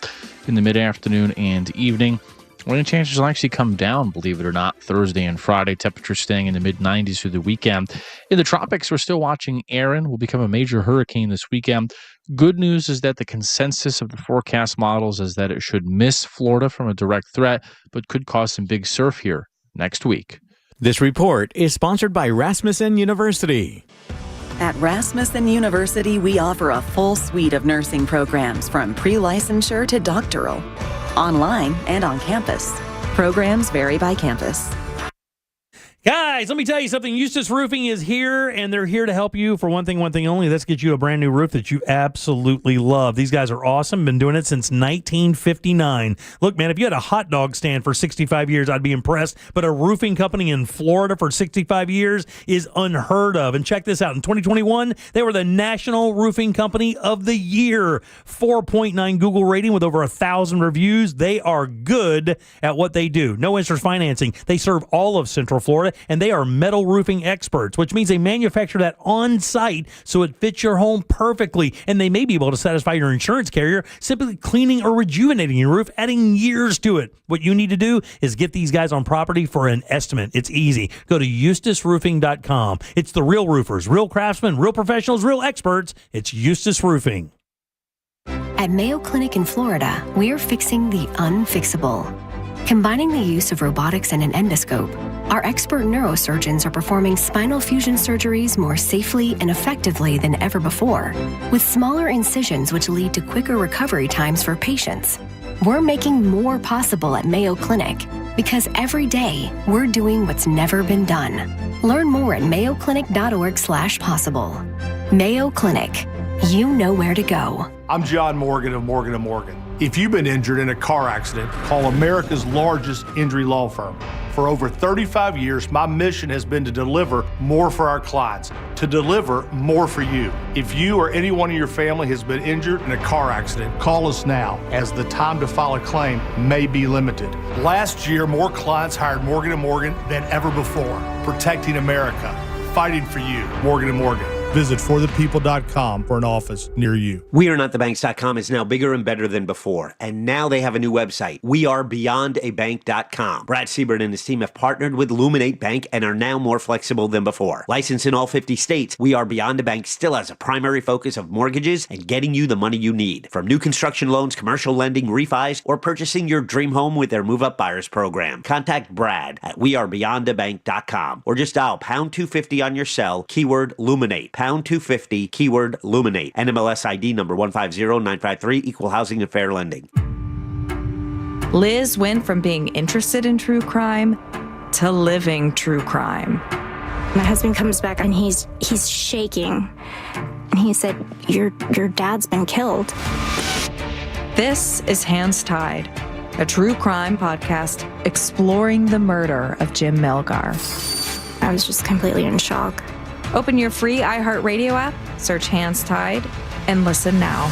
in the mid-afternoon and evening. Rain chances will actually come down, believe it or not, Thursday and Friday. Temperatures staying in the mid-90s through the weekend. In the tropics, we're still watching Aaron. Will become a major hurricane this weekend. Good news is that the consensus of the forecast models is that it should miss Florida from a direct threat, but could cause some big surf here next week. This report is sponsored by Rasmussen University. At Rasmussen University, we offer a full suite of nursing programs from pre-licensure to doctoral, online and on campus. Programs vary by campus. Guys, let me tell you something. Eustace Roofing is here, and they're here to help you for one thing only. Let's get you a brand new roof that you absolutely love. These guys are awesome. Been doing it since 1959. Look, man, if you had a hot dog stand for 65 years, I'd be impressed. But a roofing company in Florida for 65 years is unheard of. And check this out. In 2021, they were the National Roofing Company of the Year. 4.9 Google rating with over 1,000 reviews. They are good at what they do. No interest financing. They serve all of Central Florida. And they are metal roofing experts, which means they manufacture that on site so it fits your home perfectly. And they may be able to satisfy your insurance carrier simply cleaning or rejuvenating your roof, adding years to it. What you need to do is get these guys on property for an estimate. It's easy. Go to eustaceroofing.com. It's the real roofers, real craftsmen, real professionals, real experts. It's Eustace Roofing. At Mayo Clinic in Florida, we're fixing the unfixable. Combining the use of robotics and an endoscope, our expert neurosurgeons are performing spinal fusion surgeries more safely and effectively than ever before, with smaller incisions which lead to quicker recovery times for patients. We're making more possible at Mayo Clinic because every day we're doing what's never been done. Learn more at mayoclinic.org/possible. Mayo Clinic. You know where to go. I'm John Morgan of Morgan & Morgan. If you've been injured in a car accident, call America's largest injury law firm. For over 35 years, my mission has been to deliver more for our clients, to deliver more for you. If you or anyone in your family has been injured in a car accident, call us now, as the time to file a claim may be limited. Last year, more clients hired Morgan & Morgan than ever before, protecting America, fighting for you. Morgan & Morgan. Visit forthepeople.com for an office near you. WeAreNotTheBanks.com is now bigger and better than before. And now they have a new website, WeAreBeyondABank.com. Brad Siebert and his team have partnered with Luminate Bank and are now more flexible than before. Licensed in all 50 states, We Are Beyond a Bank still has a primary focus of mortgages and getting you the money you need. From new construction loans, commercial lending, refis, or purchasing your dream home with their Move Up Buyers program. Contact Brad at WeAreBeyondABank.com or just dial pound 250 on your cell, keyword Luminate. Pound 250, keyword Luminate. NMLS ID number 150953, Equal Housing and Fair Lending. Liz went from being interested in true crime to living true crime. My husband comes back and he's shaking. And he said, your dad's been killed. This is Hands Tied, a true crime podcast exploring the murder of Jim Melgar. I was just completely in shock. Open your free iHeartRadio app, search Hands Tied, and listen now.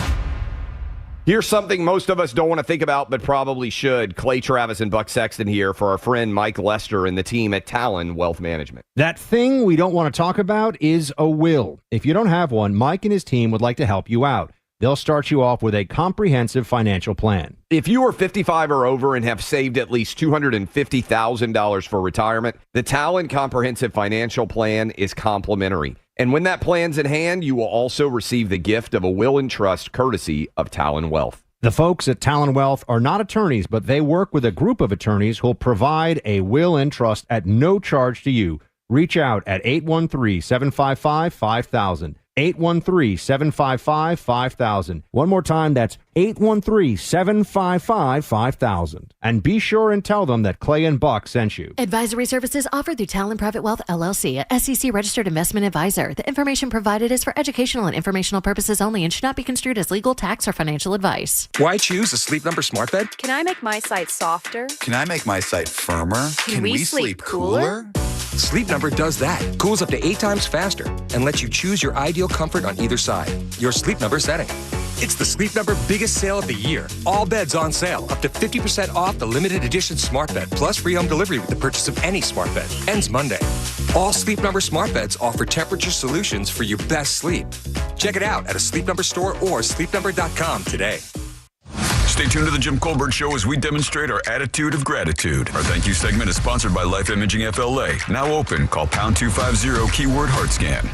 Here's something most of us don't want to think about, but probably should. Clay Travis and Buck Sexton here for our friend Mike Lester and the team at Talon Wealth Management. That thing we don't want to talk about is a will. If you don't have one, Mike and his team would like to help you out. They'll start you off with a comprehensive financial plan. If you are 55 or over and have saved at least $250,000 for retirement, the Talon Comprehensive Financial Plan is complimentary. And when that plan's in hand, you will also receive the gift of a will and trust courtesy of Talon Wealth. The folks at Talon Wealth are not attorneys, but they work with a group of attorneys who'll provide a will and trust at no charge to you. Reach out at 813-755-5000. 813-755-5000. One more time, that's 813-755-5000. And be sure and tell them that Clay and Buck sent you. Advisory services offered through Talon Private Wealth, LLC, a SEC registered investment advisor. The information provided is for educational and informational purposes only and should not be construed as legal, tax, or financial advice. Why choose a Sleep Number smart bed? Can I make my site softer? Can I make my site firmer? Can we sleep cooler? Sleep Number does that. Cools up to 8 times faster and lets you choose your ideal comfort on either side. Your Sleep Number setting. It's the Sleep Number biggest sale of the year. All beds on sale. Up to 50% off the limited edition smart bed, plus free home delivery with the purchase of any smart bed. Ends Monday. All Sleep Number smart beds offer temperature solutions for your best sleep. Check it out at a Sleep Number store or sleepnumber.com today. Stay tuned to the Jim Colbert Show as we demonstrate our attitude of gratitude. Our thank you segment is sponsored by Life Imaging FLA. Now open. Call pound 250 keyword heart scan.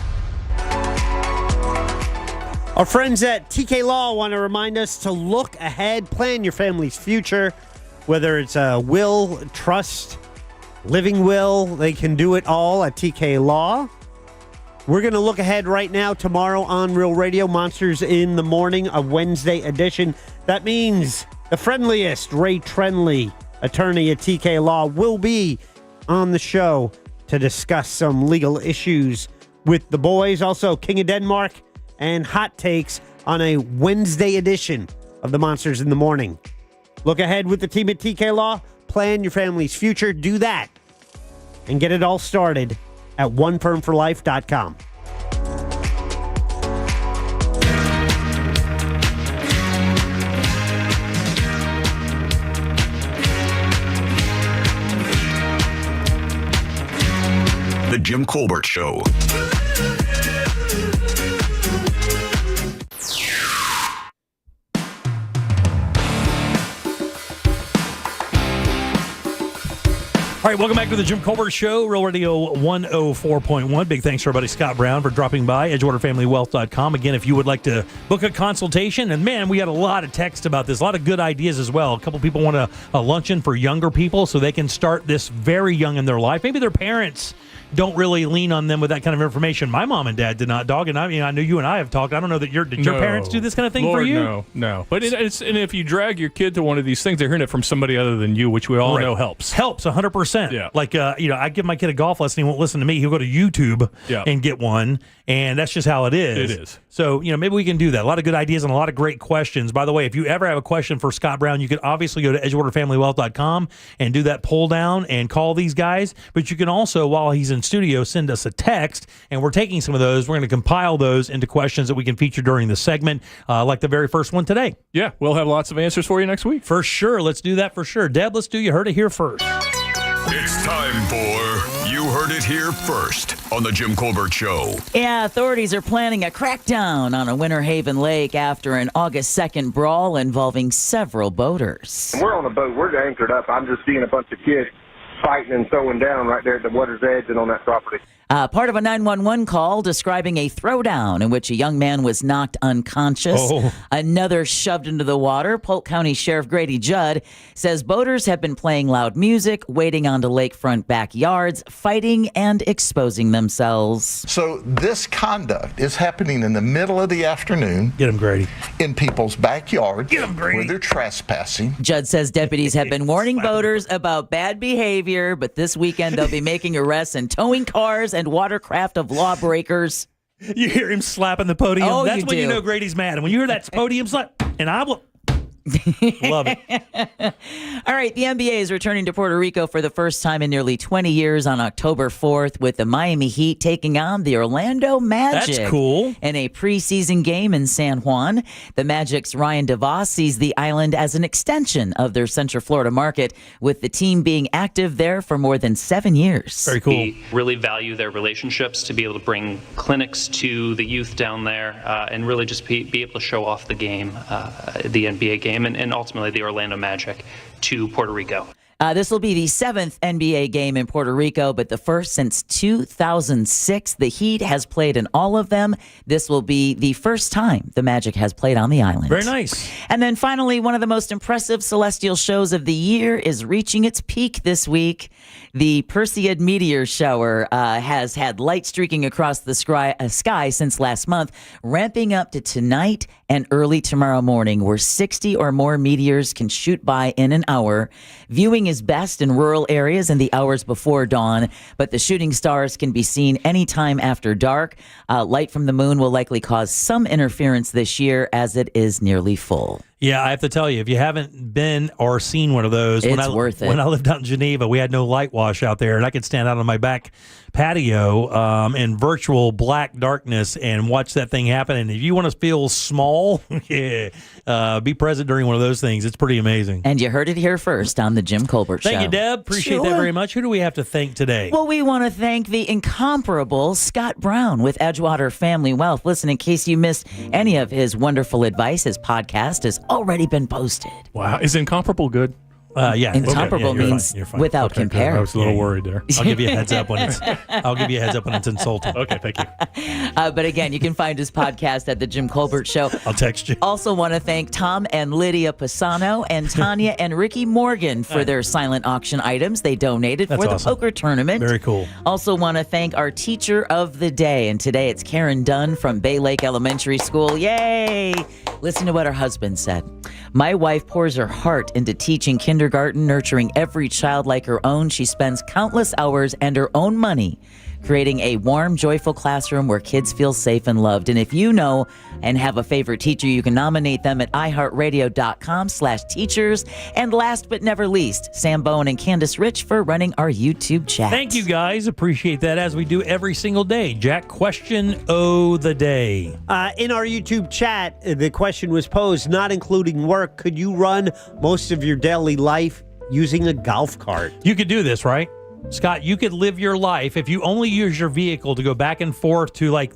Our friends at TK Law want to remind us to look ahead, plan your family's future, whether it's a will, trust, living will. They can do it all at TK Law. We're going to look ahead right now, tomorrow on Real Radio, Monsters in the Morning, a Wednesday edition. That means the friendliest Ray Trenley, attorney at TK Law, will be on the show to discuss some legal issues with the boys. Also, King of Denmark and Hot Takes on a Wednesday edition of the Monsters in the Morning. Look ahead with the team at TK Law. Plan your family's future. Do that and get it all started at onefirmforlife.com. The Jim Colbert Show. All right, welcome back to the Jim Colbert Show, Real Radio 104.1. Big thanks to our buddy Scott Brown for dropping by, EdgewaterFamilyWealth.com. Again, if you would like to book a consultation, and man, we got a lot of text about this, a lot of good ideas as well. A couple people want a luncheon for younger people so they can start this very young in their life. Maybe their parents don't really lean on them with that kind of information. My mom and dad did not, dog, and I mean, I know you and I have talked. I don't know that did your parents do this kind of thing for you? No. But it's and if you drag your kid to one of these things, they're hearing it from somebody other than you, which we all know helps. Helps 100%. Yeah. Like, I give my kid a golf lesson. He won't listen to me. He'll go to YouTube and get one. And that's just how it is. It is. So, maybe we can do that. A lot of good ideas and a lot of great questions. By the way, if you ever have a question for Scott Brown, you can obviously go to EdgewaterFamilyWealth.com and do that pull down and call these guys. But you can also, while he's in studio, send us a text. And we're taking some of those. We're going to compile those into questions that we can feature during the segment, like the very first one today. Yeah, we'll have lots of answers for you next week. For sure. Let's do that for sure. Deb, let's do You Heard It Here first. It's time for You Heard It Here First on the Jim Colbert Show. Yeah, authorities are planning a crackdown on a Winter Haven lake after an August 2nd brawl involving several boaters. We're on a boat. We're anchored up. I'm just seeing a bunch of kids fighting and throwing down right there at the water's edge and on that property. Part of a 911 call describing a throwdown in which a young man was knocked unconscious. Another shoved into the water. Polk County Sheriff Grady Judd says boaters have been playing loud music, wading onto lakefront backyards, fighting and exposing themselves. So this conduct is happening in the middle of the afternoon. Get him, Grady. In people's backyards. Get him, Grady. Where they're trespassing. Judd says deputies have been warning boaters about bad behavior behavior, but this weekend they'll be making arrests and towing cars and watercraft of lawbreakers. You hear him slapping the podium. Oh, That's you when do. you know Grady's mad. And when you hear that podium slap, and I will... Love it. All right, the NBA is returning to Puerto Rico for the first time in nearly 20 years on October 4th with the Miami Heat taking on the Orlando Magic. That's cool. In a preseason game in San Juan, the Magic's Ryan DeVos sees the island as an extension of their Central Florida market, with the team being active there for more than 7 years. Very cool. We really value their relationships to be able to bring clinics to the youth down there and really just be able to show off the game, the NBA game, and ultimately the Orlando Magic to Puerto Rico. This will be the 7th NBA game in Puerto Rico, but the first since 2006. The Heat has played in all of them. This will be the first time the Magic has played on the island. Very nice. And then finally, one of the most impressive celestial shows of the year is reaching its peak this week. The Perseid meteor shower has had light streaking across the sky since last month, ramping up to tonight and early tomorrow morning, where 60 or more meteors can shoot by in an hour. Viewing is best in rural areas in the hours before dawn, but the shooting stars can be seen anytime after dark. Light from the moon will likely cause some interference this year, as it is nearly full. Yeah, I have to tell you, if you haven't been or seen one of those, It's worth it. When I lived out in Geneva, we had no light wash out there, and I could stand out on my back patio in virtual black darkness and watch that thing happen. And if you want to feel small, be present during one of those things. It's pretty amazing. And you heard it here first on the Jim Colbert Show. Thank you, Deb. Appreciate that very much. Who do we have to thank today? Well, we want to thank the incomparable Scott Brown with Edgewater Family Wealth. Listen, in case you missed any of his wonderful advice, his podcast has already been posted. Wow. Is incomparable good? Yeah. Incomparable Okay. Yeah, means you're fine. without Okay, compare. I was a little worried there. I'll give you a heads up when it's insulting. Okay, thank you. But again, you can find his podcast at The Jim Colbert Show. I'll text you. Also want to thank Tom and Lydia Pisano and Tanya and Ricky Morgan for their silent auction items they donated That's for the awesome. poker tournament. Very cool. Also want to thank our teacher of the day, and today it's Karen Dunn from Bay Lake Elementary School. Yay! Listen to what her husband said. My wife pours her heart into teaching kindergarten, nurturing every child like her own. She spends countless hours and her own money creating a warm, joyful classroom where kids feel safe and loved. And if you know and have a favorite teacher, you can nominate them at iHeartRadio.com/teachers. And last but never least, Sam Bowen and Candace Rich for running our YouTube chat. Thank you, guys. Appreciate that, as we do every single day. Jack, question of the day. In our YouTube chat, the question was posed, not including work, could you run most of your daily life using a golf cart? You could do this, right? Scott, you could live your life if you only use your vehicle to go back and forth to like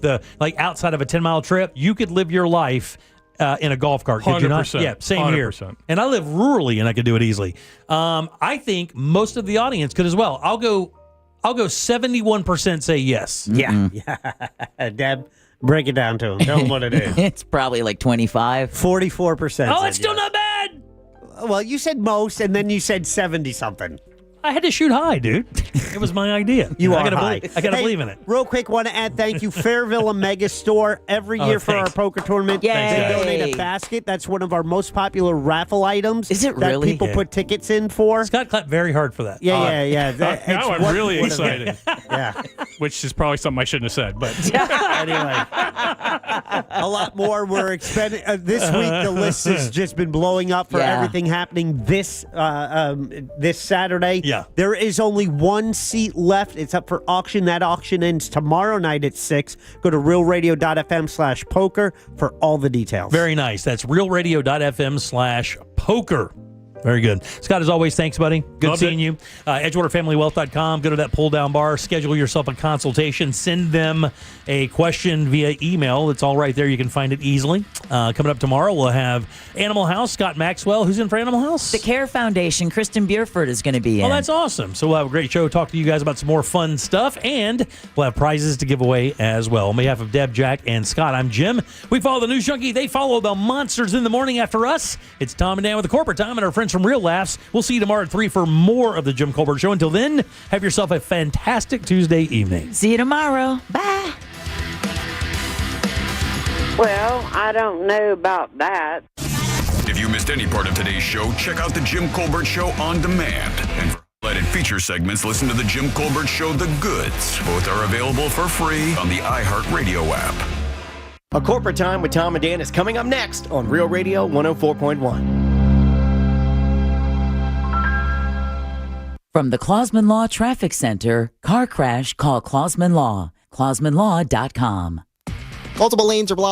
outside of a 10-mile trip. You could live your life in a golf cart. Could you not? 100%. Yeah, same 100%. here. And I live rurally, and I could do it easily. I think most of the audience could as well. I'll go 71% say yes. Yeah. Deb, break it down to him. Tell him what it is. It's probably like 25. 44%. Oh, it's still not bad. Well, you said most, and then you said 70-something. I had to shoot high, dude. It was my idea. You I are gotta high. I got to believe in it. Real quick, want to add thank you, Fairville Omega Store. Every year for our thanks. poker tournament, Yay. they donate a basket. That's one of our most popular raffle items. Is it that really? people Yeah. put tickets in for. Scott clapped very hard for that. Yeah. Now I'm really excited. Yeah. Which is probably something I shouldn't have said, but Anyway, a lot more. We're expending this week. The list has just been blowing up for Yeah. everything happening this Saturday. Yeah. There is only one seat left. It's up for auction. That auction ends tomorrow night at 6. Go to realradio.fm/poker for all the details. Very nice. That's realradio.fm/poker. Very good. Scott, as always, thanks, buddy. Good Loved seeing it. you. EdgewaterFamilyWealth.com. Go to that pull-down bar. Schedule yourself a consultation. Send them a question via email. It's all right there. You can find it easily. Coming up tomorrow, we'll have Animal House. Scott Maxwell. Who's in for Animal House? The Care Foundation, Kristen Bierford is going to be in. Oh, that's awesome. So we'll have a great show. Talk to you guys about some more fun stuff, and we'll have prizes to give away as well. On behalf of Deb, Jack, and Scott, I'm Jim. We follow the News Junkie. They follow the monsters in the morning after us. It's Tom and Dan with the Corporate Time and our friends from Real Laughs. We'll see you tomorrow at 3 for more of the Jim Colbert Show. Until then, have yourself a fantastic Tuesday evening. See you tomorrow. Bye. Well, I don't know about that. If you missed any part of today's show, check out the Jim Colbert Show on demand. And for highlighted feature segments, listen to the Jim Colbert Show, The Goods. Both are available for free on the iHeartRadio app. A Corporate Time with Tom and Dan is coming up next on Real Radio 104.1. From the Clausman Law Traffic Center, car crash, call Clausman Law. ClausmanLaw.com. Multiple lanes are blocked.